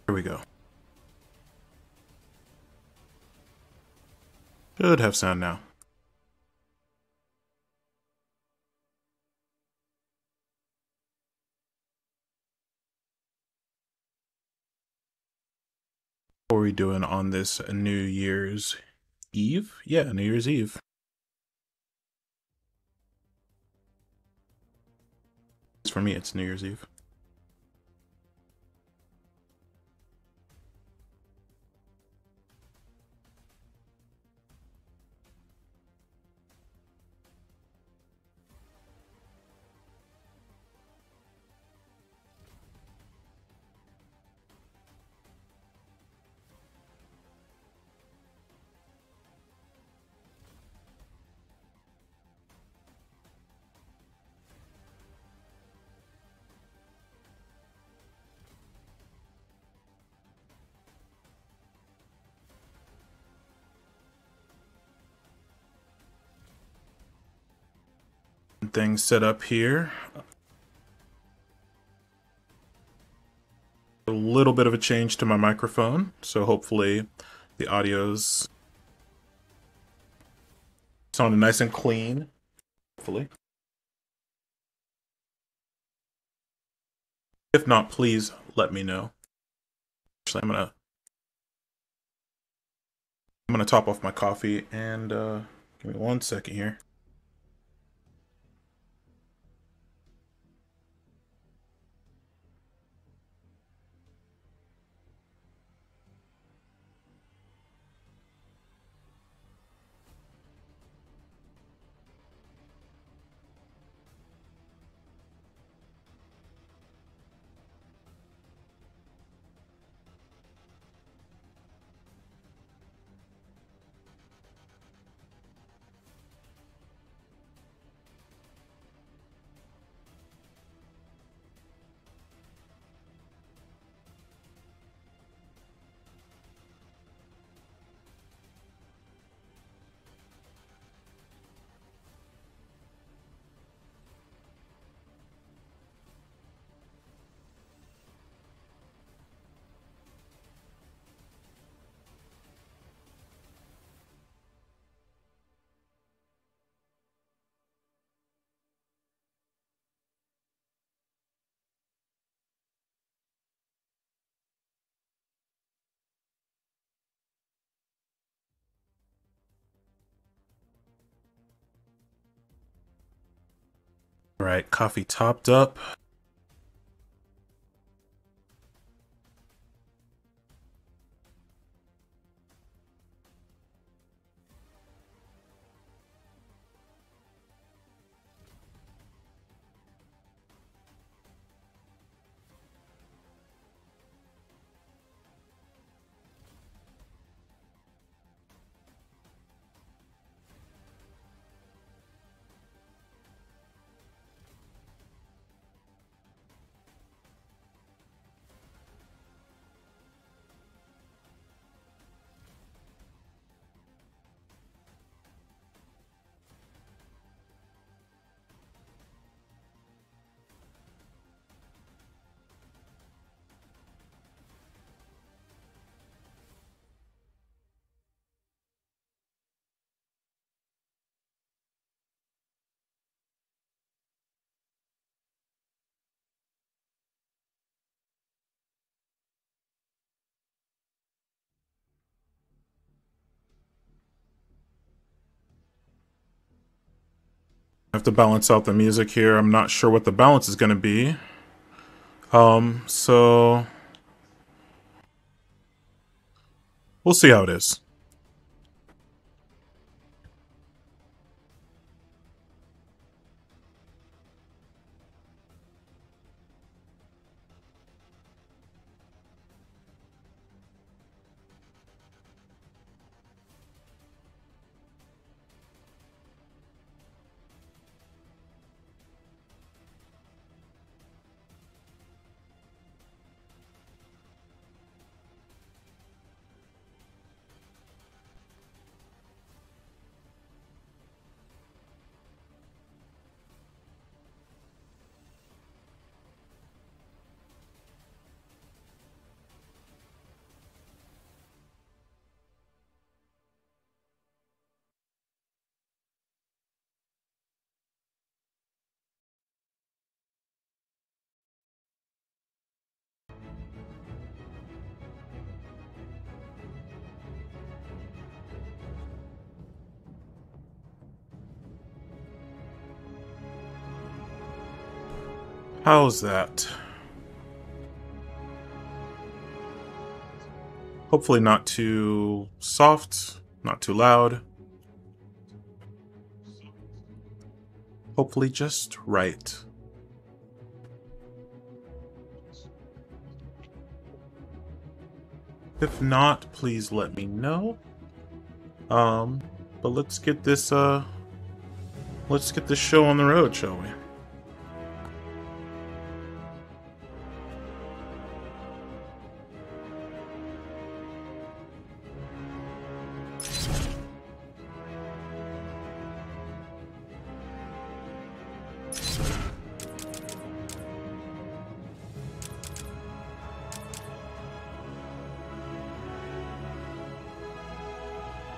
Here we go. Should have sound now. What are we doing on this New Year's Eve? Yeah, New Year's Eve. For me, it's New Year's Eve. Things set up here. A little bit of a change to my microphone, so hopefully the audio's sounding nice and clean. Hopefully. If not, please let me know. Actually, I'm gonna top off my coffee and give me 1 second here. All right, coffee topped up. I have to balance out the music here. I'm not sure what the balance is going to be. So we'll see how it is. How's that? Hopefully not too soft, not too loud. Hopefully just right. If not, please let me know. But let's get this show on the road, shall we?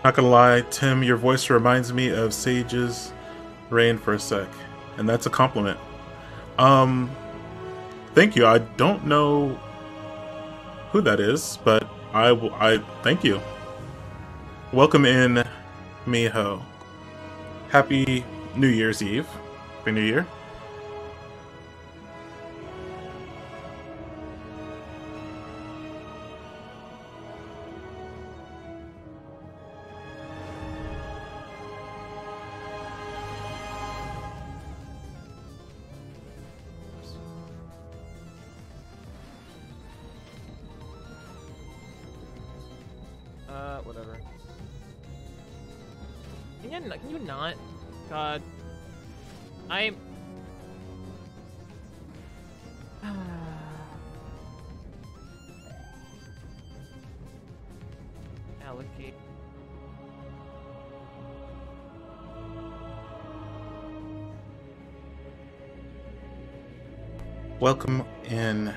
Not gonna lie, Tim, your voice reminds me of Sage's Rain for a sec, and that's a compliment. Thank you. I don't know who that is, but I thank you. Welcome in, Miho. Happy New Year's Eve. Happy New Year. Whatever. Can you not? God. I'm... Allocate. Welcome in.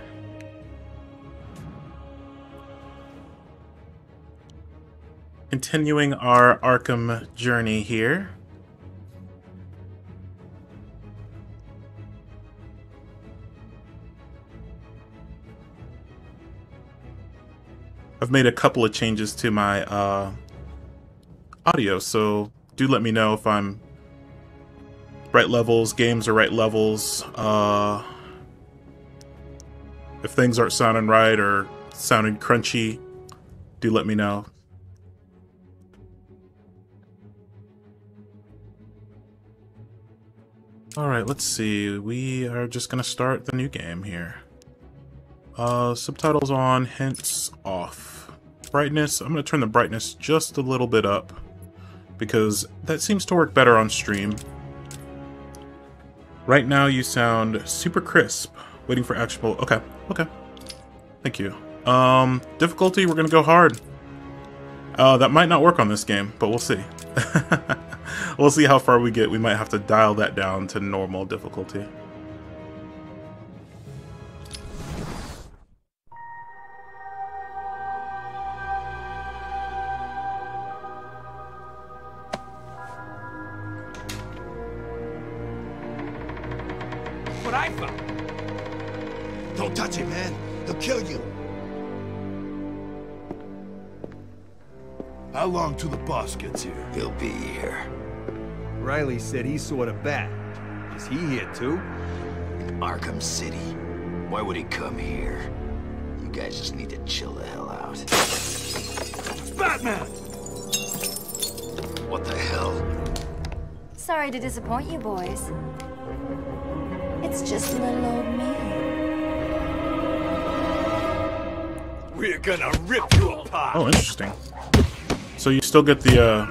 Continuing our Arkham journey here. I've made a couple of changes to my audio, so do let me know if I'm right levels, games are right levels, if things aren't sounding right or sounding crunchy, do let me know. Alright, let's see. We are just gonna start the new game here. Subtitles on, hints off. Brightness, I'm gonna turn the brightness just a little bit up, because that seems to work better on stream. Right now you sound super crisp. Waiting for actionable. Okay, okay. Thank you. Difficulty, we're gonna go hard. That might not work on this game, but we'll see. We'll see how far we get. We might have to dial that down to normal difficulty. What I found. Don't touch it, man. They'll kill you. How long till the boss gets here? He'll be here. Riley said he saw the bat. Is he here too? In Arkham City. Why would he come here? You guys just need to chill the hell out. Batman! What the hell? Sorry to disappoint you boys. It's just little old me. We're gonna rip you apart! Oh, interesting. So you still get the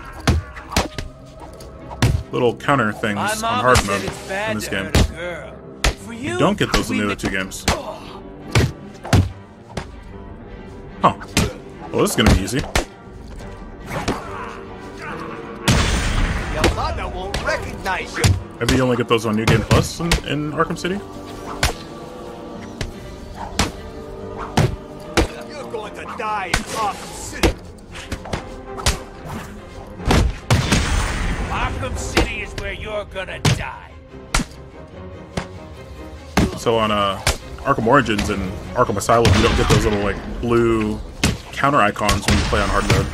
little counter things on hard mode in this game. You don't get those in the other two games. Huh. Well, this is gonna be easy. Your mother won't recognize you. Maybe you only get those on New Game Plus in Arkham City? You're going to die in Arkham City. Arkham City is where you're gonna die. So on Arkham Origins and Arkham Asylum, you don't get those little like blue counter icons when you play on hard mode.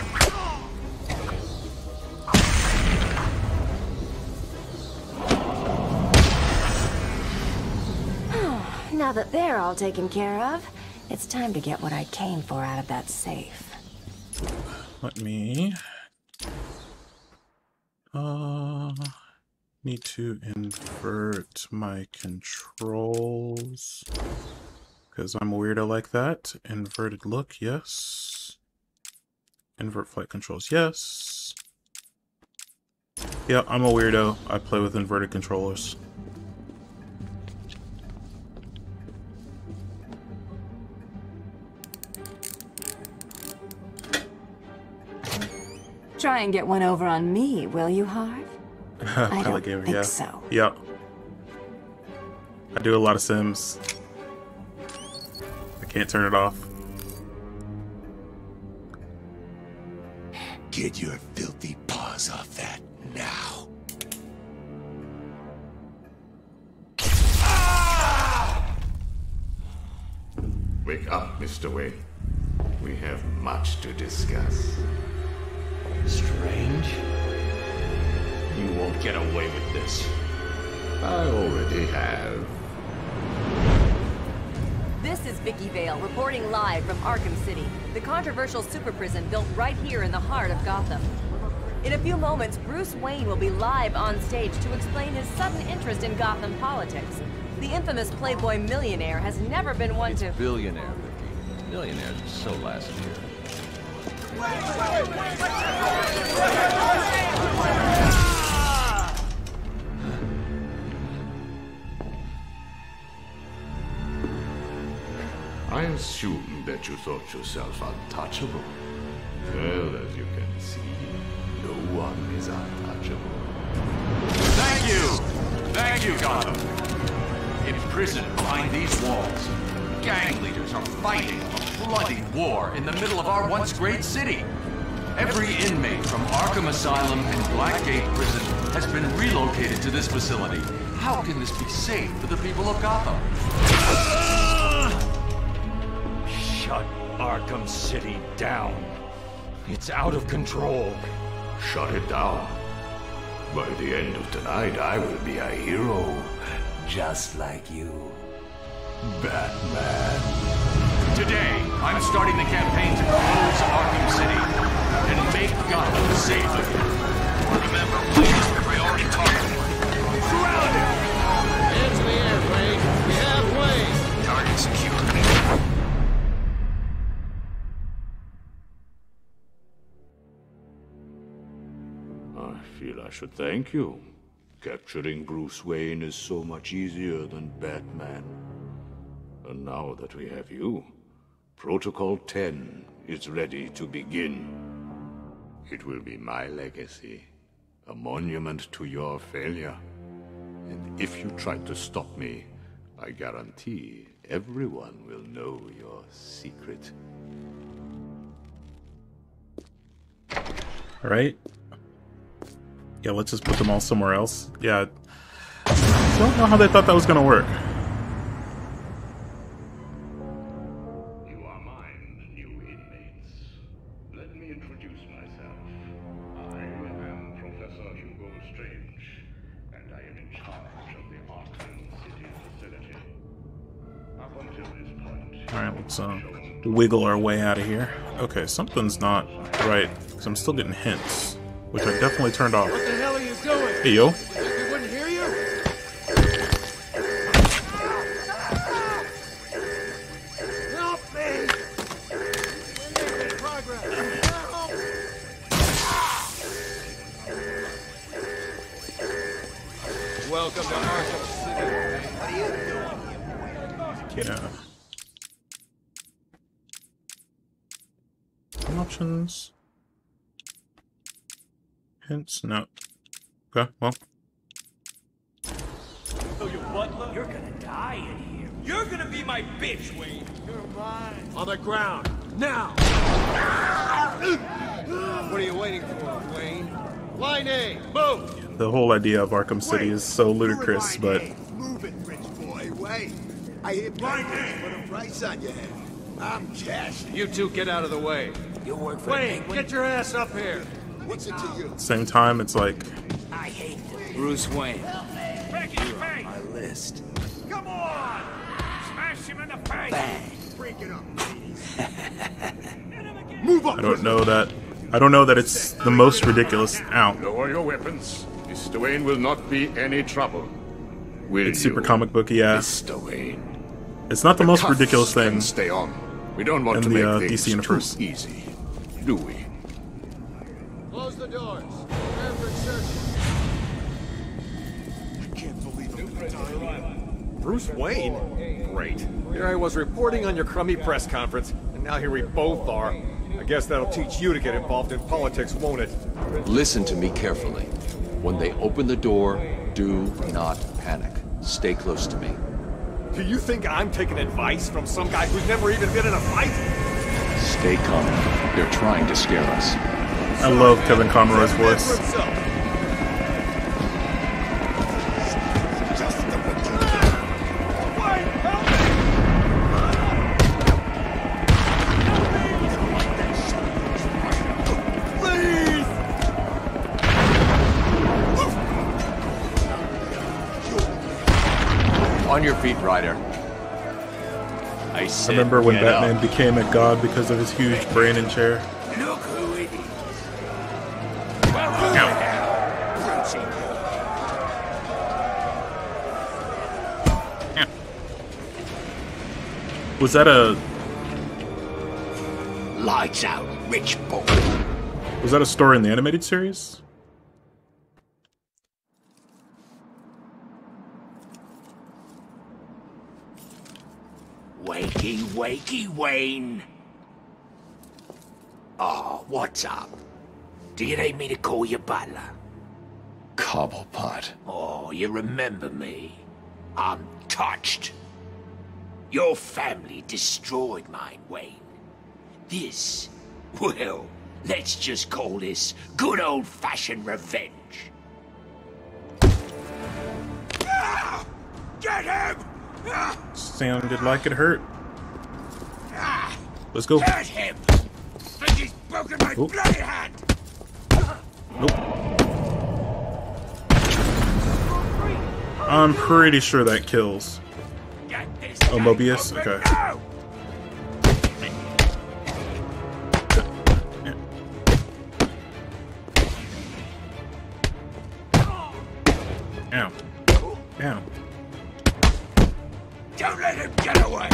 Now that they're all taken care of, it's time to get what I came for out of that safe. Let me... need to invert my controls. Because I'm a weirdo like that. Inverted look, yes. Invert flight controls, yes. Yeah, I'm a weirdo. I play with inverted controllers. Try and get one over on me, will you, Harv? I don't think so. Yeah. I do a lot of Sims. I can't turn it off. Get your filthy paws off that now. Wake up, Mr. Wayne. We have much to discuss. Strange? You won't get away with this. I already have. This is Vicky Vale, reporting live from Arkham City, the controversial super prison built right here in the heart of Gotham. In a few moments, Bruce Wayne will be live on stage to explain his sudden interest in Gotham politics. The infamous Playboy millionaire has never been one to... Billionaire, Vicky. Millionaires are so last year. I assume that you thought yourself untouchable. Well, as you can see, no one is untouchable. Thank you! Thank you, Gotham! Imprisoned behind these walls, gang leaders are fighting a bloody war in the middle of our once great city. Every inmate from Arkham Asylum and Blackgate Prison has been relocated to this facility. How can this be safe for the people of Gotham? Shut Arkham City down. It's out of control. Shut it down. By the end of tonight, I will be a hero. Just like you. Batman. Today, I'm starting the campaign to close Arkham City and make Gotham safe again. Remember, Wayne is the priority target. Surround him! Hands in the air, Wayne. We have Wayne. Target secured. I feel I should thank you. Capturing Bruce Wayne is so much easier than Batman. And now that we have you, Protocol 10 is ready to begin. It will be my legacy, a monument to your failure. And if you try to stop me, I guarantee everyone will know your secret. Alright. Yeah, let's just put them all somewhere else. Yeah. I don't know how they thought that was gonna work. You are mine, new inmates. Let me introduce myself. I am Professor Hugo Strange, and I am in charge of the Arkham City facility. Up until this point... Alright, let's wiggle our way out of here. Okay, something's not right, because I'm still getting hints, which I definitely turned off. What the hell are you doing? Hey, yo. Think we wouldn't hear you? Help me! We're making progress. Help! Welcome to Arkham City. What are you doing? Yeah. Options. Hints? No. Okay, well. Oh, you butler? You're gonna die in here. You're gonna be my bitch, Wayne. You're mine. On the ground. Now! What are you waiting for, Wayne? Line A, move! The whole idea of Arkham City is so ludicrous, but... Move it, rich boy, wait. I hit Wayne, put a price on your head. I'm cash. You two get out of the way. You work for Wayne, get your ass up here. What's it to you? Same time, it's like... I hate this. Bruce Wayne. You're on my list. Come on! Punch him in the face! Bang! Break it up, ladies. Move up! I don't know that. I don't know that it's the most ridiculous. Ow. Lower your weapons. Mr. Wayne will not be any trouble. Will It's super you, comic booky, yeah. Mr. Wayne? It's not the most Cuffs ridiculous thing. can stay on. We don't want in to the, make DC things universe. too easy, do we? Close the doors. Prepare for exertion. I can't believe I'm gonna die. Bruce Wayne? Great. Here I was reporting on your crummy press conference, and now here we both are. I guess that'll teach you to get involved in politics, won't it? Listen to me carefully. When they open the door, do not panic. Stay close to me. Do you think I'm taking advice from some guy who's never even been in a fight? Stay calm. They're trying to scare us. I love Kevin Conroy's voice. On your feet, Ryder. I said, remember when get Batman up. became a god because of his huge brain and chair. Look who it is. Was that a Lights out, rich boy. was that a story in the animated series? Wakey, wakey, Wayne. Oh, what's up? Do you need me to call you butler? Cobblepot. Oh, you remember me. I'm touched. Your family destroyed mine, Wayne. This, well, let's just call this good old-fashioned revenge. Ah! Get him! Ah! Sounded like it hurt. Ah! Let's go. Hurt him! Think he's broken my Oh. bloody hand! Nope. I'm pretty sure that kills. Get this Oh, guy Mobius? open Okay. now! Ow. Ow. Don't let him get away!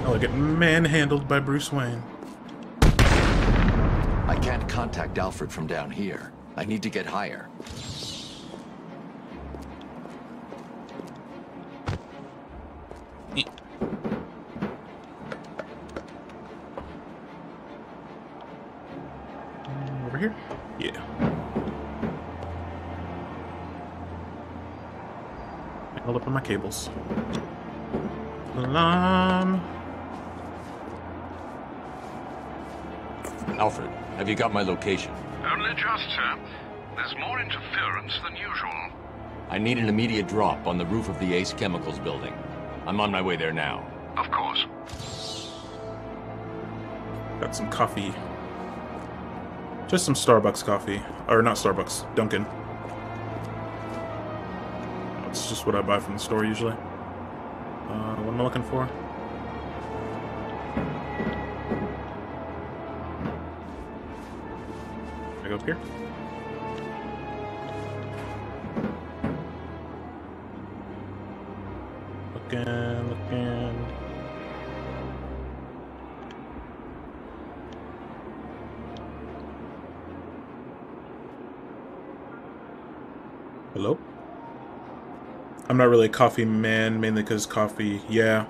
I'll get manhandled by Bruce Wayne. I can't contact Alfred from down here. I need to get higher. Over here? Yeah. Hold up on my cables. Alarm. Alfred, have you got my location? Only just, sir. There's more interference than usual. I need an immediate drop on the roof of the Ace Chemicals building. I'm on my way there now. Of course. Got some coffee. Just some Starbucks coffee. Or not Starbucks, Dunkin'. It's just what I buy from the store usually. What am I looking for? Can I go up here? Looking. Hello? I'm not really a coffee man, mainly because coffee, yeah.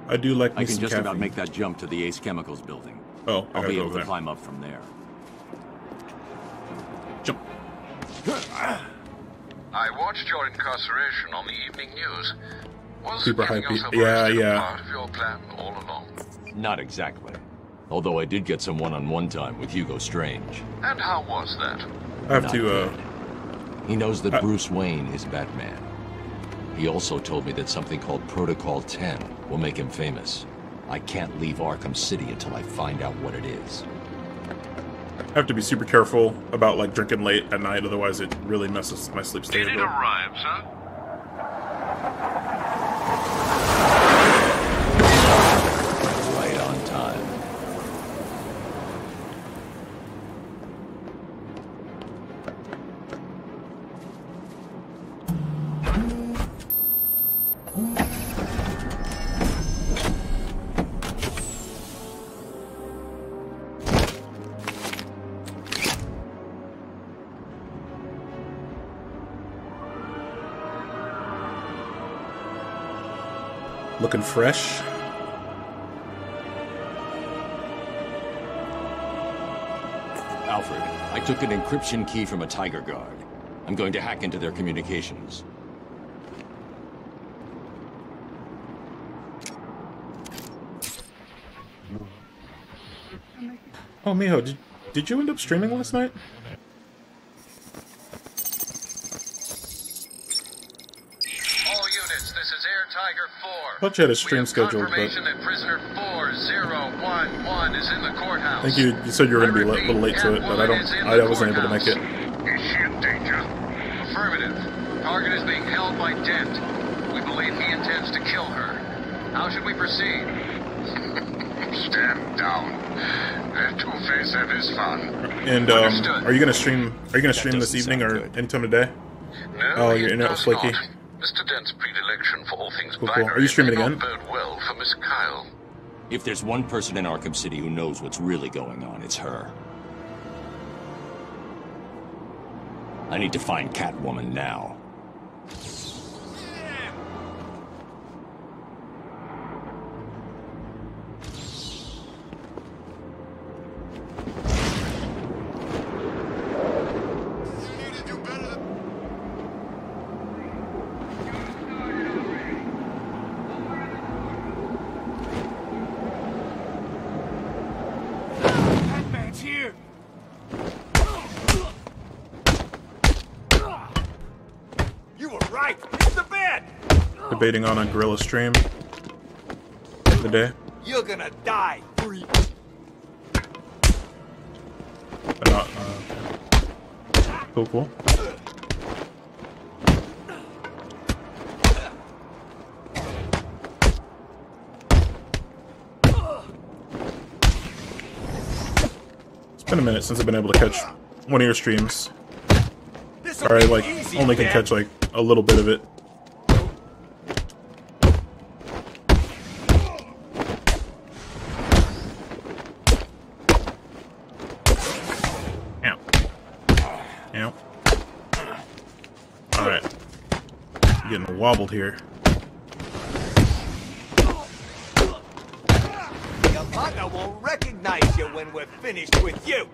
I do like me I can some just caffeine. about make that jump to the Ace Chemicals building. Oh, I I'll gotta be go able over to there. climb up from there. Jump. I watched your incarceration on the evening news. Was Super getting hypey. yourself Yeah, arrested a yeah. part of your plan all along? Not exactly. Although I did get some one-on-one time with Hugo Strange. And how was that? I have to, He knows that Bruce Wayne is Batman. He also told me that something called Protocol 10 will make him famous. I can't leave Arkham City until I find out what it is. I have to be super careful about, like, drinking late at night, otherwise it really messes my sleep state. Did it arrive, sir? Right on time. Looking fresh. Alfred, I took an encryption key from a Tiger Guard. I'm going to hack into their communications. Oh, Miho, did you end up streaming last night? All units, this is Air Tiger 4. I thought you had a stream scheduled, but Confirmation that prisoner 4011 is in the courthouse. I think you said you were going to be a little late to it, but I wasn't able to make it. Is she in danger? Affirmative. Target is being held by Dent. We believe he intends to kill her. How should we proceed? Stand down. Two-Face have his fun. And are you gonna stream? Are you gonna stream this evening or anytime today? No, Oh, your internet was flaky. Mr. Dent's predilection for all things Cool. binary Are you streaming may again? not bode well for Miss Kyle. If there's one person in Arkham City who knows what's really going on, it's her. I need to find Catwoman now. Batman's here! You were right! It's the bed! Debating on a gorilla stream the day. You're gonna die, freak! But not, cool. It's been a minute since I've been able to catch one of your streams. Or I, like, only can catch, like, a little bit of it. Ow. Alright. Getting wobbled here. Your partner won't recognize you when we're finished with you!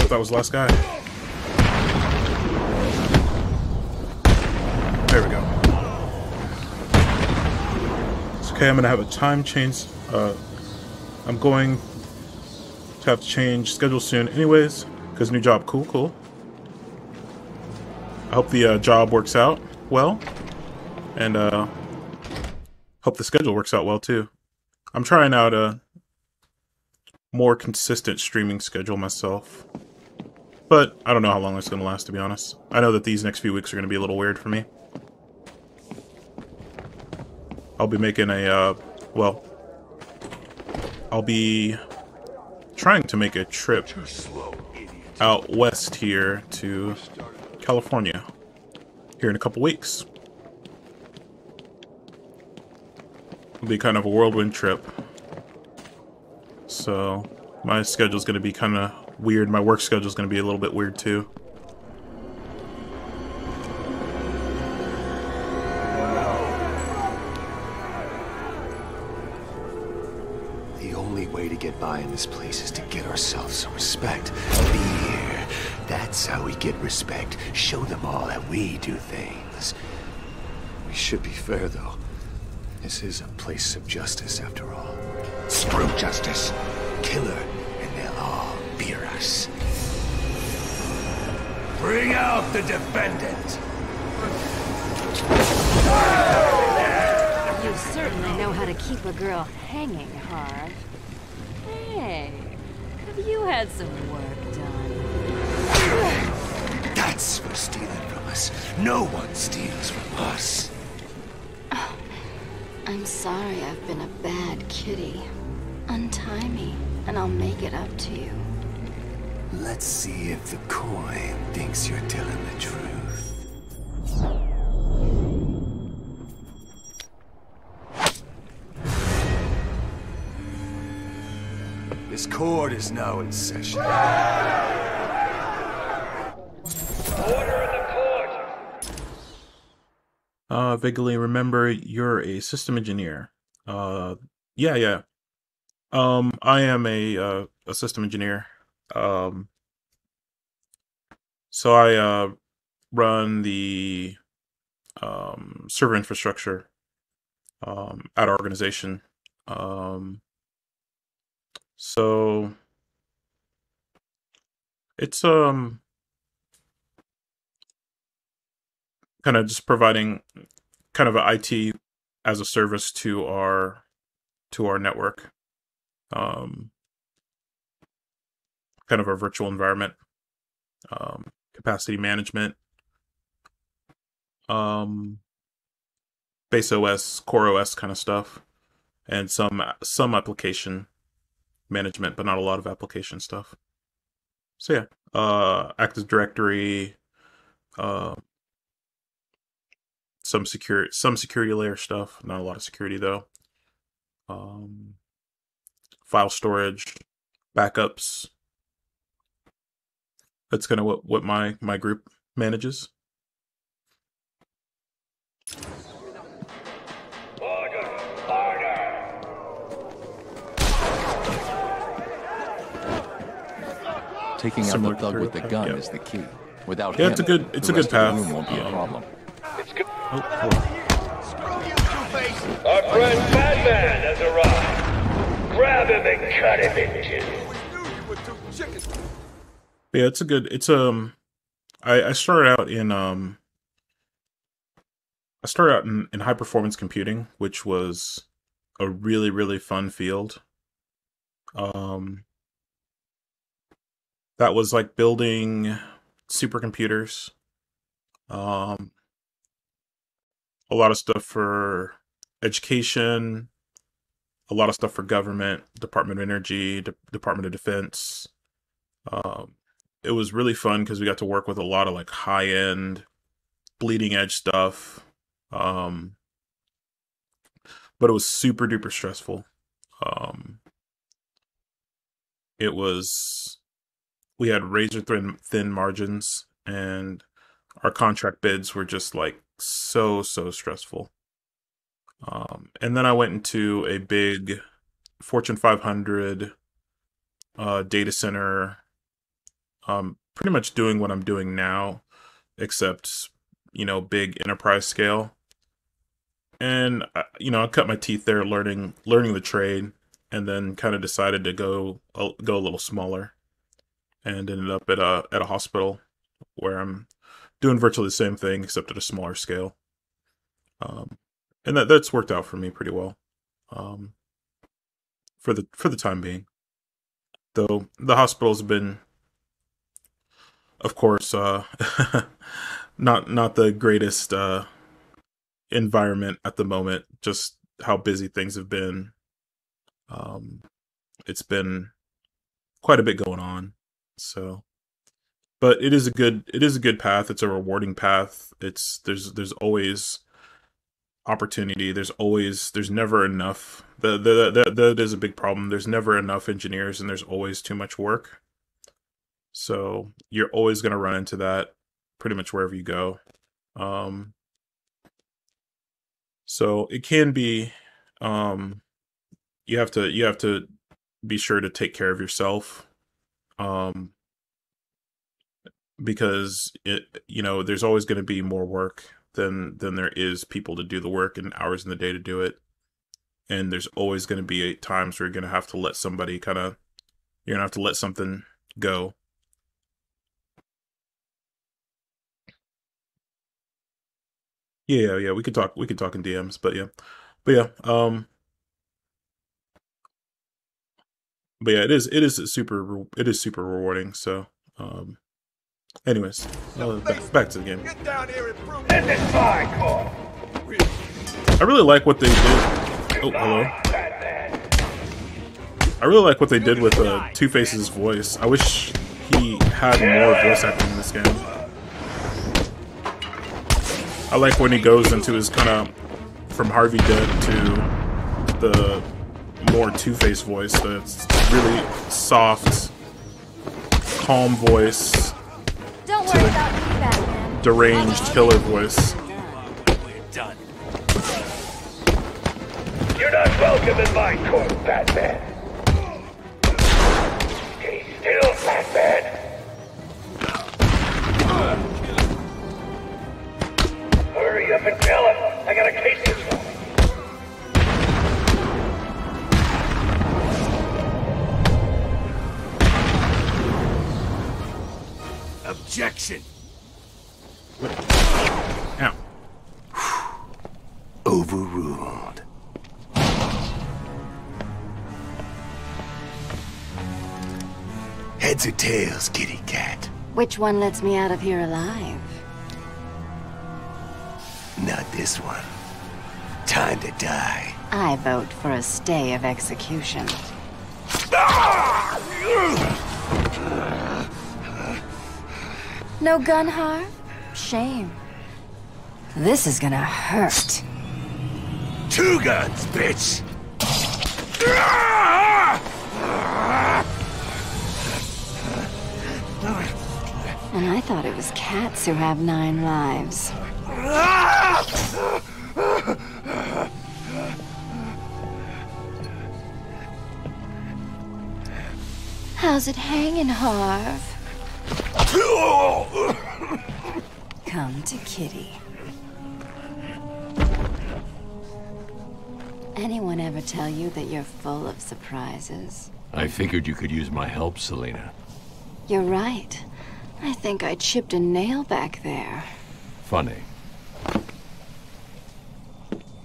That was the last guy. There we go. It's okay, I'm gonna have a time change. I'm going to have to change schedule soon anyways, because new job. Cool. I hope the job works out well, and hope the schedule works out well too. I'm trying out a more consistent streaming schedule myself. But I don't know how long it's going to last, to be honest. I know that these next few weeks are going to be a little weird for me. I'll be making a, well, I'll be trying to make a trip out west here to California here in a couple weeks. It'll be kind of a whirlwind trip. So my schedule's going to be kind of weird. My work schedule's going to be a little bit weird too. The only way to get by in this place is to get ourselves some respect. Be here. That's how we get respect. Show them all how we do things. We should be fair, though. This is a place of justice, after all. Screw justice. Kill her, and they'll all fear us. Bring out the defendant! You certainly know how to keep a girl hanging, Harv. Hey, have you had some work done? That's for stealing from us. No one steals from us. Oh, I'm sorry I've been a bad kitty. Untie me, and I'll make it up to you. Let's see if the coin thinks you're telling the truth. This court is now in session. Order in the court! Vaguely remember you're a system engineer. Yeah. I am a system engineer. So I run the server infrastructure at our organization. So it's kind of just providing kind of an IT as a service to our network. Kind of a virtual environment, capacity management, base OS, core OS kind of stuff, and some application management, but not a lot of application stuff. So yeah, Active Directory, some security layer stuff, not a lot of security though. File storage, backups. That's kind of what my group manages. Taking out the thug with the gun is the key. Without him, it's a good path. The room won't be a problem. It's good. Oh. Our friend Batman has arrived. Grab him and cut him in two. Yeah, it's I started out in high performance computing, which was a really, really fun field. That was like building supercomputers. A lot of stuff for education, a lot of stuff for government, Department of Energy, Department of Defense. It was really fun because we got to work with a lot of like high-end, bleeding-edge stuff. But it was super duper stressful. We had razor thin margins, and our contract bids were just like so stressful. And then I went into a big Fortune 500 data center, pretty much doing what I'm doing now, except, big enterprise scale. And, I cut my teeth there learning the trade, and then kind of decided to go a little smaller, and ended up at a hospital where I'm doing virtually the same thing, except at a smaller scale. And that's worked out for me pretty well, for the time being. Though the hospital's been, of course, not the greatest environment at the moment. Just how busy things have been. It's been quite a bit going on. So, but it is a good path. It's a rewarding path. There's always opportunity. There's never enough. That is a big problem. There's never enough engineers, and there's always too much work. So you're always going to run into that pretty much wherever you go. So it can be, you have to be sure to take care of yourself, because there's always going to be more work than there is people to do the work and hours in the day to do it. And there's always going to be times where you're going to have to let somebody you're going to have to let something go. Yeah, we could talk in DMs, but yeah, it is super rewarding. So, anyways, back to the game. Get down here and prove this is my call. I really like what they did. Oh, hello. I really like what they did with Two-Face's voice. I wish he had more voice acting in this game. I like when he goes into his kind of from Harvey Dent to the more Two-Face voice. That's really soft, calm voice. Don't worry about me, Batman. Deranged killer voice. Done. You're not welcome in my court, Batman. Stay still, Batman. Hurry up and tell him. I got a case this one. Objection. Ow. Overruled. Heads or tails, kitty cat? Which one lets me out of here alive? Not this one. Time to die. I vote for a stay of execution. No gun harm? Shame. This is gonna hurt. 2 guns, bitch! And I thought it was cats who have 9 lives. How's it hanging, Harv? Come to Kitty. Anyone ever tell you that you're full of surprises? I figured you could use my help, Selina. You're right. I think I chipped a nail back there. Funny.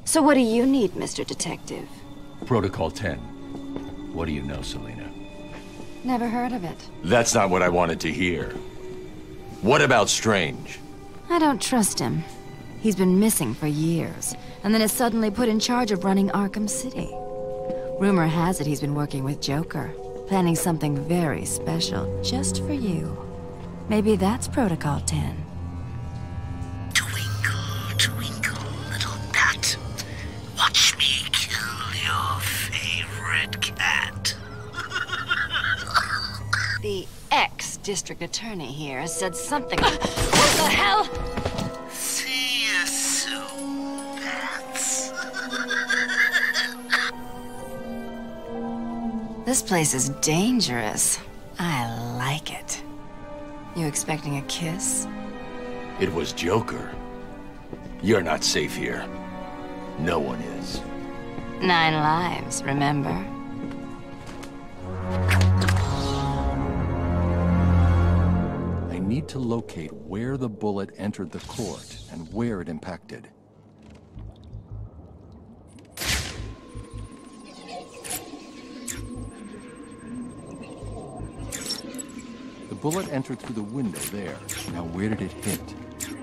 So what do you need, Mr. Detective? Protocol 10. What do you know, Selina? Never heard of it. That's not what I wanted to hear. What about Strange? I don't trust him. He's been missing for years, and then is suddenly put in charge of running Arkham City. Rumor has it he's been working with Joker, planning something very special just for you. Maybe that's Protocol 10. Twinkle, twinkle, little bat. Watch me kill your favorite cat. The ex-district attorney here said something. What the hell? See you soon, bats. This place is dangerous. I like it. You expecting a kiss? It was Joker. You're not safe here. No one is. 9 lives, remember? I need to locate where the bullet entered the court and where it impacted. The bullet entered through the window there. Now where did it hit?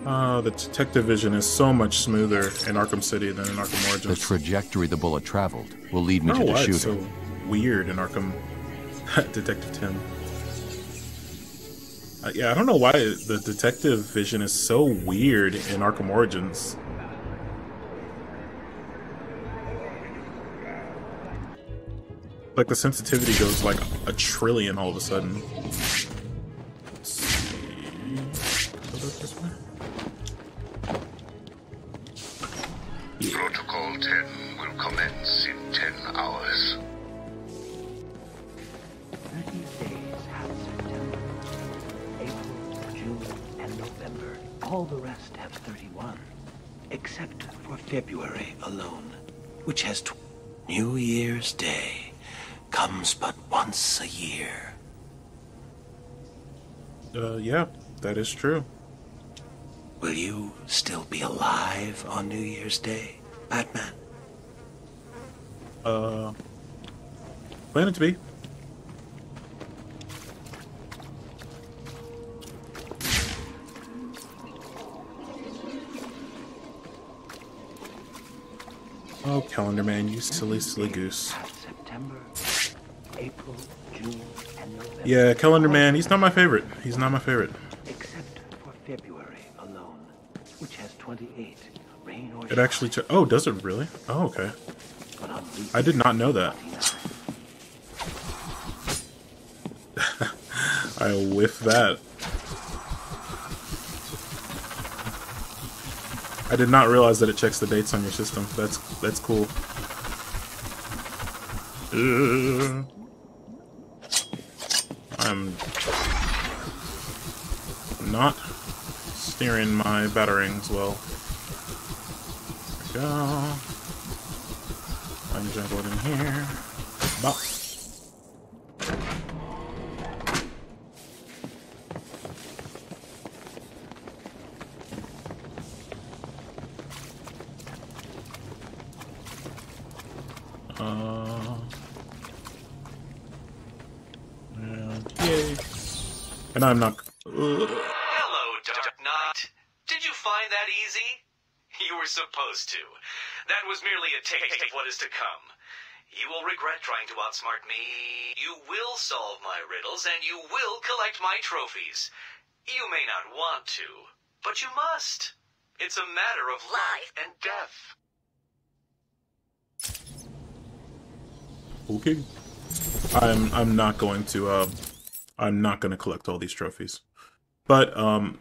The detective vision is so much smoother in Arkham City than in Arkham Origins. The trajectory the bullet traveled will lead me I to don't know the why shooter. it's so weird in Arkham Detective Tim. Yeah, I don't know why the detective vision is so weird in Arkham Origins. Like the sensitivity goes like a trillion all of a sudden. Let's see. This way? Yeah. Protocol 10 will commence in 10 hours. 30 days have September, April, June, and November. All the rest have 31, except for February alone, which has New Year's Day. Comes but once a year. Yeah, that is true. Will you still be alive on New Year's Day, Batman? Planning to be. Oh, Calendar Man, you silly, silly goose. September, April, June, and November. Yeah, Calendar Man, he's not my favorite. He's not my favorite. Except for February alone, which has 28. Rain or It actually oh, does it really? Oh, okay. I did not know that. I whiffed that. I did not realize that it checks the dates on your system. That's cool. I'm not steering my batterings well. There we go. I'm jumbled in here. Bop. Yay. And I'm not. Hello, Dark Knight. Did you find that easy? You were supposed to. That was merely a taste of what is to come. You will regret trying to outsmart me. You will solve my riddles, and you will collect my trophies. You may not want to, but you must. It's a matter of life and death. Okay. I'm not going to I'm not going to collect all these trophies. But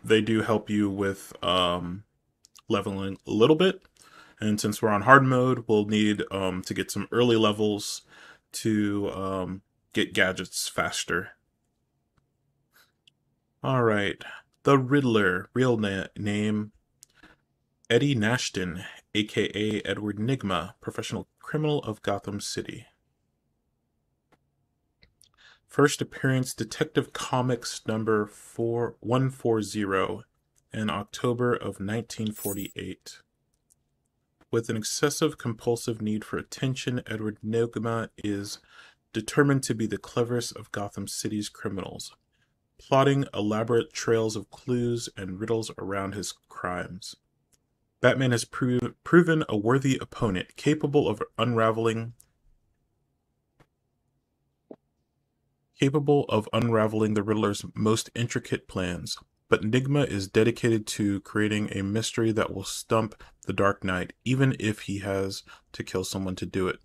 they do help you with leveling a little bit. And since we're on hard mode, we'll need to get some early levels to get gadgets faster. All right. The Riddler, real name Eddie Nashton, aka Edward Nygma, professional criminal of Gotham City. First appearance, Detective Comics number 140 in October of 1948. With an excessive compulsive need for attention, Edward Nygma is determined to be the cleverest of Gotham City's criminals, plotting elaborate trails of clues and riddles around his crimes. Batman has proven a worthy opponent, capable of unraveling the Riddler's most intricate plans. But Nygma is dedicated to creating a mystery that will stump the Dark Knight, even if he has to kill someone to do it.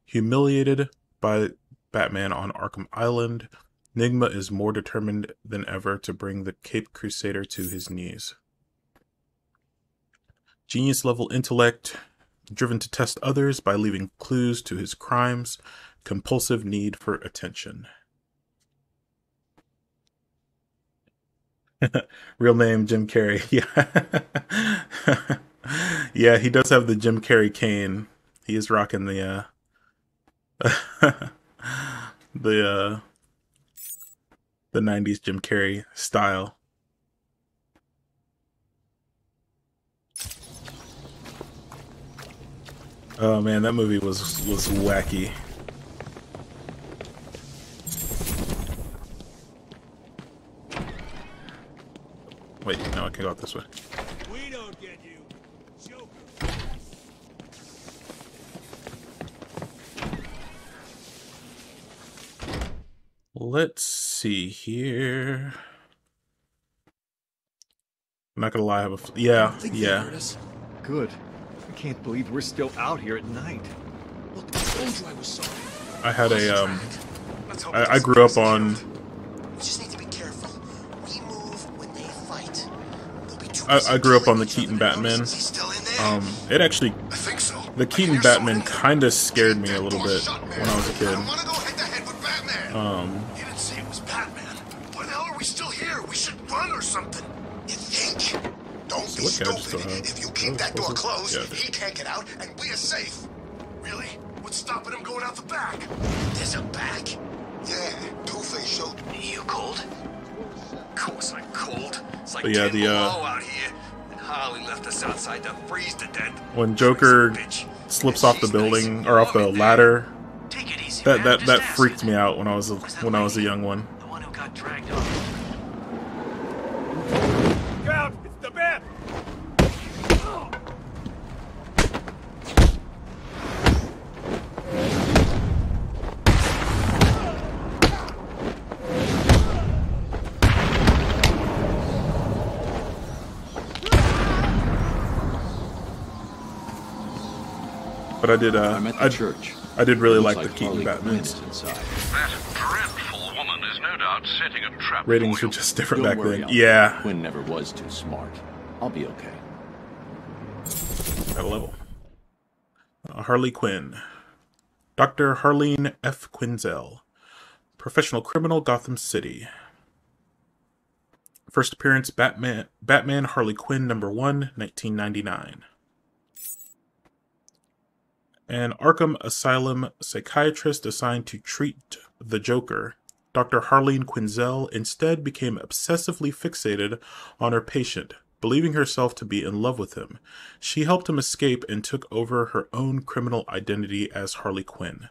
Humiliated by Batman on Arkham Island, Nygma is more determined than ever to bring the Caped Crusader to his knees. Genius-level intellect, driven to test others by leaving clues to his crimes, compulsive need for attention. Real name, Jim Carrey. Yeah. Yeah, he does have the Jim Carrey cane. He is rocking the the 90s Jim Carrey style. Oh man, that movie was wacky. Wait, now I can go out this way. We don't get you, Joker. Let's see here. I'm not gonna lie, I have a yeah. Good. I can't believe we're still out here at night. Look, I told you I was sorry. I had a I grew up on. We just need to be careful. We move when they fight. I grew up on the Keaton Batman. It actually, the Keaton Batman kind of scared me a little bit when I was a kid. You didn't say it was Batman. Why the hell are we still here? We should run or something. You think? Don't be stupid. If you keep that door closed, he can't get out, and we are safe. Really? What's stopping him going out the back? There's a back? Yeah, Two-Face showed. You cold? Of course I'm cold. It's like yeah, below out here. And Harley left us outside to freeze to death. When Joker slips off the building or off the ladder, that freaked me out when I was a young one. The one who got dragged off. Look out! It's the Bat! But I did. I'm at the church. I did really like Looks the Keaton Harley Batman. inside. That dreadful woman is no doubt setting a trap. Ratings were just different Don't back worry, then. Alfred. Yeah. Quinn never was too smart. I'll be okay. At a level. Harley Quinn. Dr. Harleen F. Quinzel. Professional criminal, Gotham City. First appearance, Batman Harley Quinn #1, 1999. An Arkham Asylum psychiatrist assigned to treat the Joker, Dr. Harleen Quinzel instead became obsessively fixated on her patient, believing herself to be in love with him. She helped him escape and took over her own criminal identity as Harley Quinn.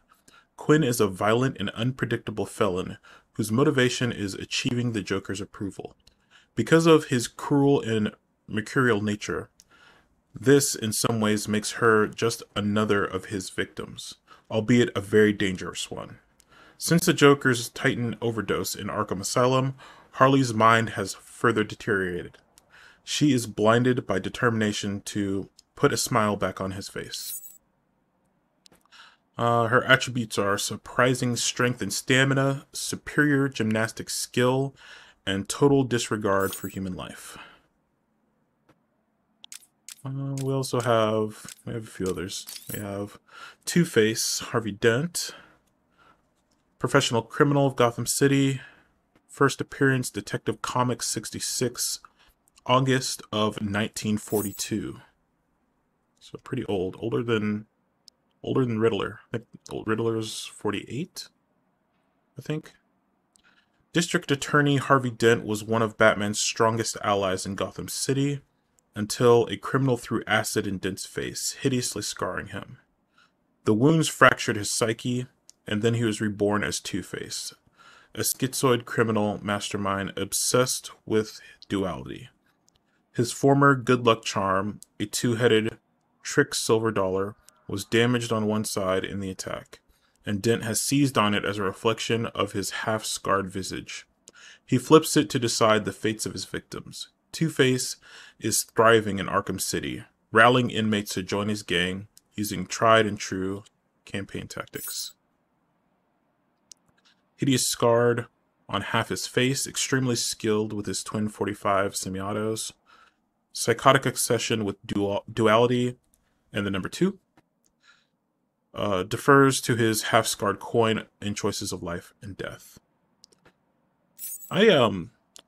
Quinn is a violent and unpredictable felon whose motivation is achieving the Joker's approval. Because of his cruel and mercurial nature, this in some ways makes her just another of his victims, albeit a very dangerous one. Since the Joker's Titan overdose in Arkham Asylum, Harley's mind has further deteriorated. She is blinded by determination to put a smile back on his face. Her attributes are surprising strength and stamina, superior gymnastic skill, and total disregard for human life. We also have a few others. We have Two-Face, Harvey Dent, professional criminal of Gotham City, first appearance, Detective Comics 66, August of 1942. So pretty old, older than Riddler. I think Riddler's 48, I think. District Attorney Harvey Dent was one of Batman's strongest allies in Gotham City, until a criminal threw acid in Dent's face, hideously scarring him. The wounds fractured his psyche, and then he was reborn as Two-Face, a schizoid criminal mastermind obsessed with duality. His former good luck charm, a two-headed trick silver dollar, was damaged on one side in the attack, and Dent has seized on it as a reflection of his half-scarred visage. He flips it to decide the fates of his victims. Two-Face is thriving in Arkham City, rallying inmates to join his gang using tried and true campaign tactics. Hideous scarred on half his face, extremely skilled with his twin .45 semi-autos, psychotic obsession with duality, and the number 2, defers to his half-scarred coin in choices of life and death. I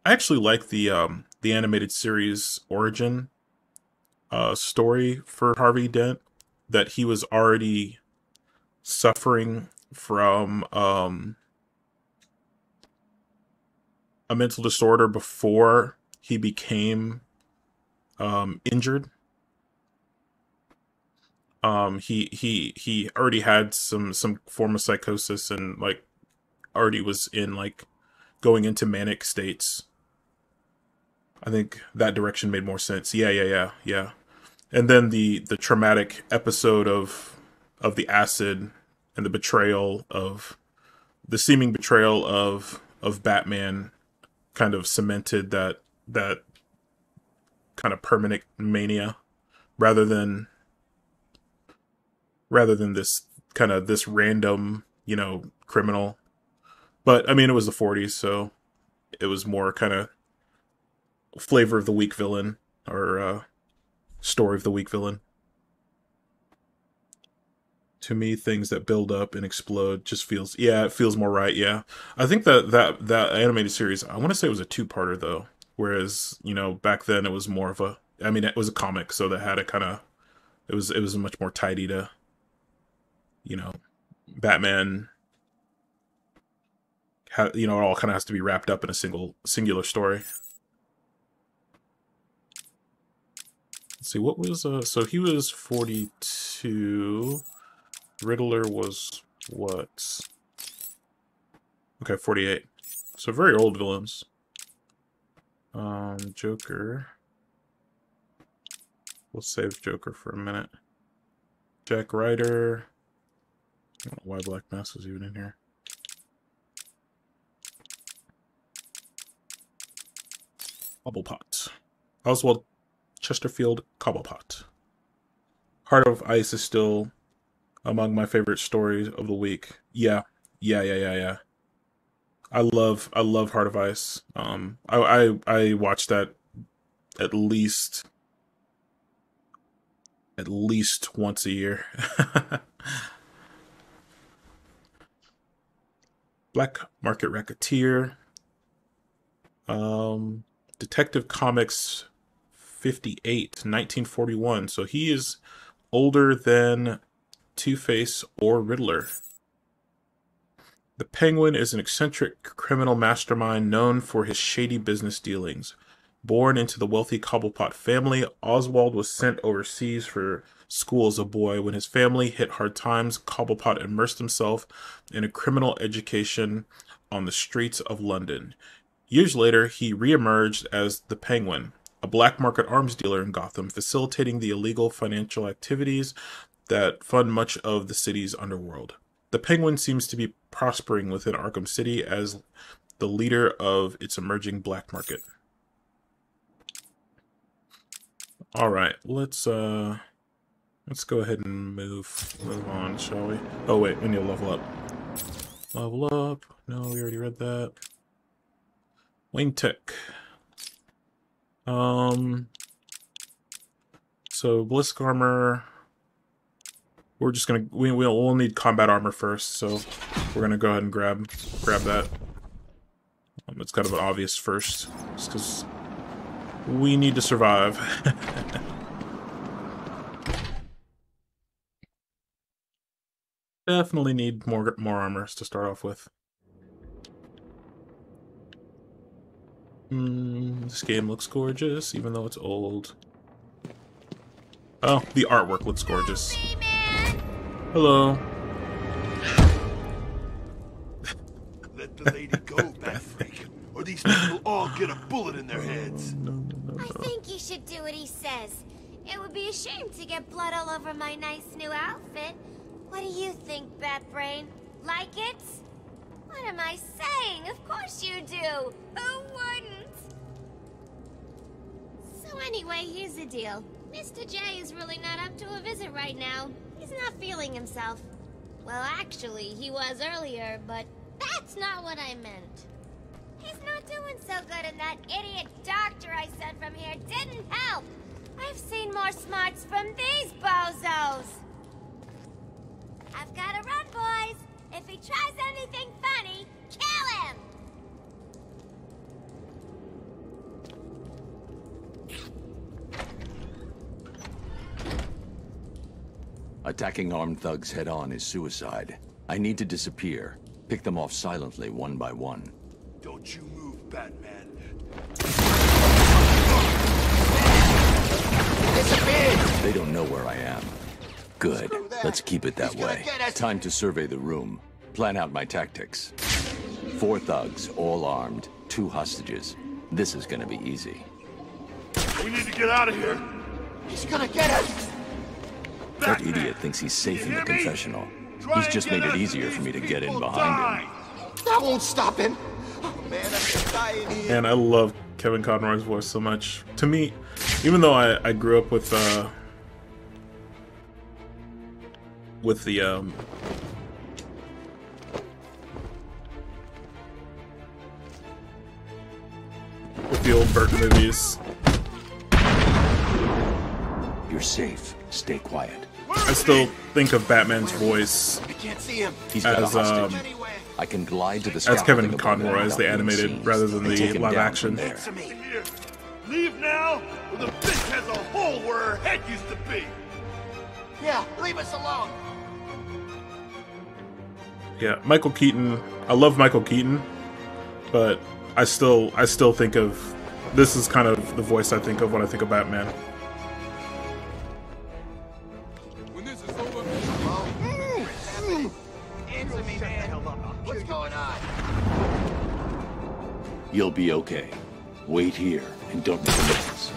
actually like the animated series origin story for Harvey Dent, that he was already suffering from a mental disorder before he became injured. He already had some form of psychosis and like already was in like going into manic states. I think that direction made more sense. Yeah. And then the traumatic episode of the acid and the betrayal of the seeming betrayal of Batman kind of cemented that kind of permanent mania, rather than this random, you know, criminal. But I mean, it was the 40s, so it was more kind of flavor of the week villain, or story of the week villain. To me, things that build up and explode just feels, it feels more right. Yeah, I think that animated series, I want to say it was a 2-parter though, whereas, you know, back then it was more of a, I mean, it was a comic, so that had a kind of, it was much more tidy to, you know, Batman. You know, it all kind of has to be wrapped up in a singular story. Let's see, what was so he was 42. Riddler was what? Okay, 48. So very old villains. Joker. We'll save Joker for a minute. Jack Ryder. I don't know why Black Mask was even in here. Cobblepot. Oswald Chesterfield Cobblepot. Heart of Ice is still among my favorite stories of the week. Yeah. I love Heart of Ice. I watch that at least once a year. Black Market Racketeer. Detective Comics 58, 1941. So he is older than Two-Face or Riddler. The Penguin is an eccentric criminal mastermind known for his shady business dealings. Born into the wealthy Cobblepot family, Oswald was sent overseas for school as a boy. When his family hit hard times, Cobblepot immersed himself in a criminal education on the streets of London. Years later, he re-emerged as the Penguin, a black market arms dealer in Gotham, facilitating the illegal financial activities that fund much of the city's underworld. The Penguin seems to be prospering within Arkham City as the leader of its emerging black market. All right, let's go ahead and move on, shall we? Oh wait, we need to level up. Level up. No, we already read that. Wayne Tech. So ballistic armor. We're just gonna we'll need combat armor first, so we're gonna go ahead and grab that. It's kind of an obvious first, just because we need to survive. Definitely need more armors to start off with. This game looks gorgeous, even though it's old. Oh, the artwork looks gorgeous. Hello. Let the lady go, Batfreak, or these people all get a bullet in their heads. I think you should do what he says. It would be a shame to get blood all over my nice new outfit. What do you think, Batbrain? Like it? What am I saying? Of course you do. Who wouldn't? So anyway, here's the deal. Mr. J is really not up to a visit right now. He's not feeling himself. Well, actually, he was earlier, but that's not what I meant. He's not doing so good, and that idiot doctor I sent from here didn't help. I've seen more smarts from these bozos. I've got to run, boys. If he tries anything funny, kill him! Attacking armed thugs head-on is suicide. I need to disappear. Pick them off silently, one by one. Don't you move, Batman. Disappear! They don't know where I am. Good. Let's keep it that way. Time to survey the room. Plan out my tactics. 4 thugs, all armed. 2 hostages. This is gonna be easy. We need to get out of here. He's gonna get us. That idiot thinks he's safe in the confessional. He's just made it easier for me to get in behind him. I won't stop him. Oh man, I'm just dying here. And I love Kevin Conroy's voice so much. To me, even though I grew up with the old Burton movies. You're safe. Stay quiet. I still think of Batman's voice as I can glide to the as Kevin Conroy as the animated rather than the live action. Leave now, or the bitch has a hole where her head used to be. Yeah, leave us alone. Yeah, Michael Keaton. I love Michael Keaton, but I still think of this is kind of the voice I think of when I think of Batman. When this is over, Answer me, man. What's going on? You'll be okay. Wait here and don't make a mess.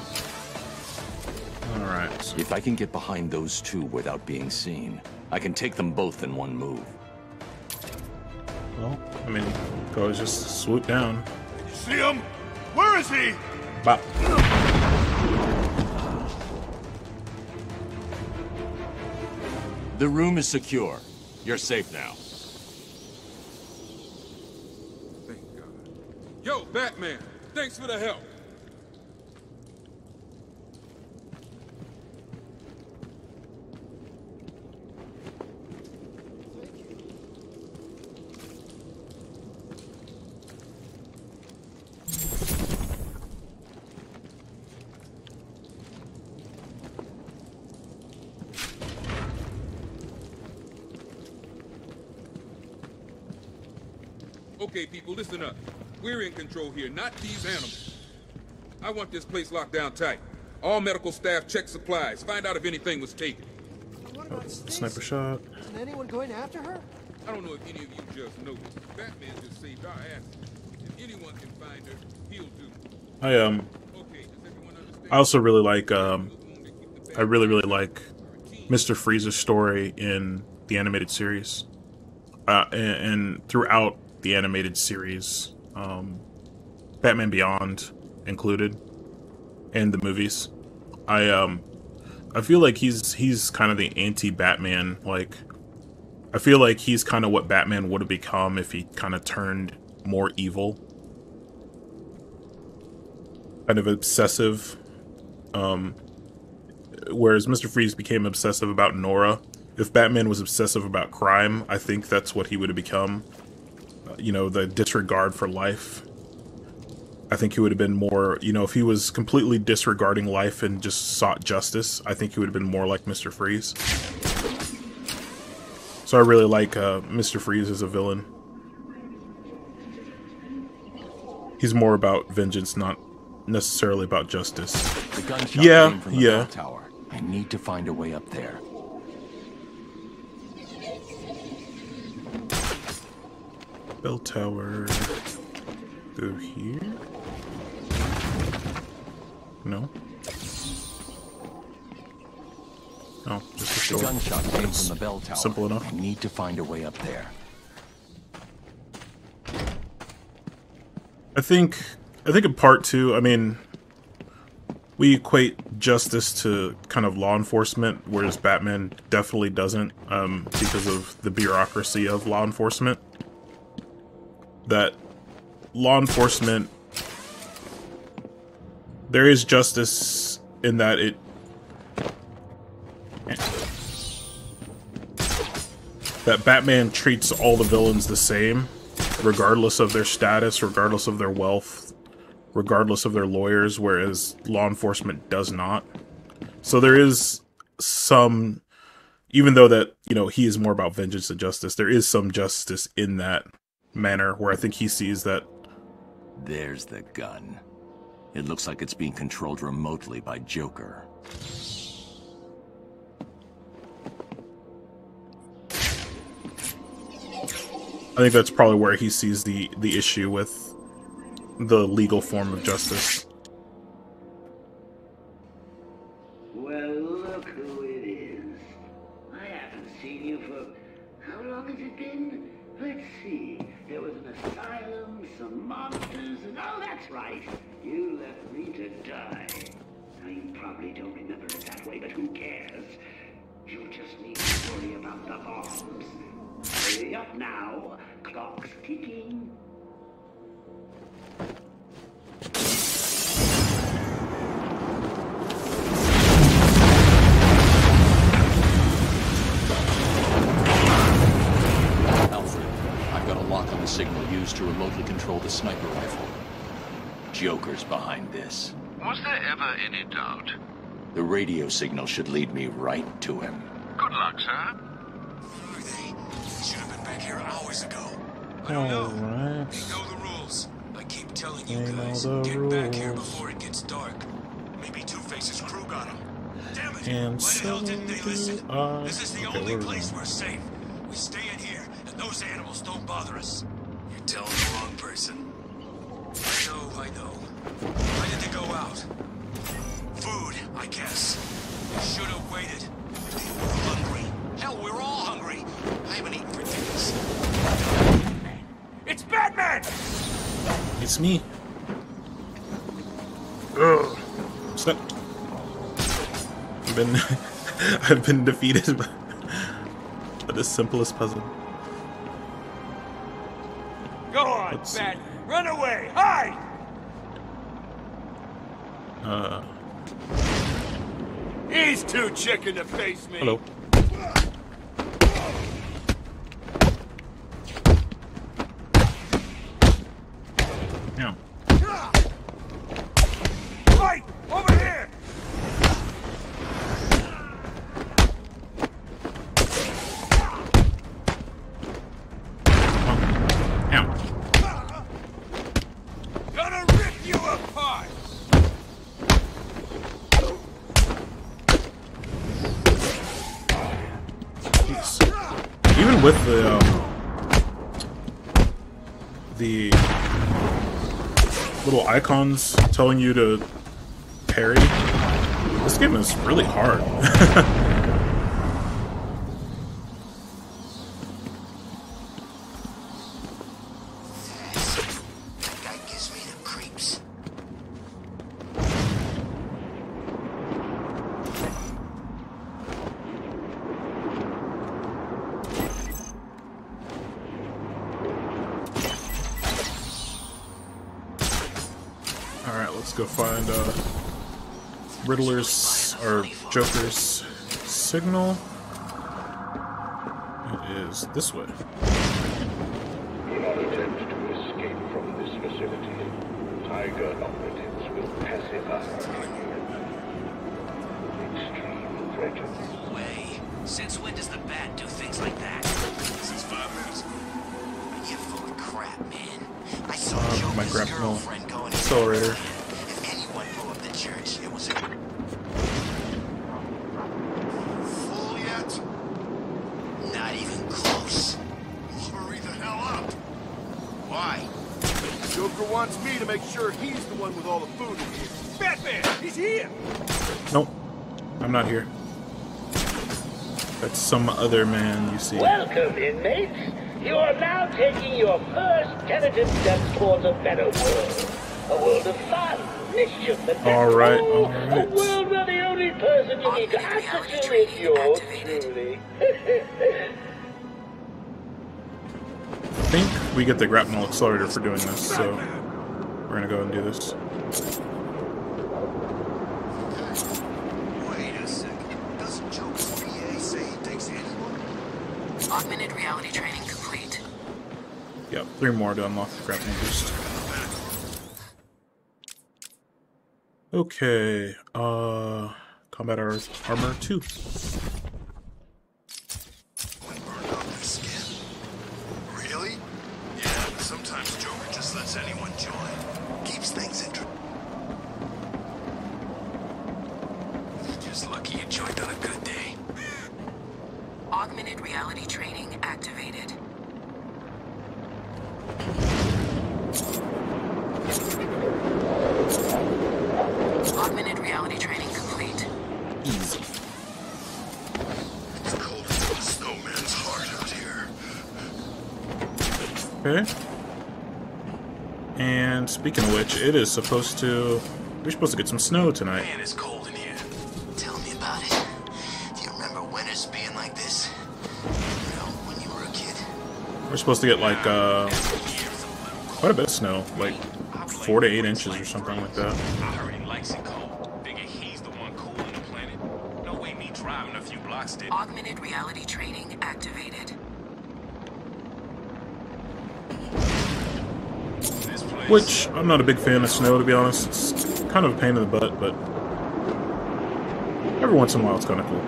Alright. If I can get behind those two without being seen, I can take them both in one move. Well, I mean, go just swoop down. you see him? Where is he? Bop. The room is secure. You're safe now. Thank God. Yo, Batman, thanks for the help. Okay, people, listen up. We're in control here, not these animals. I want this place locked down tight. All medical staff check supplies. Find out if anything was taken. Sniper shot. Isn't anyone going after her? I don't know if any of you just noticed. Batman just saved our asses. If anyone can find her, he'll do. I also really like I really like Mr. Freeze's story in the animated series. And throughout the animated series, Batman Beyond included, and the movies. I feel like he's kind of the anti-Batman. Like, I feel like he's kind of what Batman would have become if he kind of turned more evil, kind of obsessive. Whereas Mr. Freeze became obsessive about Nora. If Batman was obsessive about crime, I think that's what he would have become. You know, the disregard for life. I think he would have been more, you know, if he was completely disregarding life and just sought justice, I think he would have been more like Mr. Freeze. So I really like Mr. Freeze as a villain. He's more about vengeance, not necessarily about justice. The gunshot came from the bell tower. I need to find a way up there. Bell tower. Go here. No. Oh, just a The gunshot came from the bell tower. Simple enough. I need to find a way up there. I think in part two, I mean, we equate justice to kind of law enforcement, whereas Batman definitely doesn't, because of the bureaucracy of law enforcement. That law enforcement, there is justice in that that Batman treats all the villains the same, regardless of their status, regardless of their wealth, regardless of their lawyers, whereas law enforcement does not. So there is some, even though that, you know, he is more about vengeance than justice, there is some justice in that manner where I think he sees that. There's the gun. It looks like it's being controlled remotely by Joker. I think that's probably where he sees the issue with the legal form of justice. Well, look who it is. I haven't seen you for... How long has it been? Let's see. There was an asylum, some monsters, and oh, that's right. You left me to die. Now, you probably don't remember it that way, but who cares? You just need to worry about the bombs. Hurry up now. Clock's ticking. On the signal used to remotely control the sniper rifle. Joker's behind this. Was there ever any doubt? The radio signal should lead me right to him. Good luck, sir. Who are they? Should have been back here hours ago. I don't know. They know the rules. I keep telling They you know guys, the get back here rules. before it gets dark. Maybe Two-Face's crew got him. Damn it! And Why the hell didn't they listen? This is the okay, only where place we're safe. We stay in here, and those animals don't bother us. You're telling the wrong person. I know. Why did they go out? Food, I guess. We should have waited. They were hungry. Hell, we're all hungry. I haven't eaten for days. It's Batman! It's me. Ugh. Stop. I've been defeated by the simplest puzzle. Go on, Bat! Run away! Hide! He's too chicken to face me. Hello. Yeah. Fight! Over here! Gonna rip you apart! Even with the little icons telling you to parry, this game is really hard. That guy gives me the creeps. Alright, let's go find Riddler's or Joker's signal. It is this way. Do not attempt to escape from this facility. Tiger operatives will pacify extreme prejudice. No way. Since when does the Bat do things like that? Since 5 minutes ago. You're full of crap, man. I saw My Joker's grapple girlfriend going accelerator. If anyone blew up the church, it was a... Full yet? Not even close. Hurry the hell up. Why? Joker wants me to make sure he's the one with all the food in here. Batman! He's here! Nope, I'm not here. That's some other man you see. Welcome, inmates. You are now taking your first tentative steps towards a better world. A world of fun, mischief, and Alright, a alright. world where the only person you need to answer to is yours truly. I think we get the grapnel accelerator for doing this, so we're gonna go and do this. Wait a second. Doesn't Joker's PA say he takes anyone? Augmented reality training complete. Yep, 3 more to unlock the grapnel boost. Okay, combat armor 2. Really? Yeah, but sometimes Joker just lets anyone join. Keeps things interesting. Just lucky you joined on a good day. Augmented reality training activated. Augmented reality training complete. Easy. It's cold as a snowman's heart out here. Okay. And speaking of which, it is supposed to... We're supposed to get some snow tonight. Man, it's cold in here. Tell me about it. Do you remember winters being like this? You know, when you were a kid? We're supposed to get like quite a bit of snow, like 4 to 8 inches or something like that. I heard he likes it cold. Figure he's the one cooling the planet. No way me driving a few blocks did. Augmented reality training activated. Which, I'm not a big fan of snow, to be honest. It's kind of a pain in the butt, but every once in a while it's kind of cool.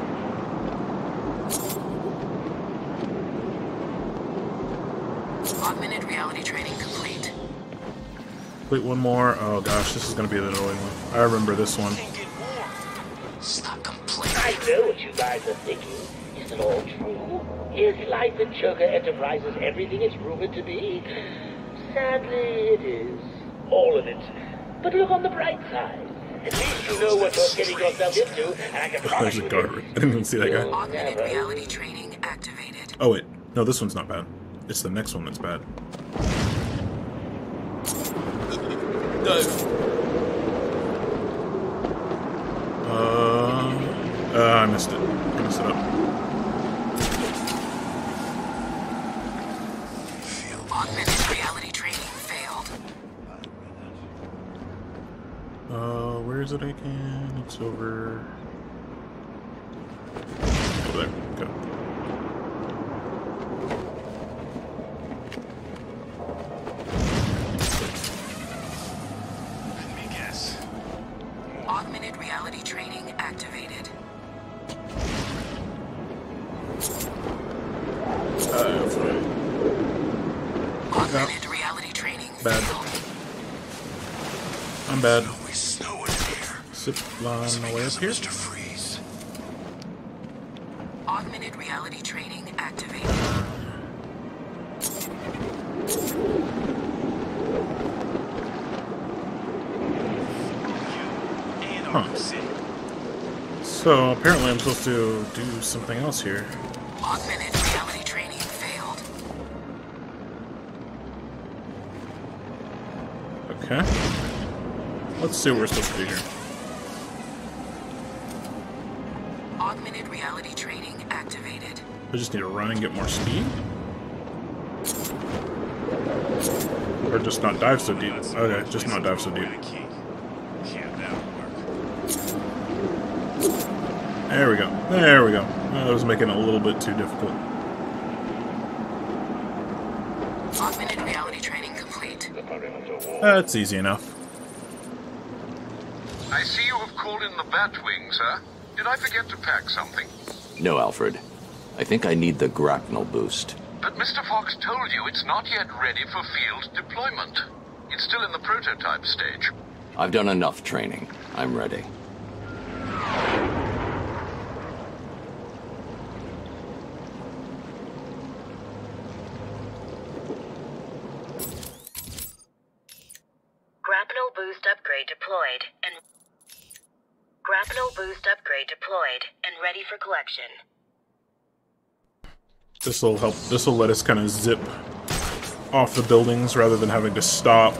Augmented reality training complete. Wait, one more. Oh gosh, this is going to be the annoying one. I remember this one. Stop complaining. I know what you guys are thinking. Is it all true? Is life in Joker Enterprises everything it's rumored to be? Sadly, it is. All of it. But look on the bright side. At least you know what you're getting yourself into, and I can promise There's you a guard. I didn't even see that guy. Augmented reality training activated. Oh wait, no, this one's not bad. It's the next one that's bad. Dive. I missed it. I messed it up. Augmented reality training failed. Where is it again? It's over there. Okay. Let me guess. Augmented reality training activated. Augmented reality training bad. failed. I'm bad. Snowing in here. Zip line my way up here. Mr. Freeze. Augmented reality training activated. Huh. So apparently I'm supposed to do something else here. Augmented reality training failed. Okay. Let's see what we're supposed to do here. Augmented reality training activated. I just need to run and get more speed? Or just not dive so deep. Okay, just not dive so deep. There we go. There we go. That was making it a little bit too difficult. Augmented reality training complete. That's easy enough. I see you have called in the Batwing, sir. Did I forget to pack something? No, Alfred. I think I need the grapnel boost. But Mr. Fox told you it's not yet ready for field deployment. It's still in the prototype stage. I've done enough training. I'm ready. Grapnel boost upgrade deployed and ready for collection. This will help. This will let us kind of zip off the buildings rather than having to stop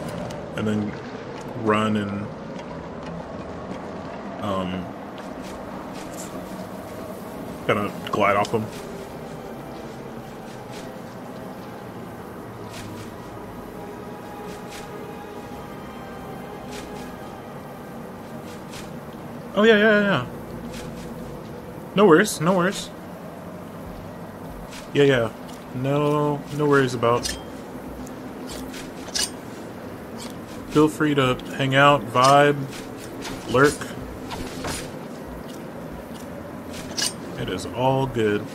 and then run and kind of glide off them. Oh yeah. No worries, no worries. Yeah. No worries about. Feel free to hang out, vibe, lurk. It is all good.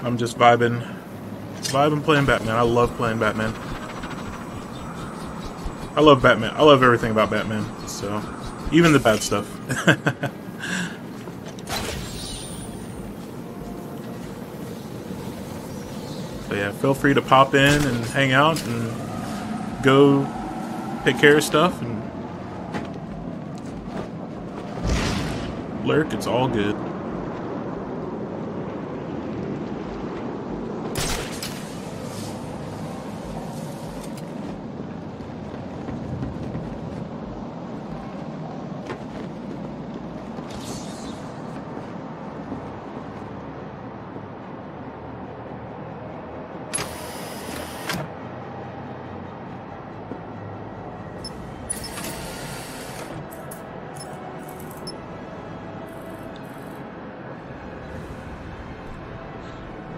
I'm just vibing playing Batman. I love playing Batman. I love Batman. I love everything about Batman. So, even the bad stuff. But yeah, feel free to pop in and hang out and go take care of stuff and lurk. It's all good.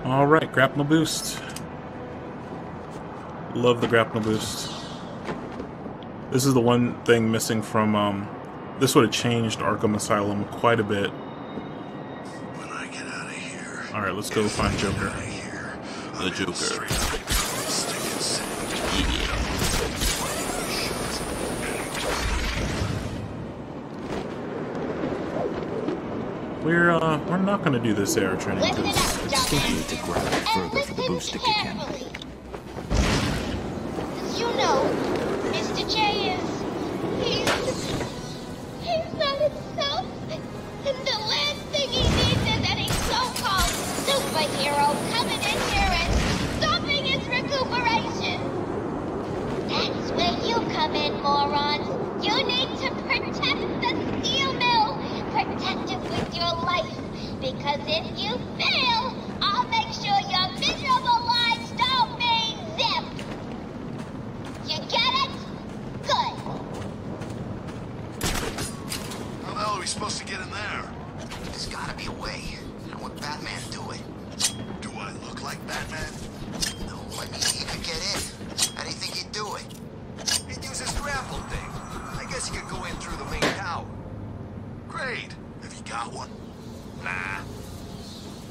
Alright, grapnel boost. Love the grapnel boost. This is the one thing missing from, this would have changed Arkham Asylum quite a bit. When I get out of here... Alright, let's go find Joker. The Joker. We're not gonna do this air training because it's stinky to grab it further for the boost to kick in. You know, Mr. J is... He's not himself. And the last thing he needs is any so-called superhero coming in here and stopping his recuperation. That's where you come in, morons. You need to protect the steel mill. Protect it with your life. Because if you fail, I'll make sure your miserable lives don't mean zip. You get it? Good. How the hell are we supposed to get in there? There's gotta be a way. How would Batman do it? Do I look like Batman? No, I mean, he could get in. How do you think he'd do it? He'd use his grapple thing. I guess he could go in through the main tower. Great. Have you got one? Nah.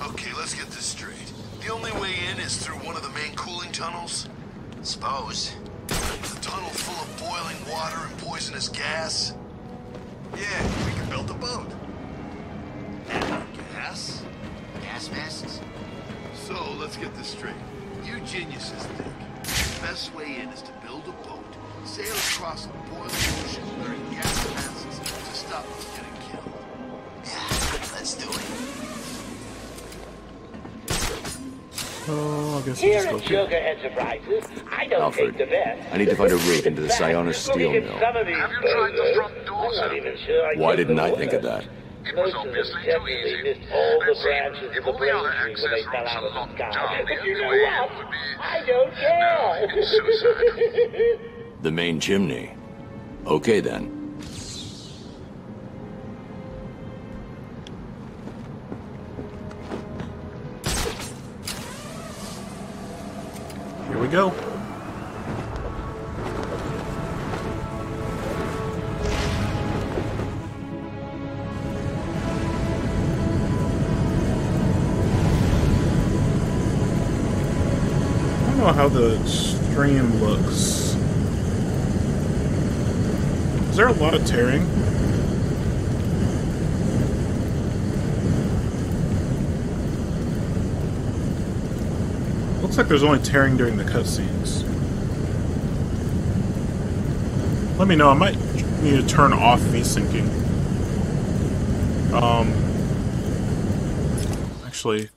Okay, let's get this straight. The only way in is through one of the main cooling tunnels? Suppose. The tunnel full of boiling water and poisonous gas? Yeah, we can build a boat. And gas? Gas masks? So, let's get this straight. You geniuses think the best way in is to build a boat, sail across the boiling ocean wearing gas masks to stop us getting killed. Yeah, let's do it. Oh, I guess Here at Sugar Enterprises, I don't take the best. I need to find a route into the Sionis steel mill. Some of these Have you tried the front door, I'm not sir? even sure Why didn't I think of that? It was obviously too easy. missed all the Let's see, branches if of all the the other brain tree when they access fell routes out are of the locked sky. down, the But you know only way what? would be... I don't care. No, it's suicide. The main chimney. Okay then. Here we go. I don't know how the stream looks. Is there a lot of tearing? Looks like there's only tearing during the cutscenes. Let me know. I might need to turn off V-syncing. Actually,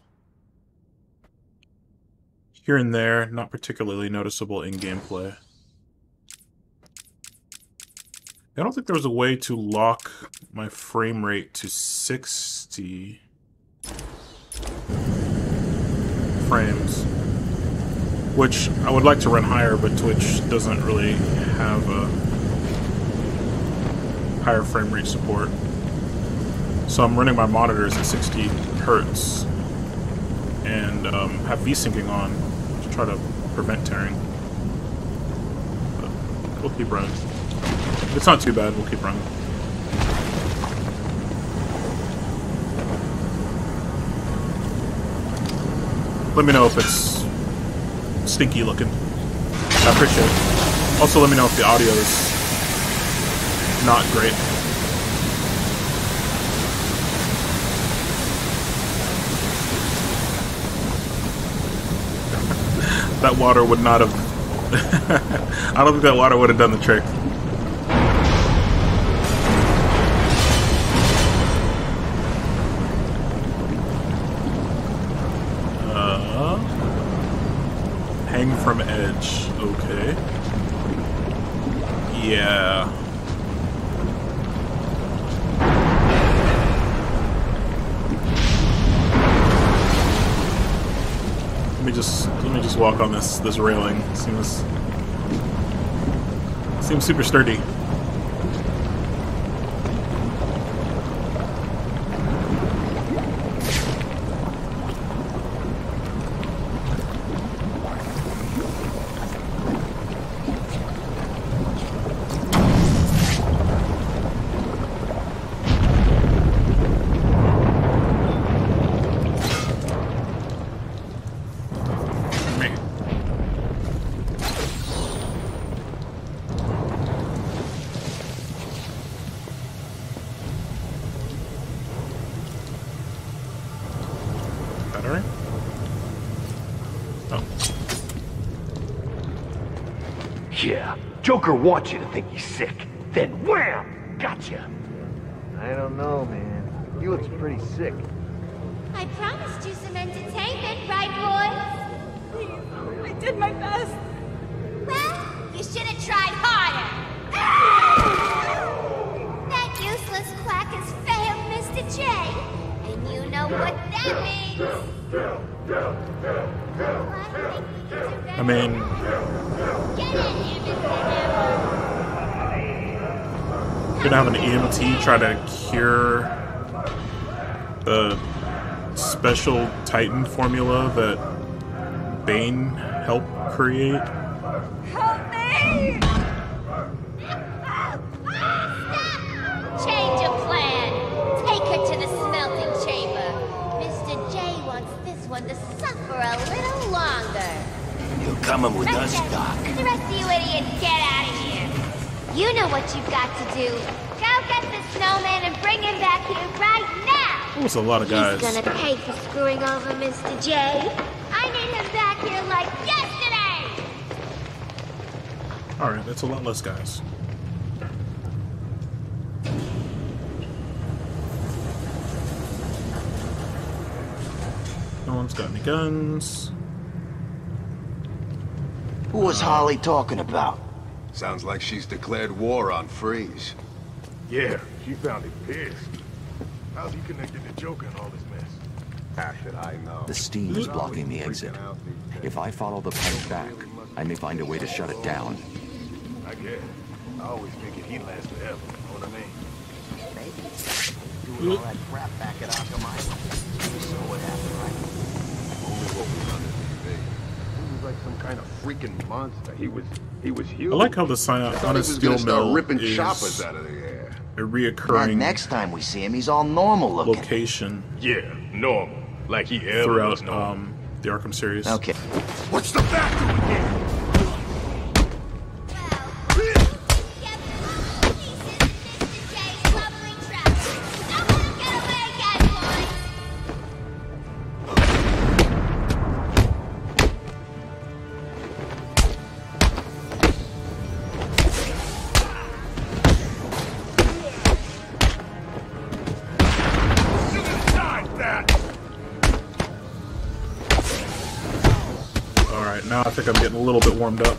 here and there, not particularly noticeable in gameplay. I don't think there was a way to lock my frame rate to 60 frames. Which I would like to run higher, but Twitch doesn't really have a higher frame rate support. So I'm running my monitors at 60 hertz and have V-syncing on to try to prevent tearing. But we'll keep running. If it's not too bad, we'll keep running. Let me know if it's stinky looking. I appreciate it. Also, let me know if the audio is not great. That water would not have... I don't think that water would have done the trick. Hang from edge. Okay. Yeah. Let me just walk on this railing. Seems super sturdy. Yeah, Joker wants you to think he's sick. Then wham! Gotcha! I don't know, man. He looks pretty sick. I promised you some entertainment, right, boys? Please, I did my best. Well, you should have tried harder. That useless quack has failed Mr. J. And you know what that means. I mean... Gonna have an EMT try to cure the special Titan formula that Bane helped create. Help me! Change of plan. Take her to the smelting chamber. Mr. J wants this one to suffer a little longer. You're coming with us, Doc. The rest of you idiots, get out of here. You know what you've got to do. Go get the snowman and bring him back here right now. That was a lot of guys. He's gonna pay for screwing over Mr. J. I need him back here like yesterday. Alright, that's a lot less guys. No one's got any guns. Who was Holly talking about? Sounds like she's declared war on Freeze. Yeah, she sounded pissed. How's he connected to Joker and all this mess? How should I know? The steam's blocking the exit. If I follow the pipe back, I may find a way to shut it down. I guess. I always figured he'd last forever, you know what I mean? Maybe. Doing all that crap back at Arkham Island. You saw what happened, right? Only what was on the TV. He was like some kind of freaking monster. He was huge. I like how the sign on his steel mill ripping is choppers out of the air. A reoccurring Next time we see him, he's all normal looking. location. Yeah, normal. Like he ever throughout was normal. the Arkham series. Okay. What's the bat doing here? Alright, now I think I'm getting a little bit warmed up.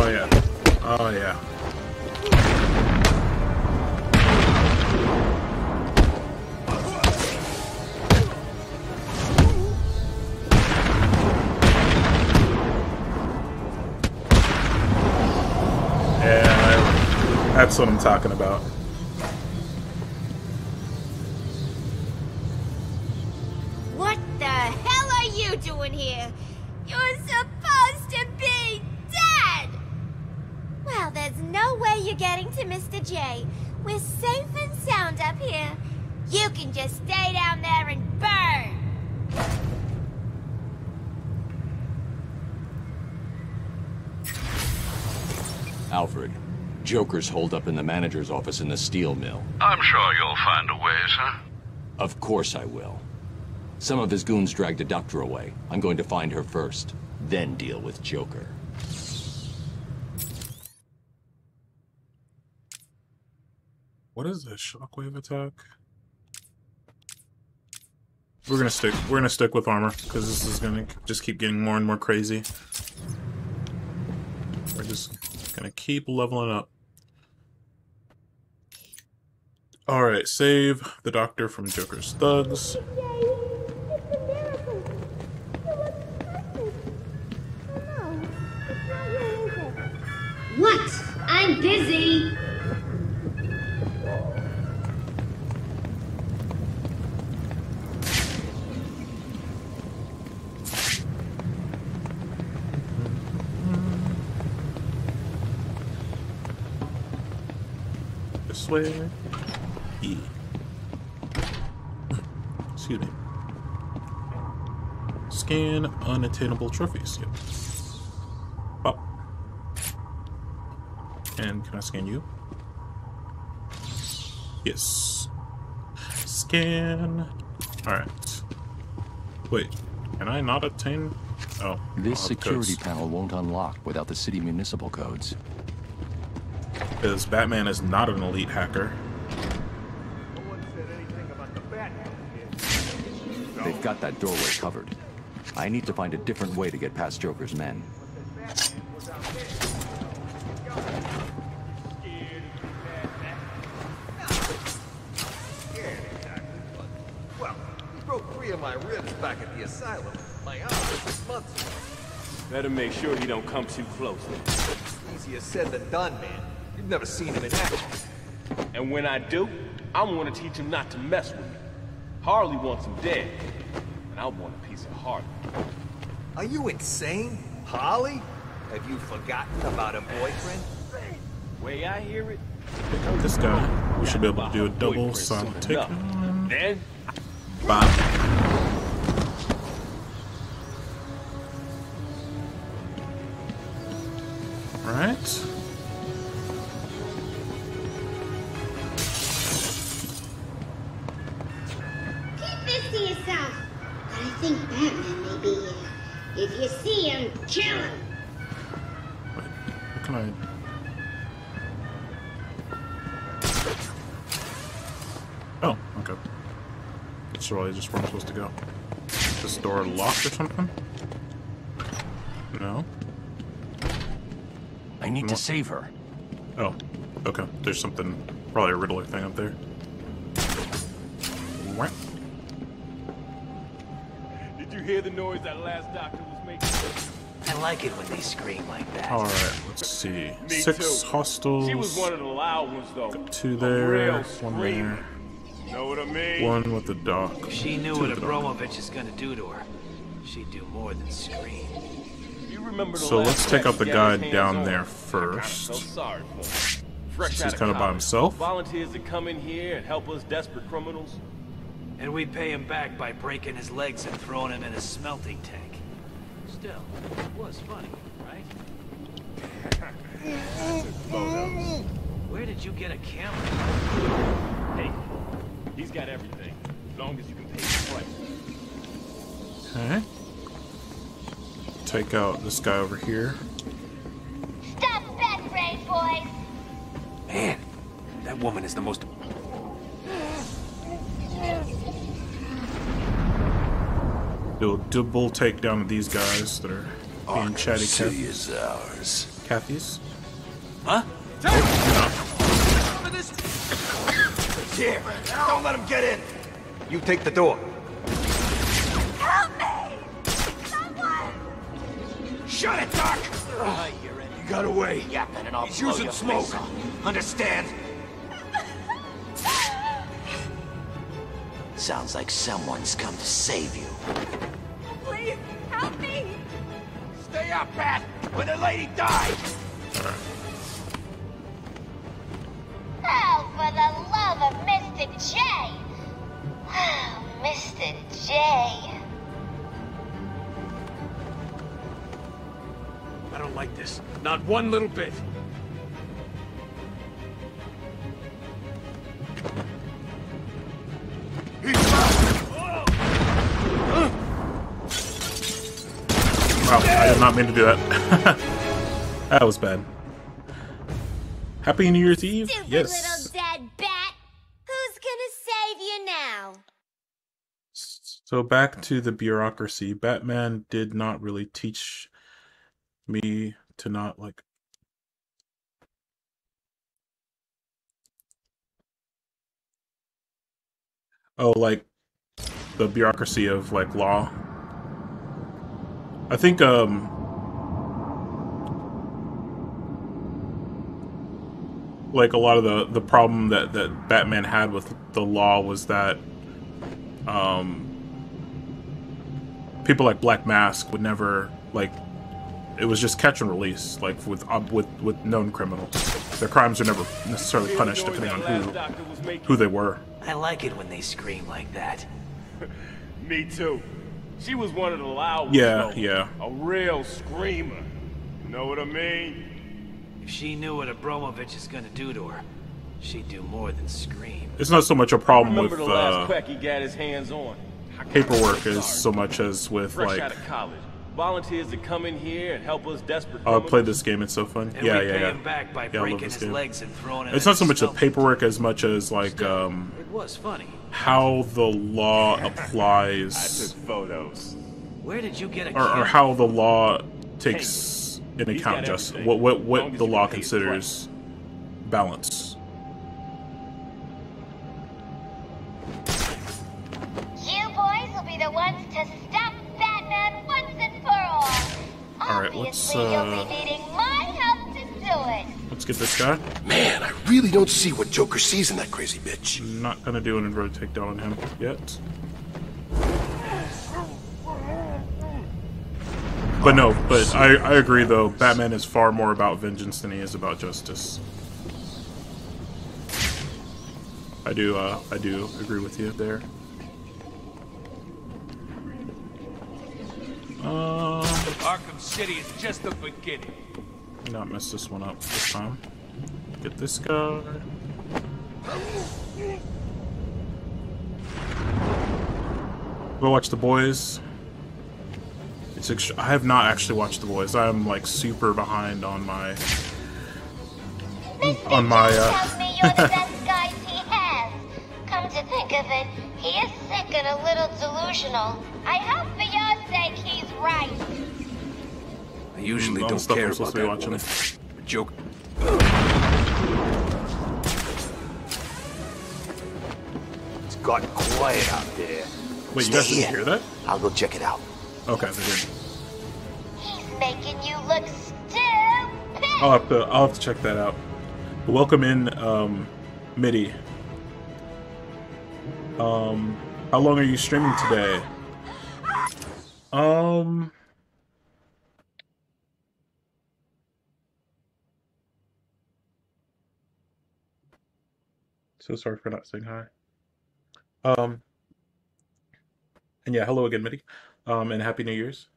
Oh yeah. Oh yeah. That's what I'm talking about. What the hell are you doing here? You're supposed to be dead! Well, there's no way you're getting to Mr. J. We're safe and sound up here. You can just stay down there and burn! Alfred, Joker's holed up in the manager's office in the steel mill. I'm sure you'll find a way, sir. Of course I will. Some of his goons dragged a doctor away. I'm going to find her first, then deal with Joker. What is this shockwave attack? We're gonna stick with armor because this is gonna just keep getting more and more crazy. We're just gonna keep leveling up. All right, save the doctor from Joker's thugs. What? I'm busy. This way. E. Excuse me. Scan unattainable trophies. Yep. Pop. And can I scan you? Yes. Scan. Alright. Wait. Can I not attain? Oh. This security panel won't unlock without the city municipal codes. Because Batman is not an elite hacker. They've got that doorway covered. I need to find a different way to get past Joker's men. Well, he broke 3 of my ribs back at the asylum. My arm 6 months ago. Better make sure he don't come too close. Easier said than done, man. You've never seen him in action. And when I do, I'm gonna teach him not to mess with me. Harley wants him dead, and I want a piece of Harley. Are you insane? Harley? Have you forgotten about a boyfriend? Way I hear it. Pick out this guy. We should be able to do a double silent take. Then Bye. Right. Keep this to yourself. But I think Batman may be here. If you see him, kill him. Wait, what can I... Oh, okay. That's really just where I'm supposed to go. Is this door locked or something? No. I need to save her. Oh, okay. There's something, probably a Riddler thing up there. What? did you hear the noise that last doctor was making? I like it when they scream like that. Alright, let's see. Me 6 too. hostiles. She was one of the loud ones, though. Got 2 A there, real 1 screamer. there. Know what I mean? 1 with the dock. If she knew 2 what with the dock. Abramovich is gonna do to her, she'd do more than scream. You remember the So let's last take out the he got guy his hands down on? there I'm first. so sorry for him. Since Fresh he's out of kind of by college. himself. Volunteers to come in here and help us desperate criminals. And we pay him back by breaking his legs and throwing him in a smelting tank. Still, it was funny, right? Where did you get a camera? Hey, he's got everything, as long as you can pay the price. Okay. Take out this guy over here. Stop that raid, boys. Man, that woman is the most... Do a double takedown of these guys that are being chatty City Cathy's. is ours. Cathy's. Huh? Here, don't let him get in. You take the door. Help me! Someone! Shut it, Doc! You got away. Yapping and I'll He's blow using your smoke. face off. Understand? Sounds like someone's come to save you. Please, help me! Stay up, Pat! When the lady died! Oh, for the love of Mr. J! Oh, Mr. J. I don't like this. Not one little bit. Wow, I did not mean to do that. That was bad. Happy New Year's Eve? Stupid Yes. little dead bat. Who's gonna save you now? So back to the bureaucracy. Batman did not really teach me to not like... Oh, like the bureaucracy of like law. I think like a lot of the problem that Batman had with the law was that people like Black Mask would never, like, it was just catch and release, like with known criminals. Their crimes are never necessarily punished depending on who they were. I like it when they scream like that. Me too. She was one of the loud ones. Yeah, though. yeah. A real screamer. You know what I mean? If she knew what Abramovich is gonna do to her, she'd do more than scream. It's not so much a problem with Remember the last crack he got his hands on? paperwork as so much as with Fresh like out of college. Volunteers to come in here and help us desperate I played this game, it's so fun. And Yeah, we yeah, pay yeah. him back by Yeah, I love breaking this his game. legs and throwing him It's in not so the much the snow. paperwork as much as like It was funny. how the law applies I took photos. Where did you get a or how the law takes in account just what the law considers balance. You boys will be the ones to stop Batman once and for all. Alright, let's Obviously, you'll be needing my help to do it. let's get this guy. Man, I really don't see what Joker sees in that crazy bitch. Not gonna do an inverted takedown on him yet. But no, but I agree though, Batman is far more about vengeance than he is about justice. I do agree with you there. Arkham City is just the beginning. Not mess this one up this time. Get this guy. Go watch The Boys. It's I have not actually watched The Boys. I'm like super behind on my Tells me you're the best guys he has. Come to think of it, he is sick and a little delusional. I hope for your sake he's right. I usually all the don't stuff care I'm about supposed to be that watching. woman. But Joker... It's gotten quiet out there. Wait, you guys didn't hear that? I'll go check it out. Okay, they did. He's making you look stupid. I'll have to check that out. But welcome in, MIDI. How long are you streaming today? So sorry for not saying hi. And yeah, hello again, MIDI. And Happy New Year's.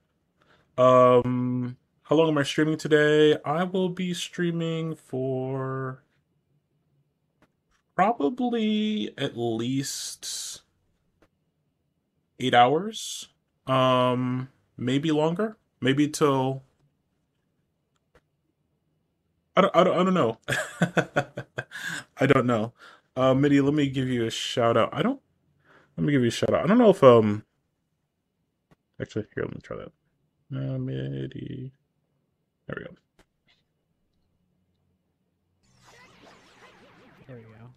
How long am I streaming today? I will be streaming for probably at least 8 hours. Maybe longer. Maybe till I don't know. I don't know. MIDI, let me give you a shout out. Let me give you a shout out. I don't know if actually here, let me try that. MIDI. There we go. There we go.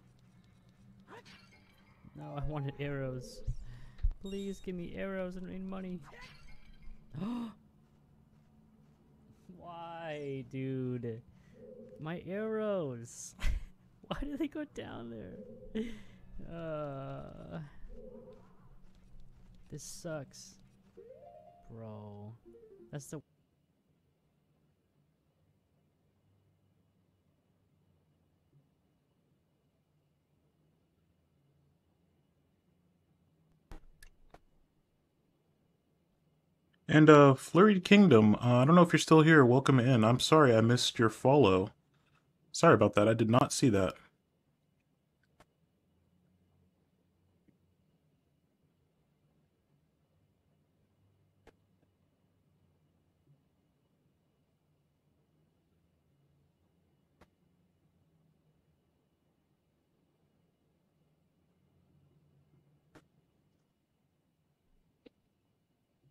No, I wanted arrows. Please give me arrows and money. Why, dude? My arrows. Why did they go down there? This sucks. Bro. That's the... And Flurried Kingdom, I don't know if you're still here. Welcome in. I'm sorry I missed your follow. Sorry about that. I did not see that.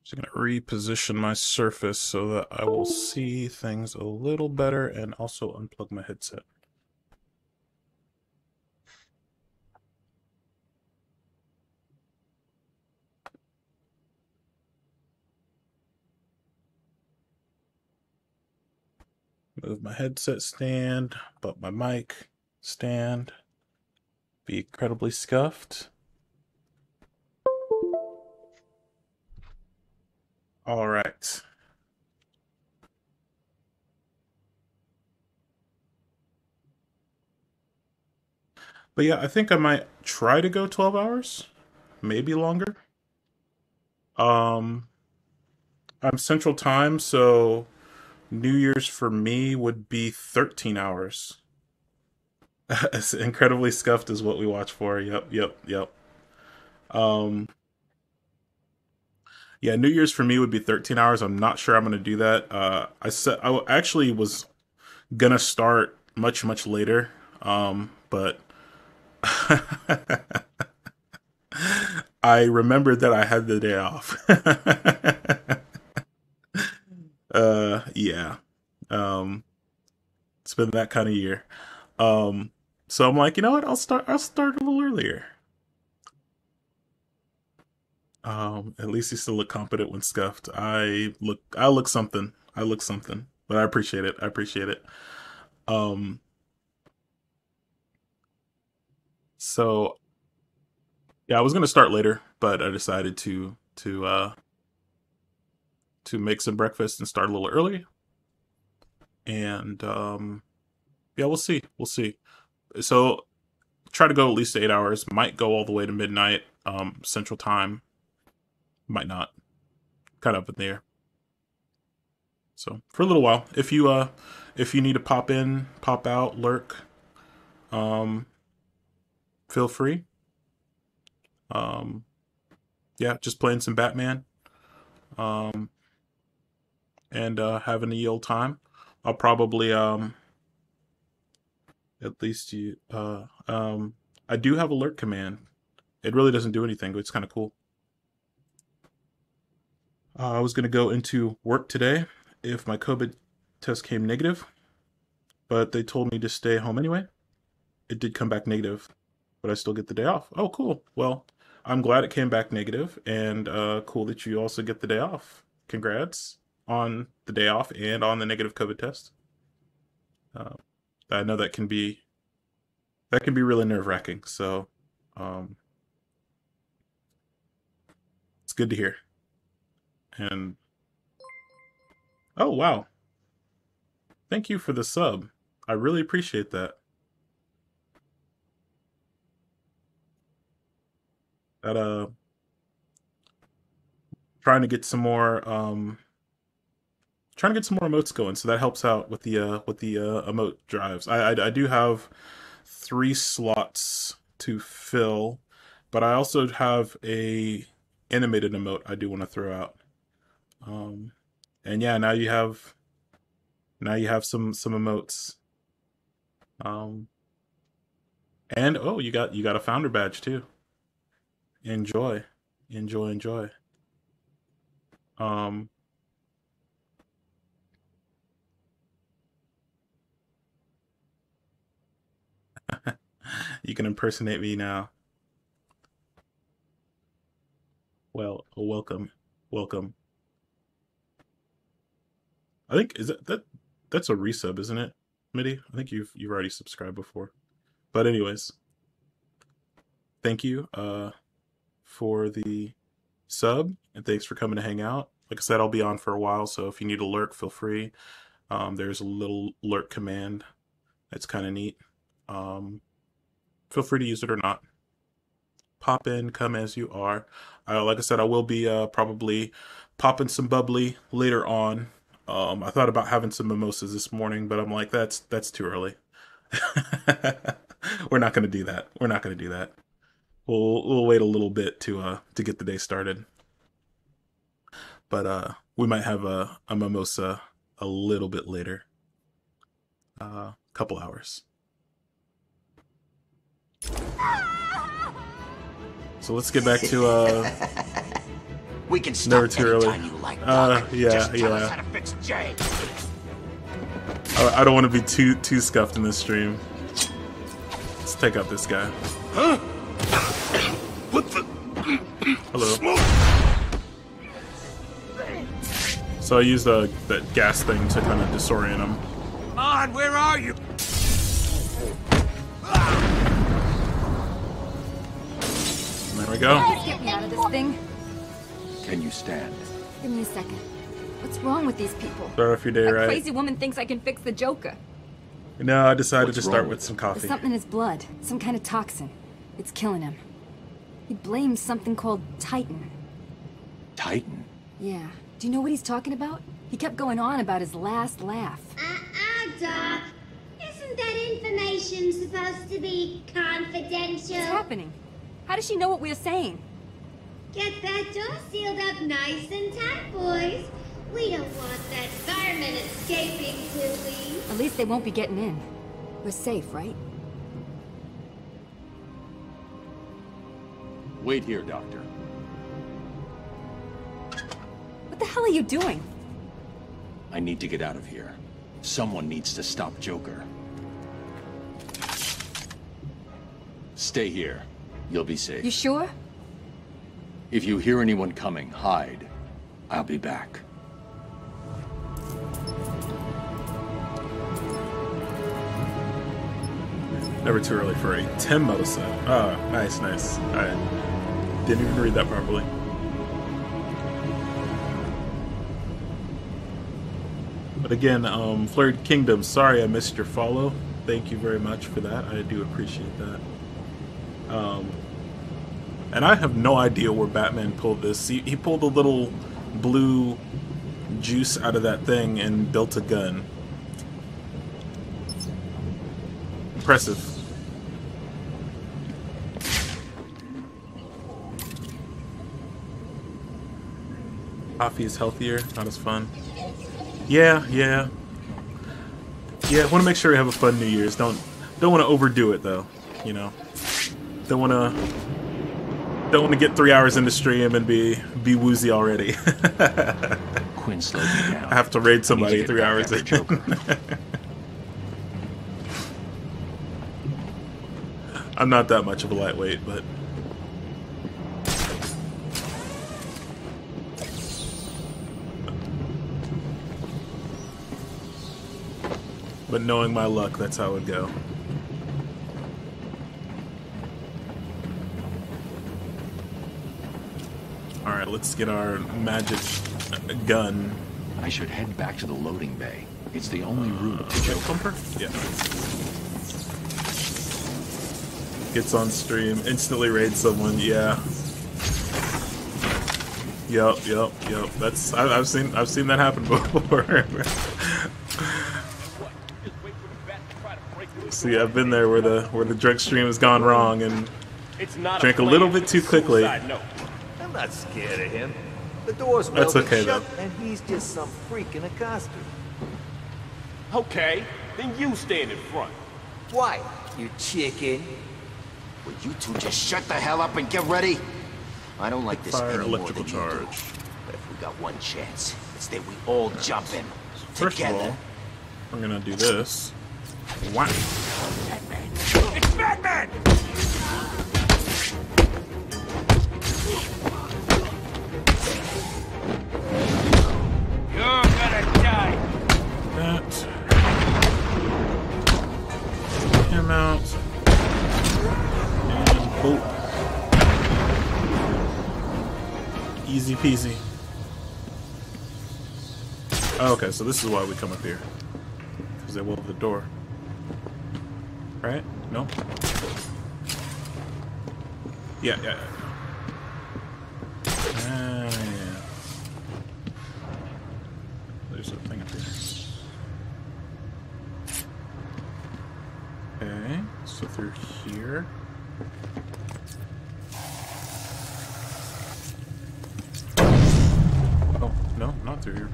Just gonna reposition my surface so that I will see things a little better, and also unplug my headset. Move my headset stand, bump my mic stand. Be incredibly scuffed. All right. But yeah, I think I might try to go 12 hours, maybe longer. I'm Central Time, so New Year's for me would be 13 hours. Incredibly Scuffed is what we watch for. Yep. Yeah, New Year's for me would be 13 hours. I'm not sure I'm going to do that. I actually was gonna start much later, but I remembered that I had the day off. Yeah. It's been that kind of year. So I'm like, you know what? I'll start a little earlier. At least you still look competent when scuffed. I look something. But I appreciate it. So yeah, I was gonna start later, but I decided to make some breakfast and start a little early. And yeah, we'll see. So try to go at least 8 hours. Might go all the way to midnight, Central Time. Might not. Kind of up in the air. So for a little while, if you need to pop in, pop out, lurk, feel free. Yeah, just playing some Batman, and having a old time. I'll probably at least I do have alert command. It really doesn't do anything, but it's kind of cool. I was gonna go into work today if my COVID test came negative, but they told me to stay home anyway. It did come back negative, but I still get the day off. Oh, cool. Well, I'm glad it came back negative, and cool that you also get the day off. Congrats on the day off and on the negative COVID test. I know that can be really nerve-wracking, so it's good to hear. And oh, wow. Thank you for the sub. I really appreciate that. Trying to get some more emotes going, so that helps out with the emote drives. I do have 3 slots to fill, but I also have a animated emote I do want to throw out. And yeah, now you have some emotes. And oh, you got a founder badge too. Enjoy. You can impersonate me now. Well, welcome. I think that's a resub, isn't it, Mitty? I think you've already subscribed before. But anyways, thank you for the sub, and thanks for coming to hang out. Like I said, I'll be on for a while, so if you need a lurk, feel free. There's a little lurk command that's kind of neat. Feel free to use it or not. Pop in, come as you are. Like I said, I will be probably popping some bubbly later on. I thought about having some mimosas this morning, but I'm like, that's too early. We're not going to do that. We'll wait a little bit to get the day started. But we might have a mimosa a little bit later. Couple hours. So let's get back to We can stop Never too early. anytime you like, Doc. Yeah, Just tell us yeah. how to fix Jay. I don't want to be too scuffed in this stream. Let's take out this guy. Huh? What the? Hello. So I used that gas thing to kind of disorient him. Come on, where are you? There we go. Please get me out of this thing. Can you stand? Give me a second. What's wrong with these people? Start off your day That right. crazy woman thinks I can fix the Joker. No, I decided What's to start wrong with some coffee. There's something in his blood. Some kind of toxin. It's killing him. He blames something called Titan. Titan? Yeah. Do you know what he's talking about? He kept going on about his last laugh. Doc. Isn't that information supposed to be confidential? What's happening? How does she know what we're saying? Get that door sealed up nice and tight, boys. We don't want that varmint escaping, do we? At least they won't be getting in. We're safe, right? Wait here, Doctor. What the hell are you doing? I need to get out of here. Someone needs to stop Joker. Stay here. You'll be safe. You sure? If you hear anyone coming, hide. I'll be back. Never too early for a 10 medal set. Oh, nice, nice. I didn't even read that properly. But again, Flurried Kingdom, sorry I missed your follow. Thank you very much for that. I do appreciate that. And I have no idea where Batman pulled this. He pulled a little blue juice out of that thing and built a gun. Impressive. Coffee is healthier, not as fun. Yeah. I want to make sure we have a fun New Year's. Don't want to overdo it though. You know, don't want to get 3 hours into stream and be woozy already. Quinn slowed me down. I have to raid somebody 3 hours in. I'm not that much of a lightweight, but knowing my luck, that's how it would go. Alright, let's get our magic gun. I should head back to the loading bay. It's the only route to Joker. Pumper? Yeah. Gets on stream, instantly raids someone, yeah. Yup. That's I've seen that happen before. See, I've been there where the drug stream has gone wrong and drank a little bit too quickly. I'm not scared of him. The door's That's welded okay, shut, though. and he's just some freak in a costume. Okay, then you stand in front. Why, you chicken? Will you two just shut the hell up and get ready? I don't like this Fire any more electrical than you do. charge. But if we got one chance, it's that we all jump in First together. of all, we're gonna do this. Wow. It's Batman! You're gonna die. That. Him out. And boop. Easy peasy. Oh, okay, so this is why we come up here. Because they welded the door. Right? No? Yeah. Yeah. There's a thing up here. Okay, so through here. Oh, no, not through here.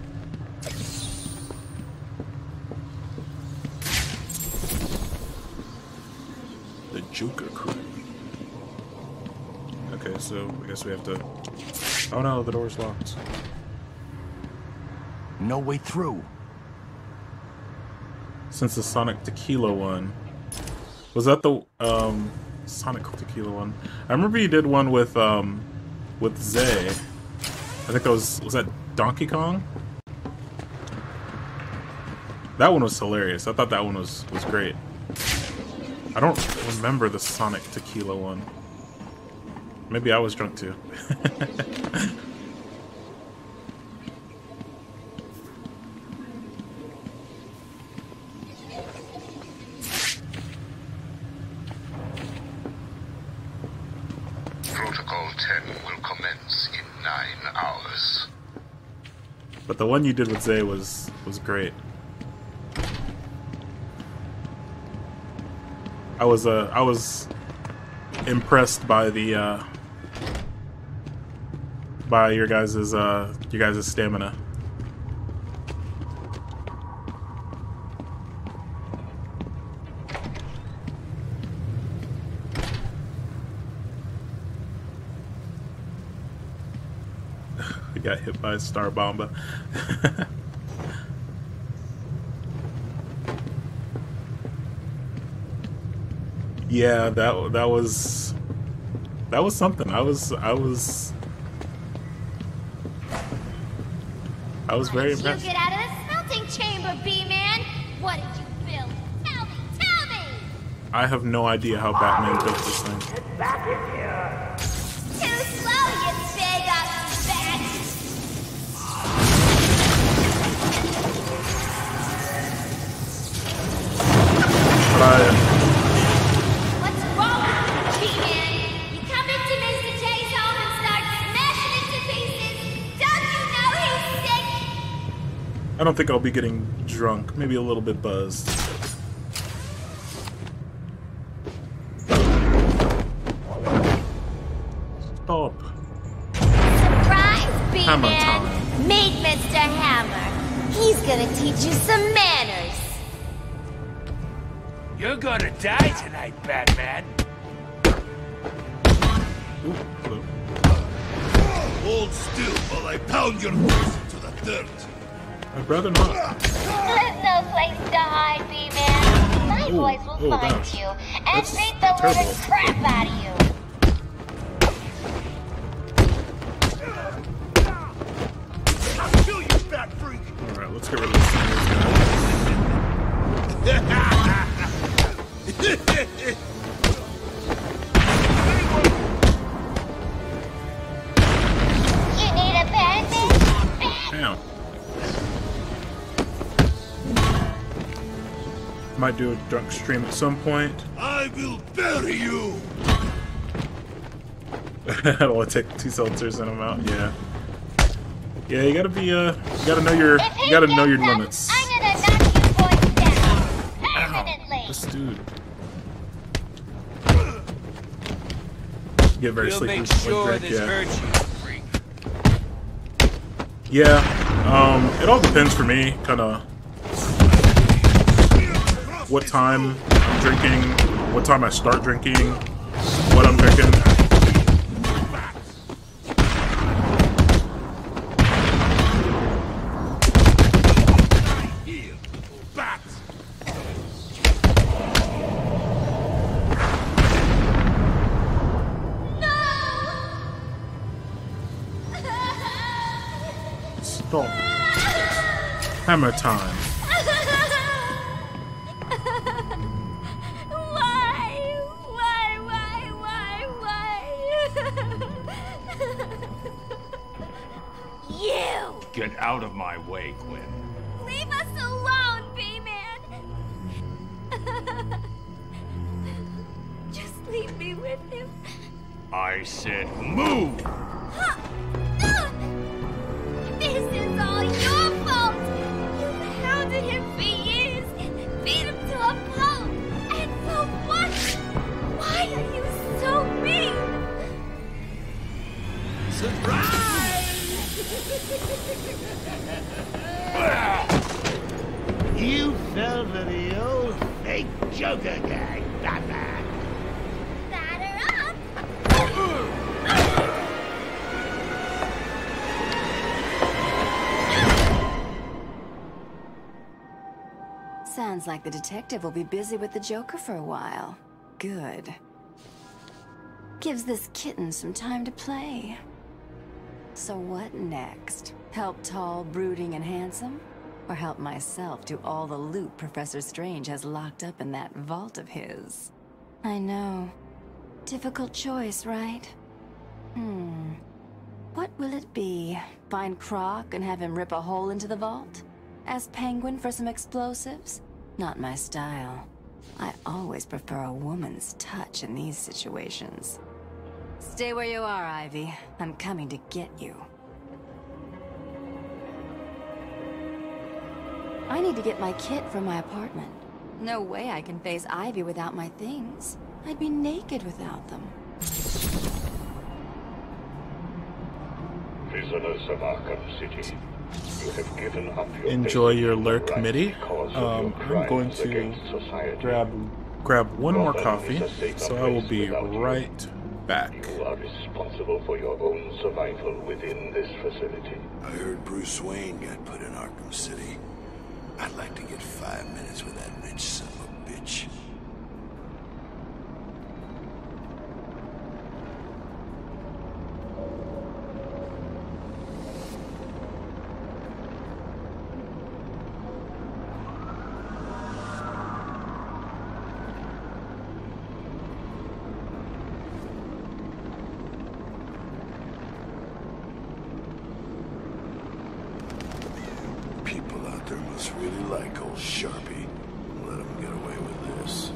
The Joker crew. Okay, so I guess we have to Oh no, the door's locked. No way through. Since the Sonic Tequila one. Was that the Sonic Tequila one? I remember you did one with Zay. I think that was that Donkey Kong? That one was hilarious. I thought that one was great. I don't remember the Sonic Tequila one. Maybe I was drunk too. Protocol 10 will commence in 9 hours. But the one you did with Zay was great. I was impressed by the by your guys' stamina. We got hit by a star bomba. Yeah, that was something. I was very impressed. You get out of the smelting chamber, B-Man. What did you build? Tell me! I have no idea how Batman built this thing. Too slow, you big ugly bat! What's wrong with you, B-Man? You come into Mr. J's home and start smashing it to pieces. Don't you know he's sick? I don't think I'll be getting drunk. Maybe a little bit buzzed. Stop. Surprise, Hammer B-Man! time. Meet Mr. Hammer. He's gonna teach you some manners. You're gonna die tonight, Batman. Hold still while I pound your face into the dirt. I'd rather not. There's no place to hide, B-Man. My boys will find gosh. you and That's beat the living terrible. crap out of you. I'll kill you, fat freak! Alright, let's get rid of this thing. You need a bandage? Damn. Might do a drunk stream at some point. I will bury you! It'll take 2 seltzers and I'm out. Yeah. Yeah, you gotta be you gotta know your limits. I'm gonna knock you boys down. Permanently. This dude. Get very We'll sleepy. make with sure drink, this yeah. hurts you, freak. Yeah. It all depends for me, kinda what time I'm drinking, what time I start drinking, what I'm drinking. Stop. Hammer time. You! Get out of my way, Quinn. Leave us alone, B-Man! Just leave me with him. I said move! This is all your fault! You've hounded him for years, beat him to a pulp, and for what? Why are you so mean? You fell for the old fake Joker guy, Batman. Batter up! Sounds like the detective will be busy with the Joker for a while. Good. Gives this kitten some time to play. So what next? Help tall, brooding, and handsome? Or help myself do all the loot Professor Strange has locked up in that vault of his? I know. Difficult choice, right? What will it be? Find Croc and have him rip a hole into the vault? Ask Penguin for some explosives? Not my style. I always prefer a woman's touch in these situations. Stay where you are, Ivy. I'm coming to get you. I need to get my kit from my apartment. No way I can face Ivy without my things. I'd be naked without them. Prisoners of Arkham City, you have given up your Enjoy your lurk, MIDI. I'm going to grab one more coffee, so I will be right back. You are responsible for your own survival within this facility. I heard Bruce Wayne got put in Arkham City. I'd like to get 5 minutes with that rich son of a bitch. People out there must really like old Sharpie. Let him get away with this.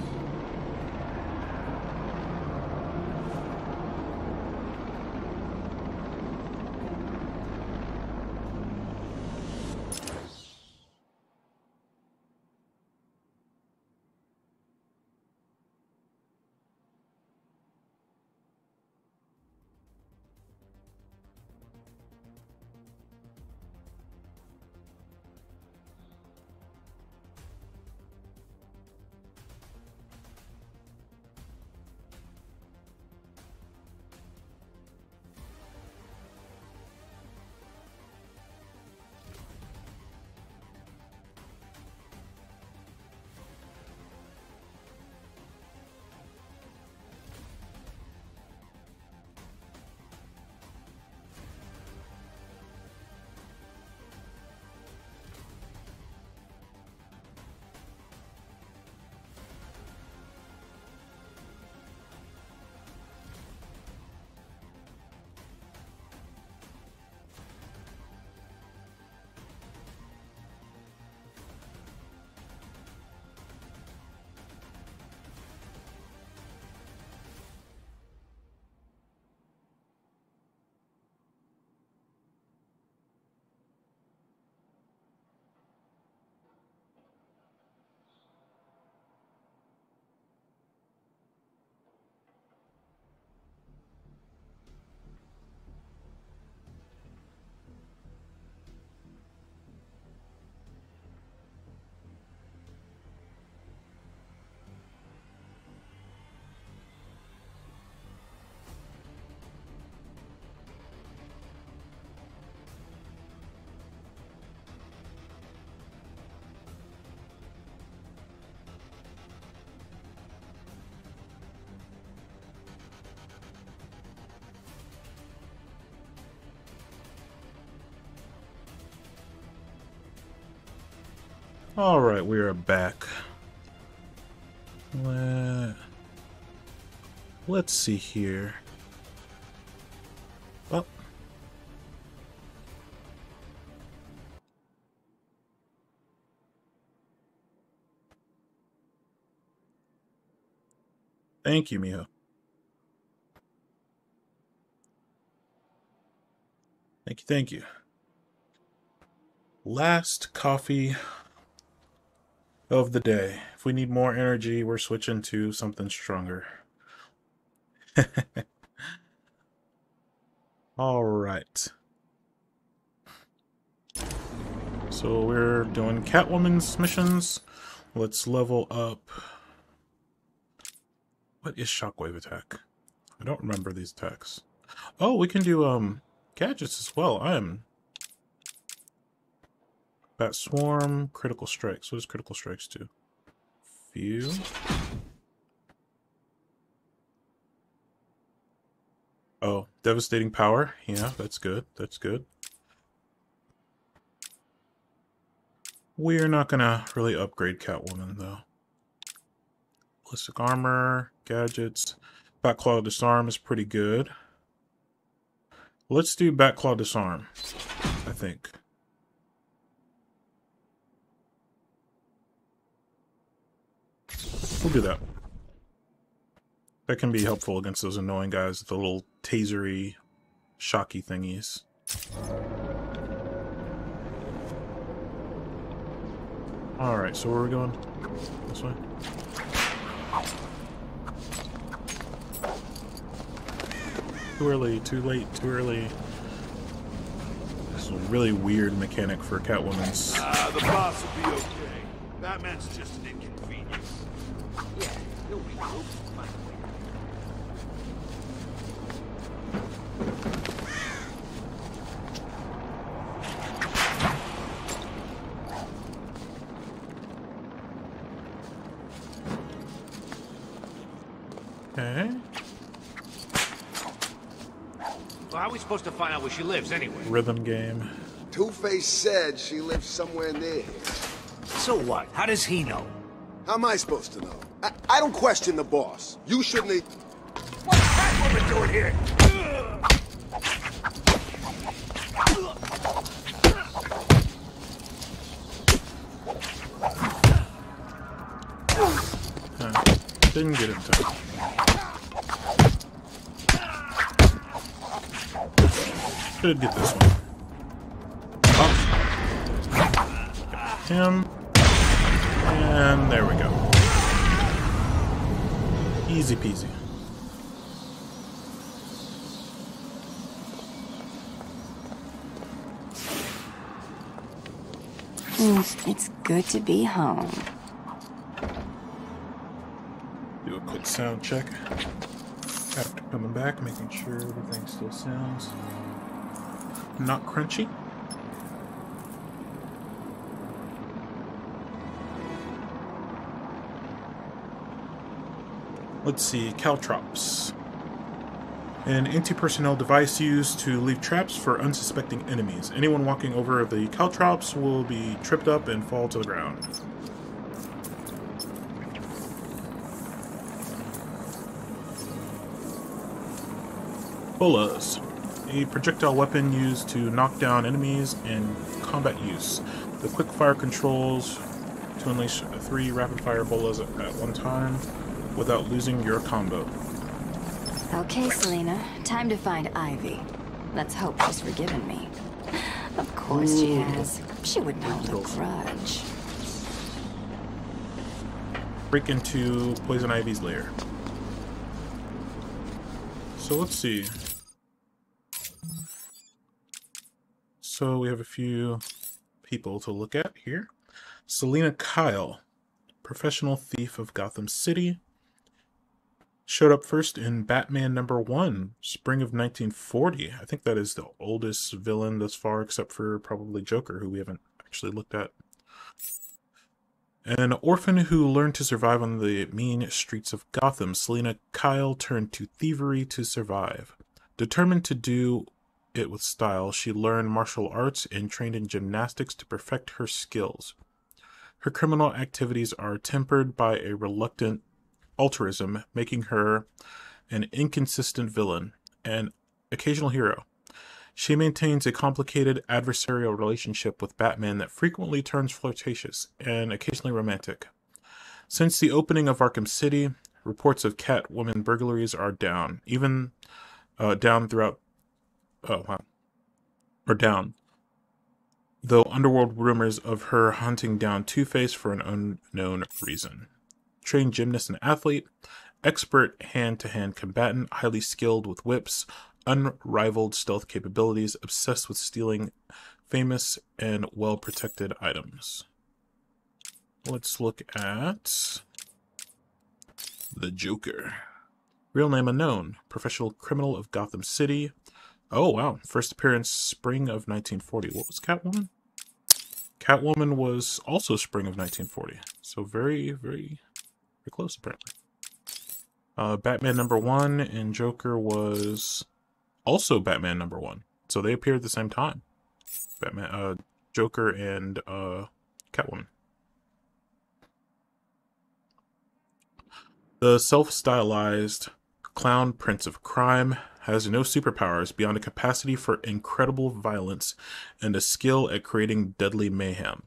Alright, we are back. Let's see here. Oh. Thank you, Miho. Thank you. Last coffee of the day. If we need more energy, we're switching to something stronger. All right. So we're doing Catwoman's missions. Let's level up. What is Shockwave attack? I don't remember these attacks. Oh, we can do gadgets as well. Bat Swarm, Critical Strikes. What does Critical Strikes do? Few. Oh, Devastating Power. Yeah, that's good. That's good. We're not gonna really upgrade Catwoman, though. Ballistic Armor, Gadgets. Batclaw Disarm is pretty good. Let's do Batclaw Disarm, I think. We'll do that. That can be helpful against those annoying guys with the little tasery, shocky thingies. Alright, so where are we going? This way? Too early, too late, too early. This is a really weird mechanic for Catwoman's. The boss will be okay. Batman's just an inconvenience. Yeah, he'll be cool. Okay. Well, how are we supposed to find out where she lives anyway? Rhythm game. Two-Face said she lives somewhere near here. So what? How does he know? How am I supposed to know? I don't question the boss. You shouldn't have... What's that woman doing here? Didn't get him time. Should get this one. Got him. And there we go. Easy peasy. It's good to be home. Do a quick sound check after coming back, making sure everything still sounds not crunchy. Let's see, caltrops. An anti-personnel device used to leave traps for unsuspecting enemies. Anyone walking over the caltrops will be tripped up and fall to the ground. Bolas. A projectile weapon used to knock down enemies in combat use. The quick fire controls to unleash 3 rapid-fire bolas at one time without losing your combo. Okay, Selena. Time to find Ivy. Let's hope she's forgiven me. Of course she has. She wouldn't hold a grudge. Break into Poison Ivy's lair. So let's see. So we have a few people to look at here. Selena Kyle, professional thief of Gotham City. Showed up first in Batman #1, spring of 1940. I think that is the oldest villain thus far, except for probably Joker, who we haven't actually looked at. An orphan who learned to survive on the mean streets of Gotham, Selena Kyle turned to thievery to survive. Determined to do it with style, she learned martial arts and trained in gymnastics to perfect her skills. Her criminal activities are tempered by a reluctant altruism, making her an inconsistent villain, an occasional hero. She maintains a complicated adversarial relationship with Batman that frequently turns flirtatious and occasionally romantic. Since the opening of Arkham City, reports of Catwoman burglaries are down, though underworld rumors of her hunting down Two-Face for an unknown reason. Trained gymnast and athlete, expert hand-to-hand combatant, highly skilled with whips, unrivaled stealth capabilities, obsessed with stealing famous and well-protected items. Let's look at the Joker. Real name unknown, professional criminal of Gotham City. Oh wow, first appearance spring of 1940. What was Catwoman? Catwoman was also spring of 1940. So very, very, very close, apparently. Batman #1 and Joker was also Batman #1. So they appeared at the same time. Batman, Joker and Catwoman. The self-stylized clown prince of crime has no superpowers beyond a capacity for incredible violence and a skill at creating deadly mayhem.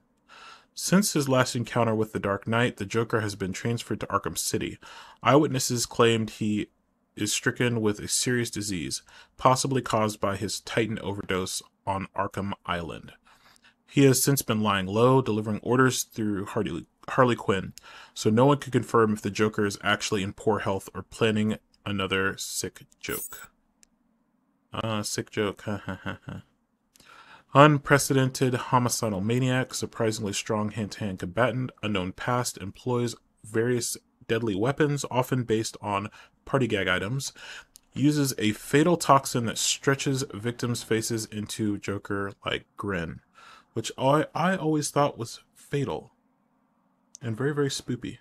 Since his last encounter with the Dark Knight, the Joker has been transferred to Arkham City. Eyewitnesses claimed he is stricken with a serious disease, possibly caused by his Titan overdose on Arkham Island. He has since been lying low, delivering orders through Harley Quinn, so no one can confirm if the Joker is actually in poor health or planning another sick joke. Sick joke. Unprecedented homicidal maniac, surprisingly strong hand-to-hand combatant, unknown past, employs various deadly weapons, often based on party gag items, uses a fatal toxin that stretches victims' faces into Joker-like grin, which I always thought was fatal and very, very spoopy.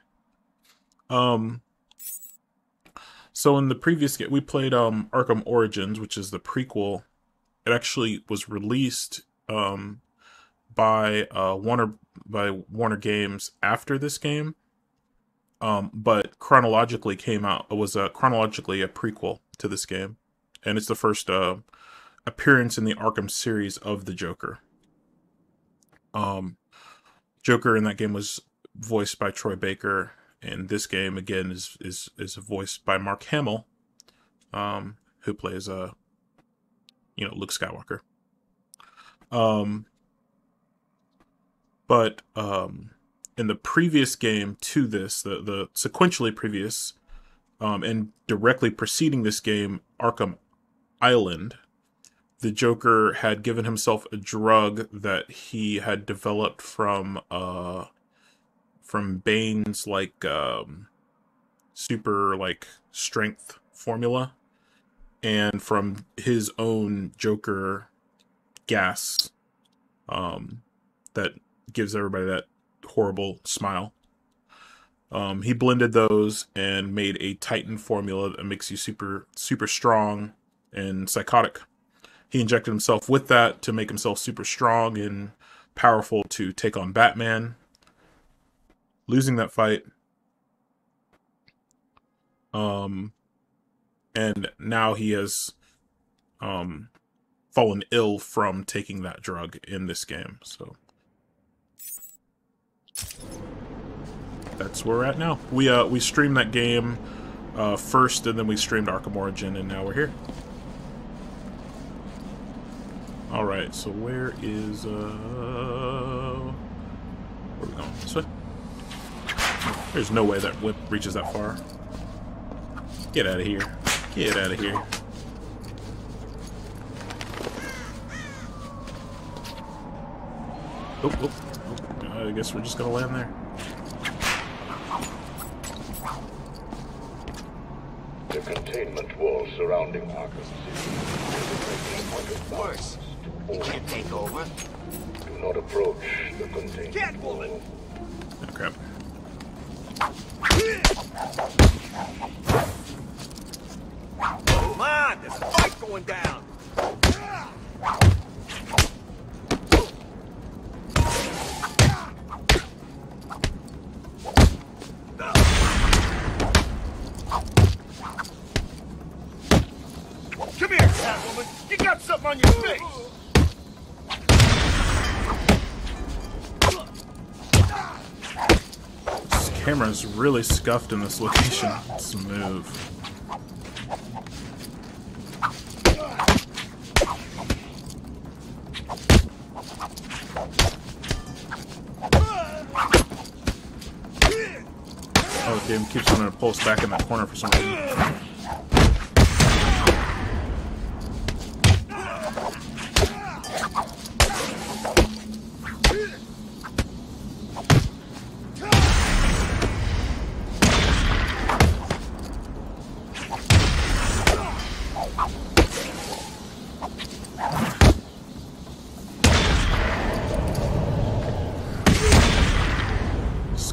So in the previous game, we played Arkham Origins, which is the prequel. It actually was released by Warner Games after this game, but chronologically came out. It was chronologically a prequel to this game, and it's the first appearance in the Arkham series of the Joker. Joker in that game was voiced by Troy Baker, and this game again is voiced by Mark Hamill, who plays Luke Skywalker. But in the previous game to this, the sequentially previous, and directly preceding this game, Arkham Island, the Joker had given himself a drug that he had developed from Bane's super strength formula, and from his own Joker gas that gives everybody that horrible smile. He blended those and made a Titan formula that makes you super strong and psychotic. He injected himself with that to make himself super strong and powerful to take on Batman, losing that fight. And now he has fallen ill from taking that drug in this game. So that's where we're at now. We streamed that game first, and then we streamed Arkham Origin, and now we're here. Alright, so where is where are we going? This way? There's no way that whip reaches that far. Get out of here. Get out of here. Oh. I guess we're just gonna land there. The containment wall surrounding Arkham City. Worse. You can't take over. Do not approach the containment wall. Oh, crap. Come on, there's a fight going down. Come here, Catwoman. You got something on your face. This camera's really scuffed in this location. Let's move. Oh, the game keeps wanting to pull us back in that corner for some reason.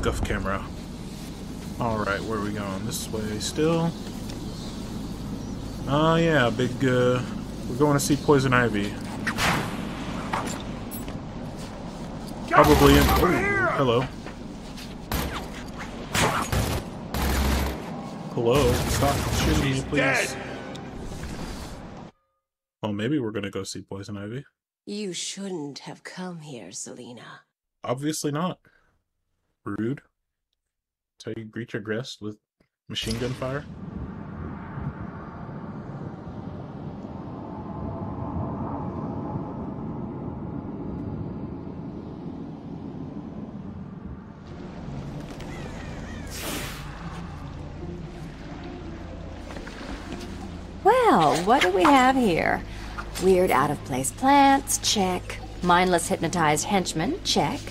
scuff camera. Alright, where are we going? This way still? Oh yeah, big, we're going to see Poison Ivy. Probably in... Oh, hello. Hello, stop shooting me, please. Well, maybe we're gonna go see Poison Ivy. You shouldn't have come here, Selena. Obviously not. Rude. That's how you greet your guest, with machine gun fire. Well, what do we have here? Weird out-of-place plants, check. Mindless hypnotized henchmen, check.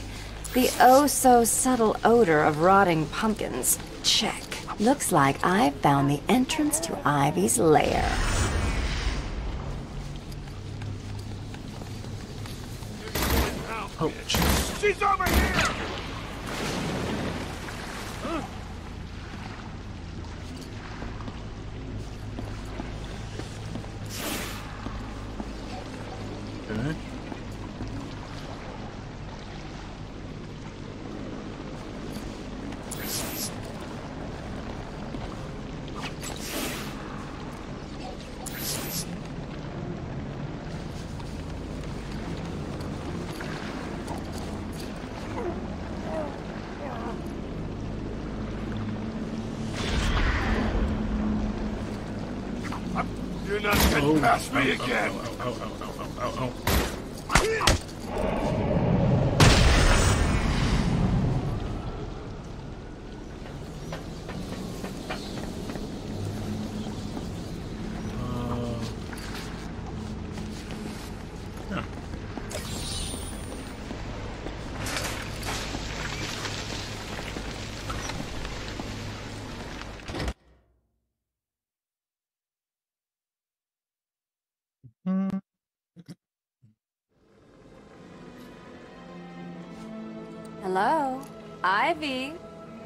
The oh-so-subtle odor of rotting pumpkins, check. Looks like I've found the entrance to Ivy's lair. Oh, jeez. She's over here! Okay. You're not getting past me again. Ow. Yeah. Hello? Ivy?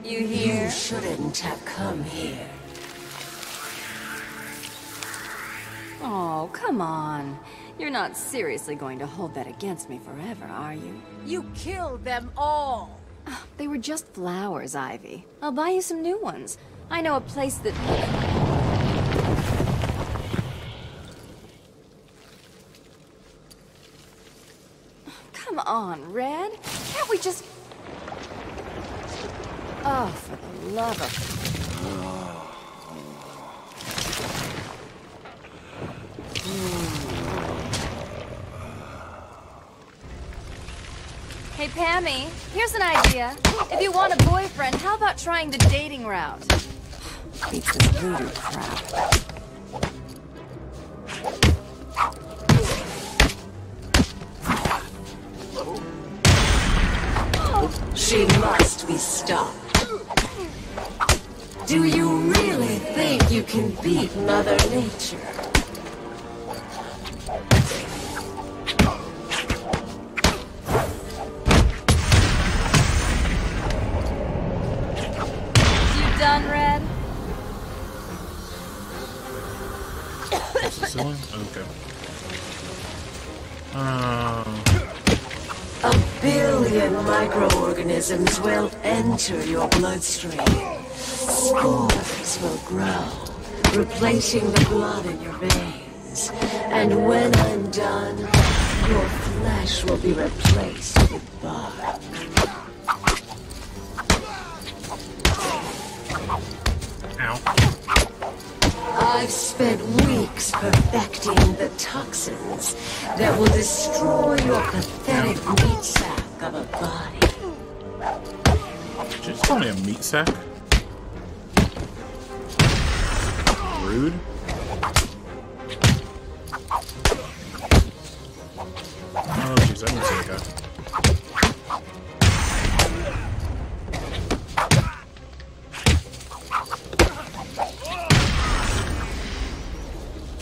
You here? You shouldn't have come here. Oh, come on. You're not seriously going to hold that against me forever, are you? You killed them all! They were just flowers, Ivy. I'll buy you some new ones. I know a place that... Come on, Red. Can't we just... Oh, for the love of... Hey, Pammy, here's an idea. If you want a boyfriend, how about trying the dating route? Beats this voodoo crap. She must be stopped. Do you really think you can beat Mother Nature? You done, Red? Is this the one? Okay. A billion microorganisms will enter your bloodstream. Spores will grow, replacing the blood in your veins. And when I'm done, your flesh will be replaced with bark. I've spent weeks perfecting the toxins that will destroy your pathetic meat sack of a body. Did you just call me a meat sack? Rude. Oh jeez, I didn't see that guy.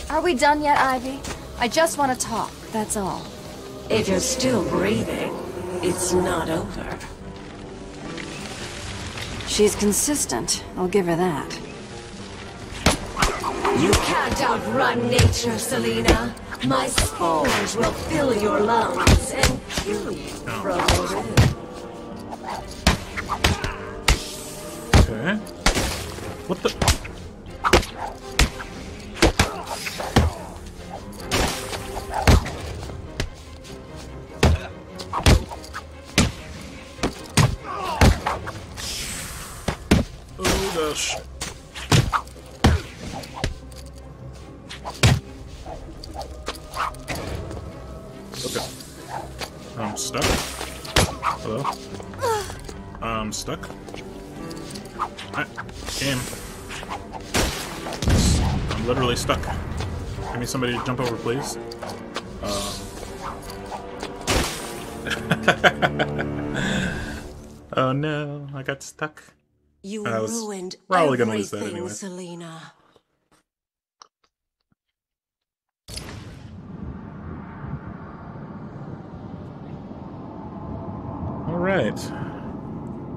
Are we done yet, Ivy? I just want to talk, that's all. If you're still breathing, it's not over. She's consistent. I'll give her that. You can't outrun nature, Selena. My spores will fill your lungs and kill you from within. Okay. What the? Oh gosh. Okay. I'm stuck. Hello? I'm stuck. Game. I'm literally stuck. Give me somebody to jump over, please. Oh no, I got stuck. You ruined probably gonna lose that everything, anyway. Selena. Alright.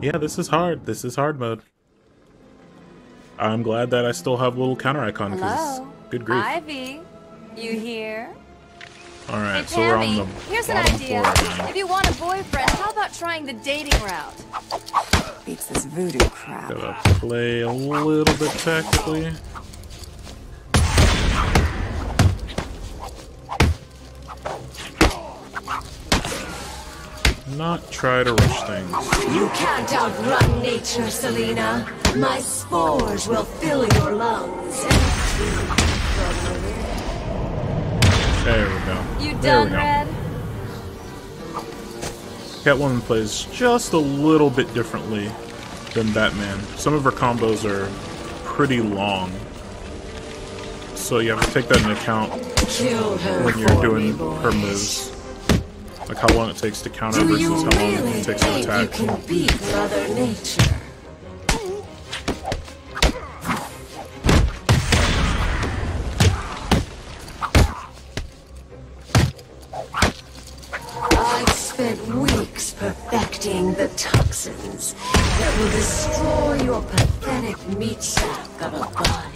Yeah, this is hard. This is hard mode. I'm glad that I still have a little counter icon because good grief. Ivy, you here? Alright, Hey, so we're on Tammy, the here's an bottom idea. floor now. If you want a boyfriend, how about trying the dating route? Beats this voodoo crap. Gotta play a little bit tactically. Not try to rush things. You can't outrun nature, Selena. My spores will fill your lungs and kill you from within. There we go. You There done, we go. Red? Catwoman plays just a little bit differently than Batman. Some of her combos are pretty long. So you have to take that into account when you're doing her moves. Like how long it takes to counter versus how long it takes to attack. You can beat Mother Nature. I've spent weeks perfecting the toxins that will destroy your pathetic meat sack of a body.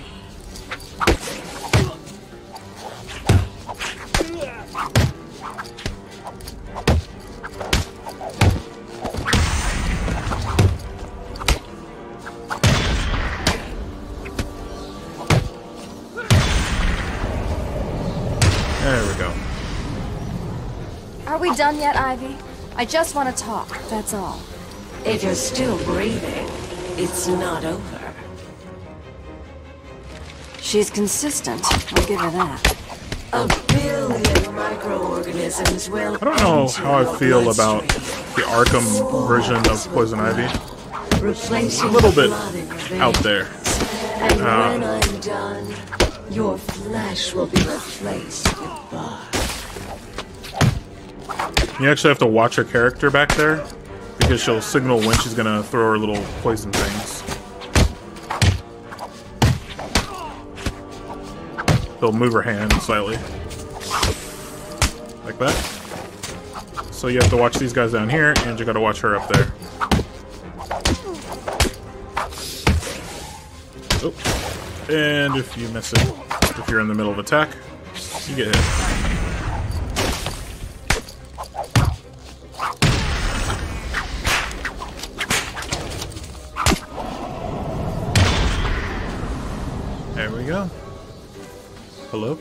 There we go. Are we done yet, Ivy? I just want to talk, that's all. If you're still breathing, it's not over. She's consistent. I'll give her that. A billion microorganisms will. I don't know how I feel about the Arkham version of Poison Ivy. It's a little bit out there. And when I'm done, your flesh will be replaced with bark. You actually have to watch her character back there because she'll signal when she's gonna throw her little poison things. They'll move her hand slightly. Like that. So you have to watch these guys down here, and you gotta watch her up there. Oh. And if you miss it, if you're in the middle of attack, you get hit. There we go. Hello?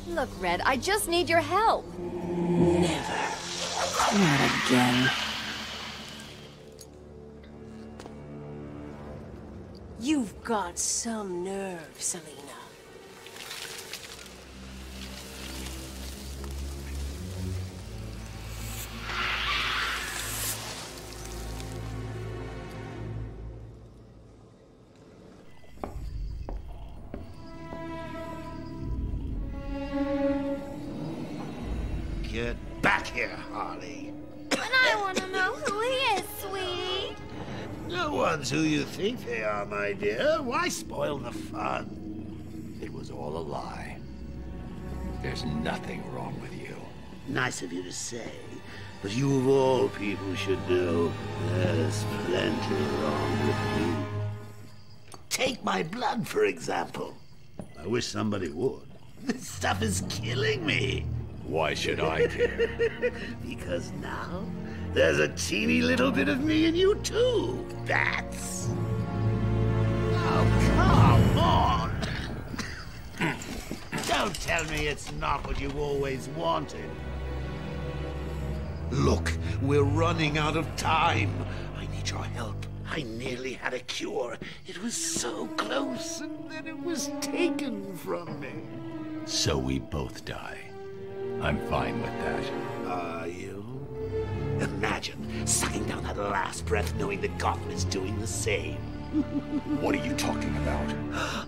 Look, Red, I just need your help. Never. Not again. You've got some nerve, Selena. Get back here, Harley. And I want to know who he is, sweetie. No one's who you think they are, my dear. Why spoil the fun? It was all a lie. There's nothing wrong with you. Nice of you to say. But you of all people should know there's plenty wrong with you. Take my blood, for example. I wish somebody would. This stuff is killing me. Why should I care? Because now there's a teeny little bit of me in you too, Bats. Oh, come on. Don't tell me it's not what you've always wanted. Look, we're running out of time. I need your help. I nearly had a cure. It was so close, and then it was taken from me. So we both die. I'm fine with that. Are you? Imagine sucking down that last breath knowing that Gotham is doing the same. What are you talking about?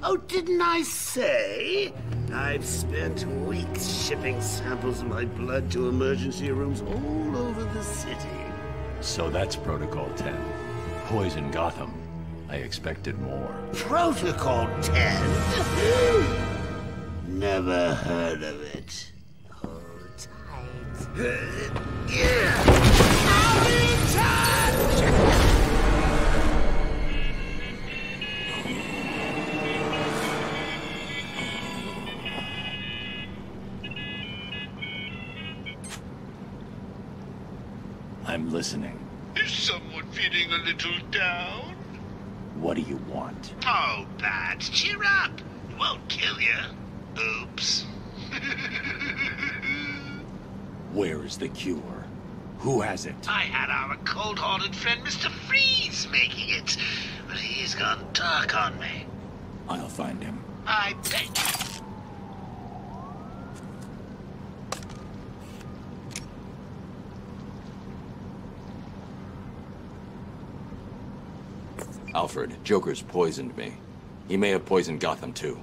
Oh, didn't I say? I've spent weeks shipping samples of my blood to emergency rooms all over the city. So that's Protocol 10. Poison Gotham. I expected more. Protocol 10? Never heard of it. Hold tight. I'll be in touch! I'm listening. Is someone feeling a little down? What do you want? Oh, Bats, cheer up. It won't kill you. Oops. Where is the cure? Who has it? I had our cold-hearted friend Mr. Freeze making it, but he's gone dark on me. I'll find him. I bet. Alfred, Joker's poisoned me. He may have poisoned Gotham too.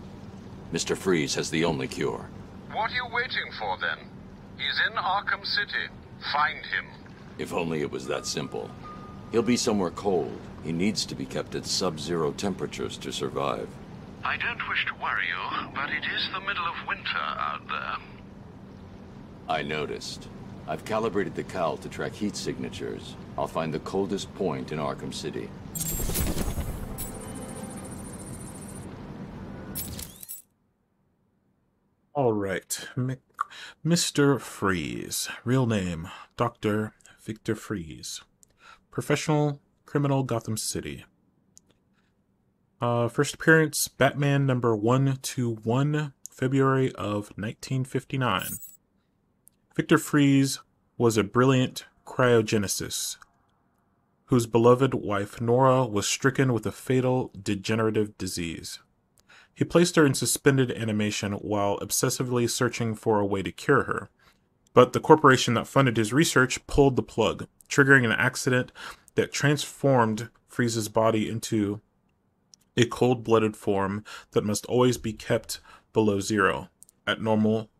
Mr. Freeze has the only cure. What are you waiting for then? He's in Arkham City. Find him. If only it was that simple. He'll be somewhere cold. He needs to be kept at sub-zero temperatures to survive. I don't wish to worry you, but it is the middle of winter out there. I noticed. I've calibrated the cowl to track heat signatures. I'll find the coldest point in Arkham City. All right. Mr. Freeze. Real name, Dr. Victor Freeze. Professional criminal, Gotham City. First appearance, Batman number 121, February of 1959. Victor Freeze was a brilliant cryogenicist whose beloved wife Nora was stricken with a fatal degenerative disease. He placed her in suspended animation while obsessively searching for a way to cure her. But the corporation that funded his research pulled the plug, triggering an accident that transformed Freeze's body into a cold-blooded form that must always be kept below zero. At normal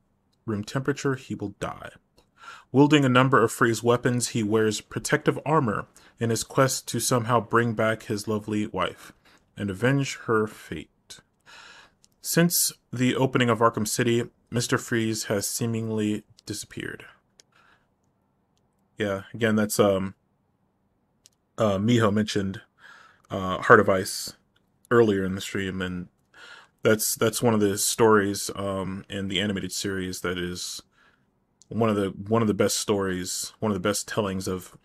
room temperature, he will die. Wielding a number of Freeze weapons, he wears protective armor in his quest to somehow bring back his lovely wife and avenge her fate. Since the opening of Arkham City, Mr. Freeze has seemingly disappeared. Yeah, again, that's Miho mentioned Heart of Ice earlier in the stream, and that's one of the stories in the animated series that is one of the best stories, one of the best tellings of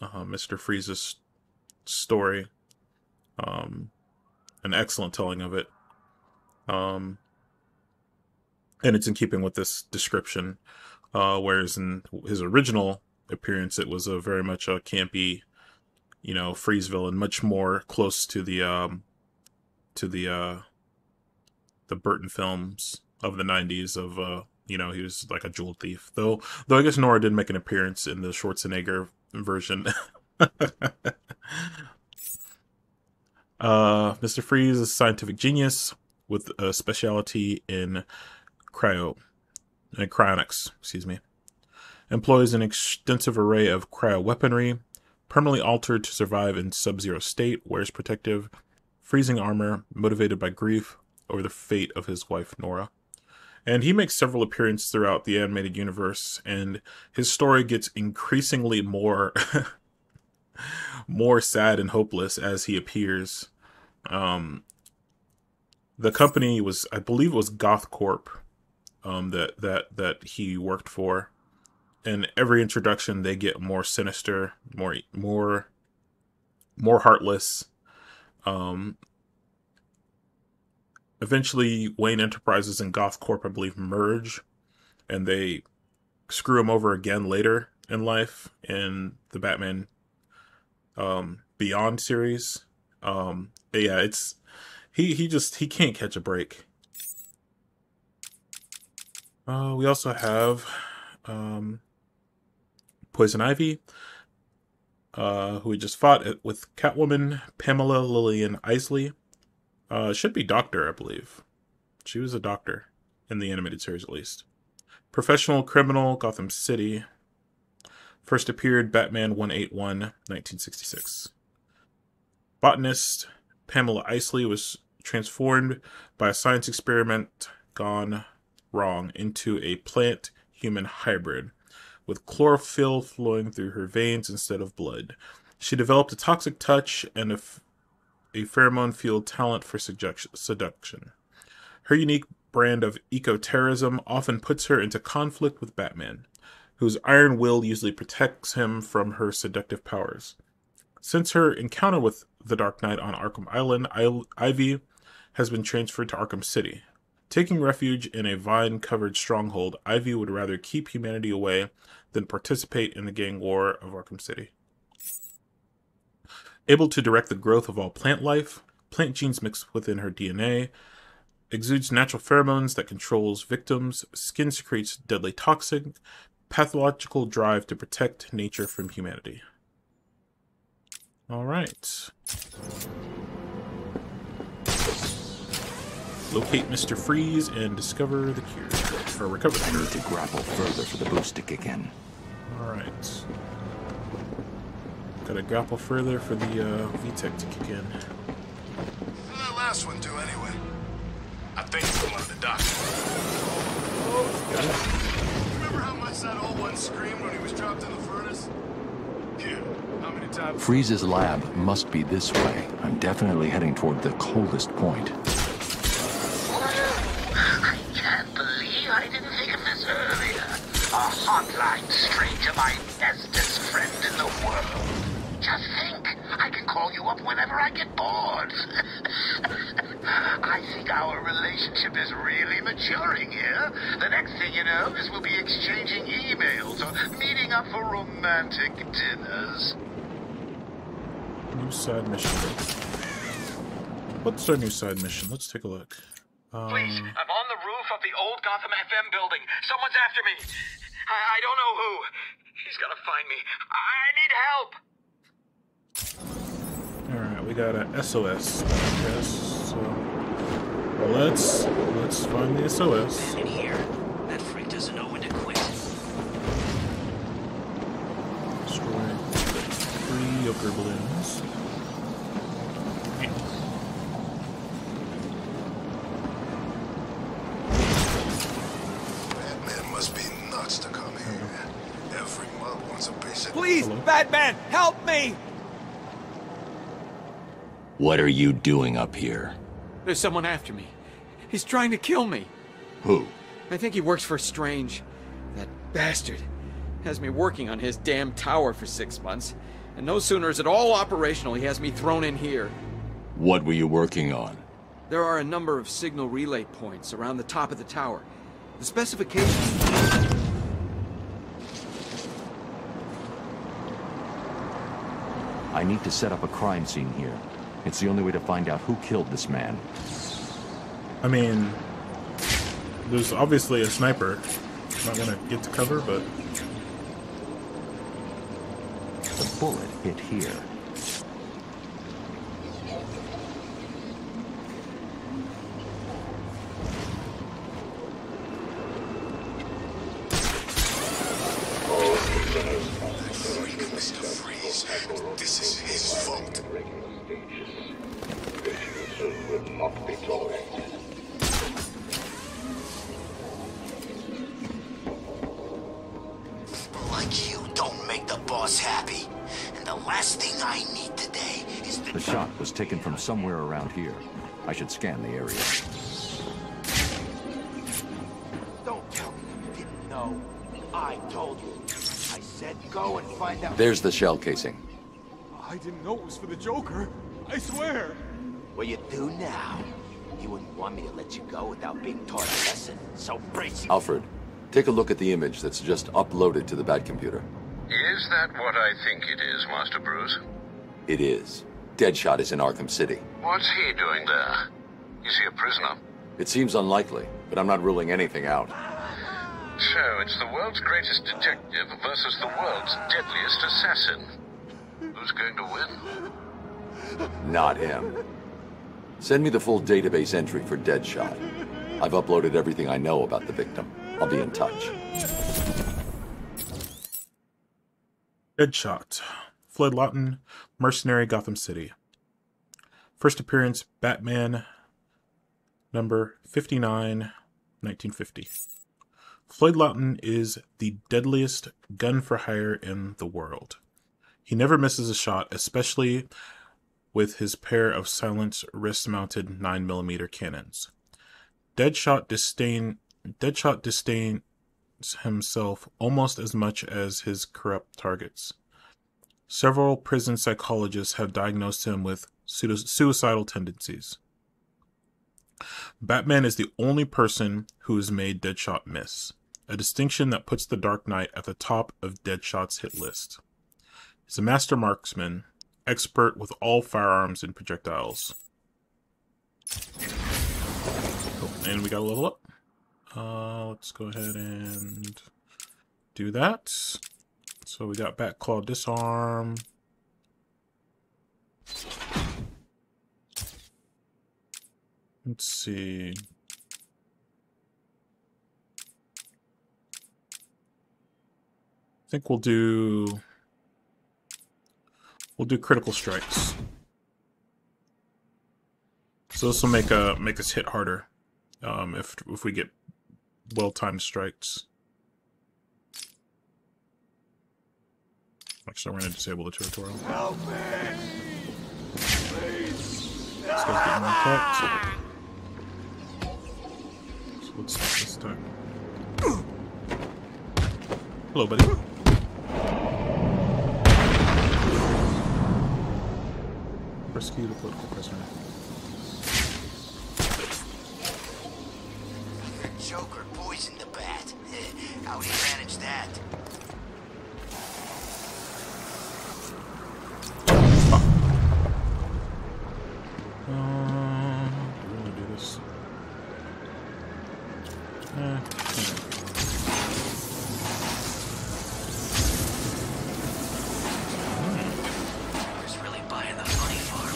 Mr. Freeze's story. An excellent telling of it. And it's in keeping with this description, whereas in his original appearance, it was a very much a campy, Freeze villain, much more close to the Burton films of the 90s of, he was like a jewel thief. Though I guess Nora did make an appearance in the Schwarzenegger version. Mr. Freeze is a scientific genius with a specialty in cryonics, employs an extensive array of cryo-weaponry, permanently altered to survive in sub-zero state, wears protective, freezing armor, motivated by grief over the fate of his wife Nora, And he makes several appearances throughout the animated universe, and his story gets increasingly more more sad and hopeless as he appears. The company was, I believe it was Goth Corp, that he worked for. And every introduction they get more sinister, more heartless. Eventually, Wayne Enterprises and Goth Corp, I believe, merge, and they screw him over again later in life in the Batman Beyond series. Yeah, it's he can't catch a break. We also have Poison Ivy, who we just fought with Catwoman, Pamela Lillian Isley. Should be Doctor, I believe. She was a doctor in the animated series, at least. Professional Criminal, Gotham City. First appeared Batman 181, 1966. Botanist, Pamela Isley was transformed by a science experiment gone wrong into a plant-human hybrid, with chlorophyll flowing through her veins instead of blood. She developed a toxic touch and a pheromone-fueled talent for seduction. Her unique brand of eco-terrorism often puts her into conflict with Batman, whose iron will usually protects him from her seductive powers. Since her encounter with the Dark Knight on Arkham Island, Ivy has been transferred to Arkham City. Taking refuge in a vine-covered stronghold, Ivy would rather keep humanity away than participate in the gang war of Arkham City. Able to direct the growth of all plant life, plant genes mixed within her DNA, exudes natural pheromones that controls victims, skin secretes deadly toxic, pathological drive to protect nature from humanity. Alright. Locate Mr. Freeze and discover the cure. Or recover the cure. I need to grapple further for the boost to kick in. Alright. Gotta grapple further for the VTech to kick in. How did that last one do anyway? I think it's one of the doctors. Remember how much that old one screamed when he was dropped in the furnace? Yeah. How many times? Freeze's lab must be this way. I'm definitely heading toward the coldest point. I can't believe I didn't think of this earlier. A hotline straight to my bestest friend in the world. Just think, I can call you up whenever I get bored. I think our relationship is really maturing here. The next thing you know is we'll be exchanging emails or meeting up for romantic dinners. New side mission. What's our new side mission? Let's take a look. Please, I'm on the roof of the old Gotham FM building. Someone's after me. I don't know who. He's gotta find me. I need help. Alright, we got a SOS, I guess. So let's find the SOS. In here. That freak doesn't know when to quit. Destroy 3 Joker balloons. Batman must be nuts to come here. Every month wants a piece of... Please, Hello? Batman, help me! What are you doing up here? There's someone after me. He's trying to kill me. Who? I think he works for Strange. That bastard has me working on his damn tower for 6 months. And no sooner is it all operational, he has me thrown in here. What were you working on? There are a number of signal relay points around the top of the tower. The specifications... I need to set up a crime scene here. It's the only way to find out who killed this man. I mean, there's obviously a sniper. Not gonna get to cover, but... The bullet hit here. Mr. Freeze, this is his fault. Will not be tolerated. boss happy. And the last thing I need today is The shot was taken from somewhere around here. I should scan the area. Don't tell me you didn't know. I told you. I said go and find out. There's the shell casing. I didn't know it was for the Joker. I swear. What you do now? He wouldn't want me to let you go without being taught a lesson. So brace you. Alfred, take a look at the image that's just uploaded to the Batcomputer. Is that what I think it is, Master Bruce? It is. Deadshot is in Arkham City. What's he doing there? Is he a prisoner? It seems unlikely, but I'm not ruling anything out. So, it's the world's greatest detective versus the world's deadliest assassin. Who's going to win? Not him. Send me the full database entry for Deadshot. I've uploaded everything I know about the victim. I'll be in touch. Deadshot. Floyd Lawton, Mercenary, Gotham City. First appearance, Batman, number 59, 1950. Floyd Lawton is the deadliest gun for hire in the world. He never misses a shot, especially with his pair of silent wrist-mounted 9mm cannons. Deadshot disdains himself almost as much as his corrupt targets. Several prison psychologists have diagnosed him with suicidal tendencies. Batman is the only person who has made Deadshot miss, a distinction that puts the Dark Knight at the top of Deadshot's hit list. He's a master marksman, expert with all firearms and projectiles. Oh, and we got a level up. Let's go ahead and do that. So we got Bat Claw Disarm. Let's see. I think we'll do critical strikes. So this will make us hit harder if we get well-timed strikes. Actually, we're going to disable the territorial. Help me! Please! This guy's getting more attacked. So let's start this time. Hello, buddy. Rescue the political prisoner. Joker poisoned the bat. How'd he manage that? Do we want to do this? Who's really buying the funny farm?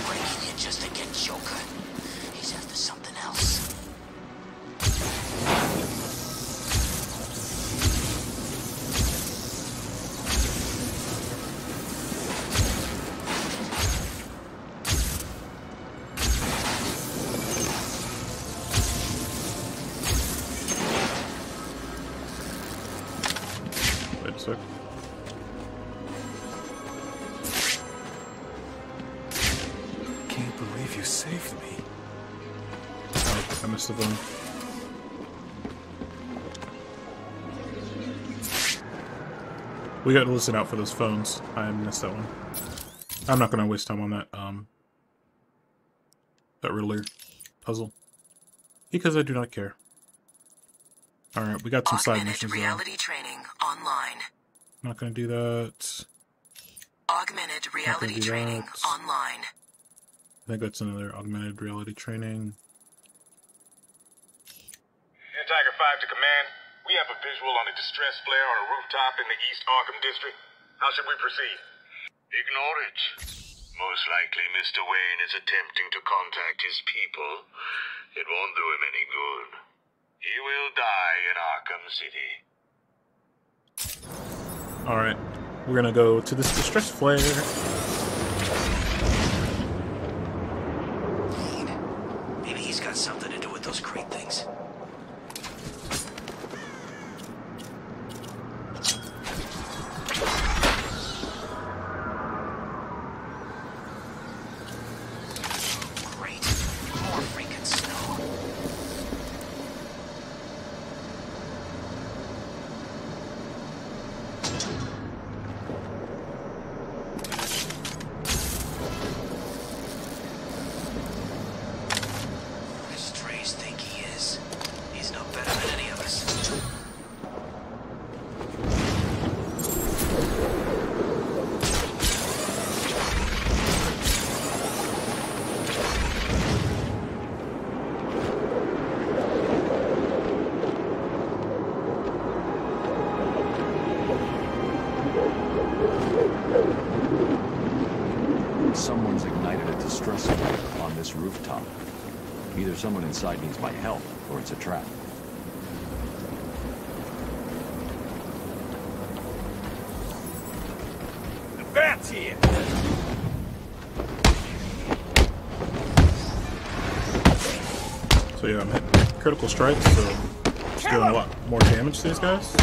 Breaking in just to get Joker. He's after something else. Wait a sec. Can't believe you saved me. Oh, I missed the phone. We got to listen out for those phones. I missed that one. I'm not going to waste time on that Riddler puzzle because I do not care. All right, we got some side missions there. Reality training online. Not going to do that. Augmented reality training online. I think that's another augmented reality training. Tiger 5 to command. We have a visual on a distress flare on a rooftop in the East Arkham district. How should we proceed? Ignore it. Most likely Mr. Wayne is attempting to contact his people. It won't do him any good. He will die in Arkham City. Alright, we're gonna go to this distress flare. with those crate things. Someone's ignited a distress alert on this rooftop. Either someone inside needs my help, or it's a trap. The bat's here! So yeah, I'm hitting critical strikes, so it's doing a lot more damage to these guys.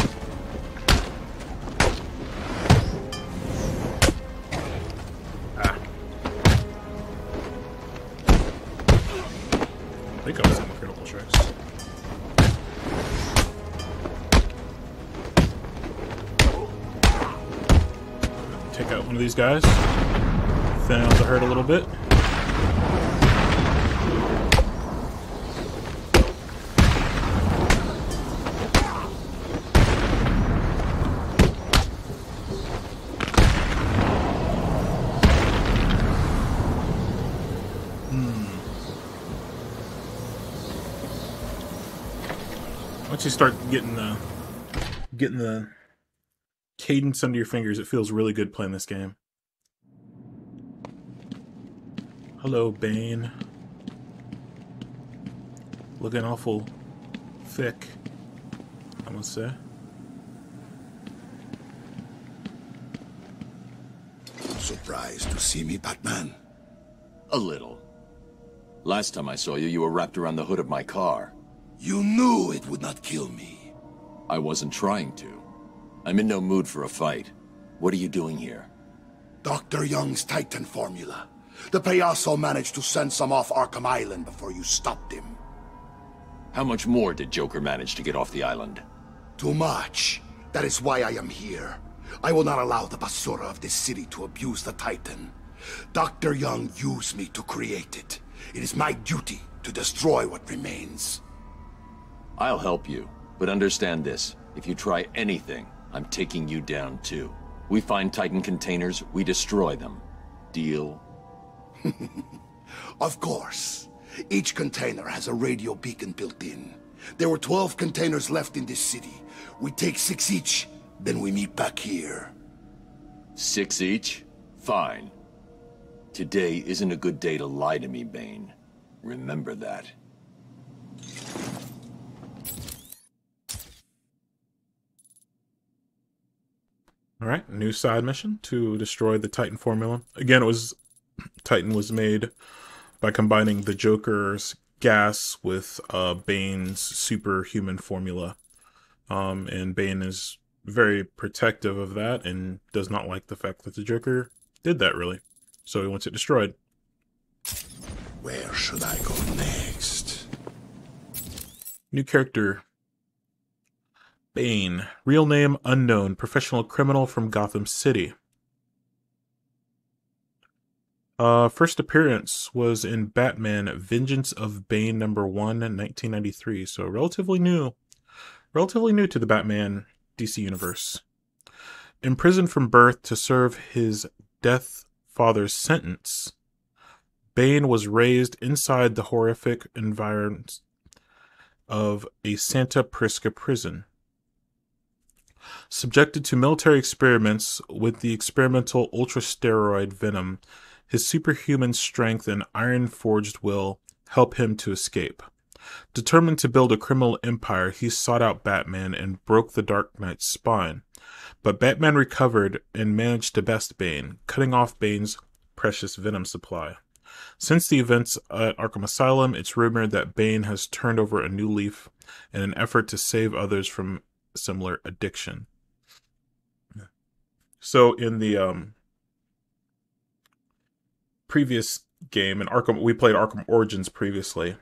I think I was hitting critical strikes. Take out one of these guys. Thin out the hurt a little bit. Once you start getting the cadence under your fingers, it feels really good playing this game. Hello, Bane. Looking awful thick, I must say. Surprised to see me, Batman? A little. Last time I saw you, you were wrapped around the hood of my car. You knew it would not kill me. I wasn't trying to. I'm in no mood for a fight. What are you doing here? Dr. Young's Titan formula. The Payaso managed to send some off Arkham Island before you stopped him. How much more did Joker manage to get off the island? Too much. That is why I am here. I will not allow the basura of this city to abuse the Titan. Dr. Young used me to create it. It is my duty to destroy what remains. I'll help you, but understand this. If you try anything, I'm taking you down too. We find Titan containers, we destroy them. Deal? Of course. Each container has a radio beacon built in. There were 12 containers left in this city. We take 6 each, then we meet back here. 6 each? Fine. Today isn't a good day to lie to me, Bane. Remember that. Alright, new side mission to destroy the Titan formula. Again, Titan was made by combining the Joker's gas with Bane's superhuman formula. And Bane is very protective of that and does not like the fact that the Joker did that, really. So he wants it destroyed. Where should I go next? New character. Bane. Real name unknown. Professional criminal from Gotham City. First appearance was in Batman Vengeance of Bane #1 in 1993. So relatively new. Relatively new to the Batman DC universe. Imprisoned from birth to serve his death father's sentence, Bane was raised inside the horrific environs of a Santa Prisca prison. Subjected to military experiments with the experimental ultra-steroid venom, his superhuman strength and iron-forged will help him to escape. Determined to build a criminal empire, he sought out Batman and broke the Dark Knight's spine. But Batman recovered and managed to best Bane, cutting off Bane's precious venom supply. Since the events at Arkham Asylum, it's rumored that Bane has turned over a new leaf in an effort to save others from similar addiction. So in the previous game, in Arkham, we played Arkham Origins previously.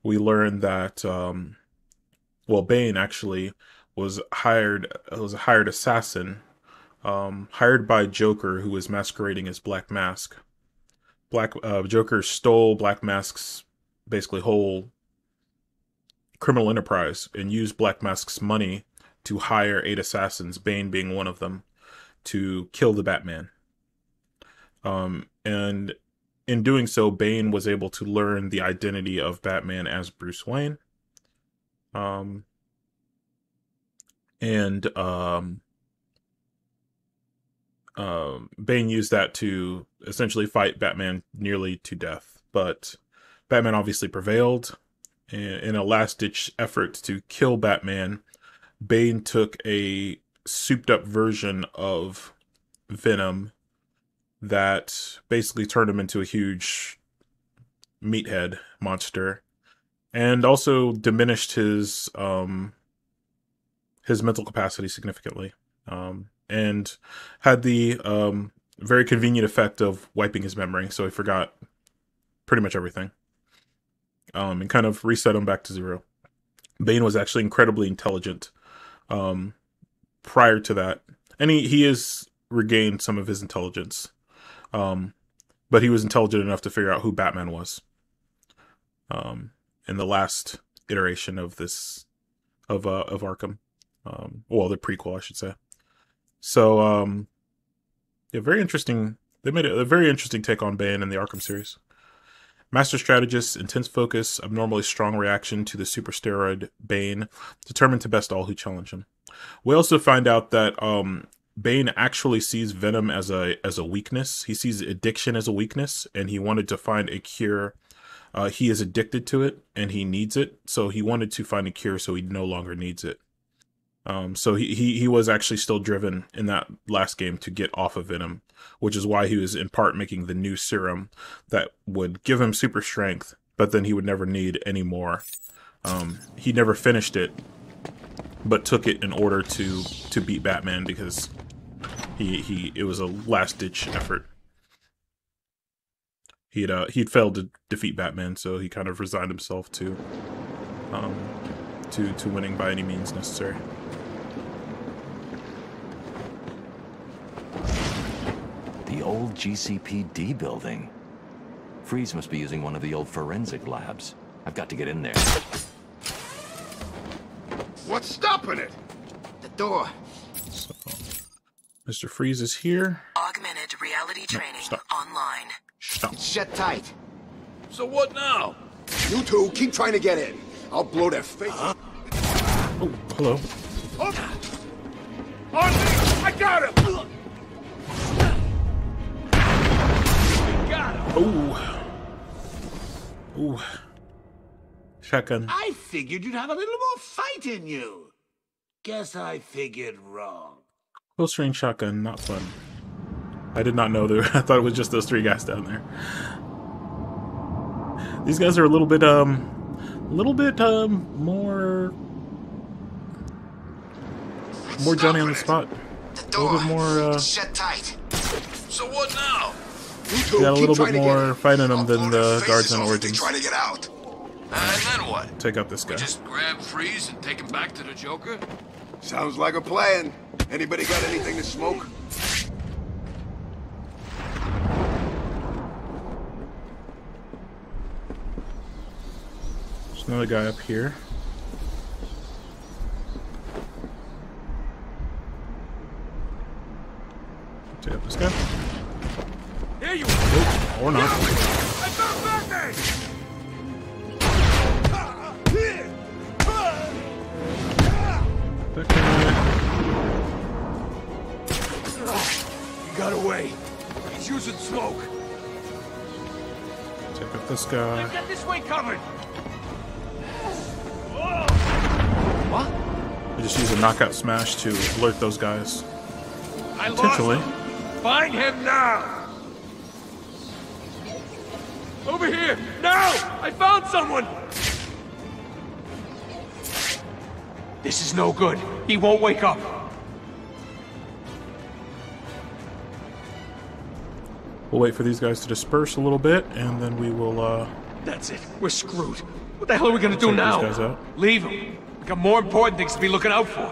We learned that, well, Bane actually was a hired assassin, hired by Joker, who was masquerading as Black Mask. Joker stole Black Mask's basically whole criminal enterprise and used Black Mask's money to hire 8 assassins, Bane being one of them, to kill the Batman. And in doing so, Bane was able to learn the identity of Batman as Bruce Wayne. Bane used that to essentially fight Batman nearly to death, but Batman obviously prevailed. In a last-ditch effort to kill Batman, Bane took a souped-up version of Venom that basically turned him into a huge meathead monster, and also diminished his mental capacity significantly, and had the very convenient effect of wiping his memory, so he forgot pretty much everything, and kind of reset him back to zero. Bane was actually incredibly intelligent prior to that, and he has regained some of his intelligence, but he was intelligent enough to figure out who Batman was in the last iteration of this of Arkham, well, the prequel, I should say. So yeah, very interesting. They made a very interesting take on Bane in the Arkham series. Master strategist, intense focus, abnormally strong reaction to the super steroid Bane, determined to best all who challenge him. We also find out that Bane actually sees Venom as a weakness. He sees addiction as a weakness, and he wanted to find a cure. He is addicted to it, and he needs it, so he wanted to find a cure so he no longer needs it. So he was actually still driven in that last game to get off of Venom, which is why he was in part making the new serum that would give him super strength, but then he would never need any more. He never finished it, but took it in order to beat Batman, because it was a last-ditch effort. He'd failed to defeat Batman, so he kind of resigned himself to winning by any means necessary. The old GCPD building. Freeze must be using one of the old forensic labs. I've got to get in there. What's stopping it? The door. So, Mr. Freeze is here. Augmented reality training online. Stop. It's shut tight. So what now? You two keep trying to get in. I'll blow their face. Oh, hello. On me! I got him! Ooh. Ooh. Shotgun. I figured you'd have a little more fight in you. Guess I figured wrong. Close range shotgun, not fun. I did not know I thought it was just those 3 guys down there. These guys are a little bit more Johnny on the spot. A little bit more shut tight. So what now? Got a little bit more fight in them than the guards on Origins. Trying to get out. And then what? Take out this guy. Just grab Freeze and take him back to the Joker? Sounds like a plan. Anybody got anything to smoke? There's another guy up here. Take out this guy. Here you are. Or not. I found Batman! That guy. He got away. He's using smoke. Take out this guy. I've got this way covered. What? I just use a knockout smash to alert those guys. Potentially. Find him now. Over here! Now! I found someone! This is no good. He won't wake up. We'll wait for these guys to disperse a little bit, and then we will, That's it. We're screwed. What the hell are we gonna do take now? these guys out. Leave him. We got more important things to be looking out for.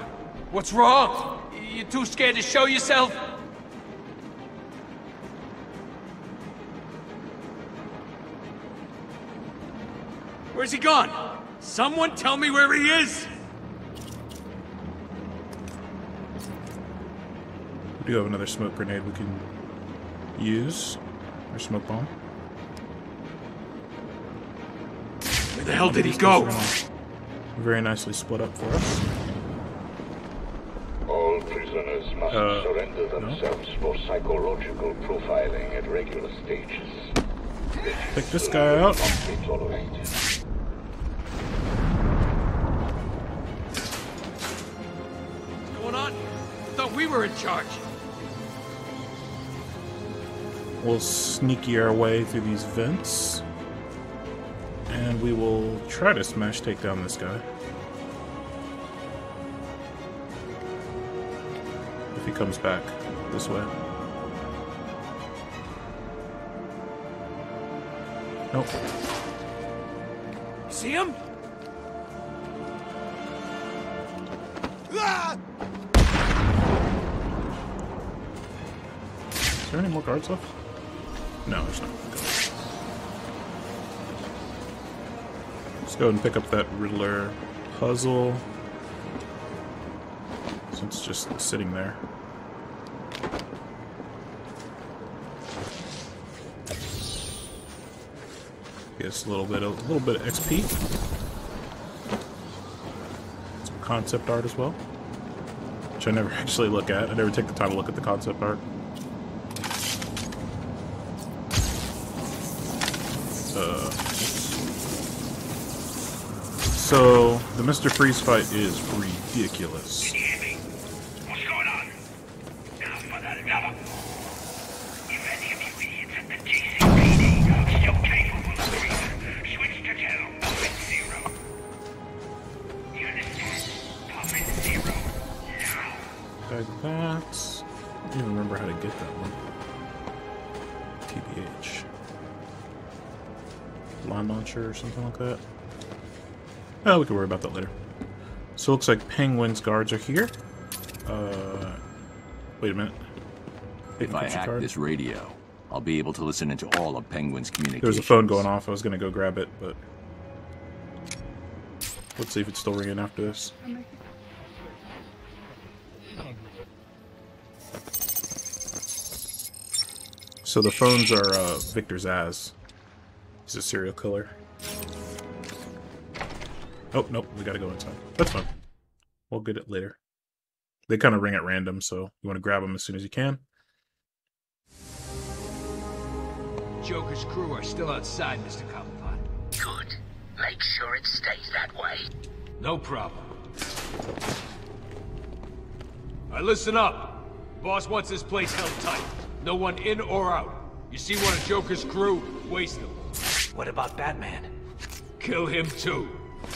What's wrong? You too scared to show yourself? Where's he gone? Someone tell me where he is! We do have another smoke grenade we can use. Or smoke bomb. Where the hell did he go? Very nicely split up for us. All prisoners must surrender themselves for psychological profiling at regular stages. Take this guy out. What's going on? I thought we were in charge. We'll sneaky our way through these vents. And we will try to smash take down this guy. If he comes back this way. Nope. See him? Is there any more guards left? No, there's not. Let's go ahead and pick up that Riddler puzzle. Since it's just sitting there. Gets a little bit of XP. Some concept art as well, which I never actually look at. I never take the time to look at the concept art. So the Mr. Freeze fight is ridiculous. going on? Now for the love of... If any of you idiots at the GCPD are still capable of reason, switch to channel 0. You understand? 0 now. Like that. I don't even remember how to get that one. TBH. Line launcher or something like that. Oh, we can worry about that later. So it looks like Penguin's guards are here. Wait a minute. If I hack this radio, I'll be able to listen into all of Penguin's communications. There was a phone going off. I was going to go grab it, but... Let's see if it's still ringing after this. So the phones are Victor Zsasz. He's a serial killer. Oh, nope, we gotta go inside. That's fine. We'll get it later. They kind of ring at random, so you want to grab them as soon as you can. Joker's crew are still outside, Mr. Cobblepot. Good. Make sure it stays that way. No problem. Alright, listen up. Boss wants this place held tight. No one in or out. You see one of Joker's crew, waste them. What about Batman? Kill him too.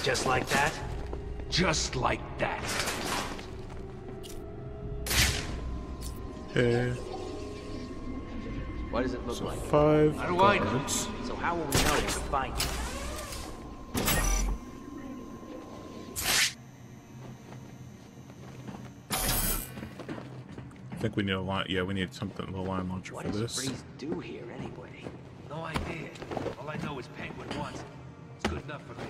Just like that? Just like that. Okay. What does it look like? 5 How do I know? guards. So how will we know to find you? I think we need a line. Yeah, we need something, a line launcher What for does this. Freeze do here anyway? No idea. All I know is Penguin wants it. It's good enough for me.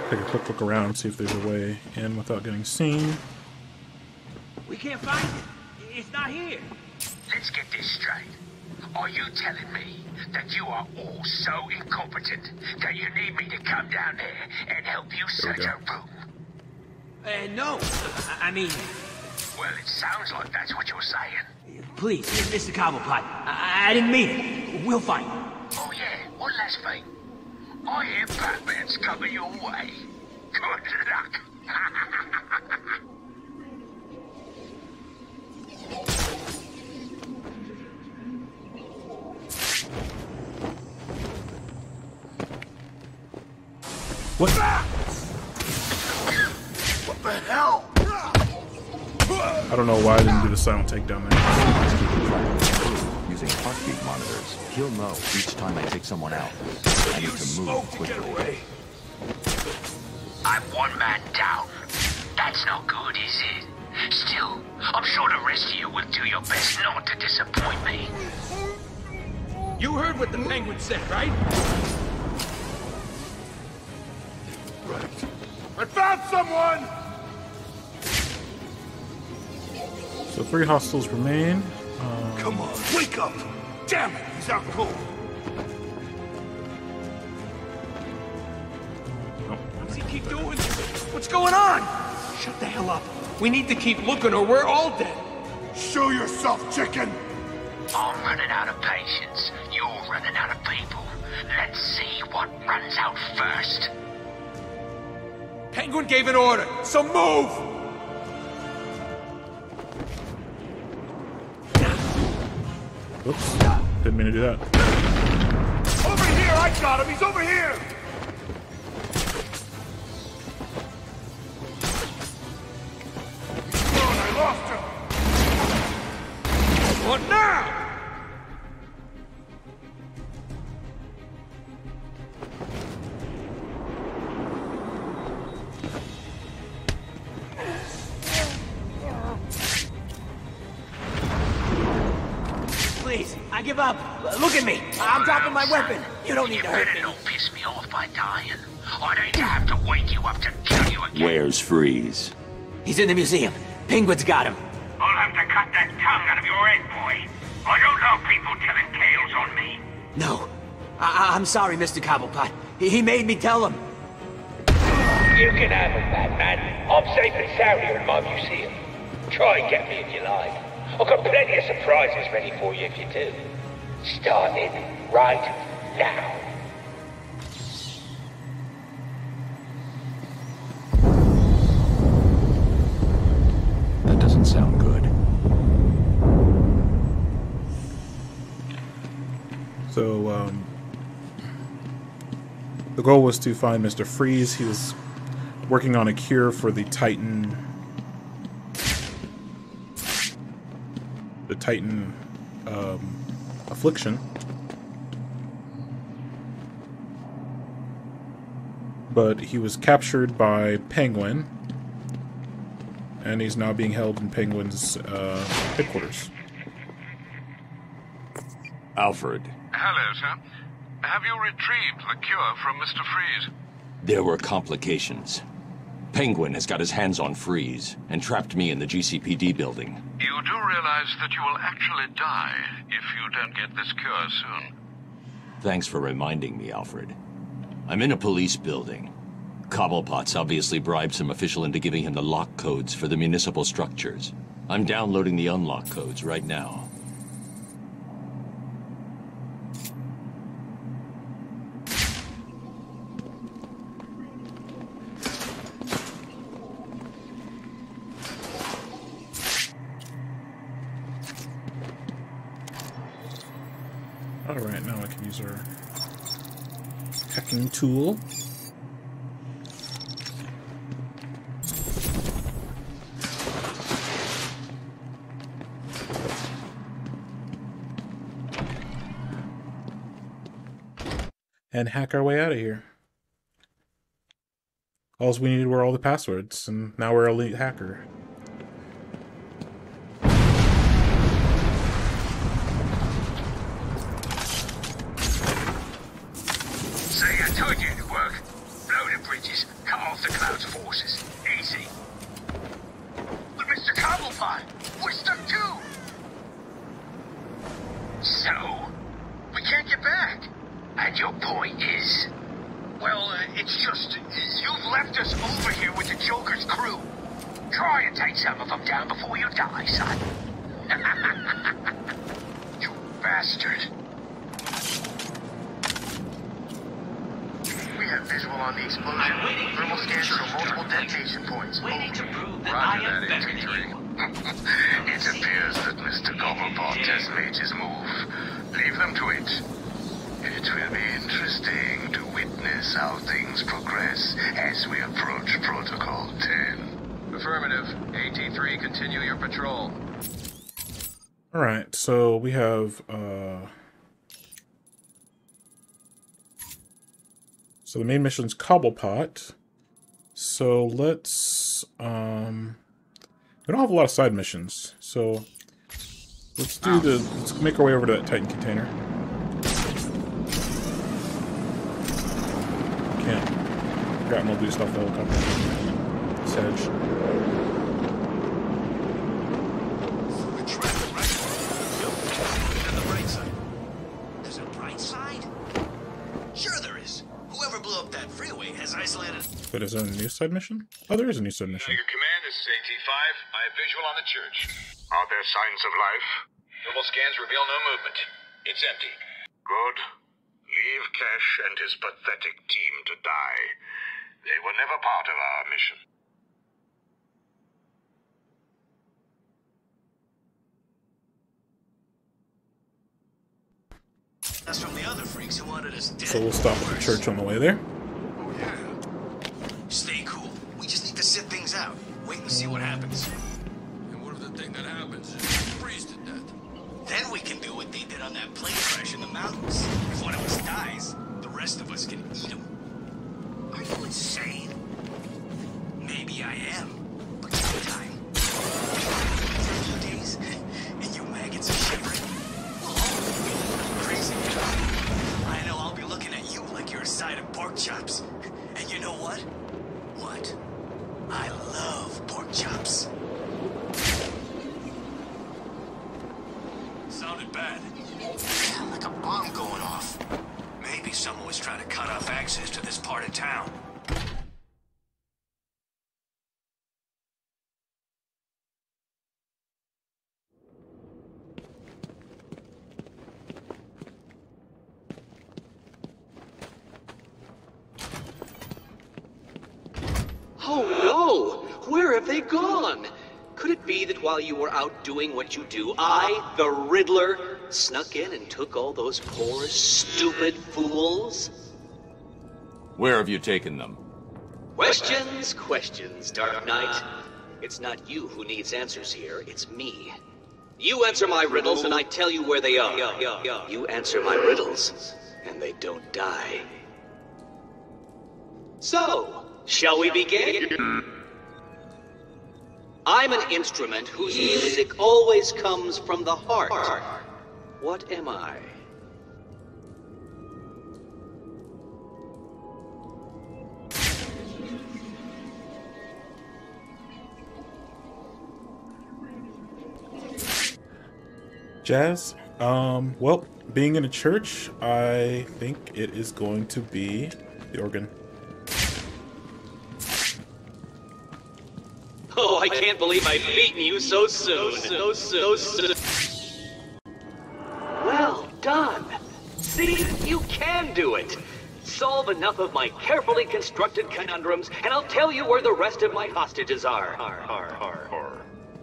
Take a quick look around, see if there's a way in without getting seen. We can't find it. It's not here. Let's get this straight. Are you telling me that you are all so incompetent that you need me to come down there and help you search a room? No. I mean... Well, it sounds like that's what you're saying. Please, Mr. Cobblepot. I didn't mean it. We'll find it. Oh yeah, one last thing. I hear Batman's coming your way. Good luck. What? What the hell? I don't know why I didn't do the silent takedown there. Using heartbeat monitors, he'll know each time I take someone out. I need to move quickly. I'm one man down. That's not good, is it? Still, I'm sure the rest of you will do your best not to disappoint me. You heard what the Penguin said, right? Right. I found someone! So 3 hostiles remain. Come on, wake up! Damn it, he's out cold. What's he keep doing? What's going on? Shut the hell up. We need to keep looking or we're all dead. Show yourself, chicken! I'm running out of patience. You're running out of people. Let's see what runs out first. Penguin gave an order, so move! Oops. Didn't mean to do that. Over here! I got him! He's over here! Oh, I lost him! What now? Please, I give up. Look at me. I'm dropping my weapon. You don't need to hurt me. Don't piss me off by dying. I'd hate to have to wake you up to kill you again. Where's Freeze? He's in the museum. Penguin's got him. I'll have to cut that tongue out of your head, boy. I don't love people telling tales on me. No. I'm sorry, Mr. Cobblepot. He made me tell him. You can have him, Batman. I'm safe and sound here in my museum. Try and get me if you like. I've got plenty of surprises ready for you if you do. Starting right now. That doesn't sound good. So, the goal was to find Mr. Freeze. He was working on a cure for the Titan affliction. But he was captured by Penguin, and he's now being held in Penguin's headquarters. Alfred. Hello, sir. Have you retrieved the cure from Mr. Freeze? There were complications. Penguin has got his hands on Freeze and trapped me in the GCPD building. You do realize that you will actually die if you don't get this cure soon. Thanks for reminding me, Alfred. I'm in a police building. Cobblepot's obviously bribed some official into giving him the lock codes for the municipal structures. I'm downloading the unlock codes right now. Alright, now I can use our hacking tool. And hack our way out of here. All we needed were all the passwords, and now we're elite hacker. See, I told you it'd work. Blow the bridges, cut off the Cloud's forces. Easy. But Mr. Cobblepot, we're stuck too. So, we can't get back. And your point is? Well, it's just, you've left us over here with the Joker's crew. Try and take some of them down before you die, son. You bastard. We have visual on the explosion. Thermal scans show multiple detonation points. Waiting to prove that Roger I am that, better than you. It appears that Mr. Cobblepot has made his move. Leave them to it. It will be interesting to witness how things progress as we approach Protocol 10. Affirmative. AT-3, continue your patrol. Alright, so we have, so the main mission's Cobblepot. So let's, we don't have a lot of side missions, so let's make our way over to that Titan container. Can't. Forgotten we'll do stuff the helicopter. Sedge. There's a bright side? Sure there is. Whoever blew up that freeway has isolated... But is there a new side mission? Oh, there is a new side mission. Your command, this is AT-5. I have visual on the church. Are there signs of life? Thermal scans reveal no movement. It's empty. Good. Leave Cash and his pathetic team to die. They were never part of our mission. That's from the other freaks who wanted us dead. So we'll stop at the church on the way there. Stay cool. We just need to sit things out. Wait and see what happens. And what if the thing that happens is freeze to death? Then we can do what they did on that plane crash in the mountains. If one of us dies, the rest of us can eat him. Are you insane? Maybe I am. But sometime, for a few days, and you maggots are shivering, we'll all be a little crazy. I know I'll be looking at you like you're a side of pork chops. And you know what? What? I love pork chops. Sounded bad. Yeah, like a bomb going off. Maybe someone was trying to cut off access to this part of town. Oh no! Where have they gone? Could it be that while you were out doing what you do, I, the Riddler, snuck in and took all those poor, stupid fools? Where have you taken them? Questions, questions, Dark Knight. It's not you who needs answers here, it's me. You answer my riddles and I tell you where they are. You answer my riddles and they don't die. So, shall we begin? I'm an instrument whose music always comes from the heart. What am I? Jazz? Well, being in a church, I think it is going to be the organ. Oh, I can't believe I've beaten you so soon. So soon. Well done. See, you can do it. Solve enough of my carefully constructed conundrums, and I'll tell you where the rest of my hostages are.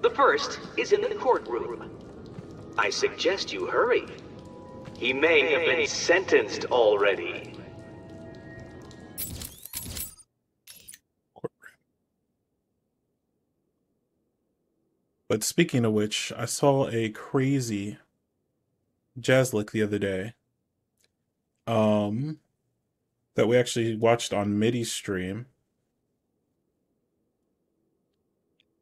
The first is in the courtroom. I suggest you hurry. He may have been sentenced already. But speaking of which, I saw a crazy jazz lick the other day. That we actually watched on MIDI stream.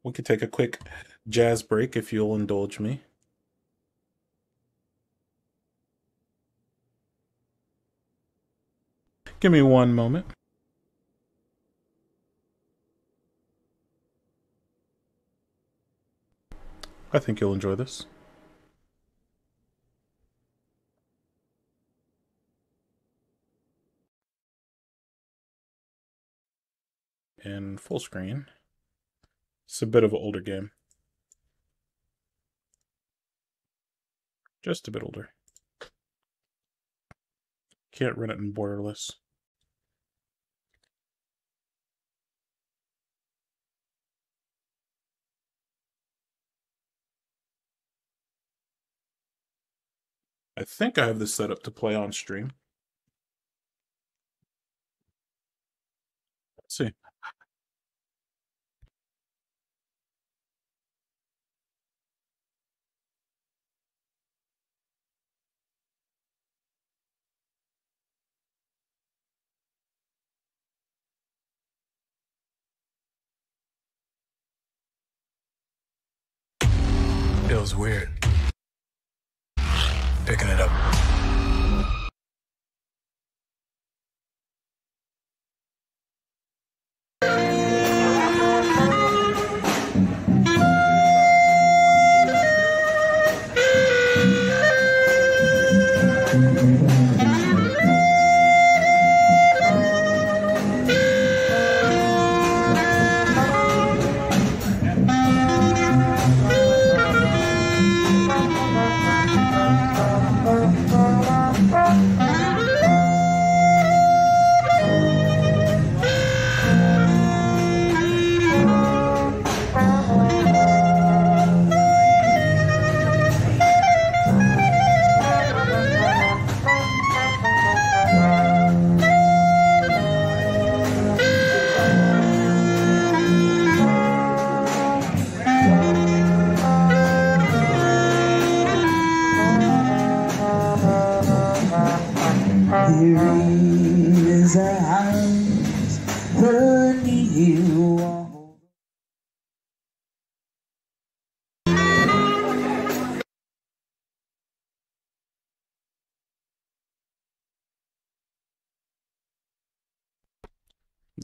We could take a quick jazz break if you'll indulge me. Give me one moment. I think you'll enjoy this. In full screen. It's a bit of an older game. Just a bit older. Can't run it in borderless. I think I have this set up to play on stream. feels weird. Picking it up.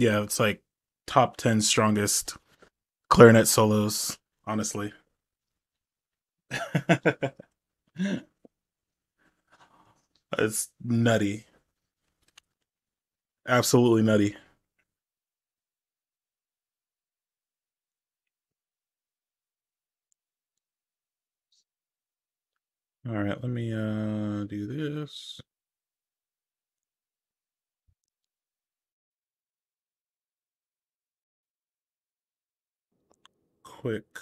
Yeah, it's like top 10 strongest clarinet solos, honestly. It's nutty. Absolutely nutty. All right, let me do this. Quick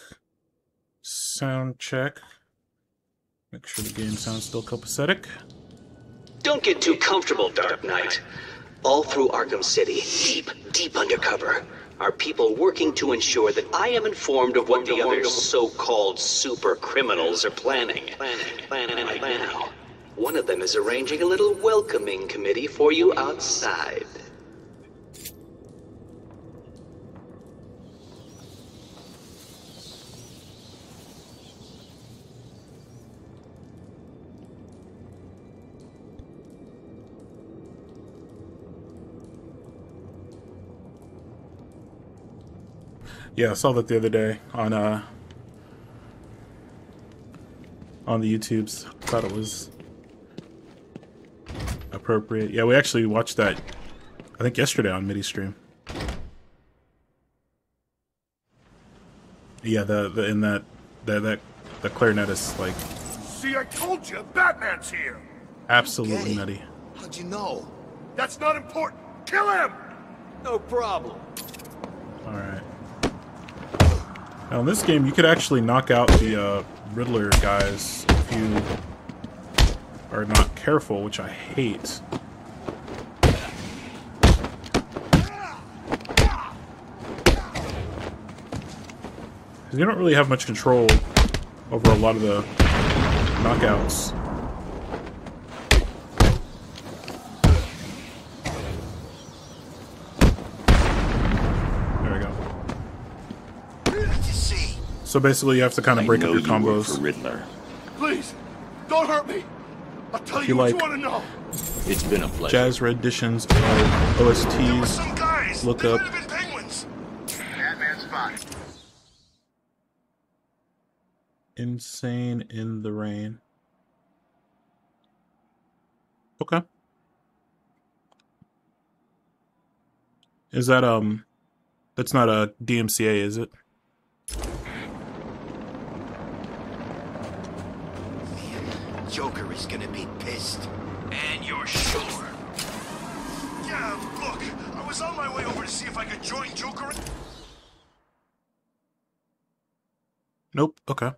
sound check. Make sure the game sounds still copacetic. Don't get too comfortable, Dark Knight. All through Arkham City, deep undercover, are people working to ensure that I am informed of what the other so-called super criminals are planning. Right now, one of them is arranging a little welcoming committee for you outside. Yeah, I saw that the other day on the YouTubes. Thought it was appropriate. Yeah, we actually watched that, I think, yesterday on MIDI stream. Yeah, the clarinetist, like, See, I told you, Batman's here. absolutely nutty. How'd you know? That's not important. Kill him! No problem. All right. Now in this game, you could actually knock out the Riddler guys if you are not careful, which I hate. You don't really have much control over a lot of the knockouts. There we go. So basically, you have to kind of break up your combos. For Riddler. Please, don't hurt me. I'll tell If you you what like you want to know. It's been a pleasure. Jazz renditions of OSTs, look up Batman spot. Insane in the Rain. Okay. Is that, that's not a DMCA, is it? Joker is gonna be pissed. And you're sure? Yeah, look, I was on my way over to see if I could join Joker. Nope, okay.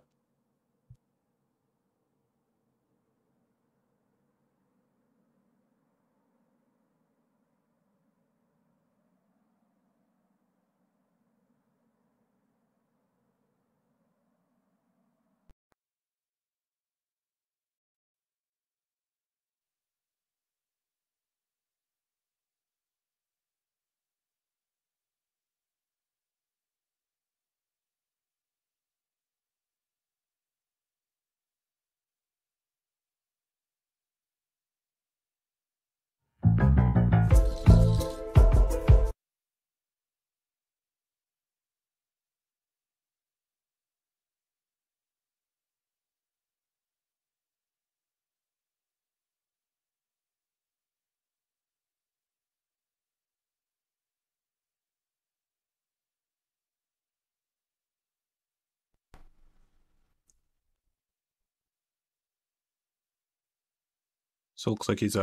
So it looks like he's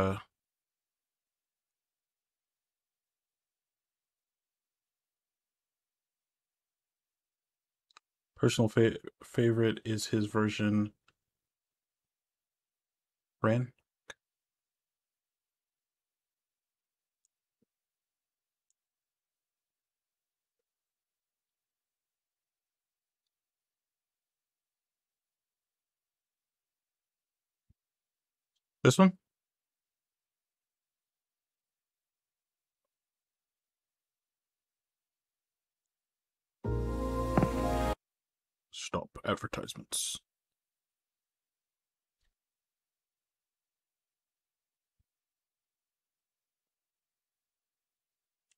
personal favorite is his version Ran. This one? Stop advertisements.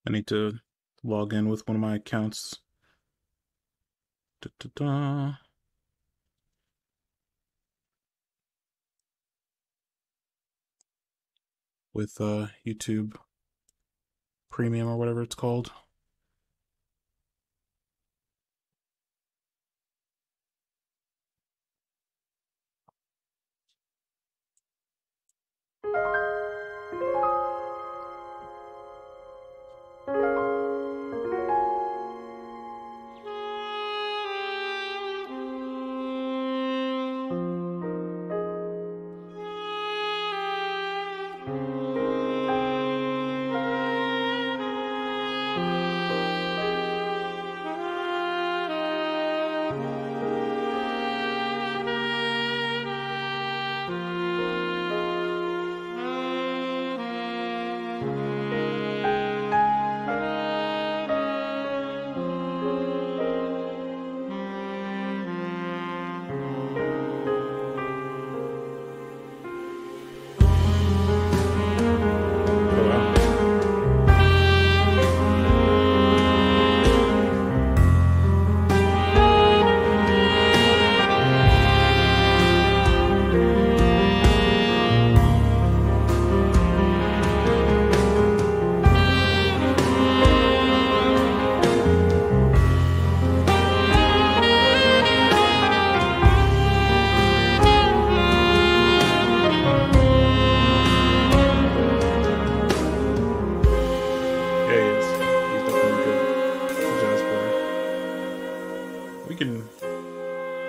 I need to log in with one of my accounts. With YouTube Premium or whatever it's called.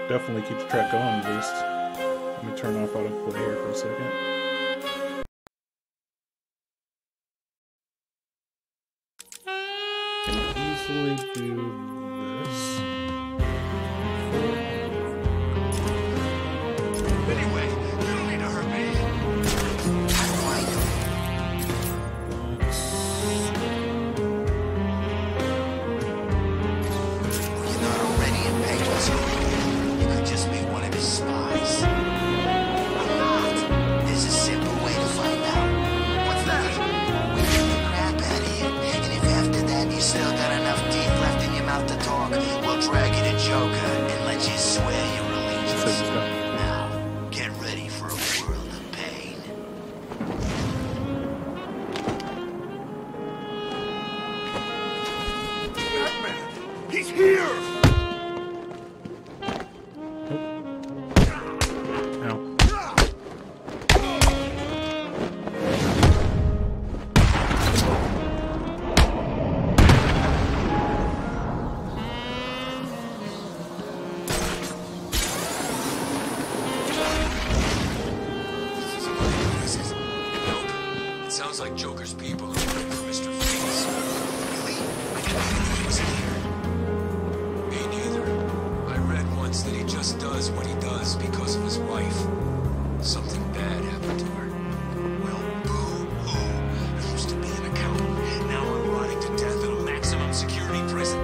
Definitely keep the track going at least. Let me turn off autoplay here for a second. Can easily do this. Anyway, you don't need to hurt me. How do I know? Well, you're not already in Pedro's group. You could just be one of his spies. I'm not. There's a simple way to find out. What's that? We get the crap out of you. And if after that you still got enough teeth left in your mouth to talk, we'll drag you to Joker and let you swear your allegiance. Now, get ready for a world of pain. Batman! He's here! It sounds like Joker's people are looking for Mr. Freeze. Really? I didn't even know he was here. Me neither. I read once that he just does what he does because of his wife. Something bad happened to her. Well, boo-hoo. I used to be an accountant. Now I'm rotting to death in a maximum security prison.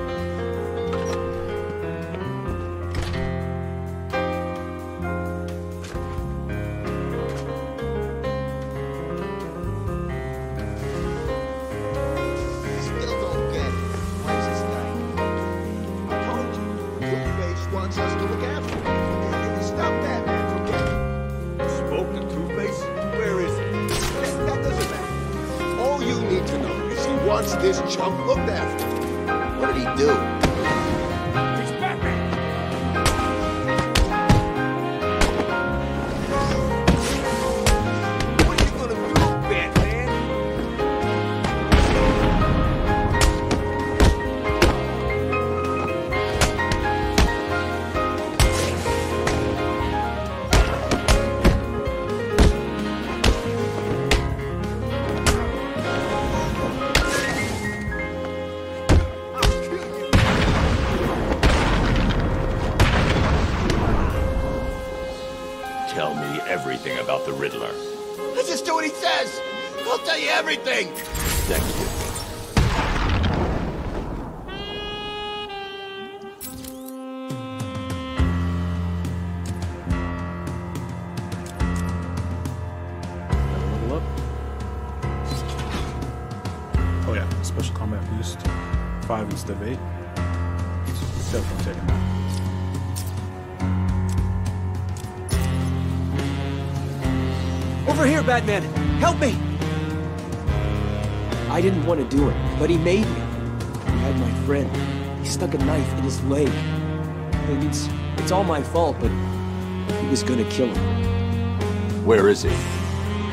What's this chump looked after? What did he do? He's Batman! What are you gonna do, Batman? Tell me everything about the Riddler. Let's just do what he says. I'll tell you everything. Thank you. Level up. Oh yeah, special combat boost. 5 instead of 8. Definitely taking that. Over here, Batman! Help me! I didn't want to do it, but he made me. He had my friend. He stuck a knife in his leg. And it's all my fault, but he was gonna kill him. Where is he?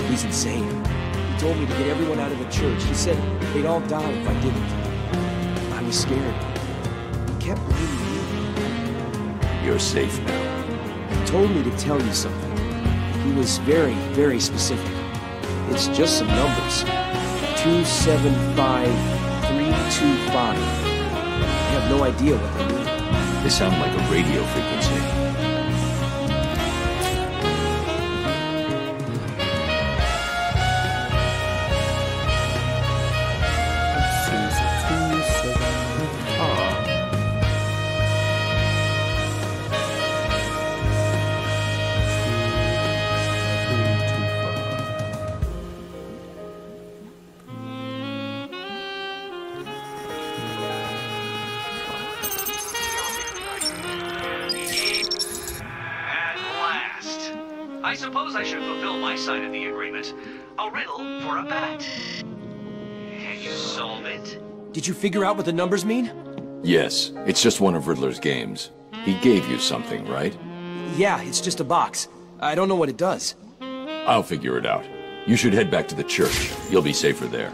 He's insane. He told me to get everyone out of the church. He said they'd all die if I didn't. I was scared. He kept blaming me. You're safe now. He told me to tell you something. He was very, very specific. It's just some numbers. 275325. I have no idea what they mean. They sound like a radio frequency. I suppose I should fulfill my side of the agreement. A riddle for a bat. Can you solve it? Did you figure out what the numbers mean? Yes, it's just one of Riddler's games. He gave you something, right? Yeah, it's just a box. I don't know what it does. I'll figure it out. You should head back to the church. You'll be safer there.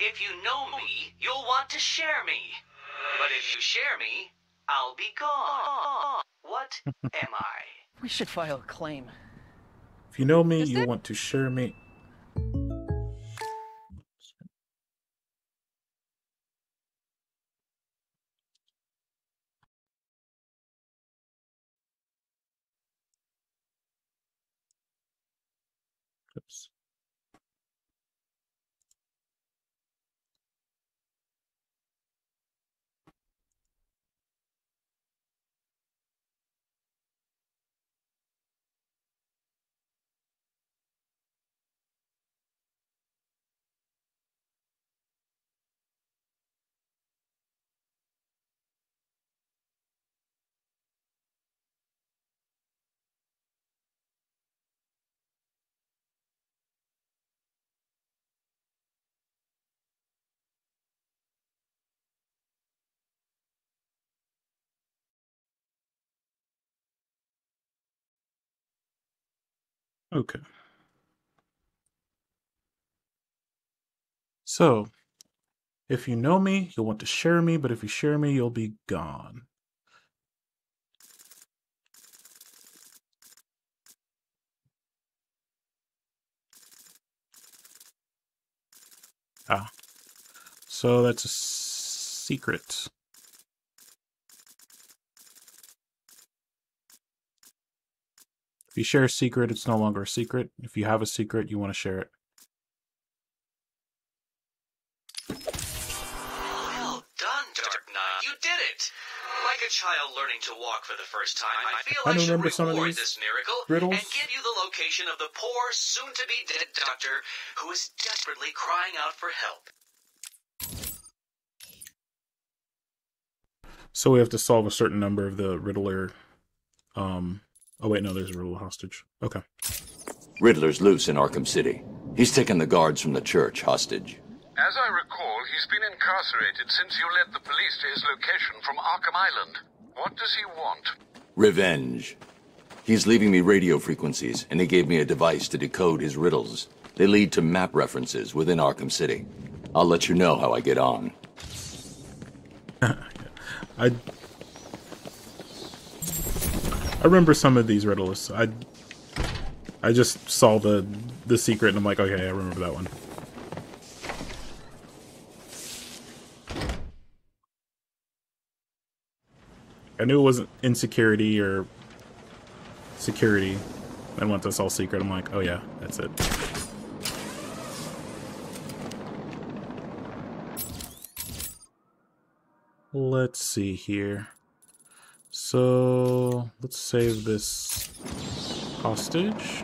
If you know me, you'll want to share me. But if you share me, I'll be gone. What am I? We should file a claim. If you know me, you'll want to share me. Oops. Okay. So, if you know me, you'll want to share me, but if you share me, you'll be gone. Ah. So that's a secret. If you share a secret, it's no longer a secret. If you have a secret, you want to share it. Well done, Dark Knight. You did it! Like a child learning to walk for the first time, I feel I should remember some of reward these this miracle riddles. and give you the location of the poor, soon-to-be-dead doctor who is desperately crying out for help. So we have to solve a certain number of the Riddler. Oh wait, no, there's a Riddler hostage. Okay. Riddler's loose in Arkham City. He's taken the guards from the church hostage. As I recall, he's been incarcerated since you led the police to his location from Arkham Island. What does he want? Revenge. He's leaving me radio frequencies, and he gave me a device to decode his riddles. They lead to map references within Arkham City. I'll let you know how I get on. I remember some of these riddles. I just saw the secret and I'm like, okay, I remember that one. I knew it wasn't insecurity or security. And once I saw secret, I'm like, oh yeah, that's it. Let's see here. So let's save this hostage.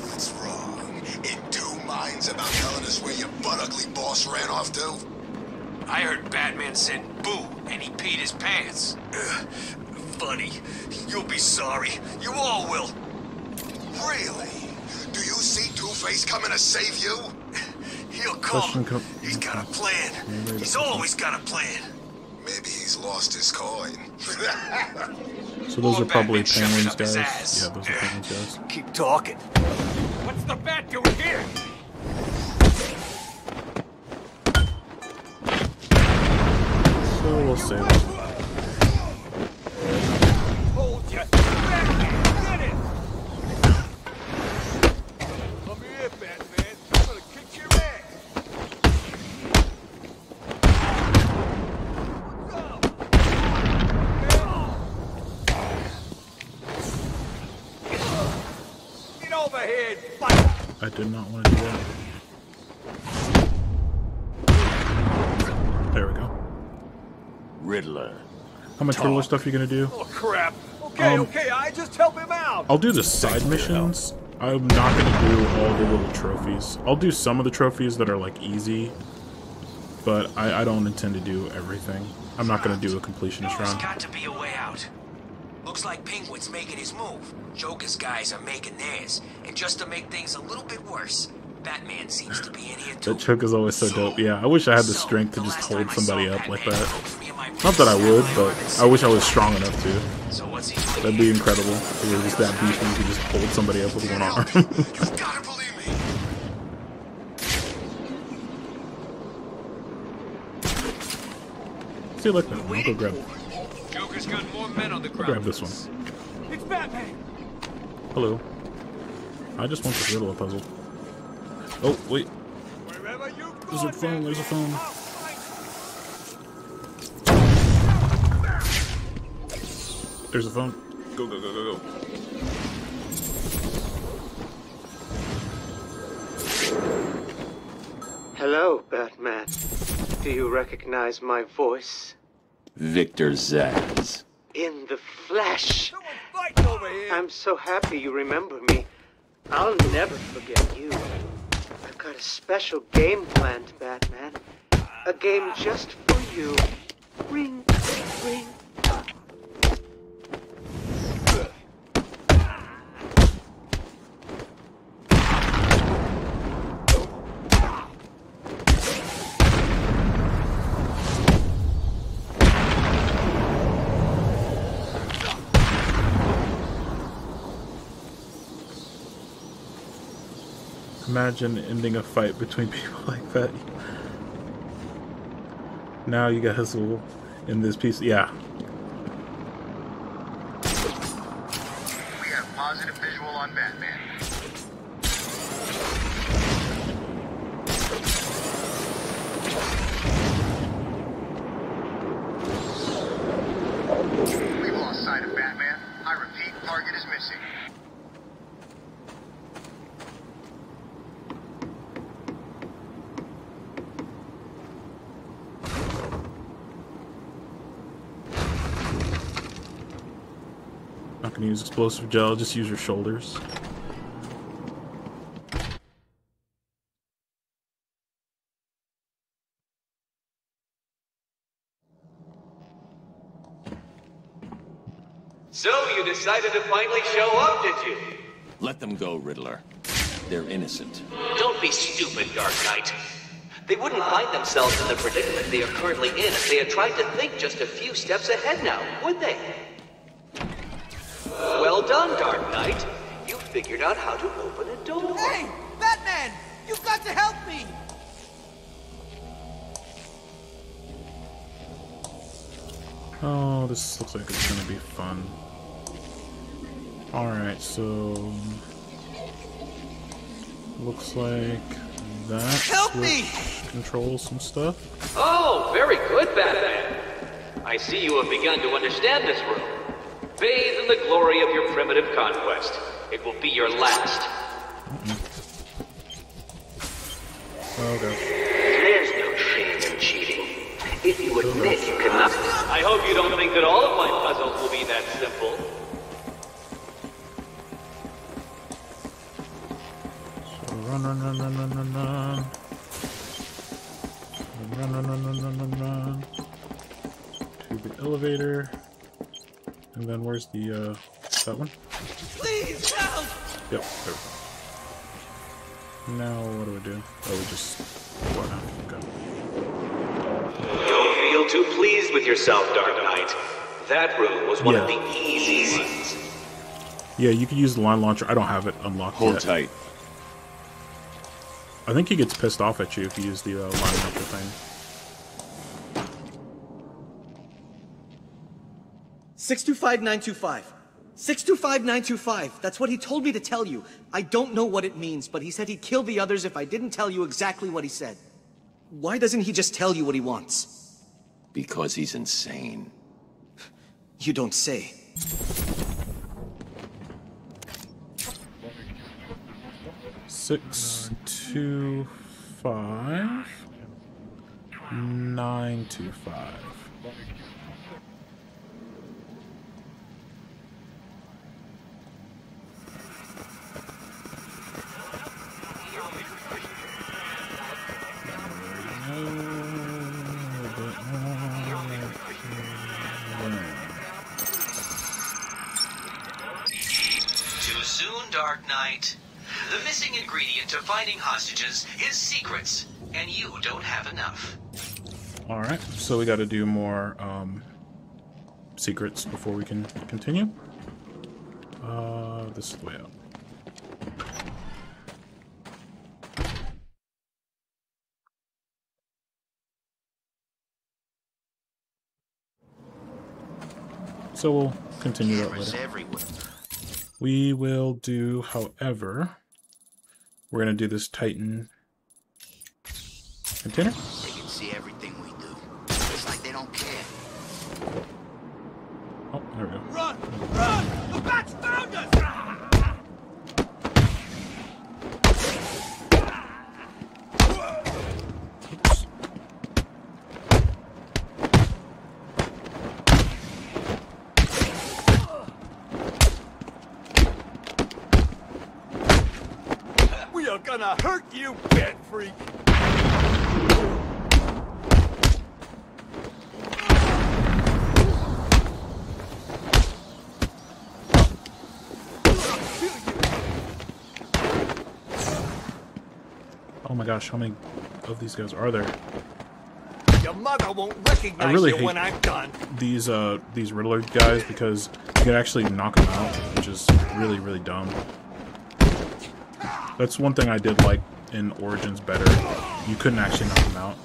What's wrong? In two minds about telling us where your butt-ugly boss ran off to? I heard Batman said boo, and he peed his pants. Funny. You'll be sorry. You all will. Really? Do you see Two-Face coming to save you? He'll come. He's got a plan. He's always got a plan. Maybe he's lost his coin. So those are probably Penguins guys. Yeah, those are Penguins guys. Keep talking. What's the bat doing here? So we'll save it. Hold ya. Get it. Come here, Batman. I'm gonna kick your ass. Get over here and fight. I did not want to do that. There we go. Riddler. How much Riddler stuff are you gonna do? Oh crap. Okay, okay, I just help him out. I'll do the side missions. I'm not gonna do all the little trophies. I'll do some of the trophies that are like easy, but I don't intend to do everything. I'm not gonna do a completionist There's run. got to be a way out. Looks like Penguin's making his move. Joker's guys are making theirs. And just to make things a little bit worse, Batman seems to be in here too. That choke is always so dope. Yeah, I wish I had the strength to just hold somebody up like that. Not that I would, but I wish I was strong enough to. That'd be incredible. If it was just that beefy, you could just hold somebody up with one arm. See, like that. I'll go grab it. Joker's got more men on the I'll ground. grab this one. It's Batman. Hello. I just want this Riddler puzzle. Oh, wait. There's a phone, there's a phone. There's a phone. Go, go, go, go, go. Hello, Batman. Do you recognize my voice? Victor Zsasz. In the flesh. I'm so happy you remember me. I'll never forget you. I've got a special game planned, Batman. A game just for you. Ring, ring. Imagine ending a fight between people like that. Now you guys will, in this piece, yeah. We have positive visual on Batman. We've lost sight of Batman. I repeat, target is missing. Not gonna use explosive gel, just use your shoulders. So you decided to finally show up, did you? Let them go, Riddler. They're innocent. Don't be stupid, Dark Knight. They wouldn't find themselves in the predicament they are currently in if they had tried to think just a few steps ahead now, would they? Well done, Dark Knight. You figured out how to open a door. Hey, Batman! You've got to help me! Oh, this looks like it's gonna be fun. Alright, so... looks like that Help me! Controls some stuff. Oh, very good, Batman. I see you have begun to understand this room. Bathe in the glory of your primitive conquest. It will be your last. Oh, God. There's no shame in cheating. If you admit you cannot... I hope you don't think that all of my puzzles will be that simple. So run. Run. To the elevator. And then where's the, that one? Please help! Yep, there we go. Now, what do we do? Oh, we just... What now? Okay. Don't feel too pleased with yourself, Dark Knight. That room was one of the easy ones. Yeah, you can use the line launcher. I don't have it unlocked yet. Hold tight. I think he gets pissed off at you if you use the line launcher thing. 625-925. 625-925. That's what he told me to tell you. I don't know what it means, but he said he'd kill the others if I didn't tell you exactly what he said. Why doesn't he just tell you what he wants? Because he's insane. You don't say. Six, 2, 5, 9, 2, 5. Too soon, Dark Knight. The missing ingredient to finding hostages is secrets, and you don't have enough. Alright, so we gotta do more secrets before we can continue. This is the way out. So we'll continue that later. We will do, however, we're going to do this Titan container. They can see everything we do. It's like they don't care. Oh, there we go. Run! Run! The bats found us! Oops. We are gonna hurt you, bad freak! Oh my gosh, how many of these guys are there? Your mother won't recognize I really you hate when I'm done. these Riddler guys because you can actually knock them out, which is really, really dumb. That's one thing I did like in Origins better. You couldn't actually knock them out.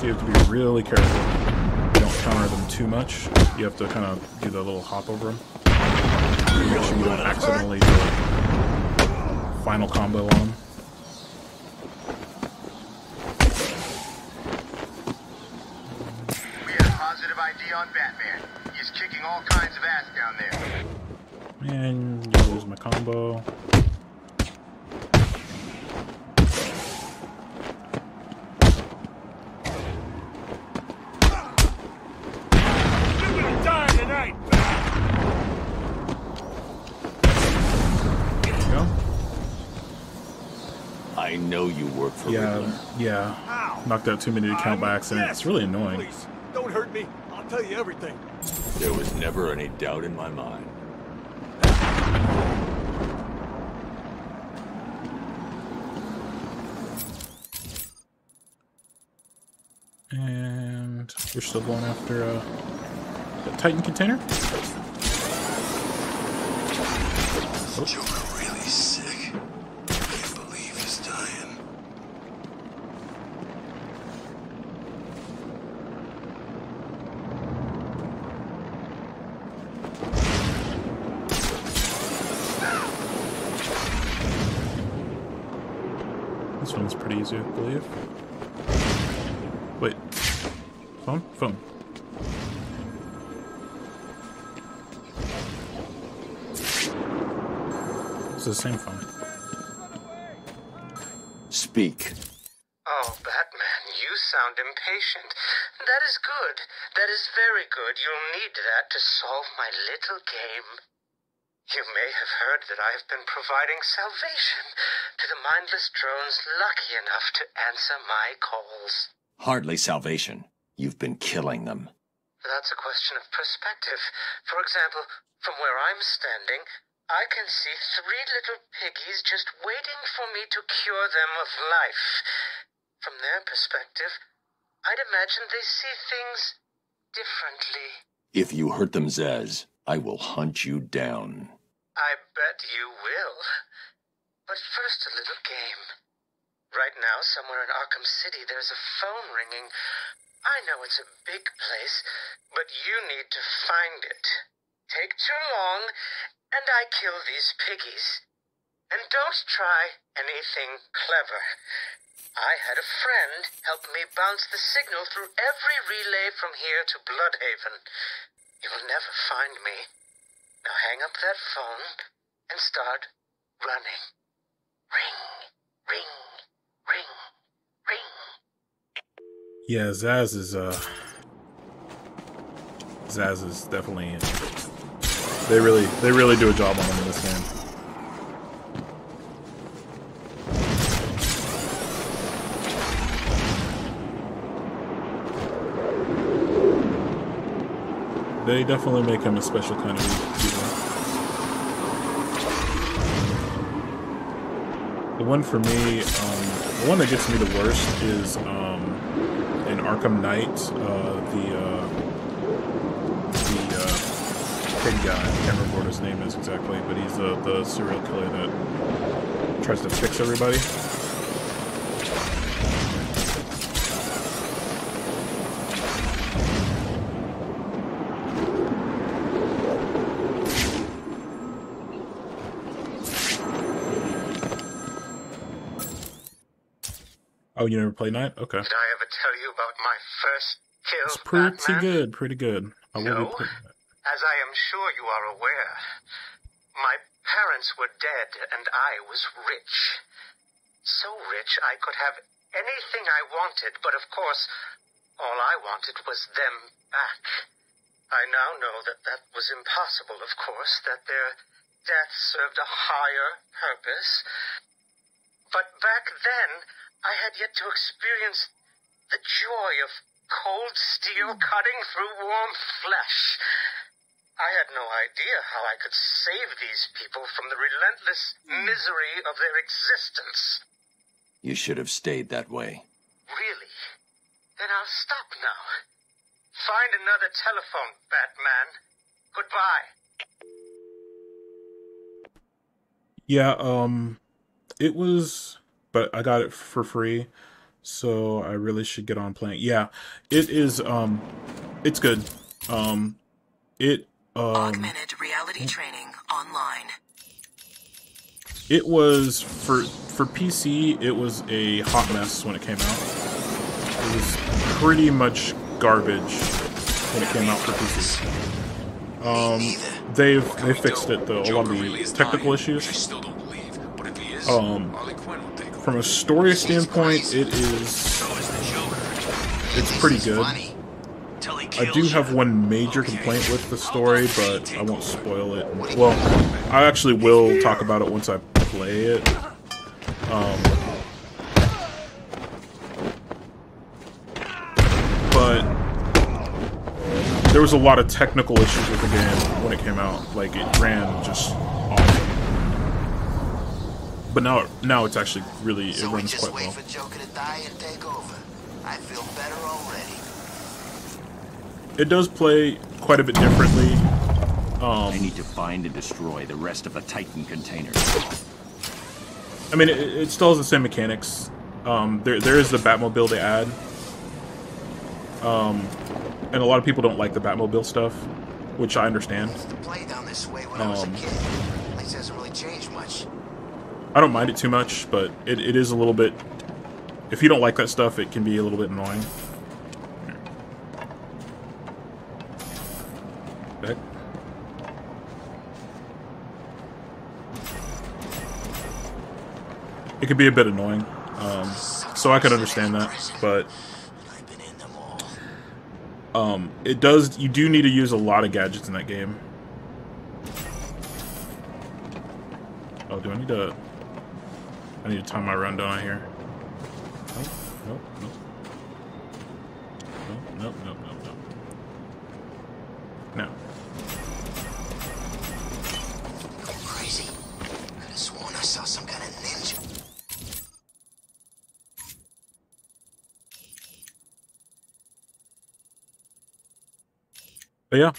So you have to be really careful. You don't counter them too much. You have to kind of do the little hop over them. Make sure you don't accidentally do a final combo on them. We have positive ID on Batman. He's kicking all kinds of ass down there. And you lose my combo. You're gonna die tonight! There you go. I know you work Yeah. Knocked out too many to count by accident. It's really annoying. Please, don't hurt me. I'll tell you everything. There was never any doubt in my mind. And we're still going after the Titan container. Joker really sick. Can't believe he's dying. This one's pretty easy, I believe. Wait. Phone? Phone. It's the same phone. Speak. Oh, Batman, you sound impatient. That is good. That is very good. You'll need that to solve my little game. You may have heard that I have been providing salvation to the mindless drones lucky enough to answer my calls. Hardly salvation. You've been killing them. That's a question of perspective. For example, from where I'm standing, I can see 3 little piggies just waiting for me to cure them of life. From their perspective, I'd imagine they see things differently. If you hurt them, Zaz, I will hunt you down. I bet you will. But first, a little game. Right now, somewhere in Arkham City, there's a phone ringing. I know it's a big place, but you need to find it. Take too long, and I kill these piggies. And don't try anything clever. I had a friend help me bounce the signal through every relay from here to Bloodhaven. You will never find me. Now hang up that phone and start running. Ring, ring, ring, ring. Yeah, Zaz is definitely. They really do a job on him in this game. They definitely make him a special kind of hero. The one for me, the one that gets me the worst is in Arkham Knight, the pig guy. I can't remember what his name is exactly, but he's the serial killer that tries to fix everybody. Oh, you never played Knight? Okay. Did I ever tell you about my first kill, It's pretty Batman? good, pretty good. I will No? be playing it. As I am sure you are aware, my parents were dead and I was rich. So rich I could have anything I wanted, but of course, all I wanted was them back. I now know that that was impossible, of course, that their death served a higher purpose. But back then, I had yet to experience the joy of cold steel cutting through warm flesh. I had no idea how I could save these people from the relentless misery of their existence. You should have stayed that way. Really? Then I'll stop now. Find another telephone, Batman. Goodbye. Yeah, it was, but I got it for free, so I really should get on playing. Yeah, it is, it's good. Augmented reality training online. It was, for PC, it was a hot mess when it came out. It was pretty much garbage when it came out for PC. They fixed it though, a lot of the technical issues. From a story standpoint, it's pretty good. I do have one major complaint with the story, but I won't spoil it. Well, I actually will talk about it once I play it. there was a lot of technical issues with the game when it came out. Like, it ran just awesome. But now it's actually really, it runs quite well. For Joker to die and take over. I feel better already. It does play quite a bit differently. I need to find and destroy the rest of the Titan containers. I mean, it still has the same mechanics. There is the Batmobile they add. And a lot of people don't like the Batmobile stuff, which I understand. The play down this way when I was a kid. It hasn't really changed much. I don't mind it too much, but it is a little bit... If you don't like that stuff, it can be a little bit annoying. Back. It could be a bit annoying, so I could understand that, but it does. You do need to use a lot of gadgets in that game. Oh, do I need to? I need to time my rundown here. Nope, nope, nope. Nope, nope, nope, nope, nope. No. Crazy. Could have sworn I saw some kind of ninja. But yeah,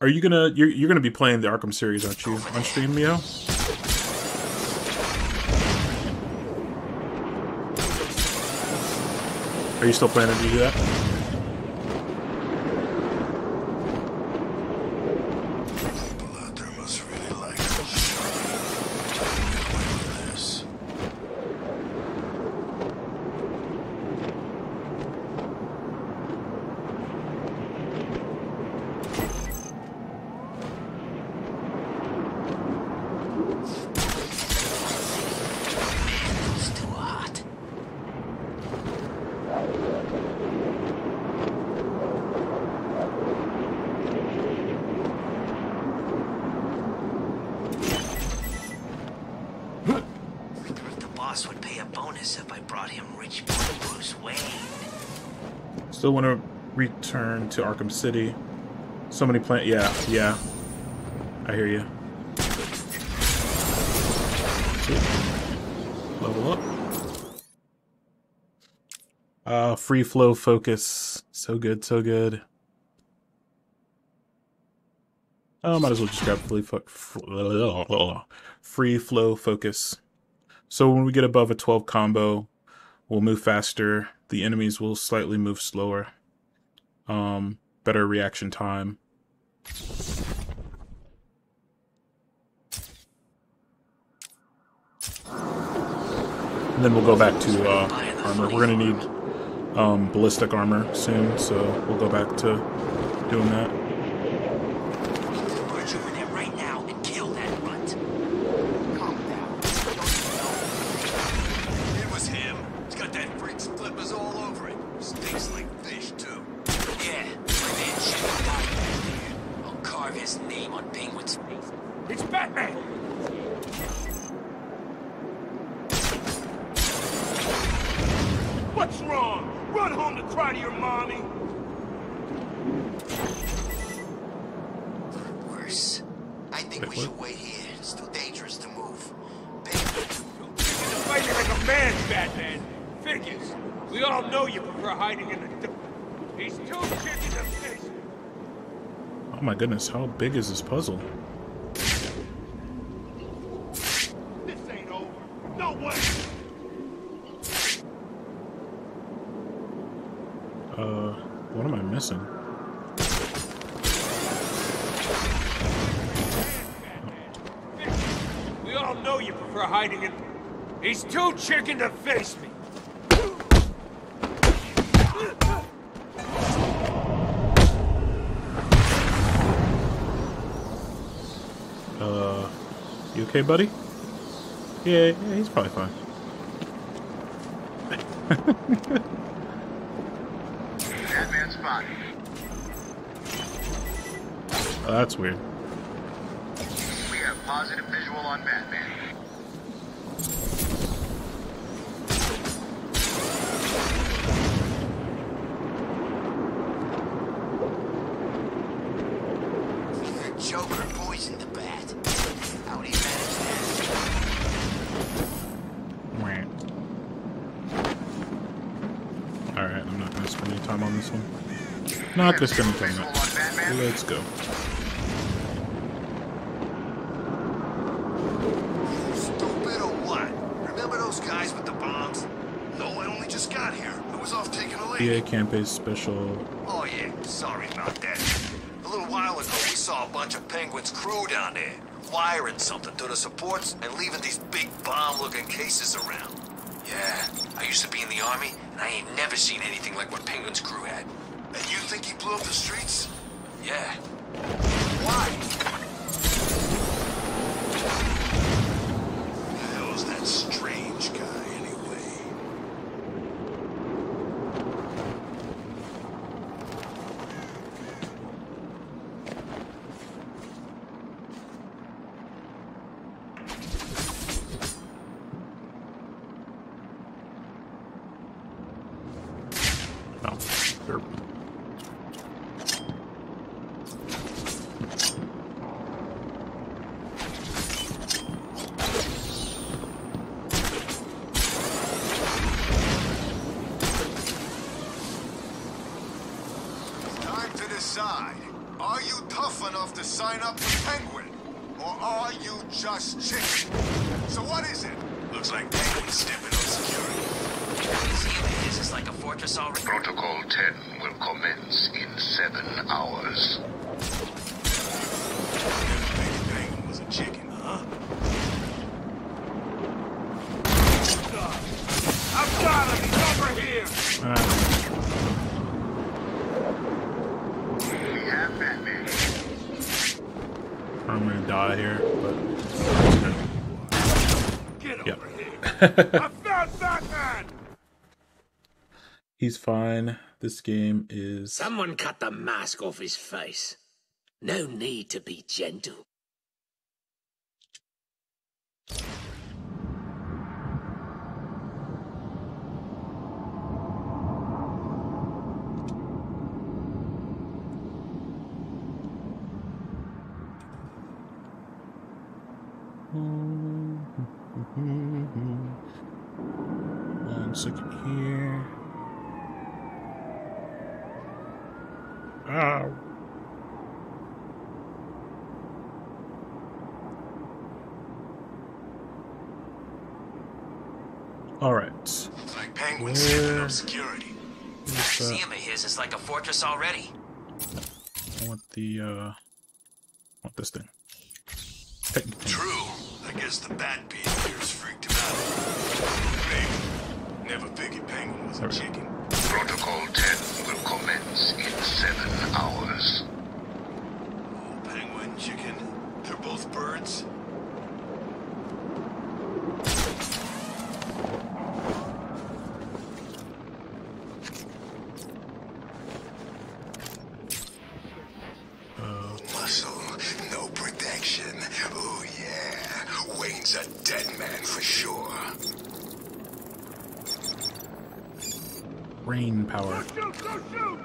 are you gonna you're gonna be playing the Arkham series, aren't you, on stream, Mio? Are you still planning to do that? Still want to return to Arkham City. So many yeah. I hear you. Level up. Free flow focus. So good, so good. Oh, might as well just grab free flow focus. So when we get above a 12 combo, we'll move faster. The enemies will slightly move slower. Better reaction time. And then we'll go back to armor. We're gonna need ballistic armor soon, so we'll go back to doing that. What's wrong? Run home to cry to your mommy? Worse. I think we should wait here. It's too dangerous to move. You're fighting like a man, Batman. Figures. We all know you prefer hiding in the... He's too chicken to face. Oh my goodness, how big is this puzzle? This ain't over. No way. What am I missing? We all know you prefer hiding in... He's too chicken to face me. You okay, buddy? Yeah, he's probably fine. Batman spot. Oh, that's weird. We have positive visual on Batman. poison the bat. How do you manage that? Alright, I'm not gonna spend any time on this one. Not gonna spend any time on it. Let's go. Stupid or what? Remember those guys with the bombs? No, I only just got here. I was off taking a leak. EA Campaign Special. Oh yeah, sorry about that. A little while ago, we saw a bunch of Penguin's crew down there, wiring something to the supports and leaving these big bomb-looking cases around. Yeah, I used to be in the army, and I ain't never seen anything like what Penguin's crew had. And you think he blew up the streets? Yeah. Why? Who the hell is that strange guy, anyway? Oh, derp. Time to decide. Are you tough enough to sign up for Penguin? Or are you just chicken? So what is it? Looks like Penguin's stepping on security. This is like a fortress already. Protocol 10 will commence in 7 hours. Penguin was a chicken, huh? I've got him! He's over here! We have Batman. I'm gonna die here, but Get yep. over here! I found Batman! He's fine. This game is... Someone cut the mask off his face. No need to be gentle. One second here. Ow. All right. Looks like Penguin's stepping up security. Museum of his is like a fortress already. I want the want this thing. True. I guess the bat being here's freaked him out. Maybe. Never figured Penguin was a chicken. Protocol 10 will commence in 7 hours. Oh, Penguin, chicken. They're both birds. Muscle, no protection. Oh yeah. Wayne's a dead man for sure. Brain power. Go shoot!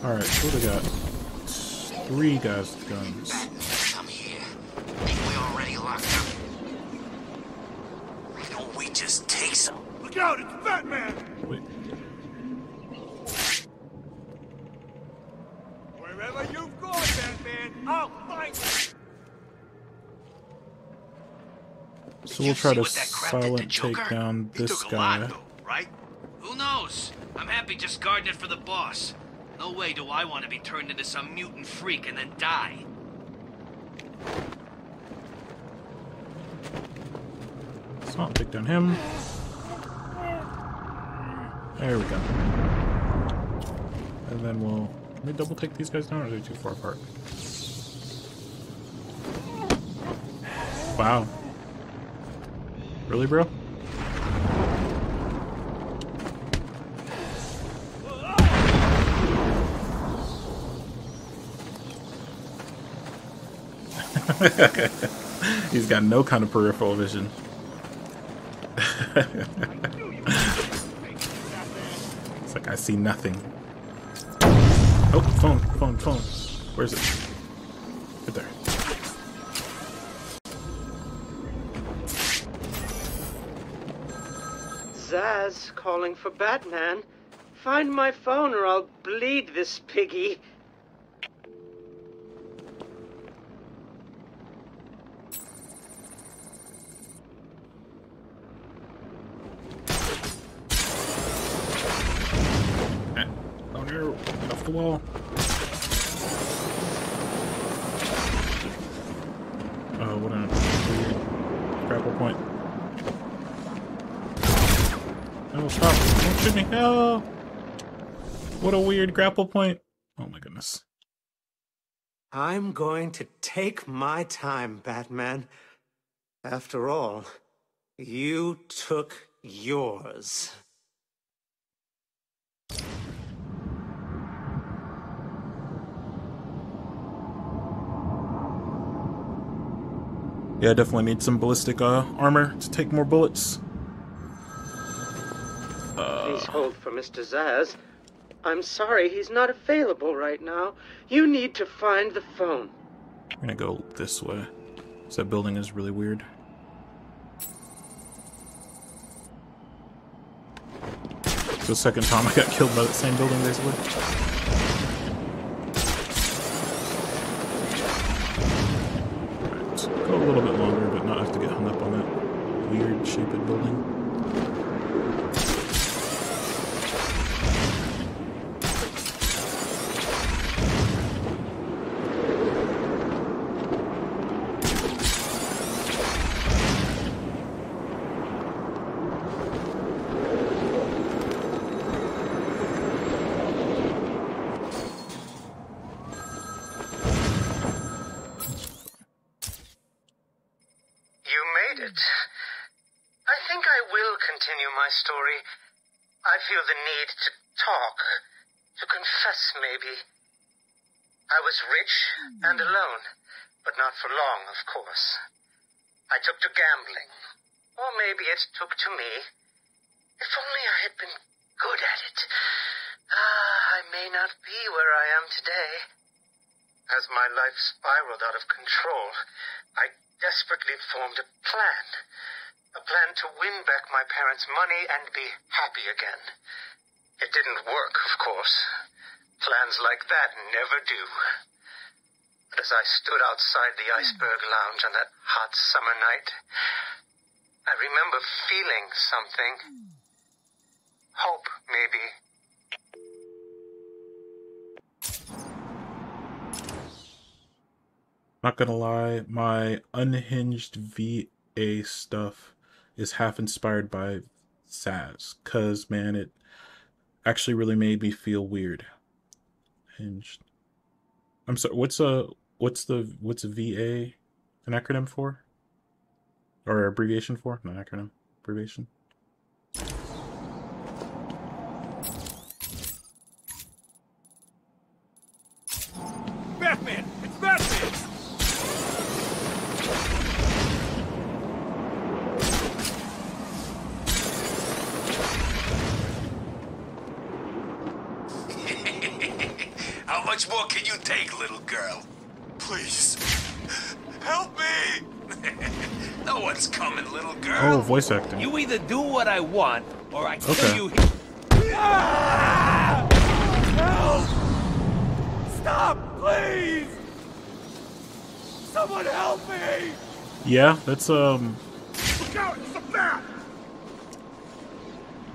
All right, so we got 3 guys with guns. I'm here. Think we already locked up? Why don't we just take some? Look out! It's Batman! Wait. Wherever you've gone, Batman, I'll find you! So we'll try to silent take down this guy. Right? Who knows? I'm happy just guarding it for the boss. No way do I want to be turned into some mutant freak and then die. Let's not take down him. There we go. And then we'll... Can we double take these guys down, or are they too far apart? Wow. Really, bro? He's got no kind of peripheral vision. It's like I see nothing. Oh, phone. Where is it? Right there. Zaz calling for Batman. Find my phone or I'll bleed this piggy. Down here, off the wall. Oh, what a weird grapple point. Oh, stop. Don't shoot me. Oh! What a weird grapple point. Oh my goodness. I'm going to take my time, Batman. After all, you took yours. Yeah, I definitely need some ballistic armor to take more bullets. Please hold for Mr. Zaz. I'm sorry, he's not available right now. You need to find the phone. I'm gonna go this way. So that building is really weird. It's the second time I got killed by the same building, basically. Alright, go a little bit longer, but not have to get hung up on that weird shaped building. I think I will continue my story. I feel the need to talk, to confess maybe. I was rich and alone, but not for long, of course. I took to gambling, or maybe it took to me. If only I had been good at it. I may not be where I am today. As my life spiraled out of control, I desperately formed a plan. A plan to win back my parents' money and be happy again. It didn't work, of course. Plans like that never do. But as I stood outside the Iceberg Lounge on that hot summer night, I remember feeling something. Hope, maybe. Not gonna lie, my unhinged VA stuff is half inspired by Zaz, cause man, it actually really made me feel weird. Hinged. I'm sorry. What's a VA an acronym for? Or abbreviation for? Not acronym. Abbreviation. Batman! It's Batman! How much more can you take, little girl? Please, help me! No one's coming, little girl. Oh, voice acting. You either do what I want, or I kill Okay. you. Ah! Help! Stop, please! Someone help me! Yeah, that's Look out! It's a bat!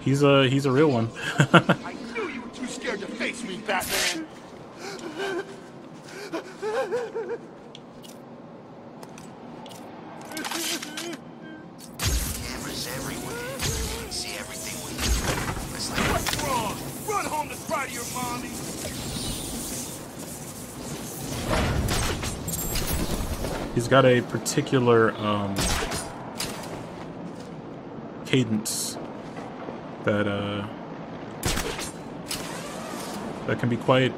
he's a real one. I knew you were too scared to face me, Batman! Cameras everywhere. See everything we do. It's like, What's wrong? Run home to cry to your mommy! He's got a particular cadence that that can be quite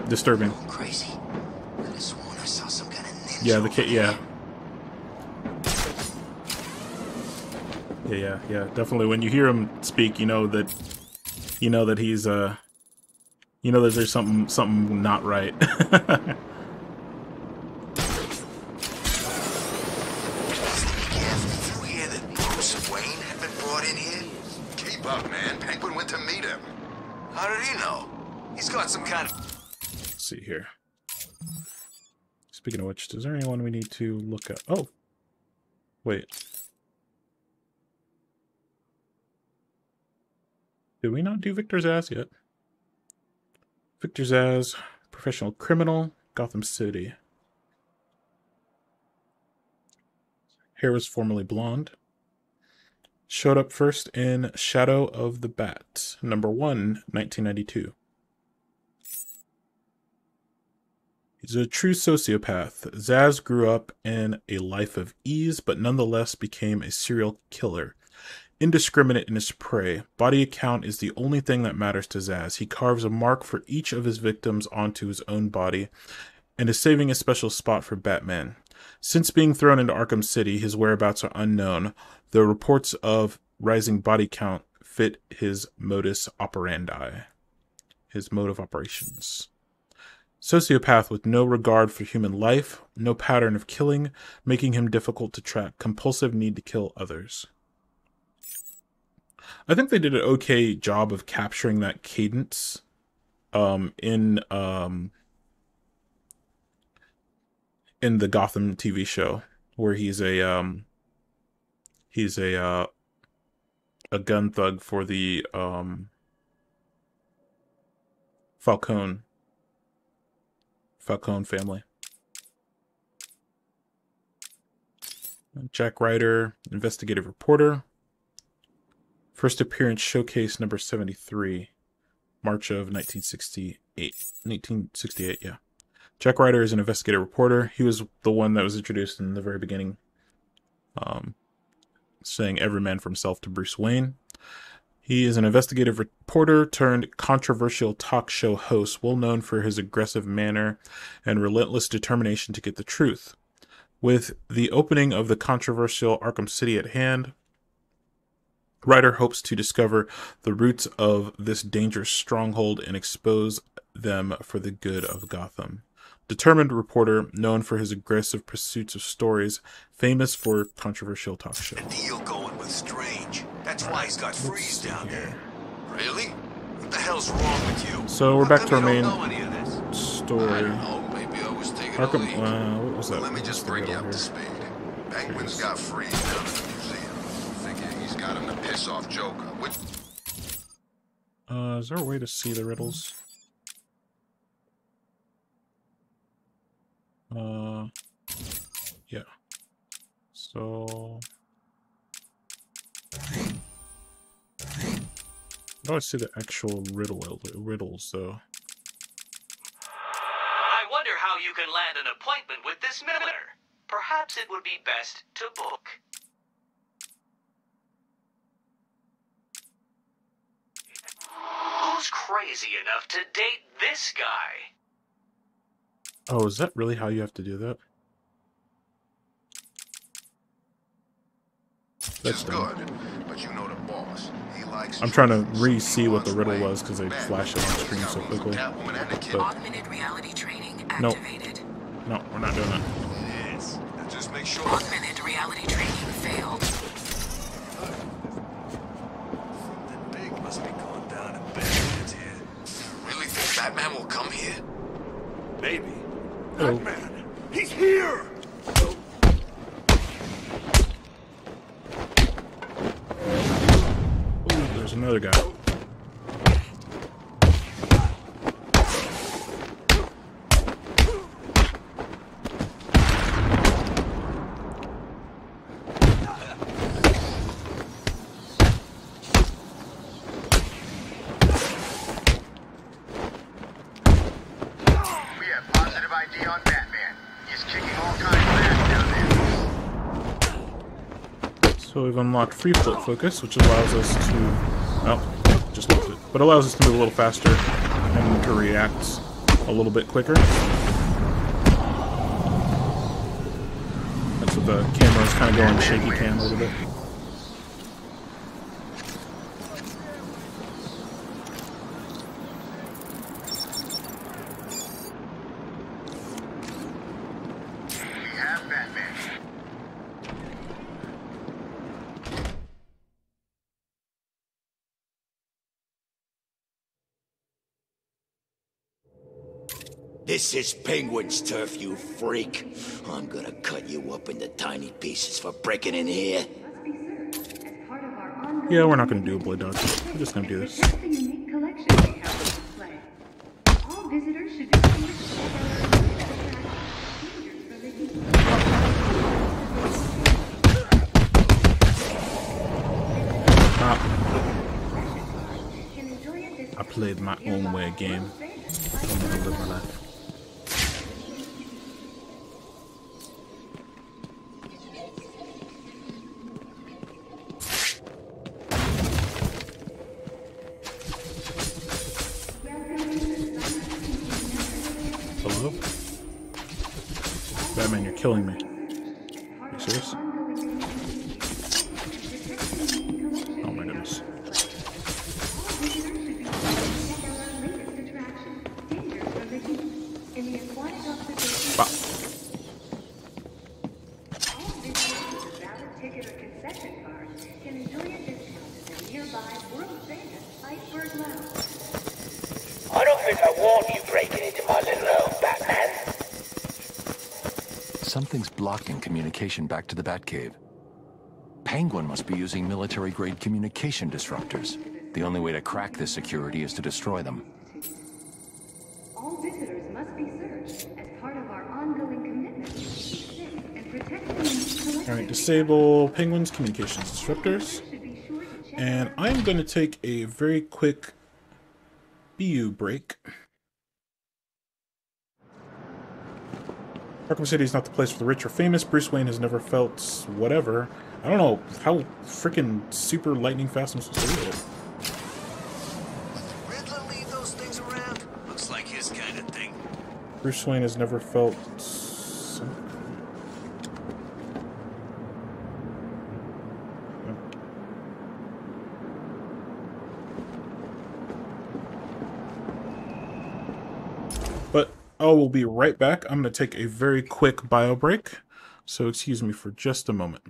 disturbing. crazy. I could have sworn I saw some kind of ninja. Yeah, yeah, definitely. When you hear him speak, you know that he's You know that there's something not right. Bruce Wayne had been brought in here? Keep up, man. Penguin went to meet him. How did he know? He's got some kind of... Let's see here. Speaking of which, is there anyone we need to look at? Oh. Wait. Did we not do Victor Zsasz yet? Victor Zsasz, professional criminal, Gotham City. Hair was formerly blonde. Showed up first in Shadow of the Bat, #1, 1992. He's a true sociopath. Zsasz grew up in a life of ease, but nonetheless became a serial killer. Indiscriminate in his prey, body count is the only thing that matters to Zsasz. He carves a mark for each of his victims onto his own body, and is saving a special spot for Batman. Since being thrown into Arkham City, his whereabouts are unknown, though reports of rising body count fit his modus operandi, his mode of operations. Sociopath with no regard for human life, no pattern of killing, making him difficult to track, compulsive need to kill others. I think they did an okay job of capturing that cadence in the Gotham TV show, where he's a gun thug for the Falcone family. Jack Ryder, investigative reporter. First appearance showcase number 73, March of 1968. 1968, yeah. Jack Ryder is an investigative reporter. He was the one that was introduced in the very beginning, saying every man for himself to Bruce Wayne. He is an investigative reporter turned controversial talk show host, well known for his aggressive manner and relentless determination to get the truth. With the opening of the controversial Arkham City at hand, Ryder hopes to discover the roots of this dangerous stronghold and expose them for the good of Gotham. Determined reporter, known for his aggressive pursuits of stories, famous for controversial talk show. Deal going with Strange. That's why he's got Freeze down there. Really? What the hell's wrong with you? So we're back to our main story. Maybe I was taking Arkham, what was that? Let me just bring you up to speed. Penguin's got Freeze down at the museum. Figure he's got him to piss off Joker. Is there a way to see the riddles? Yeah. So... I don't see the actual riddles, though. I wonder how you can land an appointment with this miller. Perhaps it would be best to book. Who's crazy enough to date this guy? Oh, is that really how you have to do that? That's good, but you know the boss. He likes. I'm trying to re-see what the riddle was because they flash it on screen so quickly. Augmented reality training activated. No, we're not doing that. Yes. Now just make sure. Augmented reality training failed. Something big must be going down in Batman's here. Really think Batman will come here? Maybe. Hello. Batman, he's here. There's another guy. So we've unlocked free float focus, which allows us to, oh, just left it, but allows us to move a little faster and to react a little bit quicker. That's what the camera is kind of going shaky cam a little bit. This is Penguin's turf, you freak. I'm gonna cut you up into tiny pieces for breaking in here. Yeah, we're not gonna do a blood dodge. We're just gonna do this. The unique collection we have on display. All visitors should be I played my own way game. I'm gonna live my life. Hello? Batman, you're killing me. Are you serious? Oh my goodness. I don't think I want you breaking into my little home, Batman. Something's blocking communication back to the Batcave. Penguin must be using military-grade communication disruptors. The only way to crack this security is to destroy them. All visitors must be searched as part of our ongoing commitment to keep safe and protect the Alright, disable Penguin's communications disruptors. And I'm going to take a very quick BU break. Arkham City is not the place for the rich or famous. Bruce Wayne has never felt whatever. I don't know how freaking super lightning fast I'm supposed to do it. Riddler leave those things around? Looks like his kind of thing. Bruce Wayne has never felt something. But I will be right back. I'm going to take a very quick bio break, so excuse me for just a moment.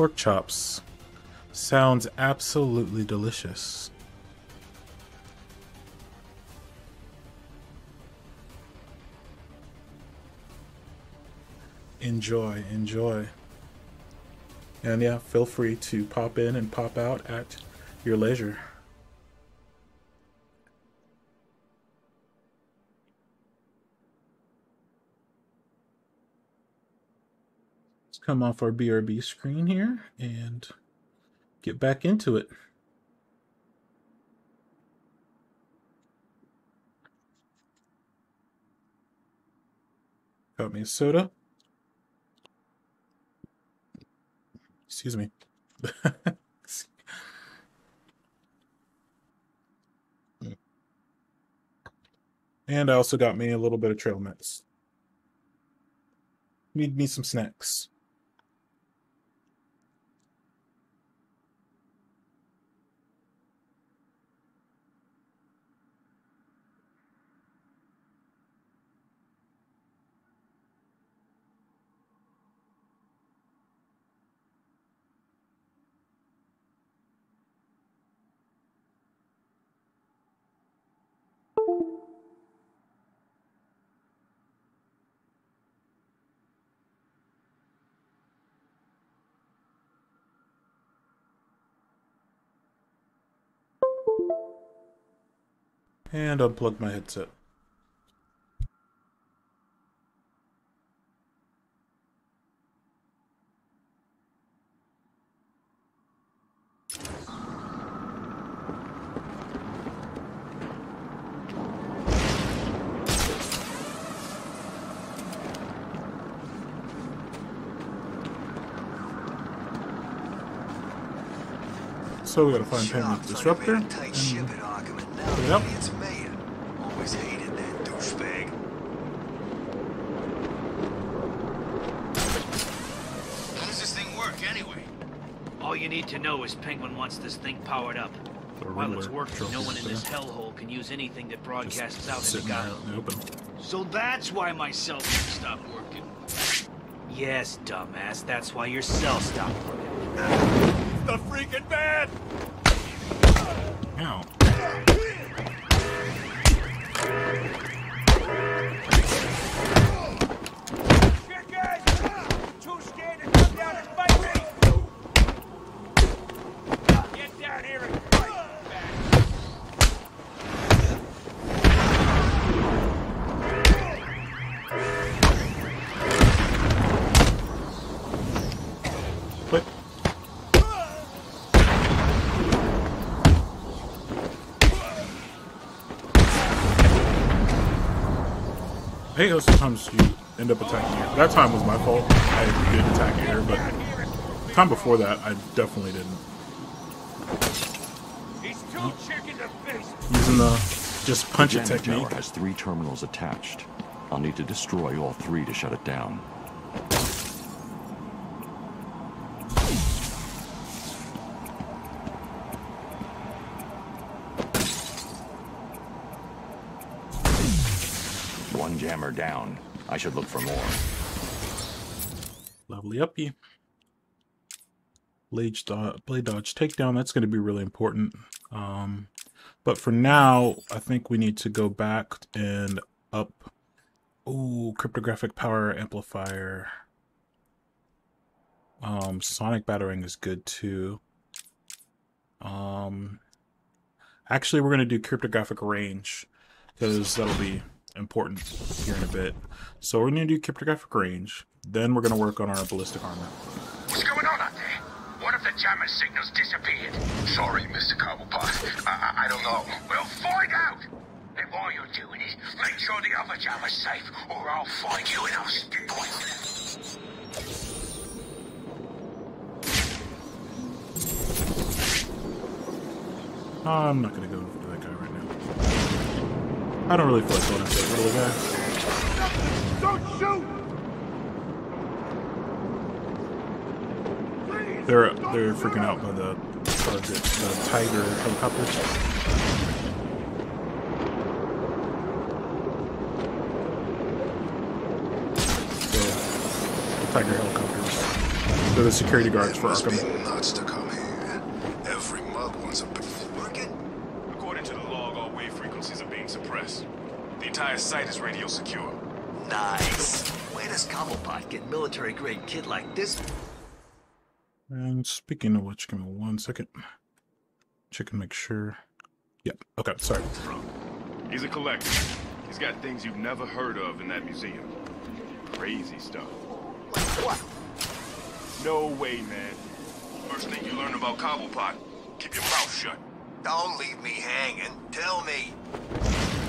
Pork chops. Sounds absolutely delicious. Enjoy, enjoy. And yeah, feel free to pop in and pop out at your leisure. Let's come off our BRB screen here and get back into it. Got me a soda. Excuse me. And I also got me a little bit of trail mix. Need me some snacks. And unplug my headset. So we gotta find Penguin's disruptor and put it up. Always hated that douchebag. How does this thing work anyway? All you need to know is Penguin wants this thing powered up. While it's working, no one in this hellhole can use anything that broadcasts out in the Gotham. So that's why my cell phone stopped working. Yes, dumbass, that's why your cell stopped working. The freaking man! Ow. Shit, guys! Too scared to come down and fight me! Get down here and fight back! What? I hate how sometimes you end up attacking her. That time was my fault. I did attack her, but the time before that, I definitely didn't. He's too chicken to face. Using the just punch it The technique. tower has 3 terminals attached. I'll need to destroy all 3 to shut it down. One jammer down. I should look for more. Lovely uppy. Blade dodge takedown. That's going to be really important. But for now, I think we need to go back and up. Ooh, cryptographic power amplifier. Sonic battering is good too. Actually, we're going to do cryptographic range because that'll be important here in a bit. So we're going to do cryptographic range. Then we're going to work on our ballistic armor. What's going on out there? One of the jammer signals disappeared. Sorry, Mr. Cobblepot. I don't know. We'll find out! And while you're doing it, make sure the other jammer's safe, or I'll find you and I'll stick with you. I'm not going to go for that guy right now. I don't really feel like going after that little guy. Don't shoot! They're freaking out by the Tiger helicopters. So, the Tiger helicopters. They're the security guards for Must Arkham. be nuts to come here. Every mug wants a big working. According to the log, all wave frequencies are being suppressed. The entire site is radio secure. Nice. Where does Cobblepot get military-grade kit like this? And speaking of which, give me 1 second. Check and make sure. Yep. Okay, sorry. He's a collector. He's got things you've never heard of in that museum. Crazy stuff. Like what? No way, man. First thing you learn about Cobblepot, keep your mouth shut. Don't leave me hanging. Tell me.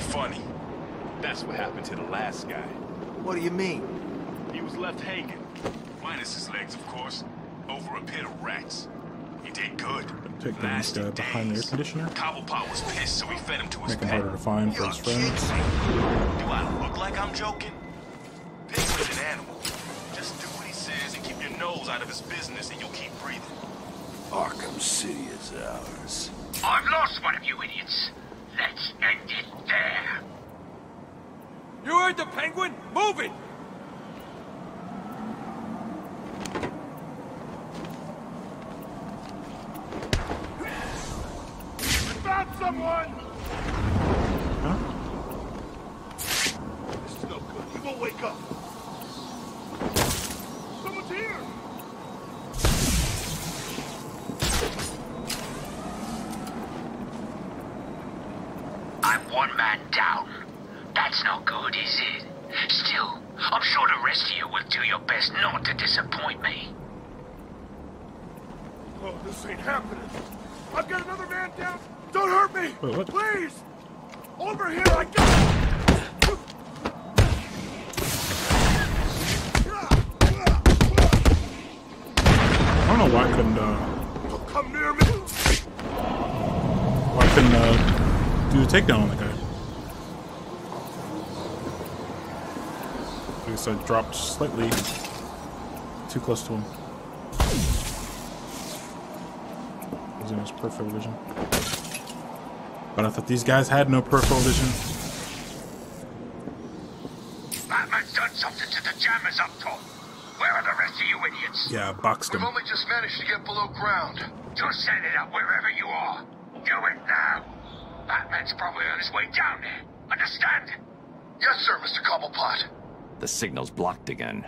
Funny. That's what happened to the last guy. What do you mean? He was left hanging. Minus his legs, of course. Over a pit of rats. He did good. Take this guy behind the air conditioner. Cobblepot was pissed, so he fed him to his Make him pet. harder to find for his friends. Do I look like I'm joking? Penguin's an animal. Just do what he says and keep your nose out of his business and you'll keep breathing. Arkham City is ours. I've lost one of you idiots. Let's end it there. You heard the Penguin? Move it! Found someone! Huh? This is no good. You won't wake up. Someone's here! I'm one man down. That's not good, is it? Still, I'm sure the rest of you will do your best not to disappoint me. Oh, this ain't happening. I've got another man down. Don't hurt me! Wait, what? Please! Over here, I got it! I don't know why I couldn't, Don't come near me! why I couldn't, do a takedown on the guy. I guess I dropped slightly too close to him. Using his peripheral vision. But I thought these guys had no peripheral vision. Batman's done something to the jammers up top. Where are the rest of you idiots? Yeah, boxed him. We've only just managed to get below ground. Just send it up wherever you are. Do it now. Batman's probably on his way down there. Understand? Yes, sir, Mr. Cobblepot. The signal's blocked again.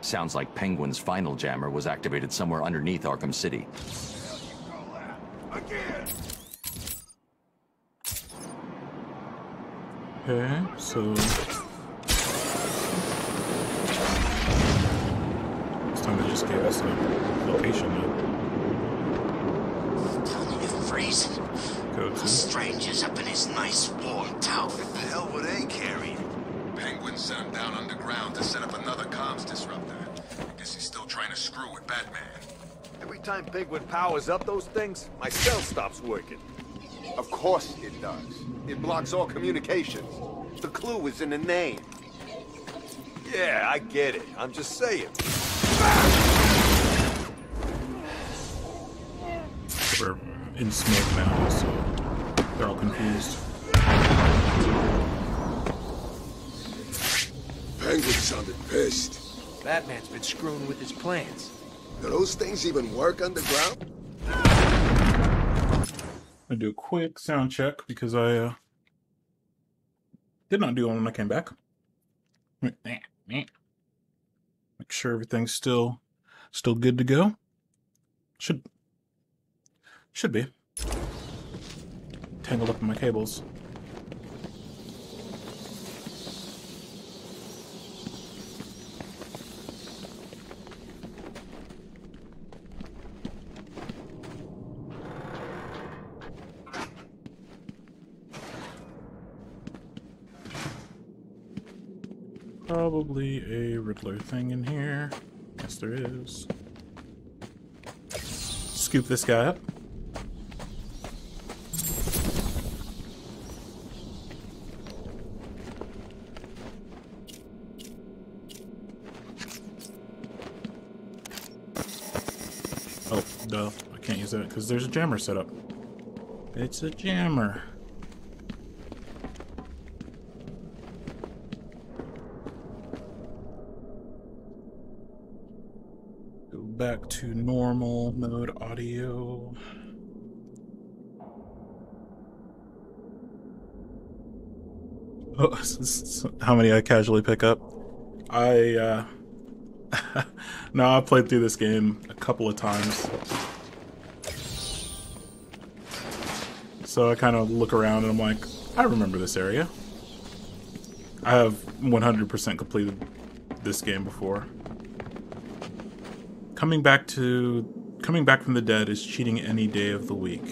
Sounds like Penguin's final jammer was activated somewhere underneath Arkham City. Again! Okay, so this time they just gave us a location Telling you freezing. go to. Strangers up in his nice warm tower. What the hell were they carrying? Penguin sent him down underground to set up another comms disruptor. Guess he's still trying to screw with Batman. Every time Penguin powers up those things, my cell stops working. Of course it does. It blocks all communications. The clue is in the name. Yeah, I get it. I'm just saying. We're in smoke now, so they're all confused. Penguin sounded pissed. Batman's been screwing with his plans. Do those things even work underground? I'm gonna do a quick sound check because I did not do one when I came back. Make sure everything's still good to go. Should be. Tangled up in my cables. Probably a Riddler thing in here. Yes, there is. Scoop this guy up. Oh, duh. I can't use that because there's a jammer set up. It's a jammer. Go back to normal mode audio. Oh, how many I casually pick up? No, I've played through this game a couple of times. So I kind of look around and I'm like, I remember this area. I have 100% completed this game before. Coming back from the dead is cheating any day of the week.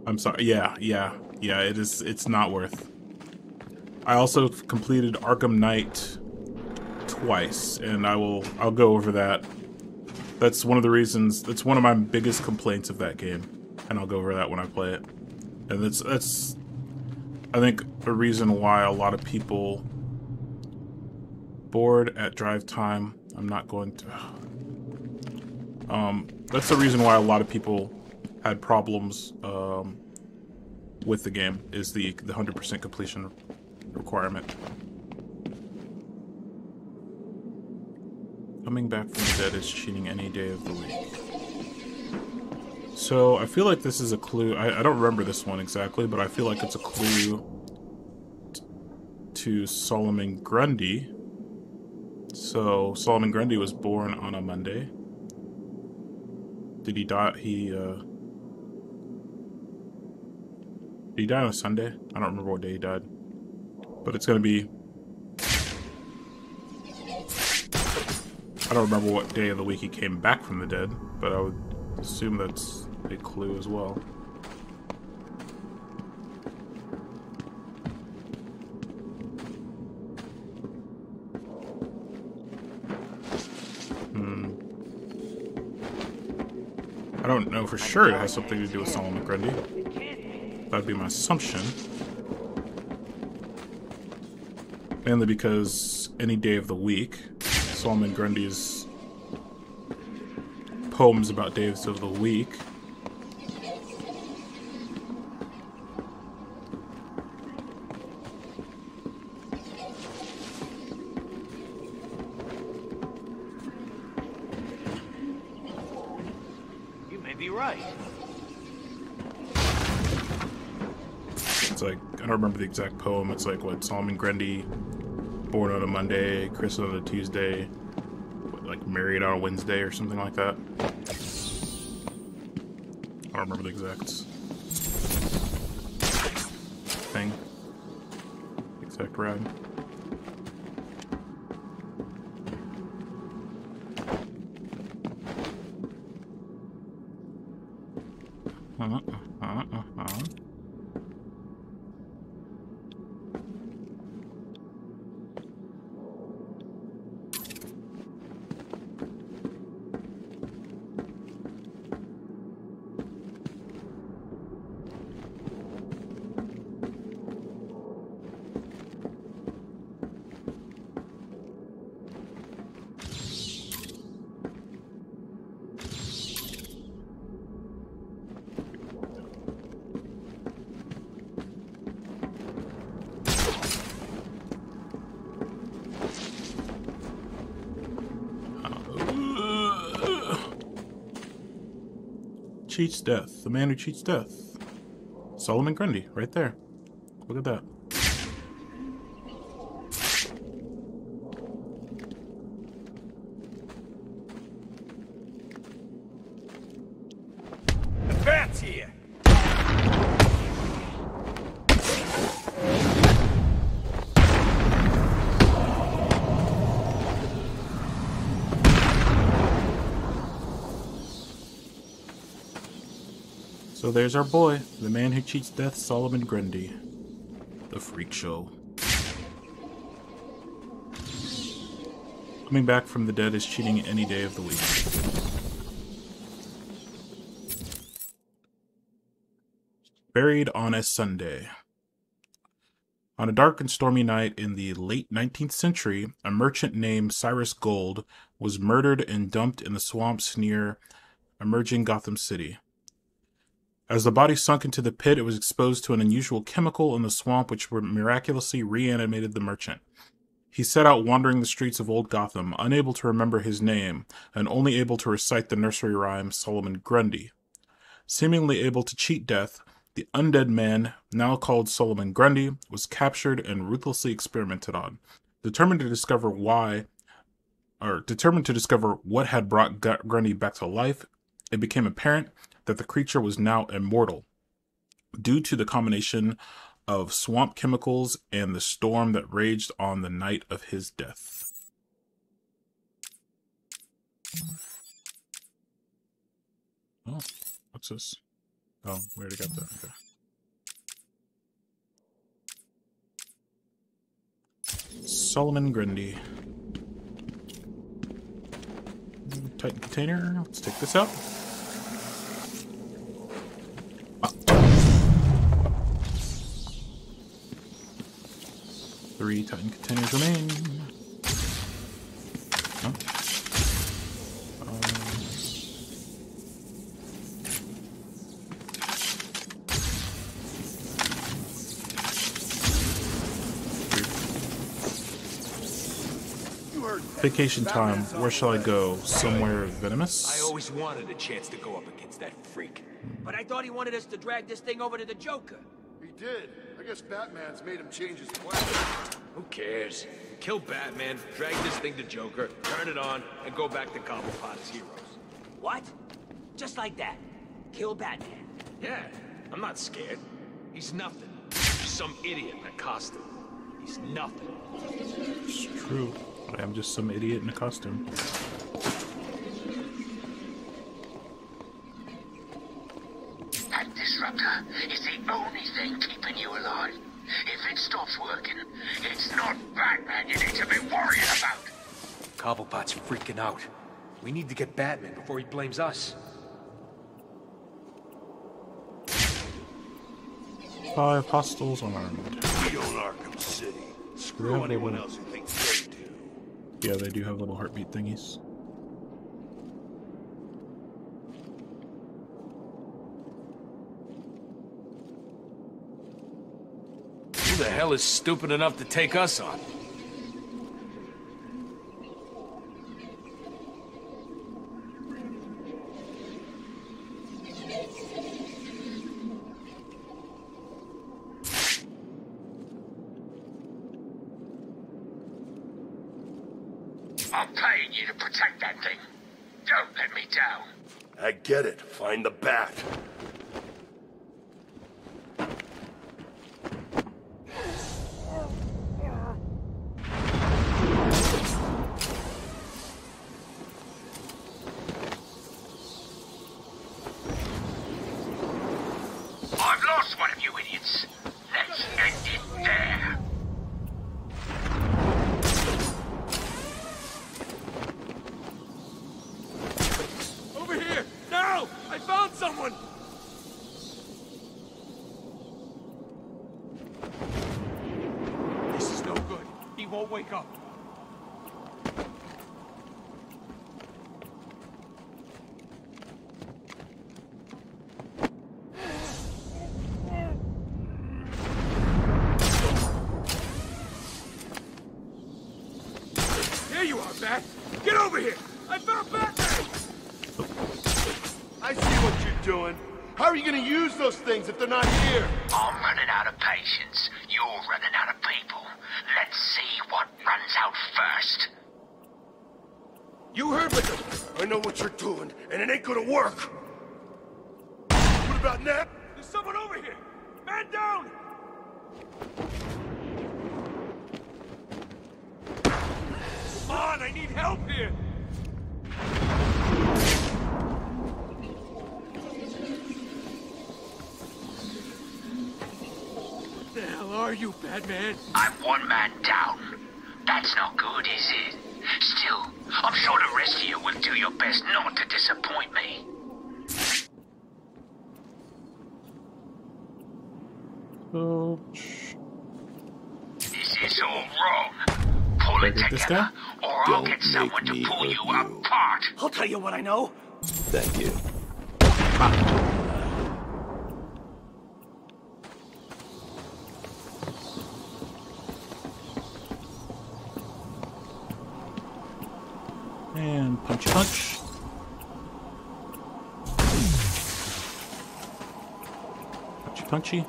I'm sorry. Yeah, it is. It's not worth. I also completed Arkham Knight twice, and I'll go over that. That's one of the reasons. That's one of my biggest complaints of that game, and I'll go over that when I play it. And that's I think a reason why a lot of people bored at drive time. I'm not going to. That's the reason why a lot of people had problems with the game, is the 100% completion requirement. Coming back from the dead is cheating any day of the week. So I feel like this is a clue. I don't remember this one exactly, but I feel like it's a clue to Solomon Grundy. So Solomon Grundy was born on a Monday. Did he die? Did he die on a Sunday? I don't remember what day he died. But it's gonna be... I don't remember what day of the week he came back from the dead, but I would assume that's a clue as well. I don't know for sure it has something to do with Solomon Grundy. That'd be my assumption. Mainly because any day of the week, Solomon Grundy's poems about days of the week. You may be right. It's like, I don't remember the exact poem. It's like, what, Solomon Grundy, born on a Monday, christened on a Tuesday, what, like married on a Wednesday or something like that. I don't remember the exact thing. Exact rhyme. Cheats death. The man who cheats death. Solomon Grundy, right there. Look at that. Advance here! So there's our boy, the man who cheats death, Solomon Grundy. The freak show. Coming back from the dead is cheating any day of the week. Buried on a Sunday. On a dark and stormy night in the late 19th century, a merchant named Cyrus Gold was murdered and dumped in the swamps near emerging Gotham City. As the body sunk into the pit, it was exposed to an unusual chemical in the swamp which miraculously reanimated the merchant. He set out wandering the streets of Old Gotham, unable to remember his name, and only able to recite the nursery rhyme Solomon Grundy. Seemingly able to cheat death, the undead man, now called Solomon Grundy, was captured and ruthlessly experimented on. Determined to discover what had brought Grundy back to life, it became apparent that the creature was now immortal, due to the combination of swamp chemicals and the storm that raged on the night of his death. Oh, what's this? Oh, we already got that. Okay. Solomon Grundy. Titan container. Let's take this out. Three Titan containers remain. Oh. Vacation time. Where shall I go? Somewhere venomous? I always wanted a chance to go up against that freak. But I thought he wanted us to drag this thing over to the Joker. He did. I guess Batman's made him change his plan. Who cares? Kill Batman, drag this thing to Joker, turn it on, and go back to Cobblepot as heroes. What? Just like that? Kill Batman? Yeah, I'm not scared. He's nothing. Just some idiot in a costume. He's nothing. It's true. I am just some idiot in a costume. That disruptor is the only thing keeping you alive. If it stops working, it's not Batman you need to be worrying about. Cobblepot's freaking out. We need to get Batman before he blames us. 5 hostiles unarmed. We own Arkham City. Screw anyone else who thinks they do. Yeah, they do have little heartbeat thingies. Who the hell is stupid enough to take us on? I'm paying you to protect that thing. Don't let me down. I get it. Find the bat. I've lost one of you idiots. Let's end it there. Over here! Now! I found someone! This is no good. He won't wake up. Here you are, Bat! Get over here! I found Batman! I see what you're doing. How are you gonna use those things if they're not here? I'm running out of patience. You're running out of people. Let's see what runs out first. You heard what I know what you're doing, and it ain't gonna work. What about Nap? There's someone over here! Man down! Come on, I need help here! What the hell are you, Batman? I'm one man down. That's not good, is it? Still, I'm sure the rest of you will do your best not to disappoint me. Oh. This is all wrong. Pull it together, or I'll get someone to pull you apart. I'll tell you what I know. Thank you. And punch, punch. Punchy, punchy.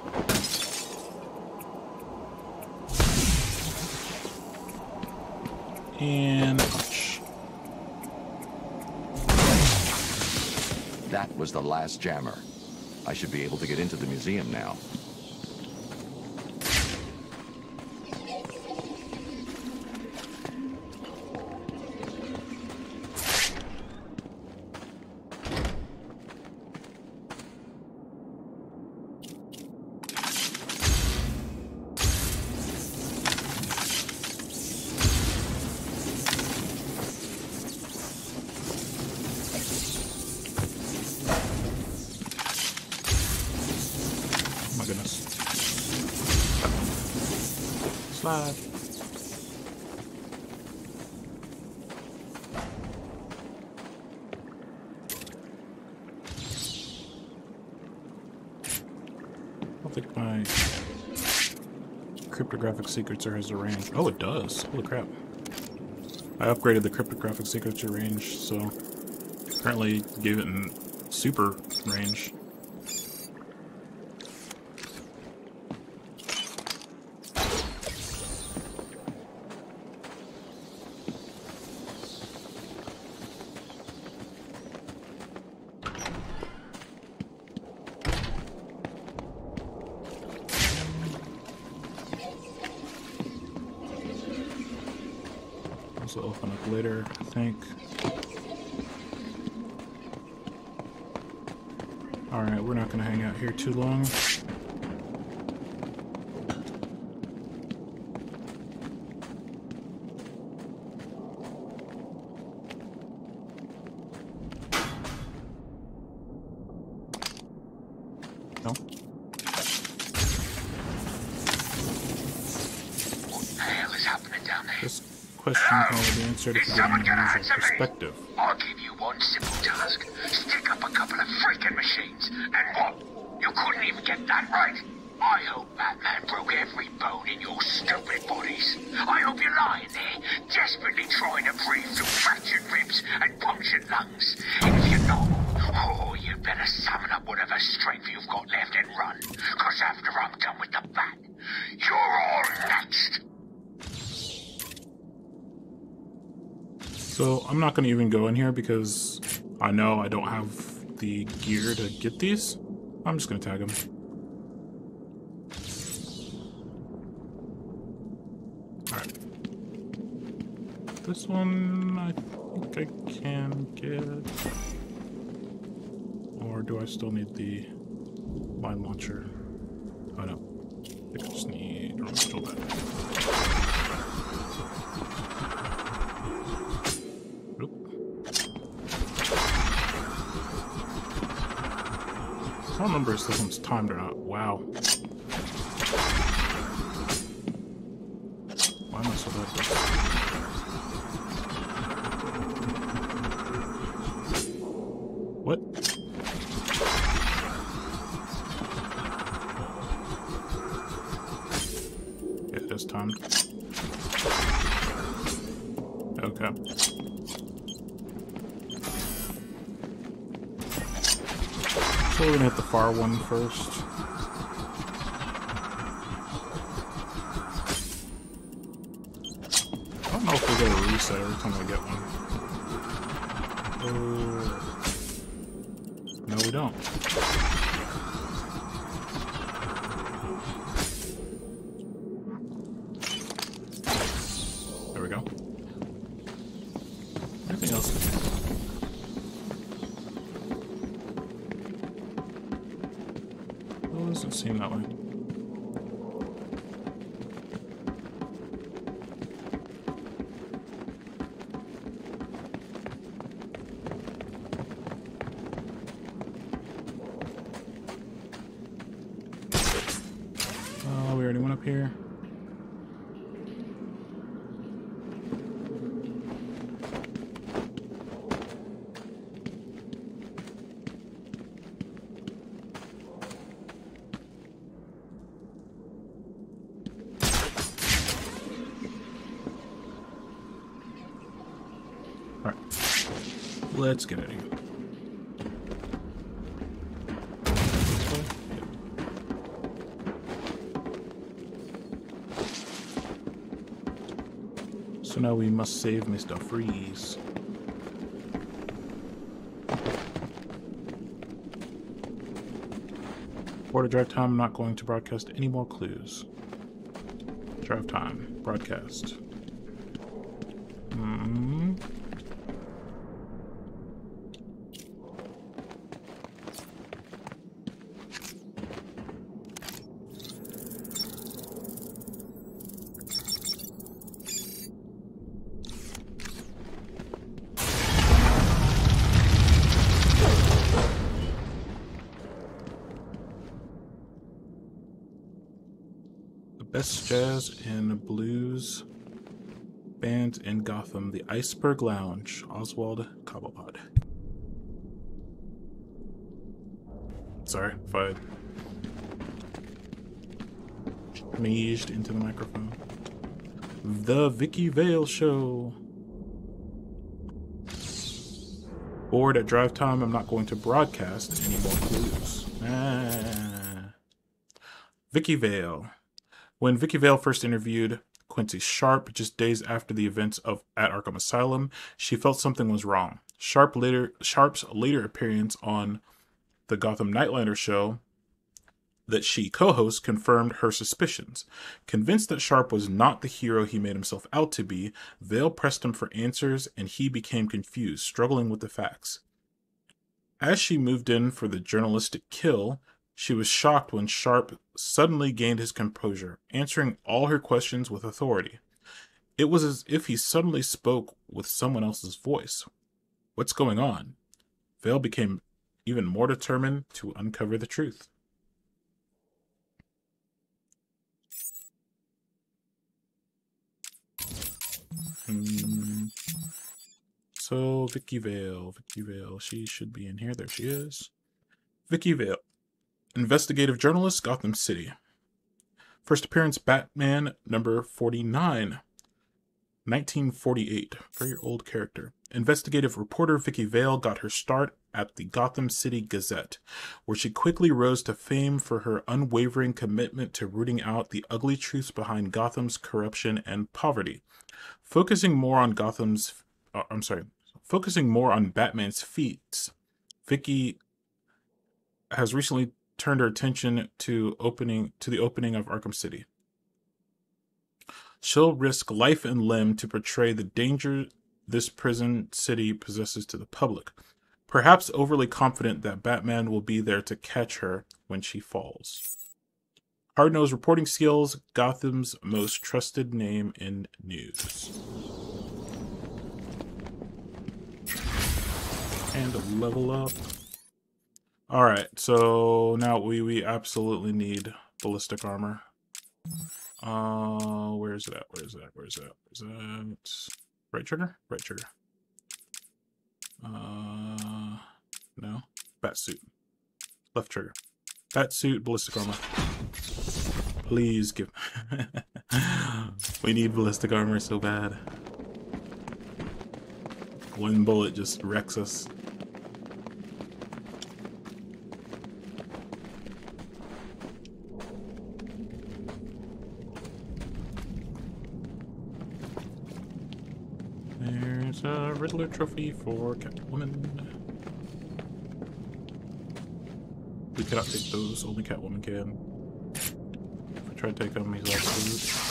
And punch. That was the last jammer. I should be able to get into the museum now. Slide. I don't think my cryptographic signature has a range. Oh, it does. Holy crap. I upgraded the cryptographic signature range, so apparently gave it in super range. This will open up later, I think. Alright, we're not going to hang out here too long. No? What the hell is happening down there? This question can only be answered if you get an unusual perspective. I'll give you one simple task. Stick up a couple of freaking machines. And what? You couldn't even get that right? I hope Batman broke every bone in your stupid bodies. I hope you're lying there, desperately trying to breathe through fractured ribs and punctured lungs. And if you're not, oh, you better summon up whatever strength you've got left and run. Cause after I'm done with the Bat, you're all next. So I'm not going to even go in here because I know I don't have the gear to get these. I'm just going to tag them. Alright. This one I think I can get. Or do I still need the mine launcher? Oh no. I think I just need a remote control pad. I don't remember if this one's timed or not. Wow. Why am I so bad at this? What? Yeah, it is timed. Okay. So we're gonna hit the far one first. I don't know if we get a reset every time I get one. No, we don't. There we go. Anything else? Doesn't seem that way. We already went up here. All right. Let's get out of here. So now we must save Mr. Freeze. Board of drive time, I'm not going to broadcast any more clues. Drive time, broadcast. Best jazz and blues band in Gotham, the Iceberg Lounge, Oswald Cobblepot. Sorry if I sneezed into the microphone. The Vicky Vale Show. Bored at drive time, I'm not going to broadcast any more clues. Vicky Vale. When Vicky Vale first interviewed Quincy Sharp just days after the events at Arkham Asylum, she felt something was wrong. Sharp's later appearance on the Gotham Nightliner show that she co-hosts confirmed her suspicions. Convinced that Sharp was not the hero he made himself out to be, Vale pressed him for answers and he became confused, struggling with the facts. As she moved in for the journalistic kill, she was shocked when Sharp suddenly gained his composure, answering all her questions with authority. It was as if he suddenly spoke with someone else's voice. What's going on? Vale became even more determined to uncover the truth. So, Vicky Vale, she should be in here. There she is. Vicky Vale. Investigative journalist, Gotham City. First appearance, Batman number 49, 1948. Very old character. Investigative reporter Vicky Vale got her start at the Gotham City Gazette, where she quickly rose to fame for her unwavering commitment to rooting out the ugly truths behind Gotham's corruption and poverty. Focusing more on Batman's feats, Vicky has recently turned her attention to the opening of Arkham City. She'll risk life and limb to portray the danger this prison city possesses to the public, perhaps overly confident that Batman will be there to catch her when she falls. Hard-nosed reporting skills, Gotham's most trusted name in news. And a level up. Alright, so now we absolutely need ballistic armor. Where is it at? Where is that? Right trigger? Right trigger. No. Bat suit. Left trigger. Bat suit, ballistic armor. Please give... We need ballistic armor so bad. One bullet just wrecks us. There's a Riddler trophy for Catwoman. We cannot take those, only Catwoman can. If we try to take them, he's all food.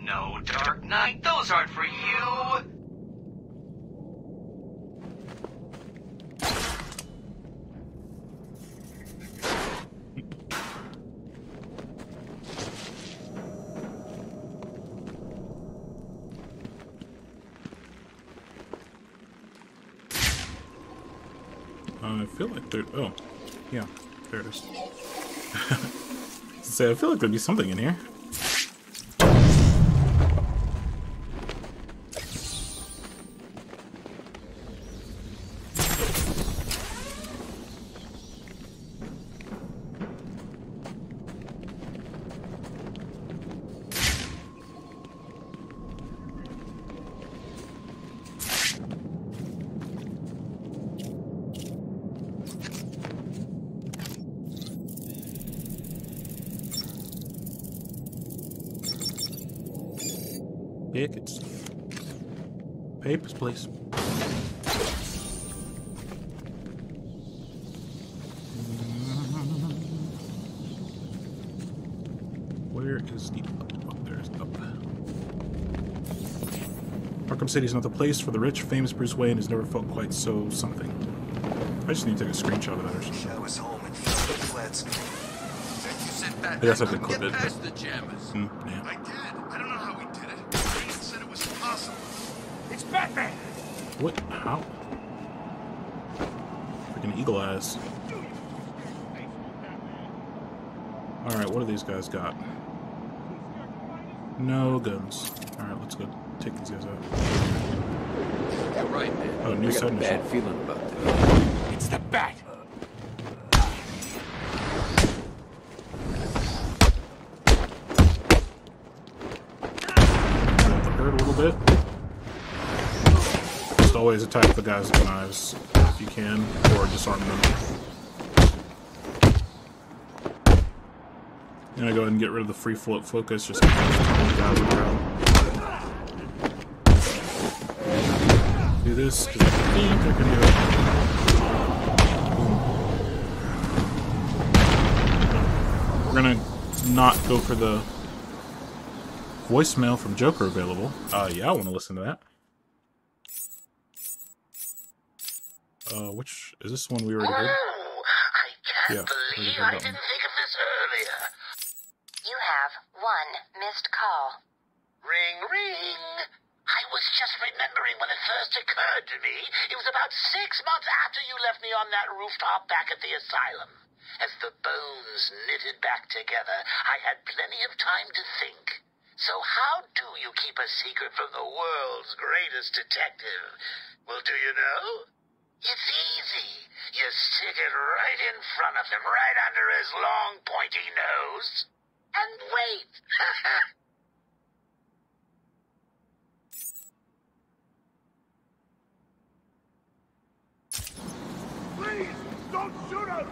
No, Dark Knight, those aren't for you! I feel like there... Oh, yeah, there it is. I feel like there'd be something in here. Tickets. Papers, please. Where is the up? Oh, there's up. Arkham City is not the place for the rich. Famous Bruce Wayne has never felt quite so something. I just need to take a screenshot of that or something. I was home and found the flat screen. You said I guess I could clip it. Past the jammers. Yeah. I did. I don't know how we did it. Wayne said it was impossible. It's Batman! What? How? Freaking eagle eyes. Alright, what do these guys got? No guns. Alright, let's go take these guys out. You're right, man. Oh, new side mission. Bad feeling about that. It's the Bat! The hurt a little bit. Just always attack the guys with knives if you can, or disarm them. I'm gonna go ahead and get rid of the free float focus, just in case the guys around. Do this, because I think I can do it. Boom. We're gonna not go for the voicemail from Joker available. Yeah, I want to listen to that. Which is this one we already heard? I can't believe I didn't think of this earlier. You have one missed call. Ring, ring. I was just remembering when it first occurred to me. It was about 6 months after you left me on that rooftop back at the asylum. As the bones knitted back together, I had plenty of time to think. So how do you keep a secret from the world's greatest detective? Well, do you know? It's easy. You stick it right in front of him, right under his long, pointy nose. And wait. Please, don't shoot us!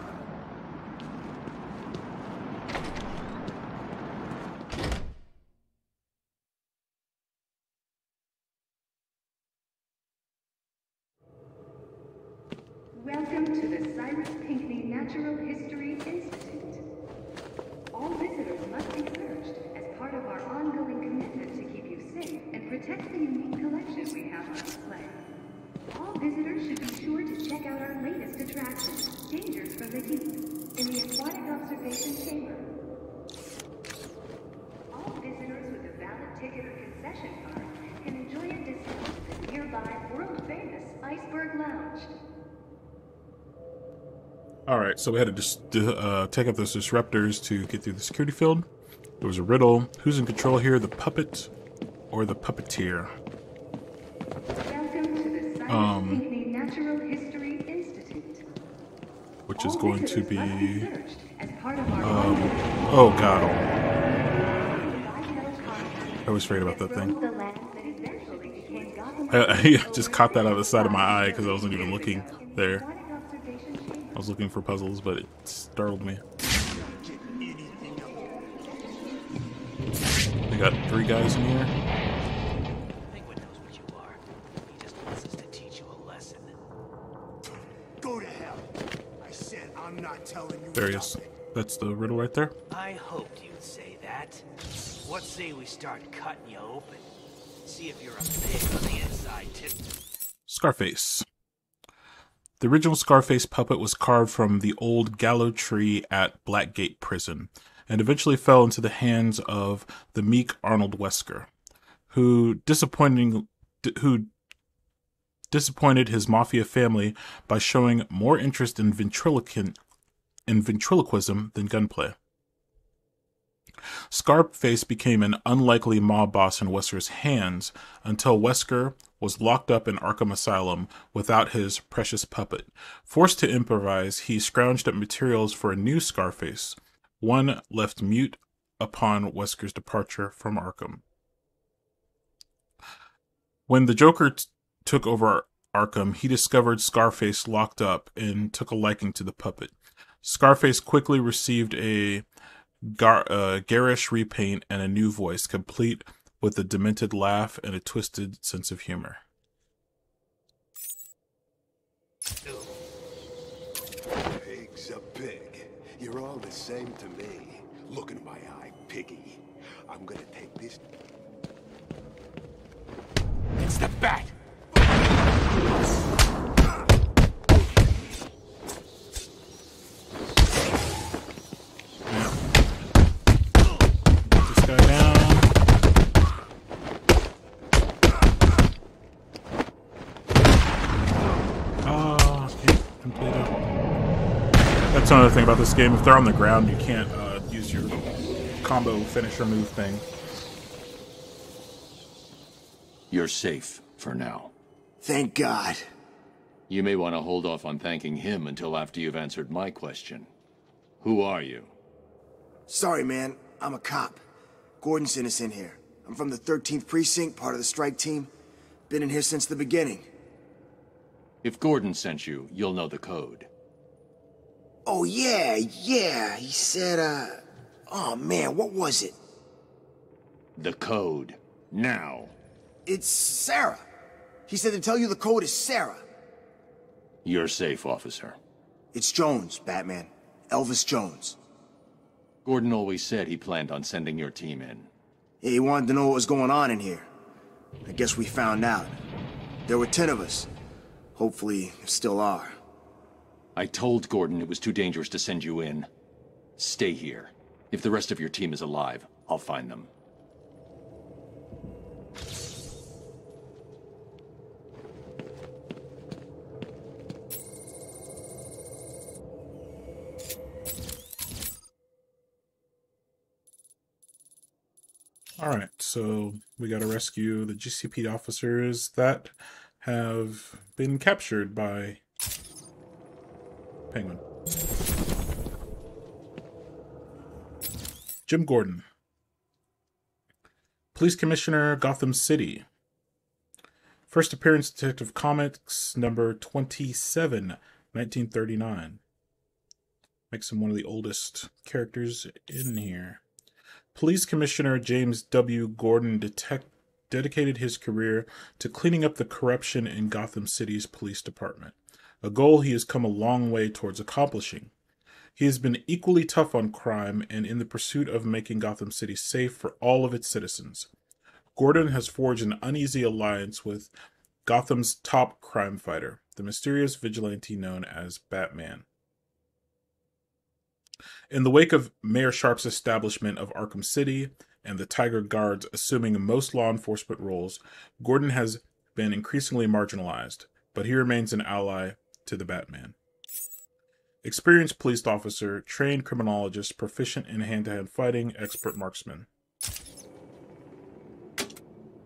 Welcome to the Cyrus Pinckney Natural History Institute. All visitors must be searched as part of our ongoing commitment to keep you safe and protect the unique collection we have on display. All visitors should be sure to check out our latest attraction, Dangers from the Deep, in the Aquatic Observation Chamber. All visitors with a valid ticket or concession card can enjoy a discount at the nearby world-famous Iceberg Lounge. Alright, so we had to just take out those disruptors to get through the security field. There was a riddle. Who's in control here, the puppet or the puppeteer? Welcome to the Cyrus Pinckney Natural History Institute. Which is going to be... As part of our oh god. I was afraid about that thing. I just caught that out of the side of my eye because I wasn't even looking there. I was looking for puzzles, but it startled me. We got 3 guys in here. Penguin knows what you are. He just wants us to teach you a lesson. Go to hell. I said I'm not telling you. There he is. That's the riddle right there. I hoped you'd say that. What say we start cutting you open? See if you're a pig on the inside, too. Scarface. The original Scarface puppet was carved from the old gallows tree at Blackgate Prison, and eventually fell into the hands of the meek Arnold Wesker, who disappointed his mafia family by showing more interest in ventriloquism than gunplay. Scarface became an unlikely mob boss in Wesker's hands until Wesker was locked up in Arkham Asylum without his precious puppet. Forced to improvise, he scrounged up materials for a new Scarface, one left mute upon Wesker's departure from Arkham. When the Joker took over Arkham, he discovered Scarface locked up and took a liking to the puppet. Scarface quickly received a garish repaint and a new voice, complete with a demented laugh and a twisted sense of humor. Pig's a pig. You're all the same to me. Look in my eye, piggy. I'm gonna take this. It's the bat! This guy down. Oh, okay, completed. That's another thing about this game. If they're on the ground, you can't use your combo finish or move thing. You're safe for now. Thank God. You may want to hold off on thanking him until after you've answered my question. Who are you? Sorry, man. I'm a cop. Gordon sent us in here. I'm from the 13th Precinct, part of the strike team. Been in here since the beginning. If Gordon sent you, you'll know the code. Oh, yeah. He said, oh, man, what was it? The code. Now. It's Sarah. He said to tell you the code is Sarah. You're safe, officer. It's Jones, Batman. Elvis Jones. Gordon always said he planned on sending your team in. Yeah, he wanted to know what was going on in here. I guess we found out. There were 10 of us. Hopefully, there still are. I told Gordon it was too dangerous to send you in. Stay here. If the rest of your team is alive, I'll find them. Alright, so we gotta rescue the GCP officers that have been captured by Penguin. Jim Gordon. Police Commissioner, Gotham City. First appearance, Detective Comics, number 27, 1939. Makes him one of the oldest characters in here. Police Commissioner James W. Gordon dedicated his career to cleaning up the corruption in Gotham City's police department, a goal he has come a long way towards accomplishing. He has been equally tough on crime and in the pursuit of making Gotham City safe for all of its citizens. Gordon has forged an uneasy alliance with Gotham's top crime fighter, the mysterious vigilante known as Batman. In the wake of Mayor Sharp's establishment of Arkham City and the Tiger Guards assuming most law enforcement roles, Gordon has been increasingly marginalized, but he remains an ally to the Batman. Experienced police officer, trained criminologist, proficient in hand-to-hand fighting, expert marksman.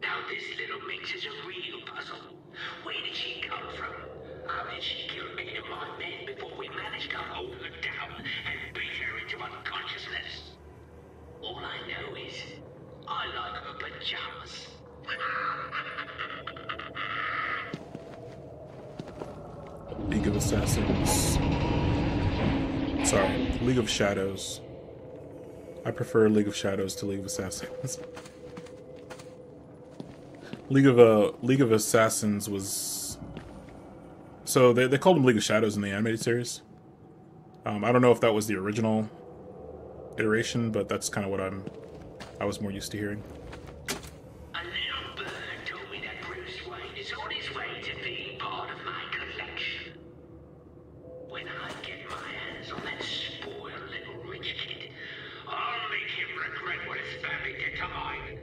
Now this little mix is a real puzzle. Where did she come from? How did she kill 8 of my men before we managed to hold her down and beat her into unconsciousness? All I know is, I like her pajamas. League of Assassins. Sorry, League of Shadows. I prefer League of Shadows to League of Assassins. League of Assassins was... So they called them League of Shadows in the animated series. I don't know if that was the original iteration, but that's kind of what I was more used to hearing. A little bird told me that Bruce Wayne is on his way to being part of my collection. When I get my hands on that spoiled little rich kid, I'll make him regret what his family did to mine.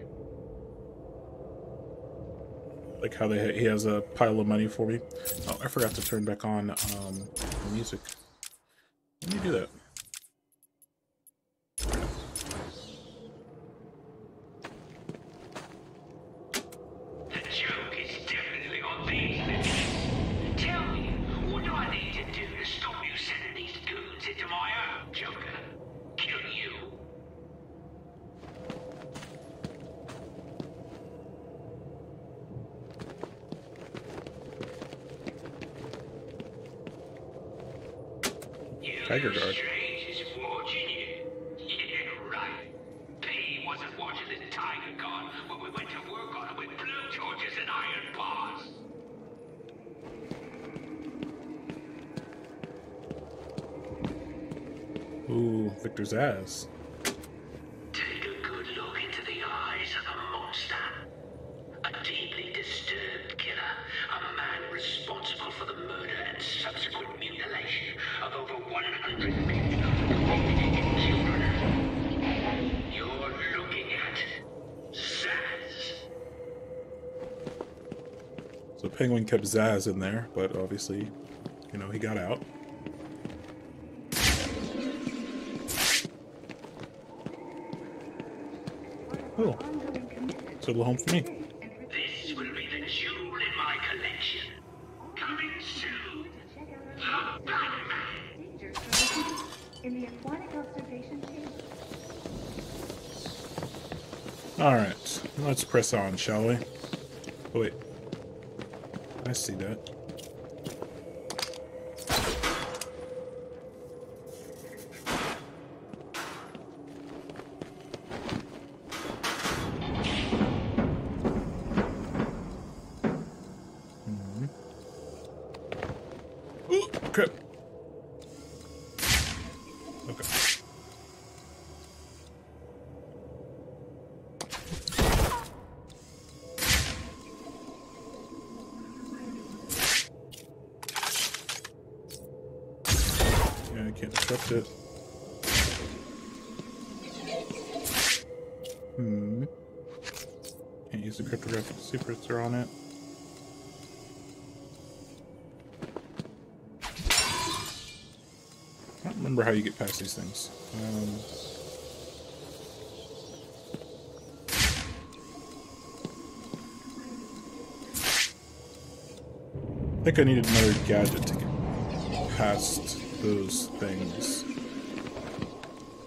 Like how he has a pile of money for me. Oh, I forgot to turn back on the music. Let me do that. The joke is definitely on these lips. Tell me, what do I need to do to stop you sending these goons into my own, Joker? Kill you? Tiger Guard. Strange is watching you. Yeah, right. P wasn't watching the Tiger Guard when we went to Ooh, Victor's ass. Take a good look into the eyes of the monster. A deeply disturbed killer. A man responsible for the murder and subsequent mutilation of over 100 million children. You're looking at Zaz. So Penguin kept Zaz in there, but obviously, you know, he got out. Oh, it's a little home for me. This will be the jewel in my collection. Coming soon. The Batman. In the aquatic observation chamber. Alright, let's press on, shall we? Oh, wait. I see that. Crap. Okay. Yeah, I can't disrupt it. Can't use the cryptographic secrets are on it. I don't remember how you get past these things. I think I needed another gadget to get past those things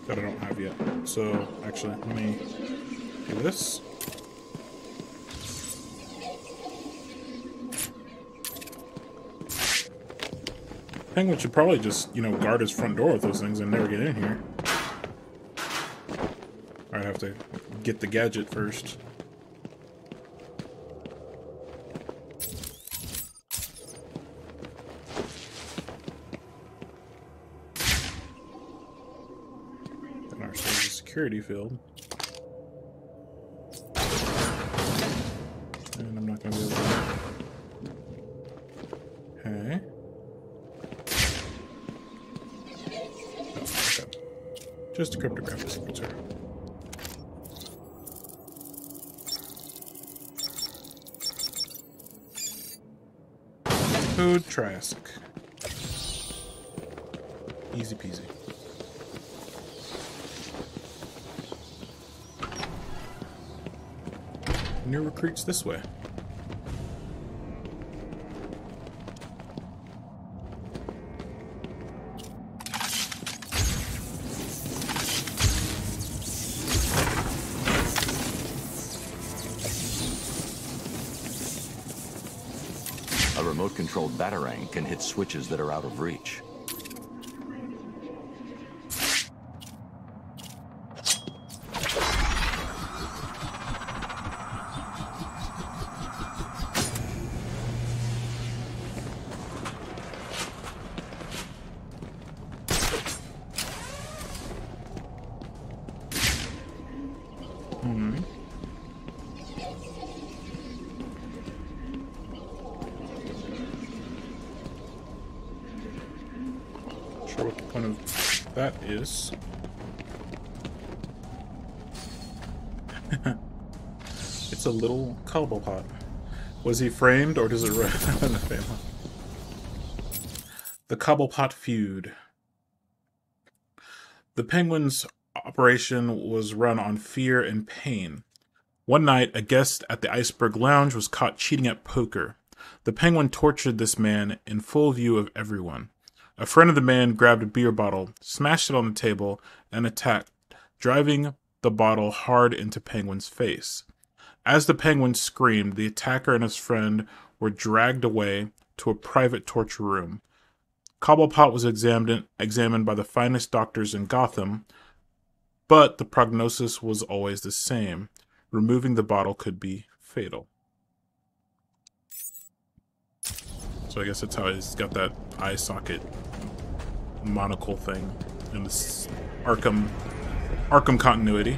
that I don't have yet. So, actually, let me do this. Penguin should probably just, you know, guard his front door with those things and never get in here. I'd have to get the gadget first. Then our security field. And I'm not going to be able to... Okay. Just a cryptographic signature. Food Trask. Easy peasy. New recruits this way. A remote-controlled batarang can hit switches that are out of reach. Sure what the point of that is. It's a little Cobblepot. Was he framed or does it run in the family? The Cobblepot feud. The Penguin's operation was run on fear and pain. One night, a guest at the Iceberg Lounge was caught cheating at poker. The Penguin tortured this man in full view of everyone. A friend of the man grabbed a beer bottle, smashed it on the table, and attacked, driving the bottle hard into Penguin's face. As the Penguin screamed, the attacker and his friend were dragged away to a private torture room. Cobblepot was examined by the finest doctors in Gotham, but the prognosis was always the same. Removing the bottle could be fatal. So I guess that's how he's got that eye socket monocle thing. in this Arkham continuity.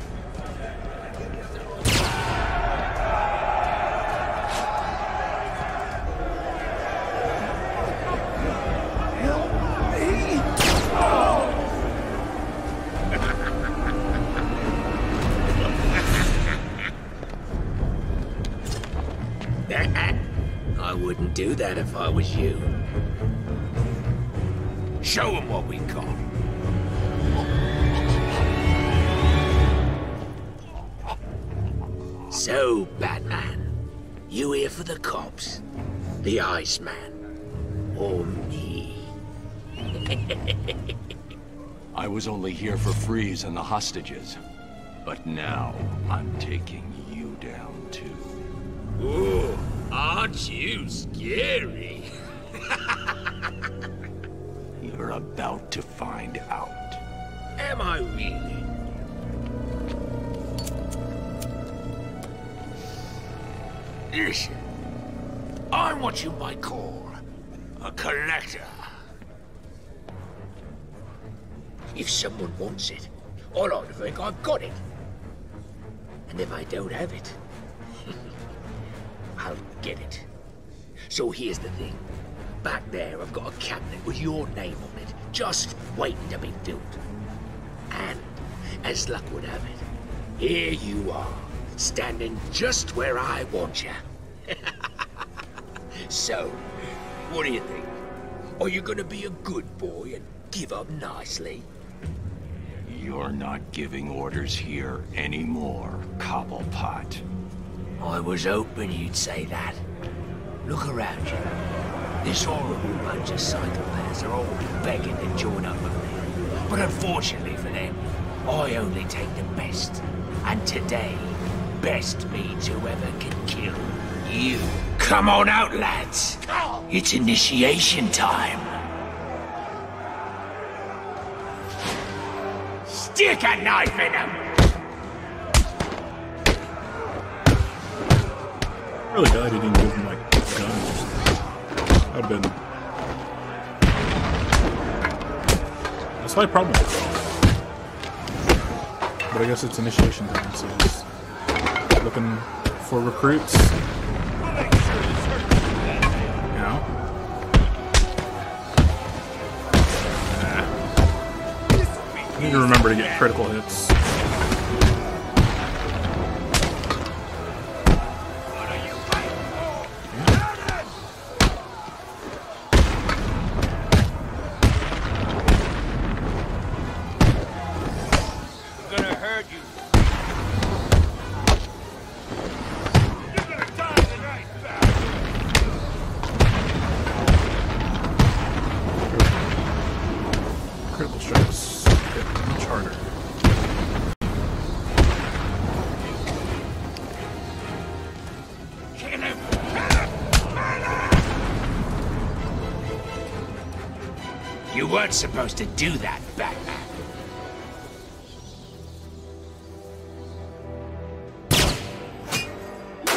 I wouldn't do that if I was you. Show him what we got. So, Batman, you here for the cops, the Iceman, or me? I was only here for Freeze and the hostages. But now, I'm taking you down too. Ooh, aren't you scary? You're about to find out. Am I really? Listen, I'm what you might call a collector. If someone wants it, I like to think I've got it. And if I don't have it, I'll get it. So here's the thing. Back there, I've got a cabinet with your name on it, just waiting to be filled. And, as luck would have it, here you are, standing just where I want you. So, what do you think? Are you gonna be a good boy and give up nicely? You're not giving orders here anymore, Cobblepot. I was hoping you'd say that. Look around you. This horrible bunch of psychopaths are all begging to join up with me. But unfortunately for them, I only take the best. And today, best means whoever can kill you. Come on out, lads. It's initiation time. Stick a knife in him! Really glad he didn't give him, like, guns or something. That would've been a slight problem with it. But I guess it's initiation time, so he's looking for recruits. You know? I need to remember to get critical hits. Critical strikes hit much harder. You weren't supposed to do that, Batman.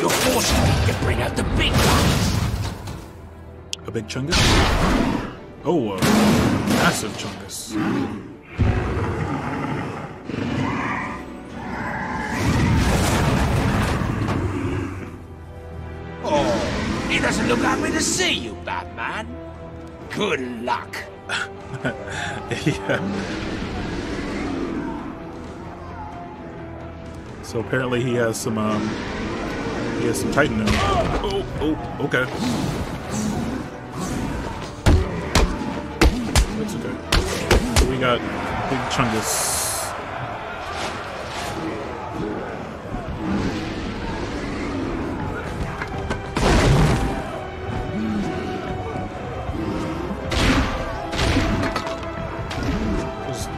You're forcing me to bring out the big guns. A big chungus? Oh, massive chungus. Oh, he doesn't look happy to see you, Batman. Good luck. Yeah. So apparently he has some Titan in him. Oh, okay. That's okay. So we got Big Chungus.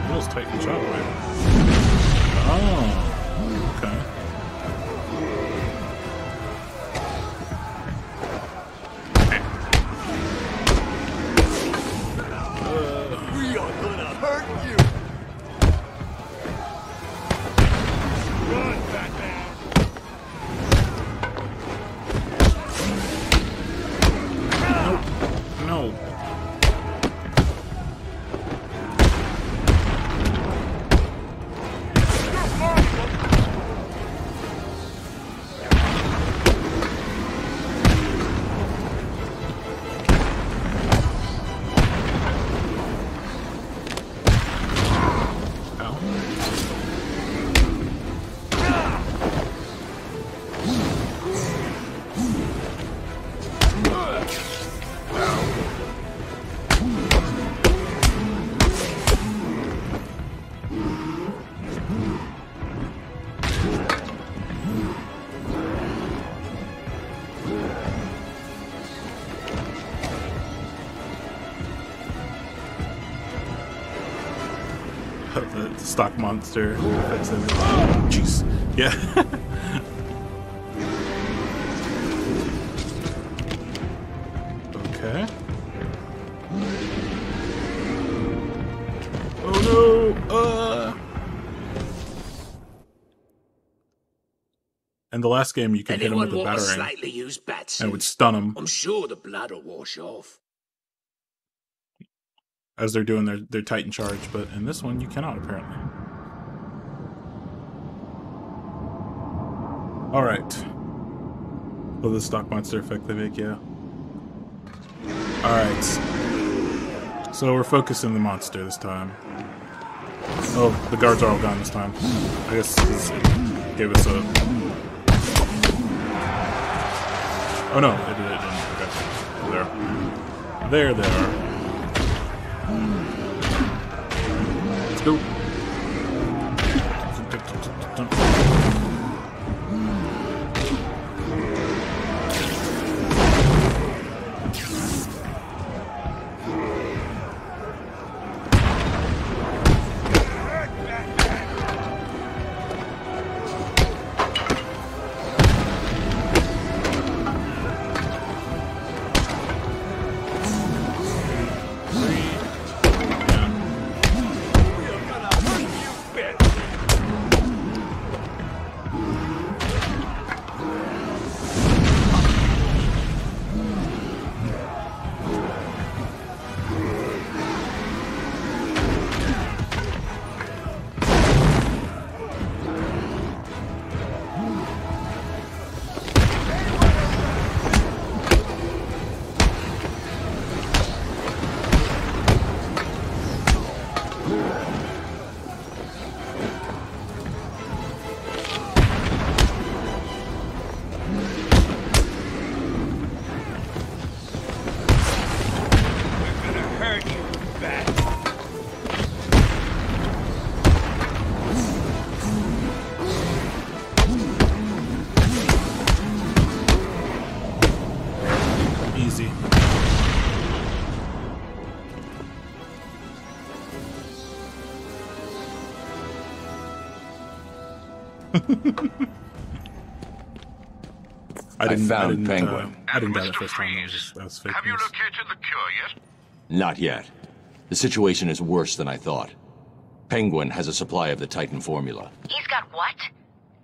What does Titan shot right? Oh, okay. the stock monster affects everything. Jeez. Yeah. Okay. Oh no! And the last game, you can hit him with a batarang, and it would stun him. I'm sure the blood will wash off. As they're doing their Titan charge, but in this one, you cannot, apparently. Alright. Oh, the stock monster effect they make, yeah. Alright. So we're focusing the monster this time. Oh, the guards are all gone this time. I guess this gave us a... Oh no, it didn't. Okay. There they are. Let's go. I found Penguin. I didn't die the first time. That was fake Have you news. located the cure yet? Not yet. The situation is worse than I thought. Penguin has a supply of the Titan formula. He's got what?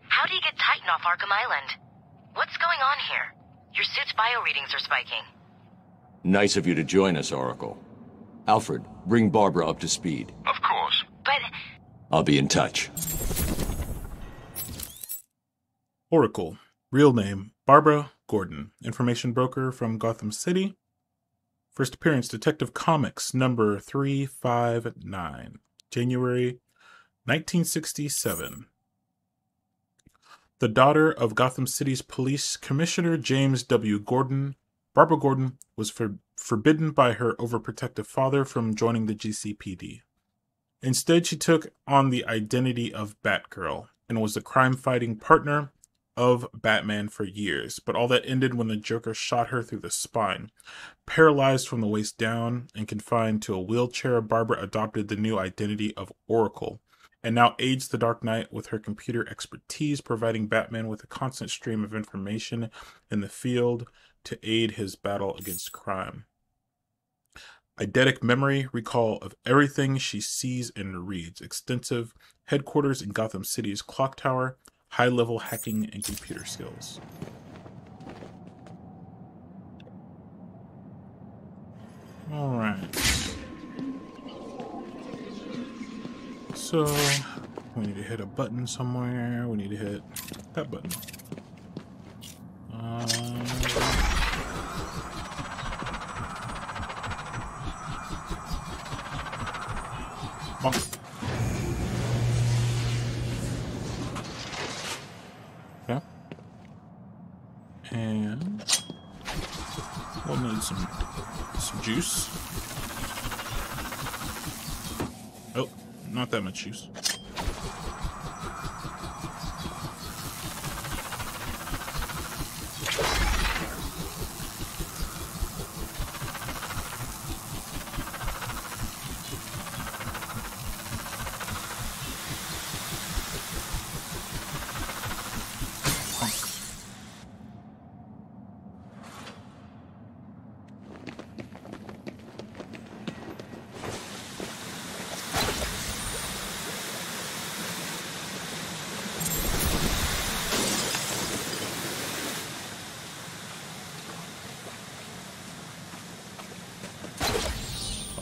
How do you get Titan off Arkham Island? What's going on here? Your suit's bio readings are spiking. Nice of you to join us, Oracle. Alfred, bring Barbara up to speed. Of course. But... I'll be in touch. Oracle. Real name, Barbara Gordon. Information broker from Gotham City. First appearance, Detective Comics, number 359. January 1967. The daughter of Gotham City's Police Commissioner James W. Gordon, Barbara Gordon was forbidden by her overprotective father from joining the GCPD. Instead, she took on the identity of Batgirl and was the crime-fighting partner of Batman for years, but all that ended when the Joker shot her through the spine. Paralyzed from the waist down and confined to a wheelchair, Barbara adopted the new identity of Oracle, and now aids the Dark Knight with her computer expertise, providing Batman with a constant stream of information in the field to aid his battle against crime. Eidetic memory, recall of everything she sees and reads. Extensive headquarters in Gotham City's clock tower. High-level hacking and computer skills. Alright. So, we need to hit a button somewhere. We need to hit that button. Bonk. Okay. And we'll need some juice. Oh, not that much juice.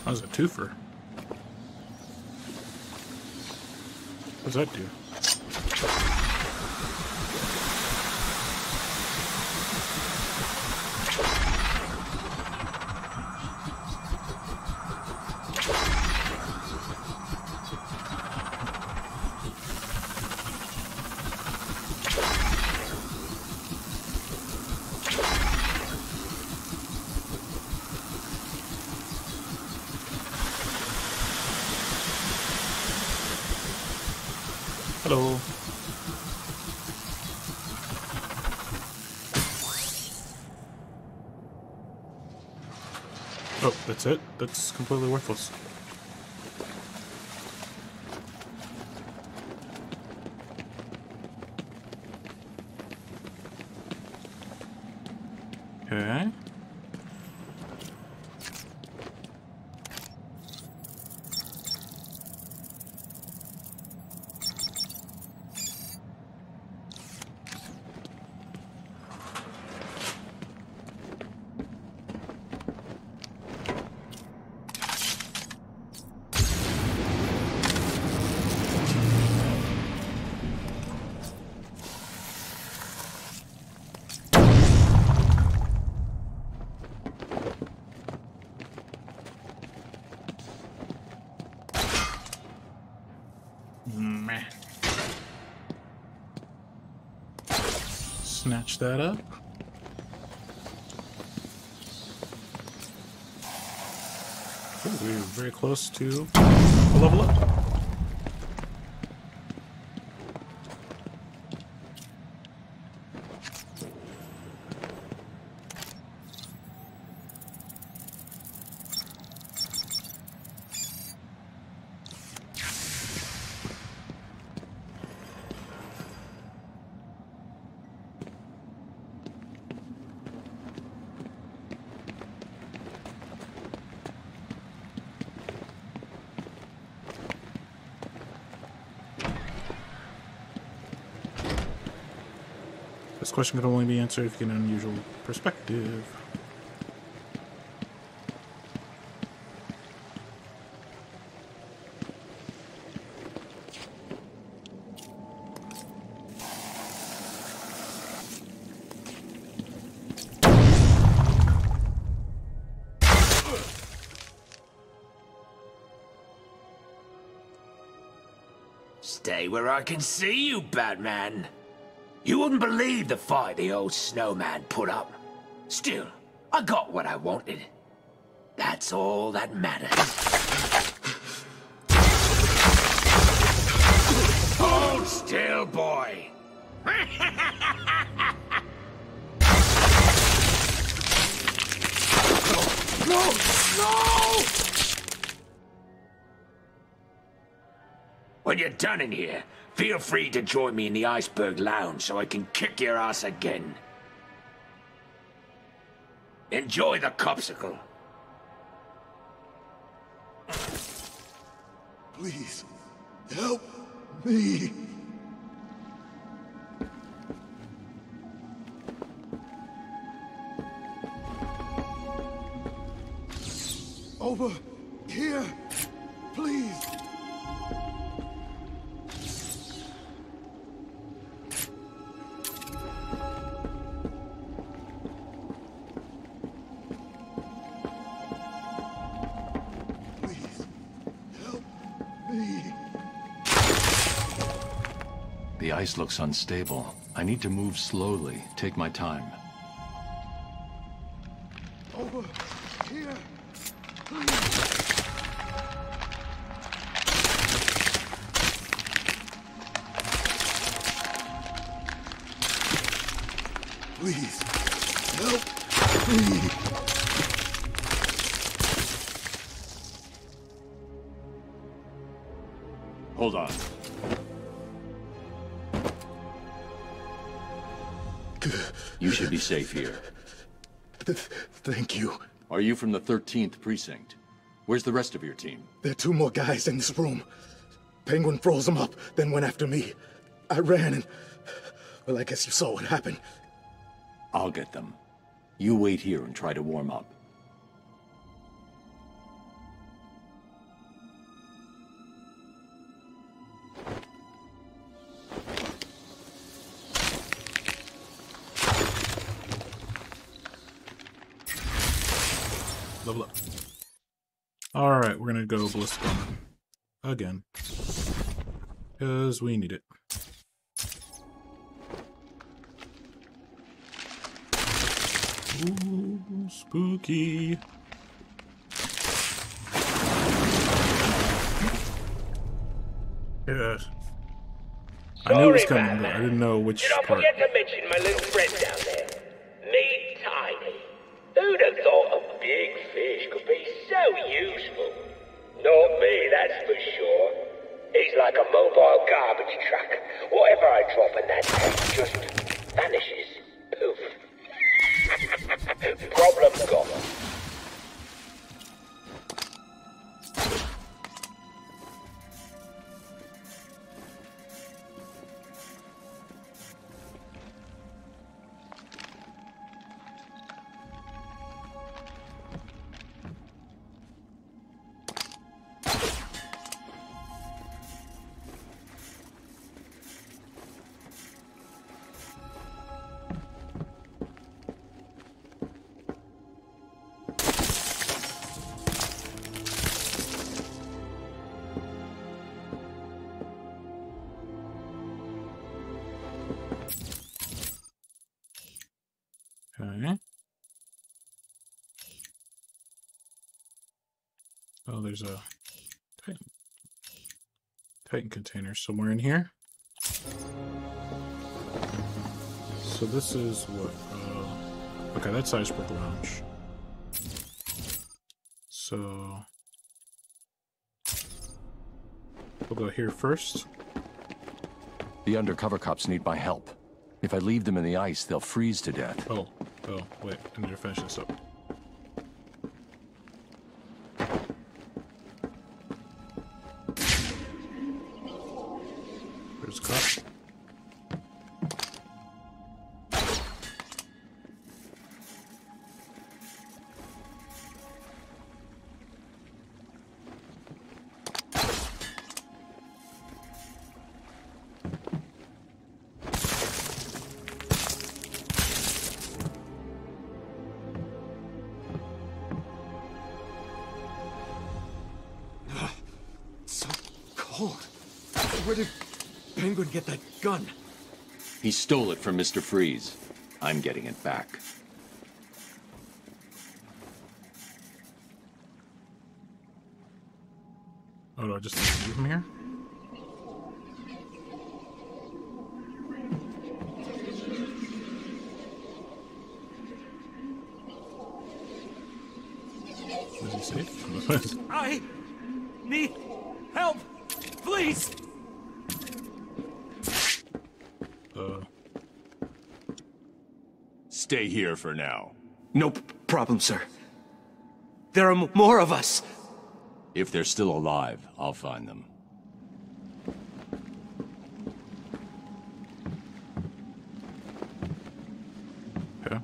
That was a twofer. What does that do? Hello. Oh, that's it? That's completely worthless. Okay. Meh. Snatch that up. Ooh, we're very close to a level up. This question can only be answered if you get an unusual perspective. Stay where I can see you, Batman. You wouldn't believe the fight the old snowman put up. Still, I got what I wanted. That's all that matters. Hold still, boy. No! No! When you're done in here, feel free to join me in the Iceberg Lounge so I can kick your ass again. Enjoy the copsicle. Please, help me. Over here, please. The ice looks unstable. I need to move slowly. Take my time. Over here, please. Help me. Hold on. You should be safe here. Thank you. Are you from the 13th precinct? Where's the rest of your team? There are 2 more guys in this room. Penguin froze them up, then went after me. I ran and... well, I guess you saw what happened. I'll get them. You wait here and try to warm up. Level up. Alright, we're gonna go ballistic armor. Again. Because we need it. Ooh, spooky. Yeah. I knew it was coming, but I didn't know which part. Did I forget to mention my little friend down there? Meet Tiny. Who'd have thought a big fish could be so useful? Not me, that's for sure. He's like a mobile garbage truck. Whatever I drop in that tank just vanishes. Poof. Problem gone. Okay. Oh, there's a Titan container somewhere in here. So this is what, okay, that's Iceberg Lounge. So we'll go here first. The undercover cops need my help. If I leave them in the ice, they'll freeze to death. Oh, wait, I need to finish this up. There's a cop. Where did Penguin get that gun? He stole it from Mr. Freeze. I'm getting it back. Oh, do I just leave him here? Is he safe? I need help, please. Stay here for now. No problem, sir. There are more of us. If they're still alive, I'll find them. Okay.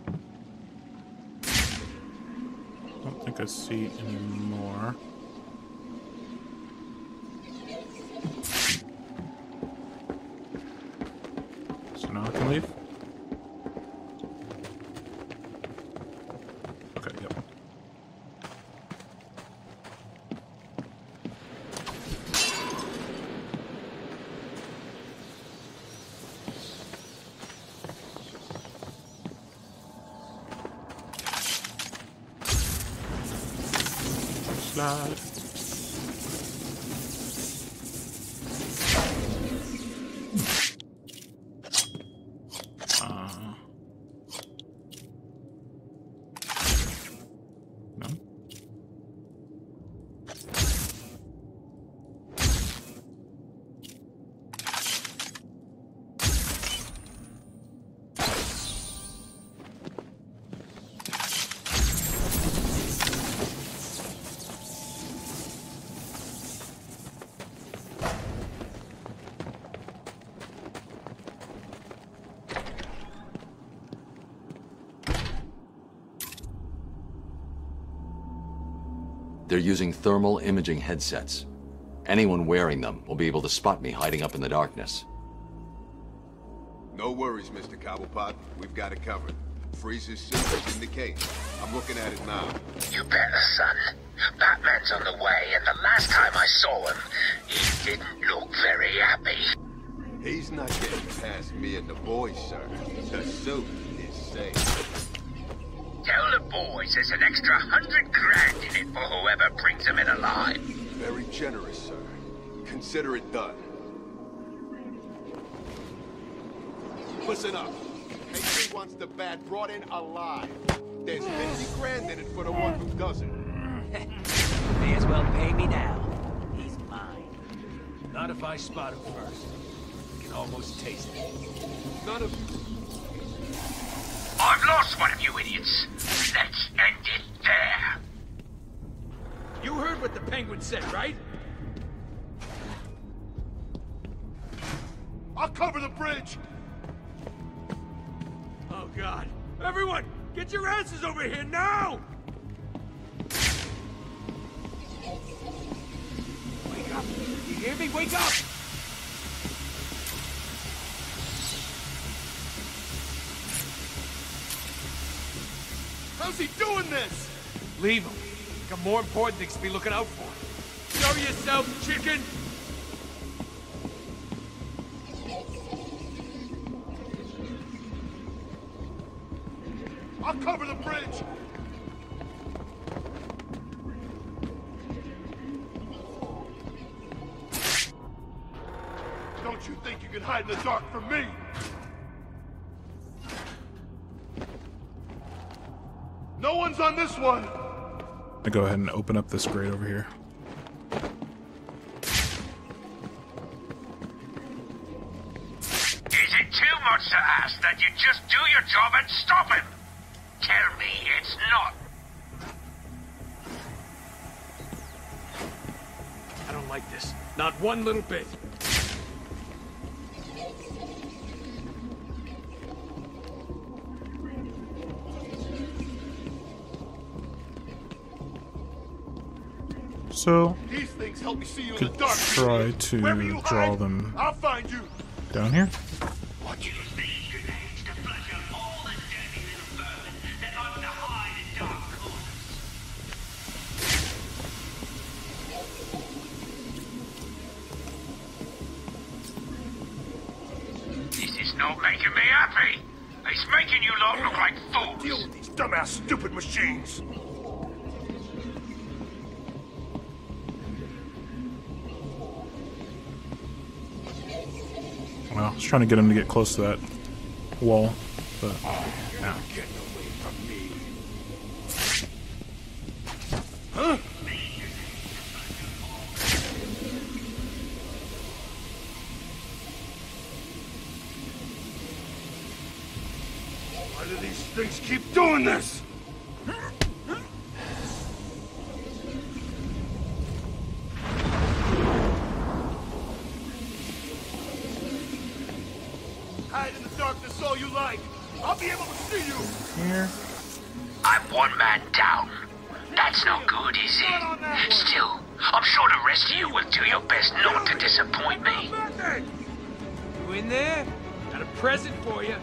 I don't think I see any more. So now I can leave? Okay, yep. Slide. No. They're using thermal imaging headsets. Anyone wearing them will be able to spot me hiding up in the darkness. No worries, Mr. Cobblepot. We've got it covered. Freeze's suit is in the case. I'm looking at it now. You better, son. Batman's on the way, and the last time I saw him, he didn't look very happy. He's not getting past me and the boys, sir. The suit is safe. Tell the boys there's an extra 100 grand in it for whoever brings him in alive. Very generous, sir. Consider it done. Listen up. AC wants the bat brought in alive. There's 50 grand in it for the one who doesn't. May as well pay me now. He's mine. Not if I spot him first. I can almost taste it. None of... I've lost one of you idiots. Let's end it there. You heard what the Penguin said, right? I'll cover the bridge. Oh, God. Everyone, get your asses over here now! Wake up. You hear me? Wake up! How's he doing this? Leave him. Got more important things to be looking out for. Show yourself, chicken! I'll cover the bridge. Don't you think you can hide in the dark from me? No one's on this one. I go ahead and open up this grate over here. Is it too much to ask that you just do your job and stop him? Tell me it's not. I don't like this. Not one little bit. So, These things help me see you in could the dark. try to draw them I'll find you. down here. What you these grenades to flush out all the dirty little vermin that like to hide in dark corners. This is not making me happy. It's making you lot look like fools. Deal with these dumbass stupid machines. Well, I was trying to get him to get close to that wall, but yeah. Getting away from me. Huh? Why do these things keep doing this? Hide in the darkness all you like. I'll be able to see you. Here. I'm one man down. That's not good, is it? Still, I'm sure the rest of you will do your best not to disappoint me. You in there? Got a present for you.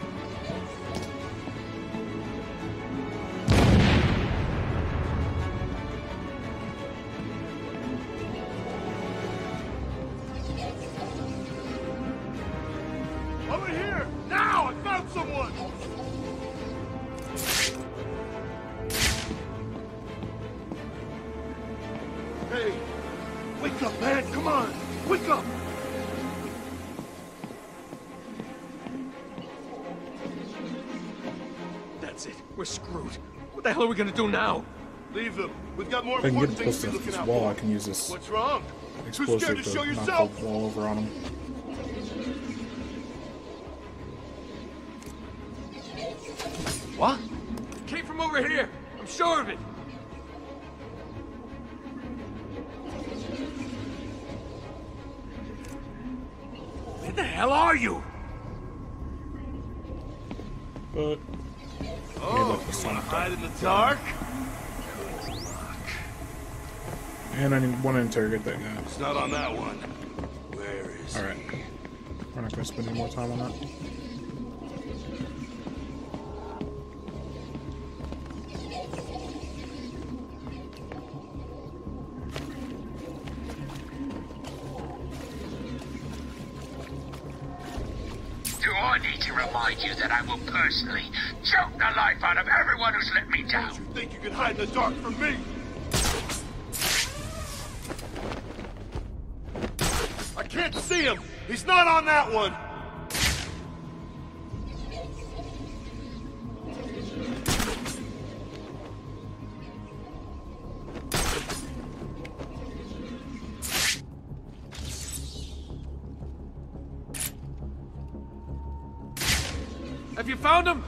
Over here! Now! I found someone! Hey! Wake up, man! Come on! Wake up! That's it. We're screwed. What the hell are we gonna do now? Leave them. We've got more If I can get important close things to to be this looking out wall, I for. can use this What's wrong? Too scared explosive to show to knock yourself? the wall over on him. What? Came from over here. I'm sure of it. Where the hell are you? But Oh, you wanna hide in the dark? and I want to interrogate that guy. It's not on that one. Where is Alright. We're not going to spend any more time on that. to remind you that I will personally choke the life out of everyone who's let me down. You think you can hide in the dark from me? I can't see him! He's not on that one! Have you found him?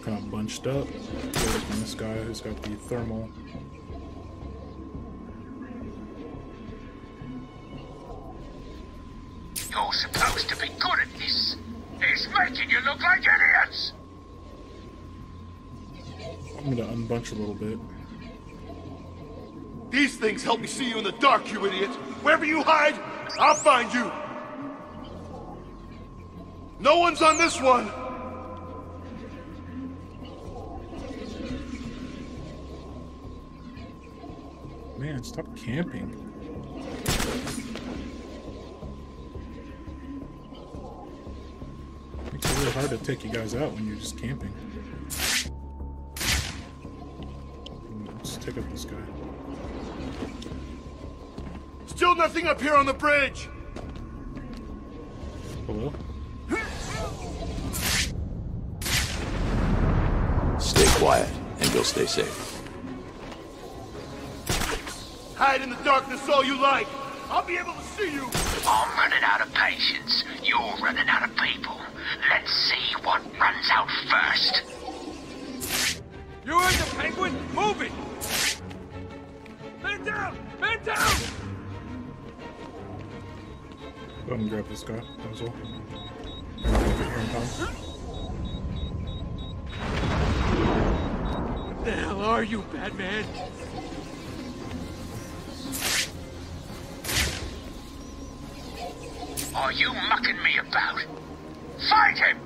Kind of bunched up. And this guy who's got the thermal. You're supposed to be good at this. It's making you look like idiots! I'm gonna unbunch a little bit. These things help me see you in the dark, you idiot! Wherever you hide, I'll find you! No one's on this one! Man, stop camping. Makes it really hard to take you guys out when you're just camping. Let's take up this guy. Still nothing up here on the bridge! Hello? Stay quiet, and you'll stay safe. Hide in the darkness all you like. I'll be able to see you. I'm running out of patience. You're running out of people. Let's see what runs out first. You heard the penguin? Move it! Man down! Man down! Go ahead and grab this guy as well. Over here in time. What the hell are you, Batman? Are you mucking me about? Fight him!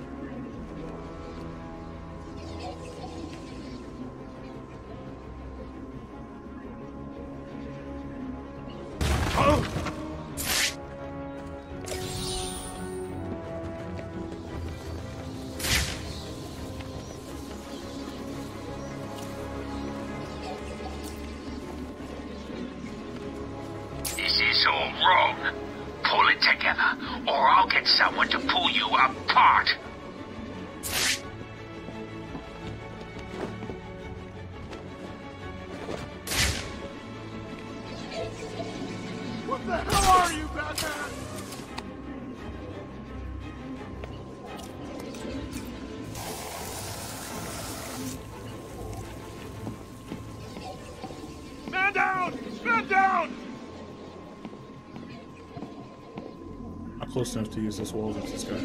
This is all wrong. Pull it together, or I'll get someone to pull you apart. What the hell are you, Batman? Man down! Man down! Not close enough to use this wall against this guy.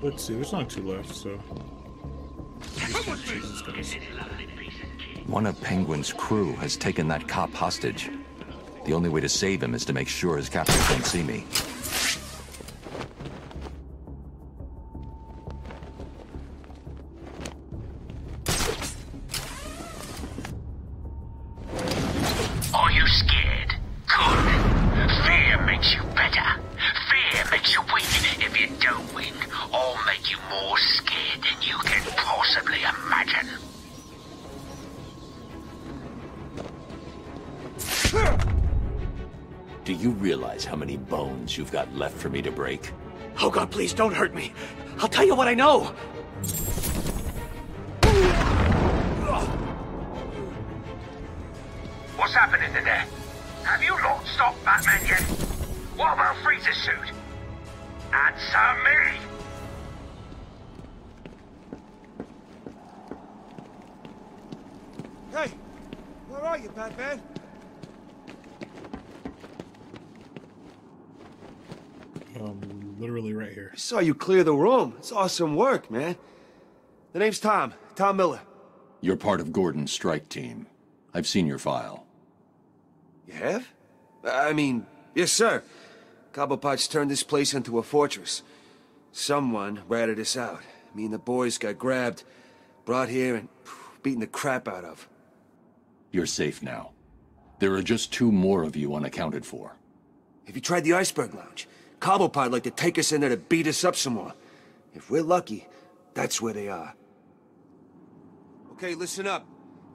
Let's see, there's only two left, so... One of Penguin's crew has taken that cop hostage. The only way to save him is to make sure his captors don't see me. Are you scared? Good. Fear makes you better. Fear makes you weak. If you don't win, I'll make you more scared than you can possibly imagine. Do you realize how many bones you've got left for me to break? Oh God, please don't hurt me. I'll tell you what I know. What's happening in there? Have you lot stopped Batman yet? What about Freeze's suit? Answer me! Hey, where are you, Batman? Literally right here. I saw you clear the room. It's awesome work, man. The name's Tom Miller. You're part of Gordon's strike team. I've seen your file. You have? I mean, yes, sir. Cobblepot's turned this place into a fortress. Someone ratted us out. Me and the boys got grabbed, brought here, and beaten the crap out of. You're safe now. There are just 2 more of you unaccounted for. Have you tried the Iceberg Lounge? Cobblepot'd like to take us in there to beat us up some more. If we're lucky, that's where they are. Okay, listen up.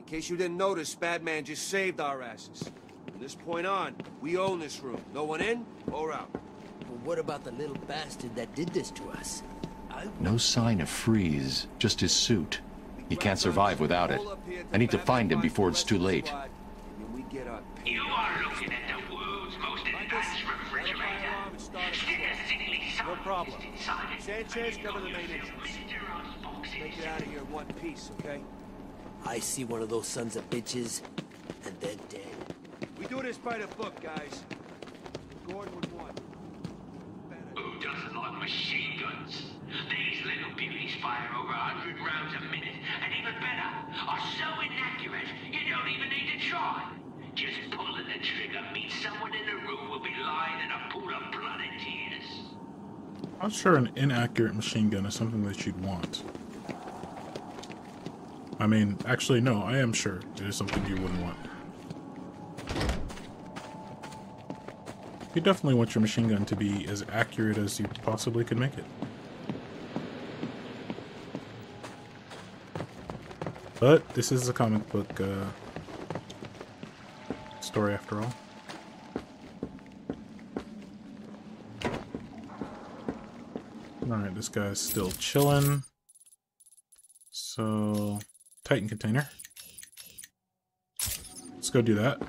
In case you didn't notice, Batman just saved our asses. From this point on, we own this room. No one in or out. But what about the little bastard that did this to us? No sign of Freeze, just his suit. He can't survive without it. I need to find him before it's too late. You are looking at the world's most advanced refrigerator. Stick a sickly No problem. inside it. Sanchez, cover the main entrance. Take it out of here in one piece, okay? I see one of those sons of bitches, and they're dead. We do this by the book, guys. Gordon would want. Who doesn't like machine guns? These little beauties fire over 100 rounds a minute, and even better, are so inaccurate you don't even need to try. Just pulling the trigger means someone in the room will be lying in a pool of blood and tears. I'm sure an inaccurate machine gun is something that you'd want. I mean, actually, no, I am sure it is something you wouldn't want. You definitely want your machine gun to be as accurate as you possibly could make it. But this is a comic book story after all. Alright, this guy's still chilling. So, Titan container. Let's go do that.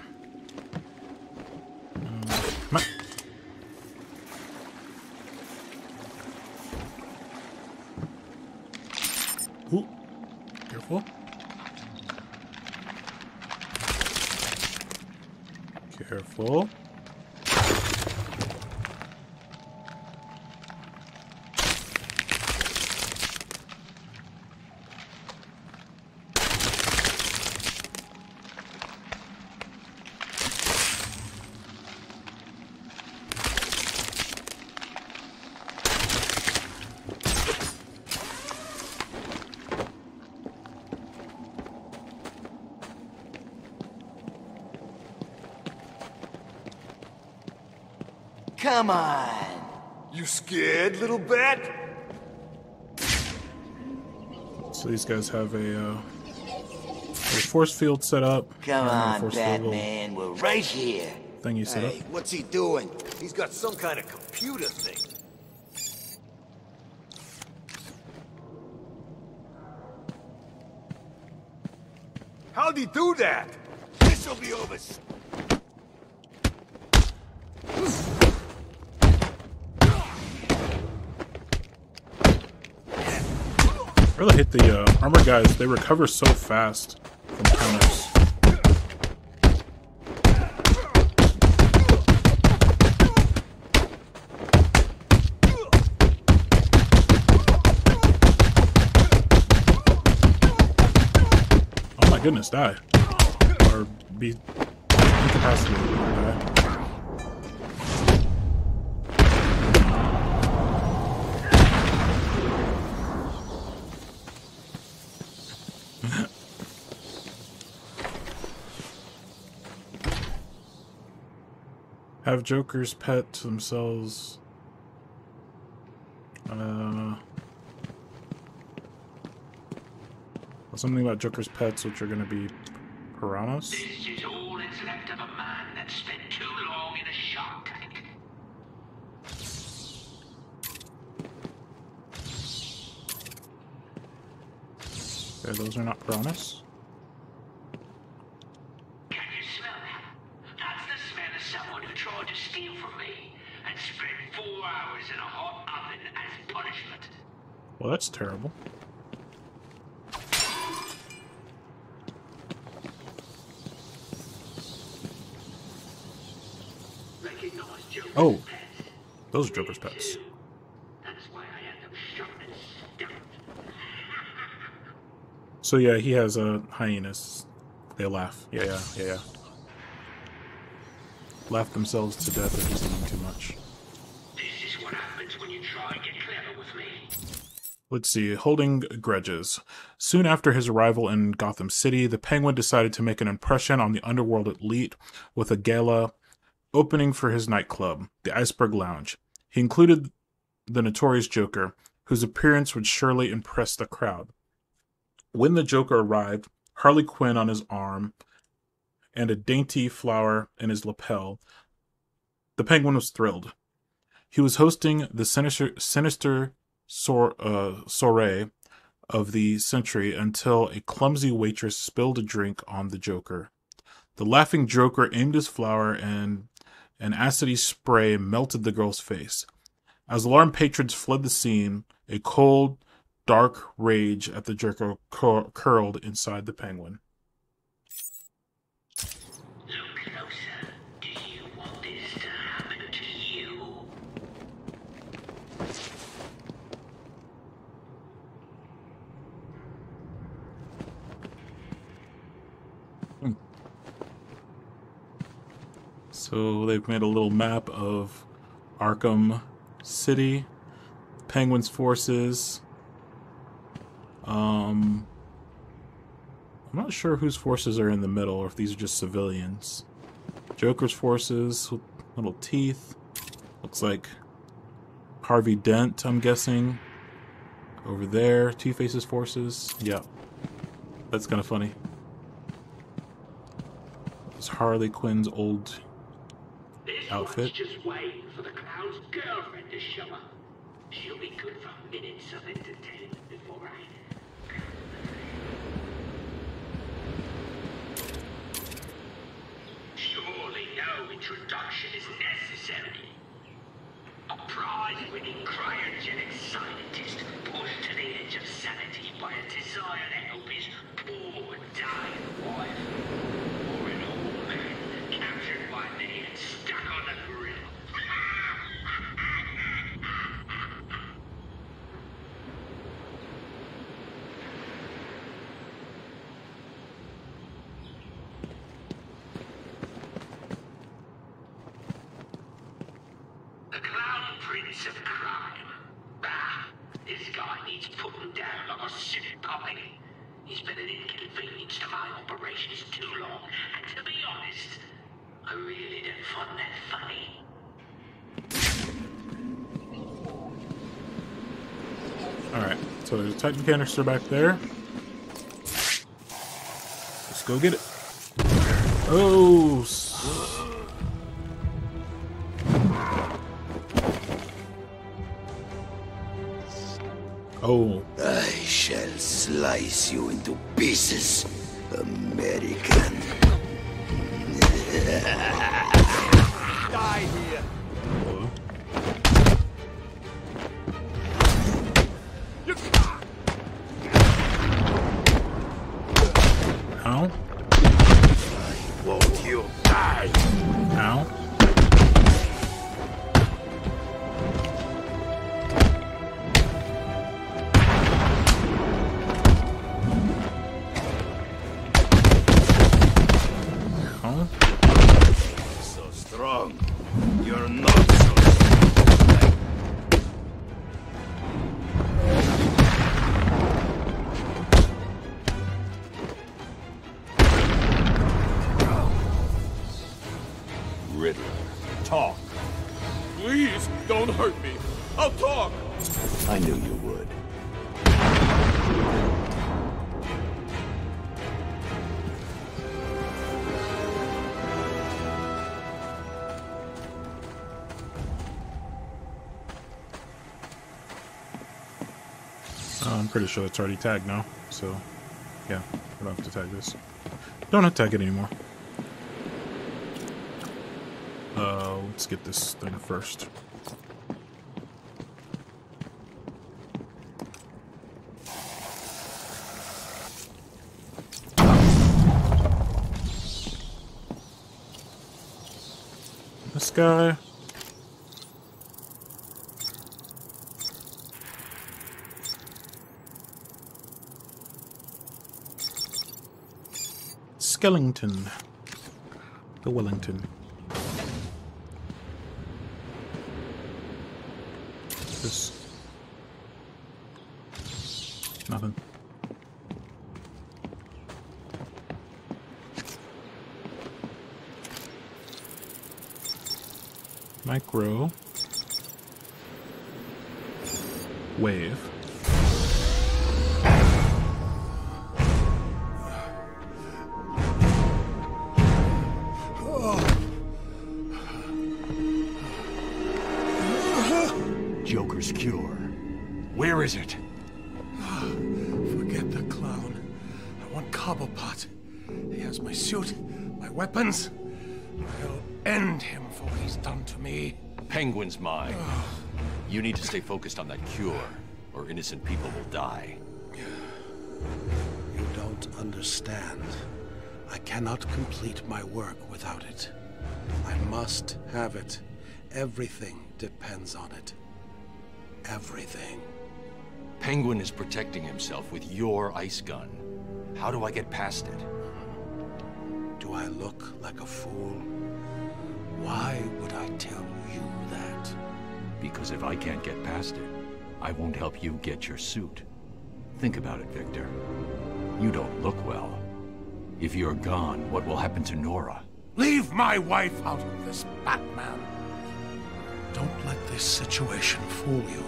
Come on. Ooh, careful. Careful. Come on. You scared, little bat? So these guys have a force field set up. Come on, Batman, we're right here. Thing you set up. What's he doing? He's got some kind of computer thing. How'd he do that? This'll be over. Really hit the armor guys. They recover so fast from counters. Oh my goodness, die. Or be incapacitated or die. Have Joker's pet to themselves. Something about Joker's pets, which are going to be piranhas. This is all that's left of a man that spent too long in a shark tank. Okay, those are not piranhas. Can you smell that? That's the smell of someone who tried to steal from me and spent 4 hours in a hot oven as punishment. Well, that's terrible. Oh, those are Joker's pets. So yeah, he has hyenas. They laugh. Yeah. laugh themselves to death or just eating too much. This is what happens when you try and get clever with me. Let's see, holding grudges. Soon after his arrival in Gotham City, the Penguin decided to make an impression on the underworld elite with a gala opening for his nightclub, the Iceberg Lounge. He included the notorious Joker, whose appearance would surely impress the crowd. When the Joker arrived, Harley Quinn on his arm and a dainty flower in his lapel, the Penguin was thrilled. He was hosting the sinister soiree of the century until a clumsy waitress spilled a drink on the Joker. The laughing Joker aimed his flower and an acidy spray melted the girl's face. As alarmed patrons fled the scene, a cold, dark rage at the Joker curled inside the Penguin. Look closer. Do you want this to happen to you? So they've made a little map of Arkham City, Penguin's forces. I'm not sure whose forces are in the middle or if these are just civilians. Joker's forces, little teeth. Looks like Harvey Dent, I'm guessing. Over there, Two-Face's forces. Yeah. That's kind of funny. It's Harley Quinn's old outfit. Just wait for the clown's girlfriend to show up. She'll be good for minutes of entertainment before I... Surely no introduction is necessary. A prize-winning cryogenic scientist pushed to the edge of sanity by a desire to help his poor dying wife. Or an old man captured by me and stuck on the grill. The Clown Prince of Crime. Bah, this guy needs putting down like a silly puppy. He's been an inconvenience to my operations too long, and to be honest, I really don't find that funny. Alright, so there's a Titan canister back there. Let's go get it. Oh! Oh. I shall slice you into pieces, American. Die here. Ow. Won't you die? Ow. So strong. You're not so strong. Riddler. Talk. Please, don't hurt me. I'll talk. I knew you would. I'm pretty sure it's already tagged now, so yeah, we don't have to tag this. Don't have to tag it anymore. Let's get this thing first. This guy. Skellington. The Wellington. Nothing. Micro. Wave. Joker's cure. Where is it? Forget the clown. I want Cobblepot. He has my suit, my weapons. I'll end him for what he's done to me. Penguin's mine. You need to stay focused on that cure, or innocent people will die. You don't understand. I cannot complete my work without it. I must have it. Everything depends on it. Everything. Penguin is protecting himself with your ice gun. How do I get past it? Do I look like a fool? Why would I tell you that? Because if I can't get past it, I won't help you get your suit. Think about it, Victor. You don't look well. If you're gone, what will happen to Nora? Leave my wife out of this, Batman. Don't let this situation fool you.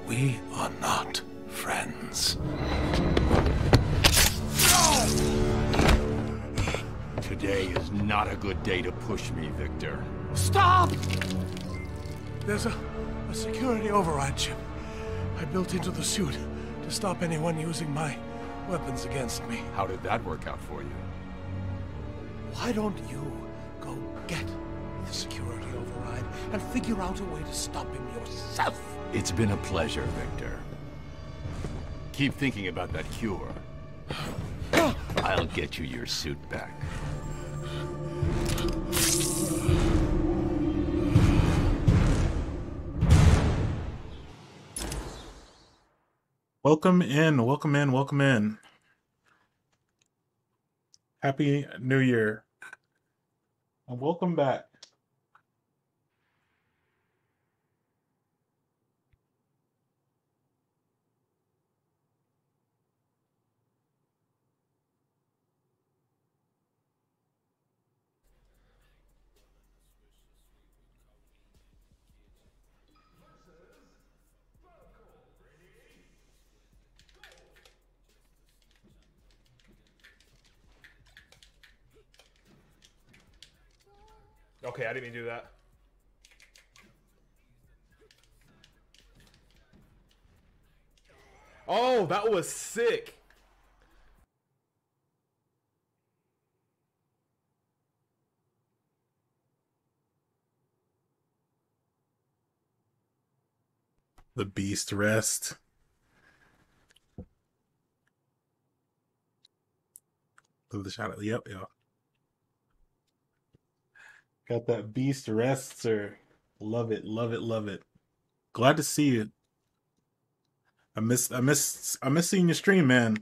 We are not friends. Today is not a good day to push me, Victor. Stop! There's a security override chip I built into the suit to stop anyone using my weapons against me. How did that work out for you? Why don't you go get the security override and figure out a way to stop him yourself? It's been a pleasure, Victor. Keep thinking about that cure. I'll get you your suit back. Welcome in, welcome in, welcome in. Happy New Year. And welcome back. Okay, I didn't mean to do that. Oh, that was sick. The beast rest. Love the shot. Yep, yeah. Got that beast rest, sir. Love it, love it, love it. Glad to see you. I miss seeing your stream, man.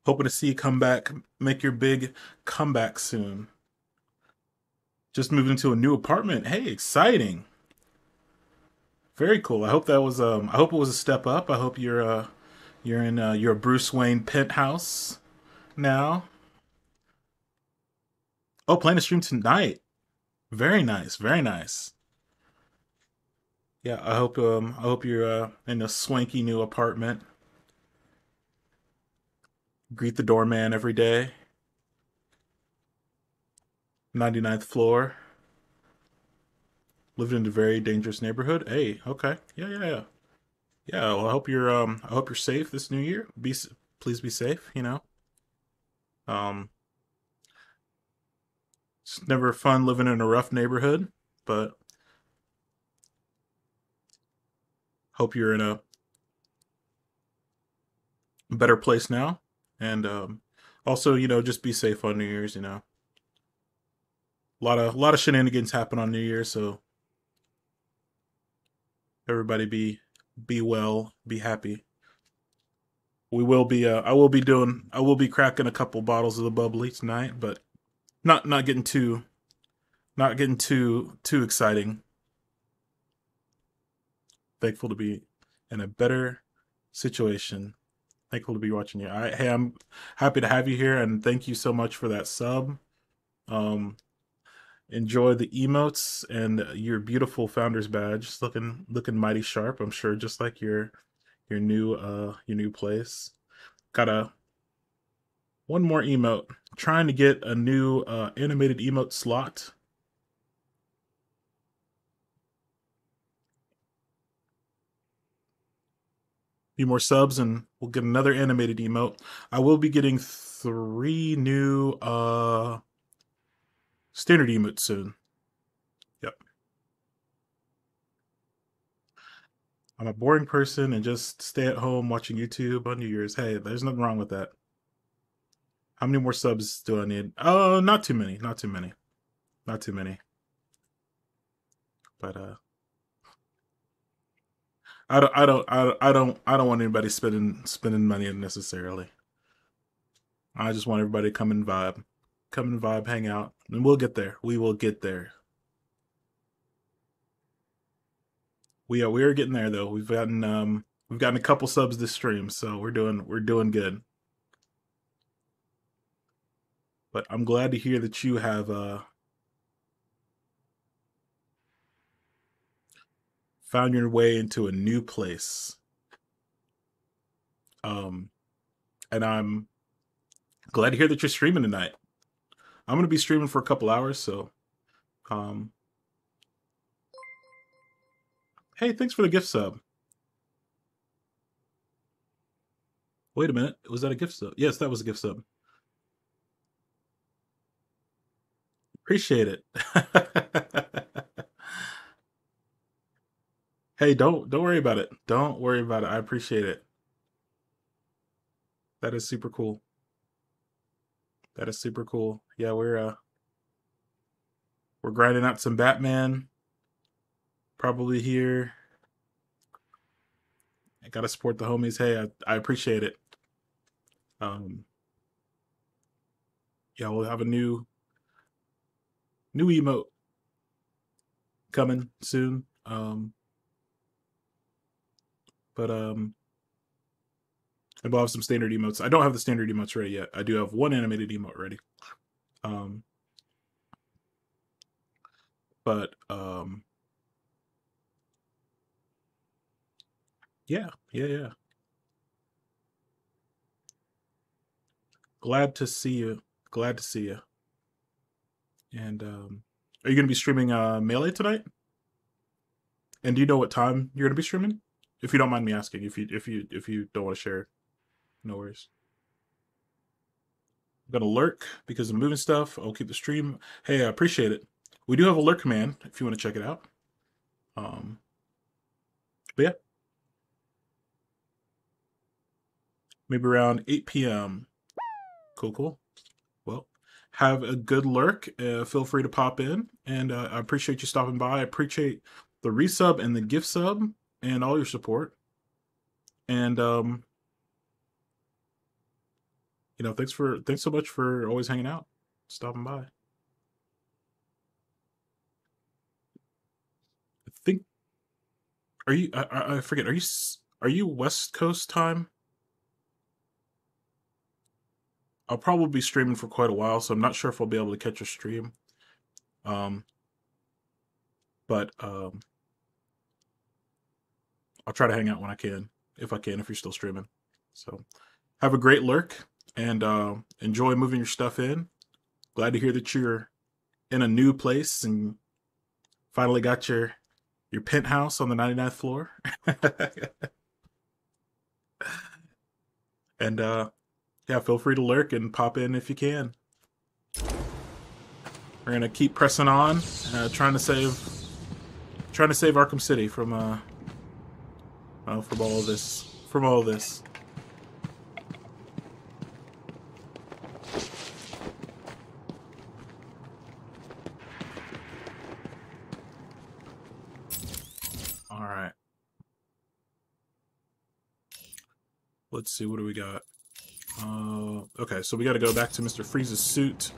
Hoping to see you come back, make your big comeback soon. Just moved into a new apartment. Hey, exciting. Very cool. I hope that was I hope it was a step up. I hope you're in your Bruce Wayne penthouse now. Oh, playing a stream tonight. Very nice, very nice. Yeah, I hope you're in a swanky new apartment. Greet the doorman every day. 99th floor. Lived in a very dangerous neighborhood. Hey, okay. Yeah. Yeah, well, I hope you're safe this new year. Please be safe, you know. It's never fun living in a rough neighborhood, but hope you're in a better place now. And also, you know, just be safe on New Year's, you know. A lot of shenanigans happen on New Year's, so everybody be well, be happy. We will be I will be cracking a couple bottles of the bubbly tonight, but not getting too exciting. Thankful to be in a better situation. Thankful to be watching you. All right, hey, I'm happy to have you here, and thank you so much for that sub. Enjoy the emotes and your beautiful founder's badge. It's looking mighty sharp, I'm sure, just like your new place. Got one more emote. Trying to get a new animated emote slot. Few more subs and we'll get another animated emote. I will be getting 3 new standard emotes soon. Yep. I'm a boring person and just stay at home watching YouTube on New Year's. Hey, there's nothing wrong with that. How many more subs do I need? Oh, not too many. Not too many. Not too many. But I don't want anybody spending money unnecessarily. I just want everybody to come and vibe, hang out, and we'll get there. We will get there. We are getting there though. We've gotten a couple subs this stream, so we're doing good. But I'm glad to hear that you have found your way into a new place. And I'm glad to hear that you're streaming tonight. I'm gonna be streaming for a couple hours, so hey, thanks for the gift sub. Wait a minute, was that a gift sub? Yes, that was a gift sub. Appreciate it. Hey, don't worry about it. Don't worry about it. I appreciate it. That is super cool. That is super cool. Yeah, we're grinding out some Batman. Probably here. I gotta support the homies. Hey, I appreciate it. Yeah, we'll have a new emote coming soon. And we'll have some standard emotes. I don't have the standard emotes ready yet. I do have one animated emote ready. Yeah. Glad to see you. Glad to see you. And are you going to be streaming Melee tonight? And do you know what time you're going to be streaming? If you don't mind me asking, if you don't want to share, no worries. I'm going to lurk because I'm moving stuff. I'll keep the stream. Hey, I appreciate it. We do have a lurk command if you want to check it out. But yeah. Maybe around 8 p.m. Cool. Well, have a good lurk. Feel free to pop in. And I appreciate you stopping by. I appreciate the resub and the gift sub and all your support. And you know, thanks so much for always hanging out, stopping by. I think, are you? I forget. Are you West Coast time? I'll probably be streaming for quite a while, so I'm not sure if I'll be able to catch a stream. But I'll try to hang out when I can, if you're still streaming. So have a great lurk and enjoy moving your stuff in. Glad to hear that you're in a new place and finally got your penthouse on the 99th floor. And yeah, feel free to lurk and pop in if you can. We're gonna keep pressing on, trying to save Arkham City from all of this. All right. Let's see, what do we got? Okay, so we got to go back to Mr. Freeze's suit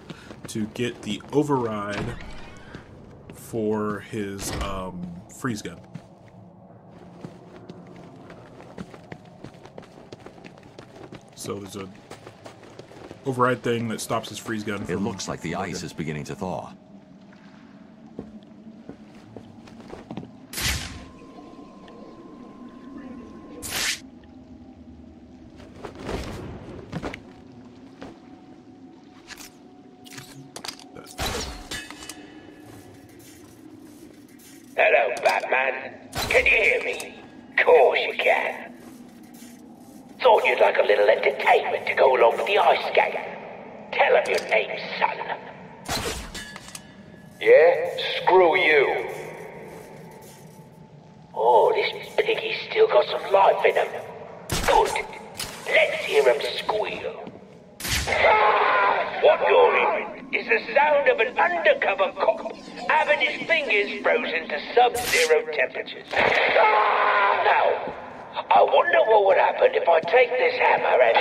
to get the override for his freeze gun. So there's a override thing that stops his freeze gun. It looks like the ice is beginning to thaw. Hello, Batman. Can you hear me? Course you can. Thought you'd like a little entertainment to go along with the ice skate. Tell him your name, son. Yeah? Screw you. Oh, this piggy's still got some life in him. Good. Let's hear him squeal. What you're hearing is the sound of an undercover cop having his fingers frozen to sub-zero temperatures. Now, I wonder what would happen if I take this hammer and...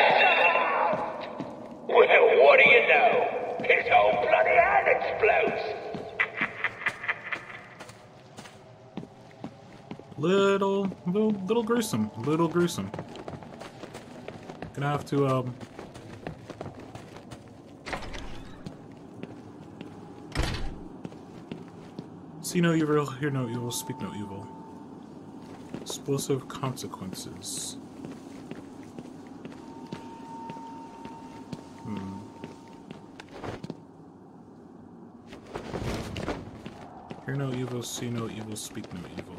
Well, what do you know? His whole bloody hand explodes. Little gruesome. Little gruesome. Gonna have to, see no evil, hear no evil, speak no evil. Explosive consequences. Hear no evil, see no evil, speak no evil.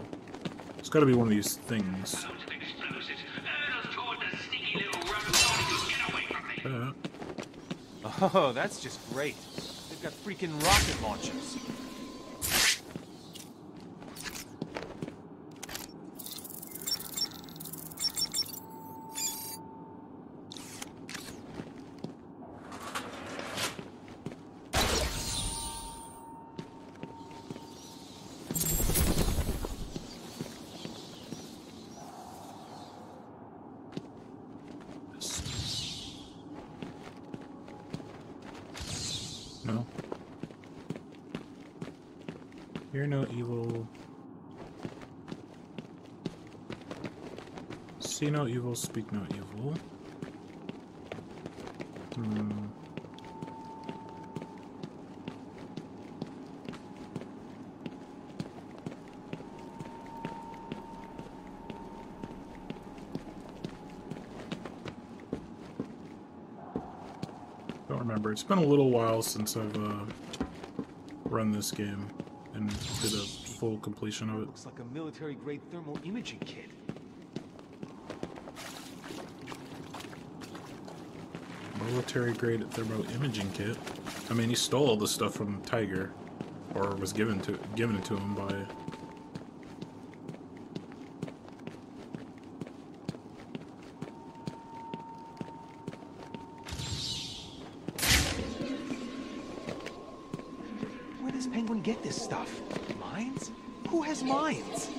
It's gotta be one of these things. Oh, that's just great. They've got freaking rocket launchers. No. Hear no evil. See no evil, speak no evil. Don't remember. It's been a little while since I've run this game and did a full completion of it. Looks like a military-grade thermal imaging kit. Military-grade thermal imaging kit. I mean, he stole all the stuff from Tiger, or was given it to him by. Where does Penguin get this stuff? Mines? Who has mines?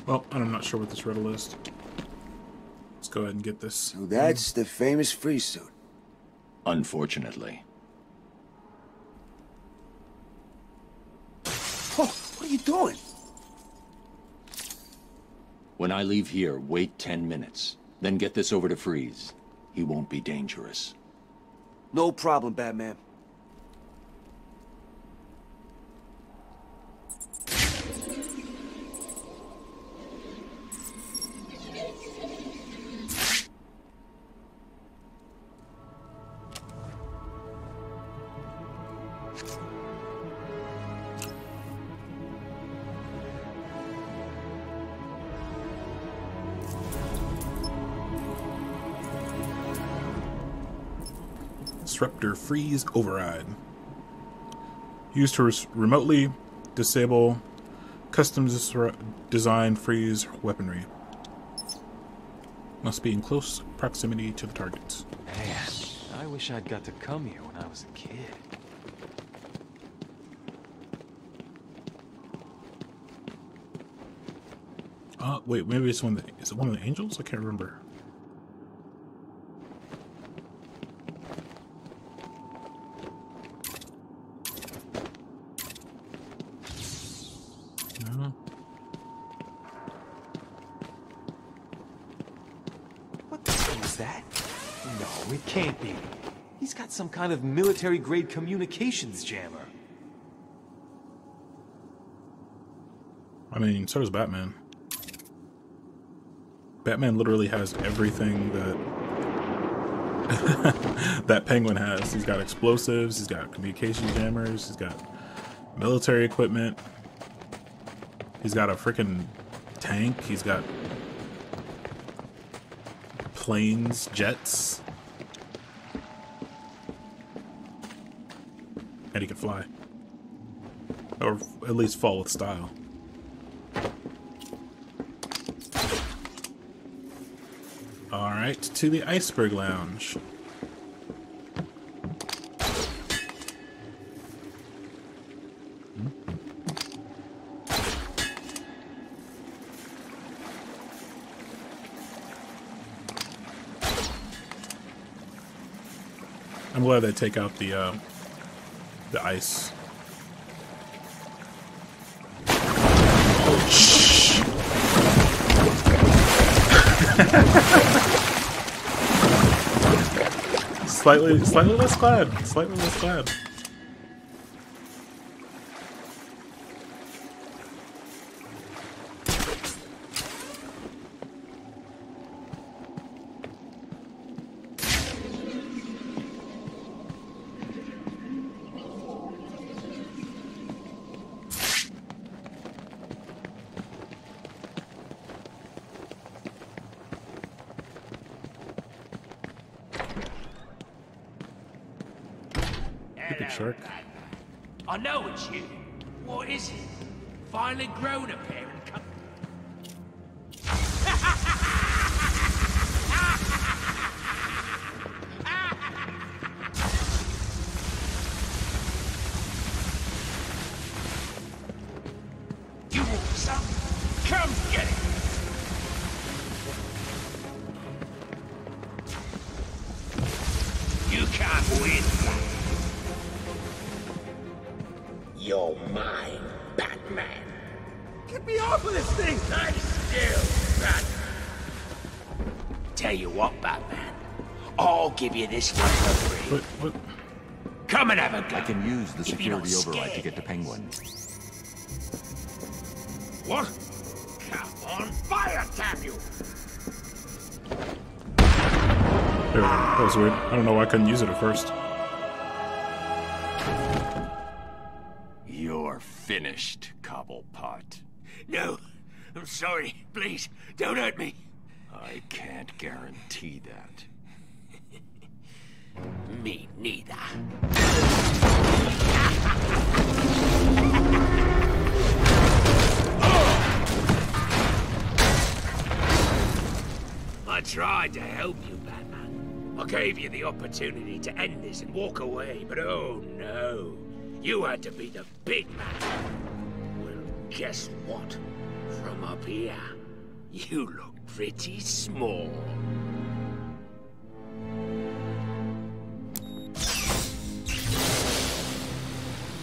Well, I'm not sure what this riddle is. Let's go ahead and get this. So that's the famous freeze suit. Unfortunately. Oh, what are you doing? When I leave here, wait 10 minutes. Then get this over to Freeze. He won't be dangerous. No problem, Batman. Disruptor freeze override. Used to remotely disable custom designed freeze weaponry. Must be in close proximity to the targets. Man, I wish I'd got to come here when I was a kid. Wait, maybe it's one of the, is it one of the angels? I can't remember. that? No, it can't be. He's got some kind of military-grade communications jammer. I mean, so does Batman. Batman literally has everything that that Penguin has. He's got explosives, he's got communication jammers, he's got military equipment, he's got a freaking tank, he's got planes, jets, and he can fly. Or at least fall with style. Alright, to the Iceberg Lounge. I'm glad they take out the ice. Oh, shh. Slightly less glad. Slightly less glad. Shark. I know it's you. What is it? Finally grown up here and come. You want some? Come get it. You can't win. You're mine, Batman. Get me off of this thing! Stay still, Batman. Tell you what, Batman. I'll give you this one for free. What? Come and have a go. I can use the security override to get to Penguin. What? Come on, fire tap you! There we go. That was weird. I don't know why I couldn't use it at first. You're finished, Cobblepot. No, I'm sorry. Please, don't hurt me. I can't guarantee that. Me neither. I tried to help you, Batman. I gave you the opportunity to end this and walk away, but oh no. You had to be the big man. Well, guess what? From up here, you look pretty small.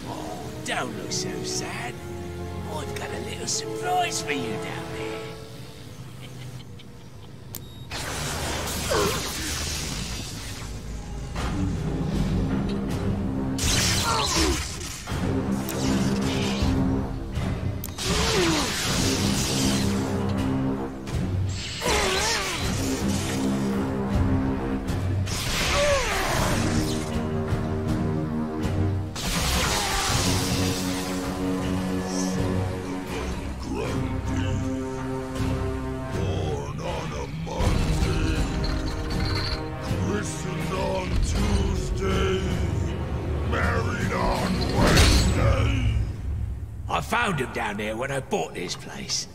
Oh, don't look so sad. I've got a little surprise for you down there. I found him down there when I bought this place.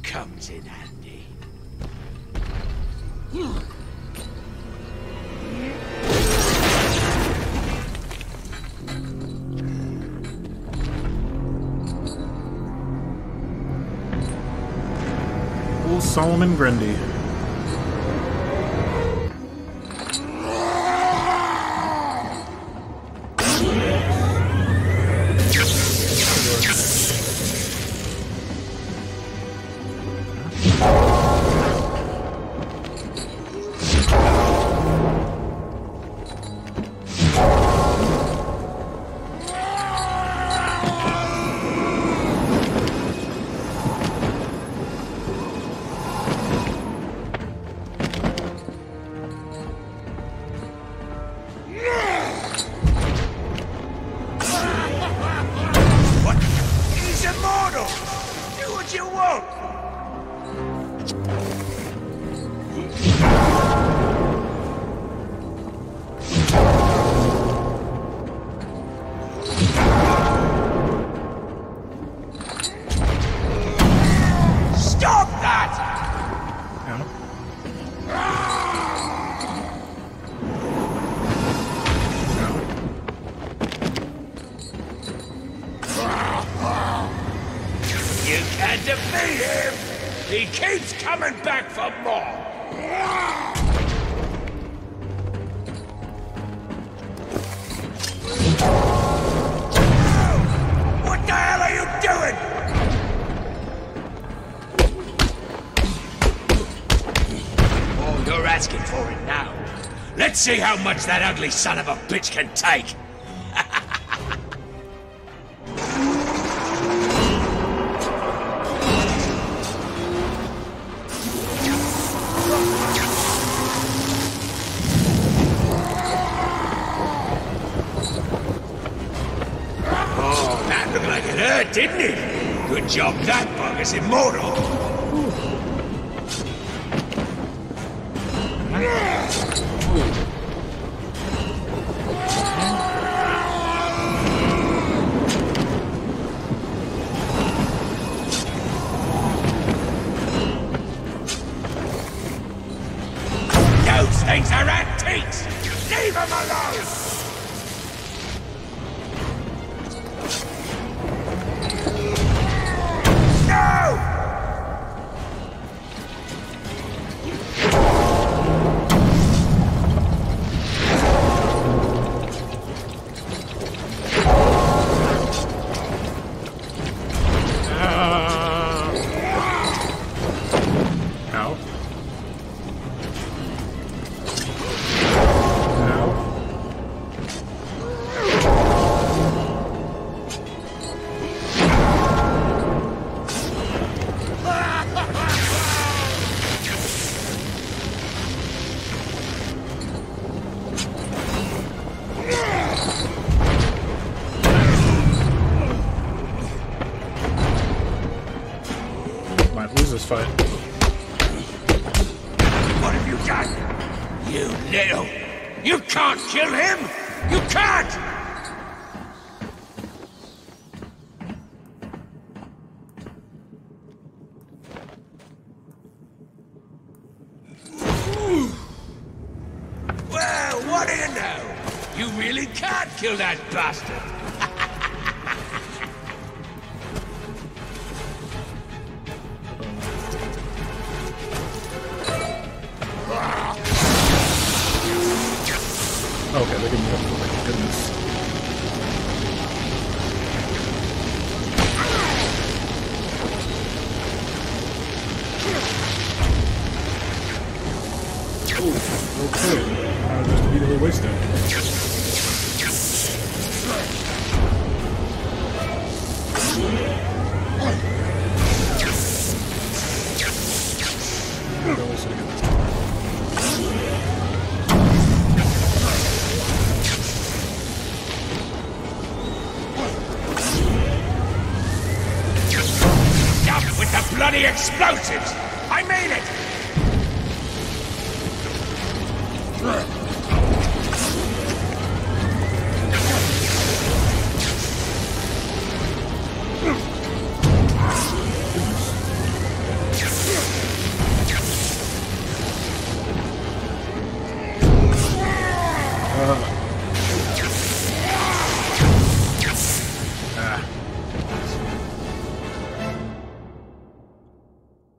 Comes in handy. Old Solomon Grundy. what you want! Stop that! You can't defeat him! He keeps coming back for more! What the hell are you doing? Oh, you're asking for it now. Let's see how much that ugly son of a bitch can take. Oh, that looked like it hurt, didn't it? Good job that bug is immortal. Those things are antiques! Leave them alone! No! Ow. Might lose this fight. What have you done? You little... You can't kill him! You can't! Well, what do you know? You really can't kill that bastard! Okay, they're getting me up. Oh my goodness. Oh, okay. Just immediately wasted. Stop with the bloody explosives! I mean it!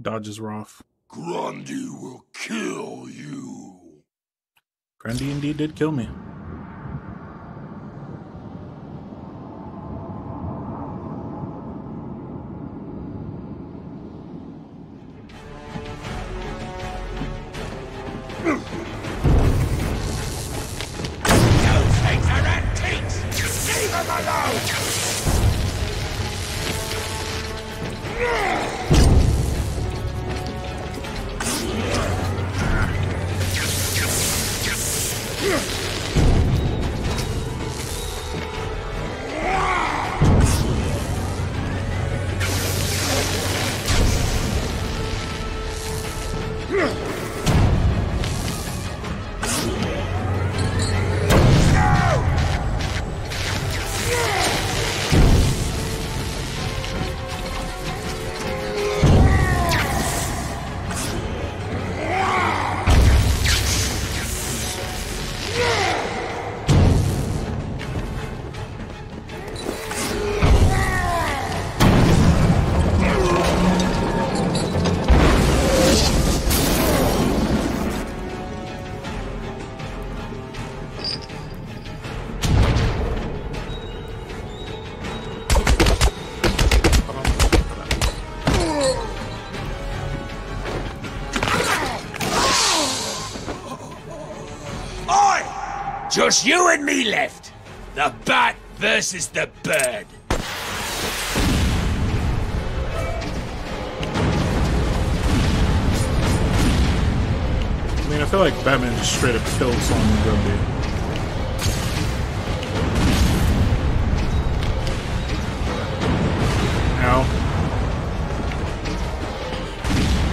Dodges were off. Grundy will kill you. Grundy indeed did kill me. Those things are antiques! Leave them alone! Just you and me left. The bat versus the bird. I mean, I feel like Batman just straight up killed Solomon Grundy. Ow.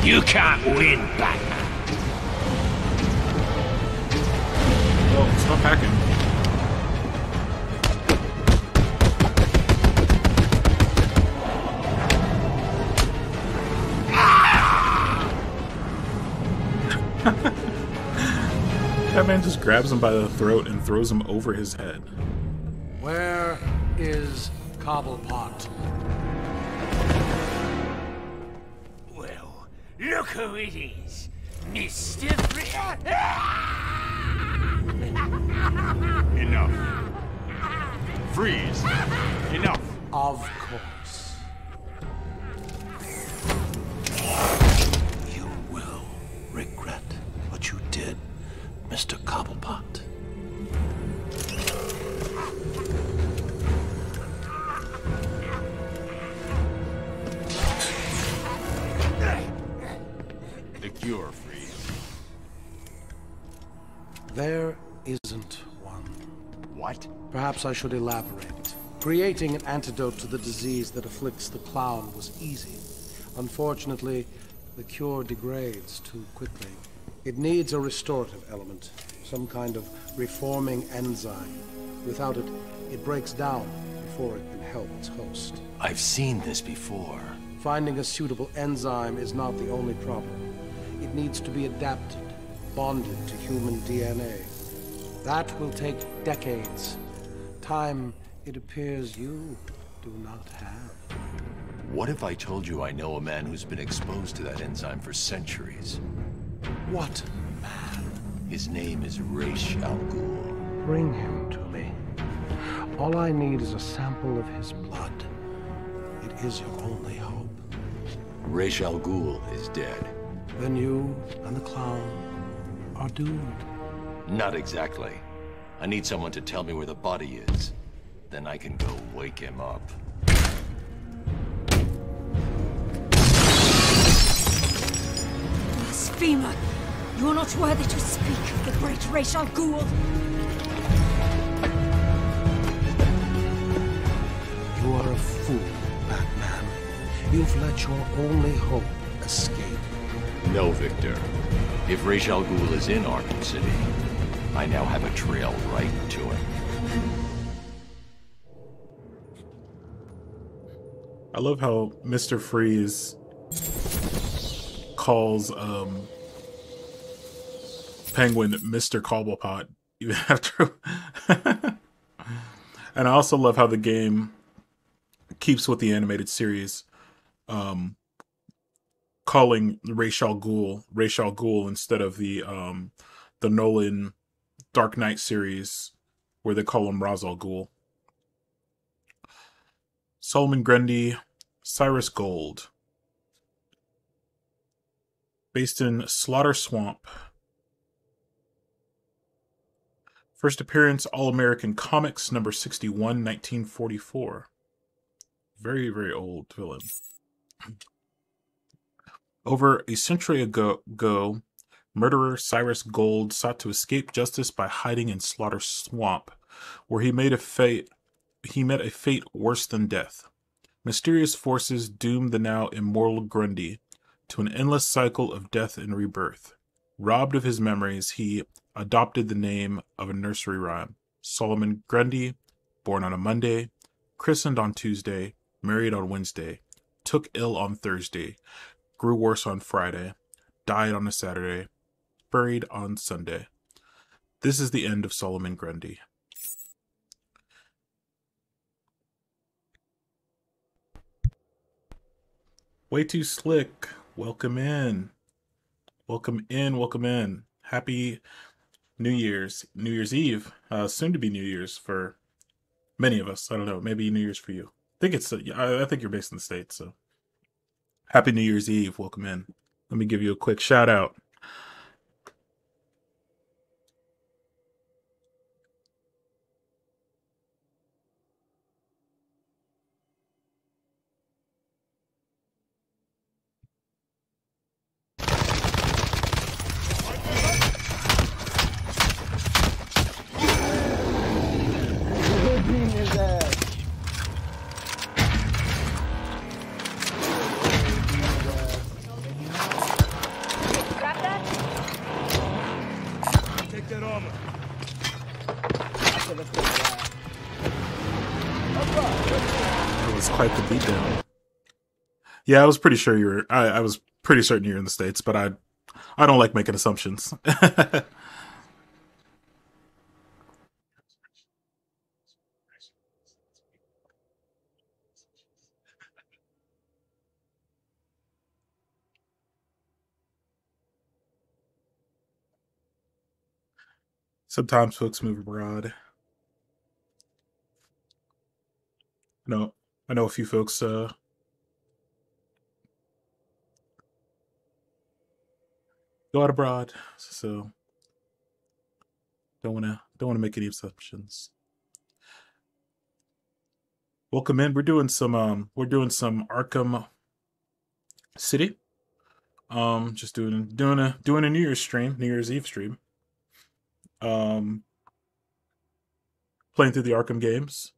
You can't win, Batman. Oh, stop hacking. Batman just grabs him by the throat and throws him over his head. Where is Cobblepot? Well, look who it is. Mr. Enough. Freeze. Enough. Of course. You will regret what you did, Mr. Cobblepot. The cure, Freeze. There isn't one. What? Perhaps I should elaborate. Creating an antidote to the disease that afflicts the clown was easy. Unfortunately, the cure degrades too quickly. It needs a restorative element, some kind of reforming enzyme. Without it, it breaks down before it can help its host. I've seen this before. Finding a suitable enzyme is not the only problem. It needs to be adapted, bonded to human DNA. That will take decades. Time, it appears, you do not have. What if I told you I know a man who's been exposed to that enzyme for centuries? What man? His name is Ra's al Ghul. Bring him to me. All I need is a sample of his blood. It is your only hope. Ra's al Ghul is dead. Then you and the clown are doomed. Not exactly. I need someone to tell me where the body is. Then I can go wake him up. Blasphemer! You are not worthy to speak of the great Ra's al Ghul. You are a fool, Batman. You've let your only hope escape. No, Victor. If Ra's al Ghul is in Arkham City, I now have a trail right to him. I love how Mr. Freeze calls Penguin Mr. Cobblepot even after. And I also love how the game keeps with the animated series, calling Ra's al Ghul instead of the Nolan Dark Knight series where they call him Ra's al Ghul. Solomon Grundy, Cyrus Gold. Based in Slaughter Swamp. First appearance, All-American Comics, number 61, 1944. Very, very old villain. Over a century ago, murderer Cyrus Gold sought to escape justice by hiding in Slaughter Swamp, where he met a fate worse than death. Mysterious forces doomed the now immortal Grundy to an endless cycle of death and rebirth. Robbed of his memories, he adopted the name of a nursery rhyme. Solomon Grundy, born on a Monday, christened on Tuesday, married on Wednesday, took ill on Thursday, grew worse on Friday, died on a Saturday, buried on Sunday. This is the end of Solomon Grundy. Way Too Slick, welcome in. Welcome in, welcome in. Happy New Year's Eve. Soon to be New Year's for many of us. I don't know, maybe New Year's for you. I think you're based in the States, so. Happy New Year's Eve, welcome in. Let me give you a quick shout out. quite the beatdown. Yeah, I was pretty sure you were. I was pretty certain you're in the States, but I don't like making assumptions. Sometimes folks move abroad. No, I know a few folks. Go out abroad, so don't wanna make any assumptions. Welcome in. We're doing some Arkham City. Just doing a New Year's stream, New Year's Eve stream. Playing through the Arkham games.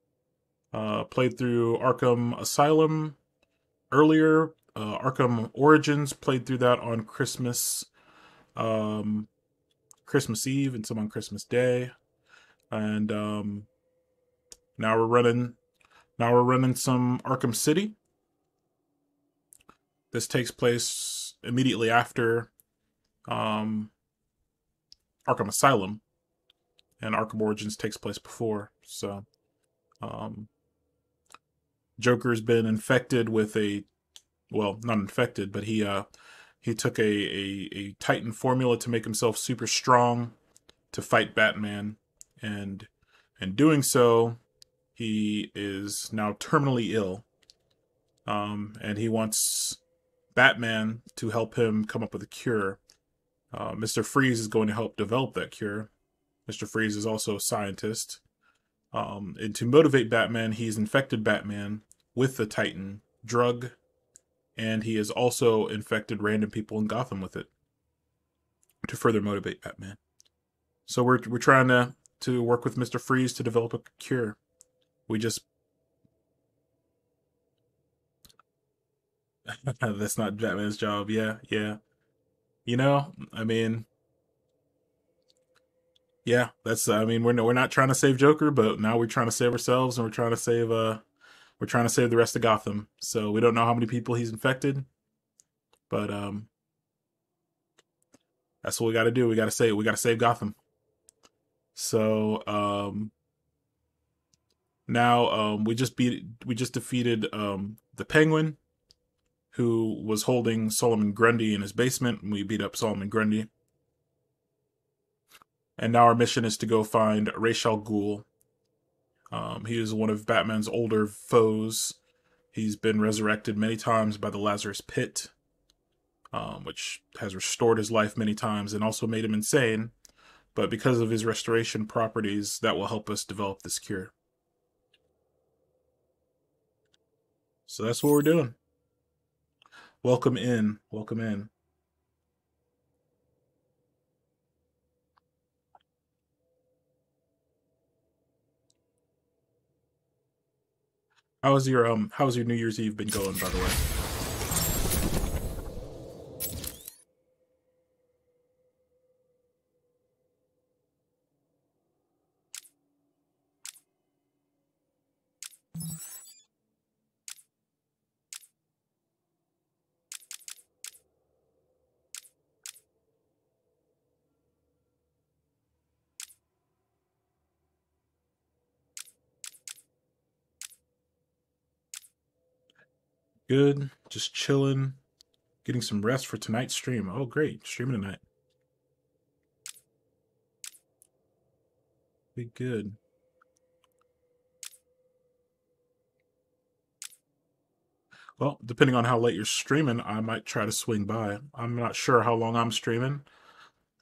Played through Arkham Asylum earlier. Arkham Origins, played through that on Christmas Eve and some on Christmas Day. And now we're running some Arkham City. This takes place immediately after Arkham Asylum, and Arkham Origins takes place before. So Joker's been infected with not infected, but he took a Titan formula to make himself super strong to fight Batman, and in doing so, he is now terminally ill. And he wants Batman to help him come up with a cure. Mr. Freeze is going to help develop that cure. Mr. Freeze is also a scientist. And to motivate Batman, he's infected Batman with the Titan drug, and he has also infected random people in Gotham with it to further motivate Batman. So we're trying to work with Mr. Freeze to develop a cure. We just that's not Batman's job. Yeah. You know, I mean, yeah, that's. I mean, we're not trying to save Joker, but now we're trying to save ourselves, and we're trying to save the rest of Gotham. So we don't know how many people he's infected, but that's what we got to do. We got to save Gotham. So now we just defeated the Penguin, who was holding Solomon Grundy in his basement, and we beat up Solomon Grundy. And now our mission is to go find Ra's al Ghul. He is one of Batman's older foes. He's been resurrected many times by the Lazarus Pit, which has restored his life many times and also made him insane. But because of his restoration properties, that will help us develop this cure. So that's what we're doing. Welcome in. Welcome in. How's your New Year's Eve been going, by the way? Good, just chilling, getting some rest for tonight's stream. Oh, great, streaming tonight. Be good. Well, depending on how late you're streaming, I might try to swing by. I'm not sure how long I'm streaming.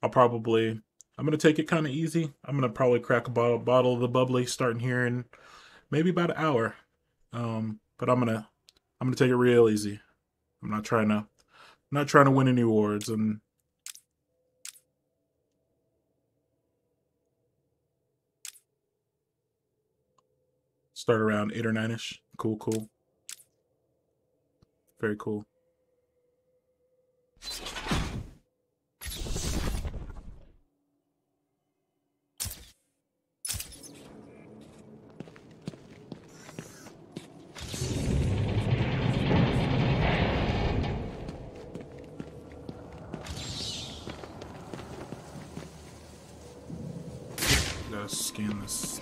I'm going to take it kind of easy. I'm going to probably crack a bottle of the bubbly starting here in maybe about an hour. But I'm going to take it real easy. I'm not trying to win any awards, and start around 8 or 9-ish. Cool. Very cool. gotta scan this.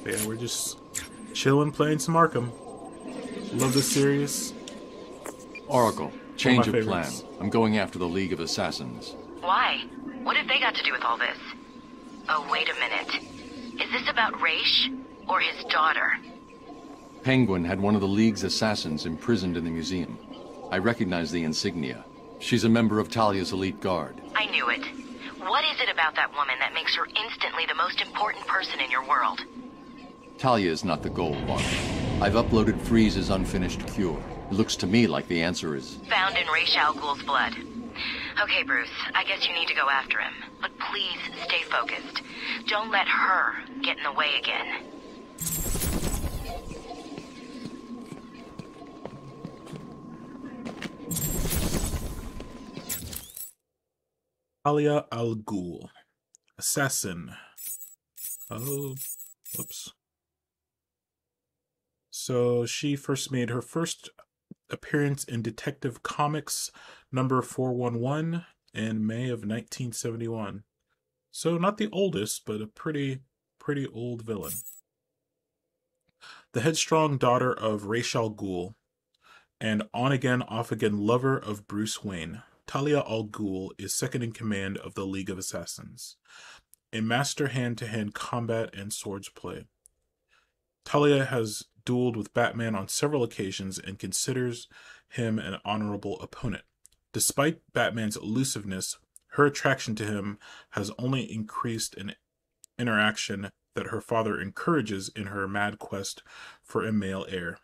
But yeah, we're just chilling, playing some Arkham. Love this series. Oracle, change of plan. I'm going after the League of Assassins. Why? What have they got to do with all this? Oh, wait a minute. Is this about Raish or his daughter? Penguin had one of the League's assassins imprisoned in the museum. I recognize the insignia. She's a member of Talia's elite guard. I knew it. What is it about that woman that makes her instantly the most important person in your world? Talia is not the goal, Barbara. I've uploaded Freeze's unfinished cure. It looks to me like the answer is... found in Ra's al Ghul's blood. Okay, Bruce, I guess you need to go after him. But please stay focused. Don't let her get in the way again. Talia al Ghul, assassin. Oh, whoops. So she first made her first appearance in Detective Comics number 411 in May of 1971. So not the oldest, but a pretty old villain. The headstrong daughter of Ra's al Ghul and on-again, off-again lover of Bruce Wayne, Talia al Ghul is second in command of the League of Assassins, a master hand-to-hand combat and swords play. Talia has dueled with Batman on several occasions and considers him an honorable opponent. Despite Batman's elusiveness, her attraction to him has only increased in interaction that her father encourages in her mad quest for a male heir.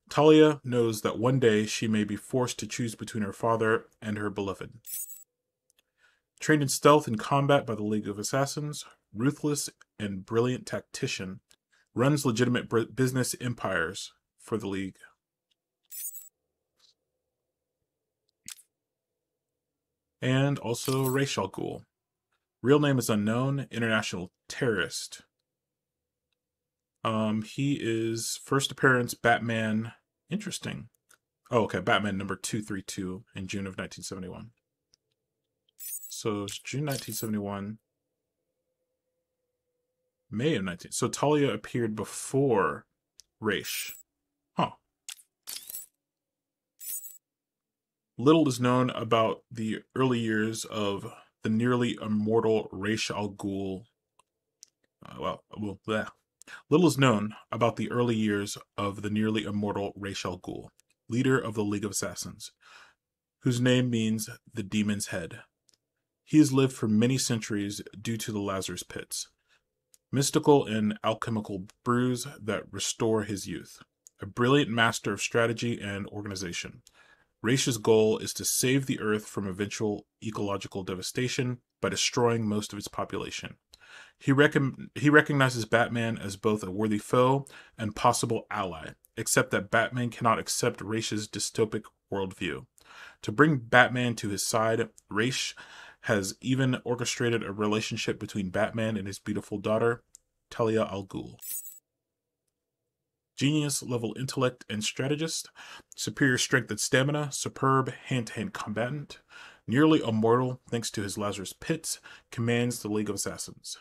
Talia knows that one day she may be forced to choose between her father and her beloved. Trained in stealth and combat by the League of Assassins, ruthless and brilliant tactician, runs legitimate business empires for the League. And also Ra's al Ghul. Real name is unknown, international terrorist. He is first appearance Batman. Interesting. Oh, okay. Batman number 232 in June of 1971. So it's June 1971. May of 19. So Talia appeared before Raish. Huh. Little is known about the early years of the nearly immortal Ra's al Ghul. Little is known about the early years of the nearly immortal Ra's al Ghul, leader of the League of Assassins, whose name means the demon's head. He has lived for many centuries due to the Lazarus Pits, mystical and alchemical brews that restore his youth. A brilliant master of strategy and organization, Raish's goal is to save the Earth from eventual ecological devastation by destroying most of its population. He recognizes Batman as both a worthy foe and possible ally, except that Batman cannot accept Raish's dystopic worldview. To bring Batman to his side, Raish has even orchestrated a relationship between Batman and his beautiful daughter, Talia al Ghul. Genius-level intellect and strategist, superior strength and stamina, superb hand-to-hand combatant, nearly immortal thanks to his Lazarus Pits, commands the League of Assassins.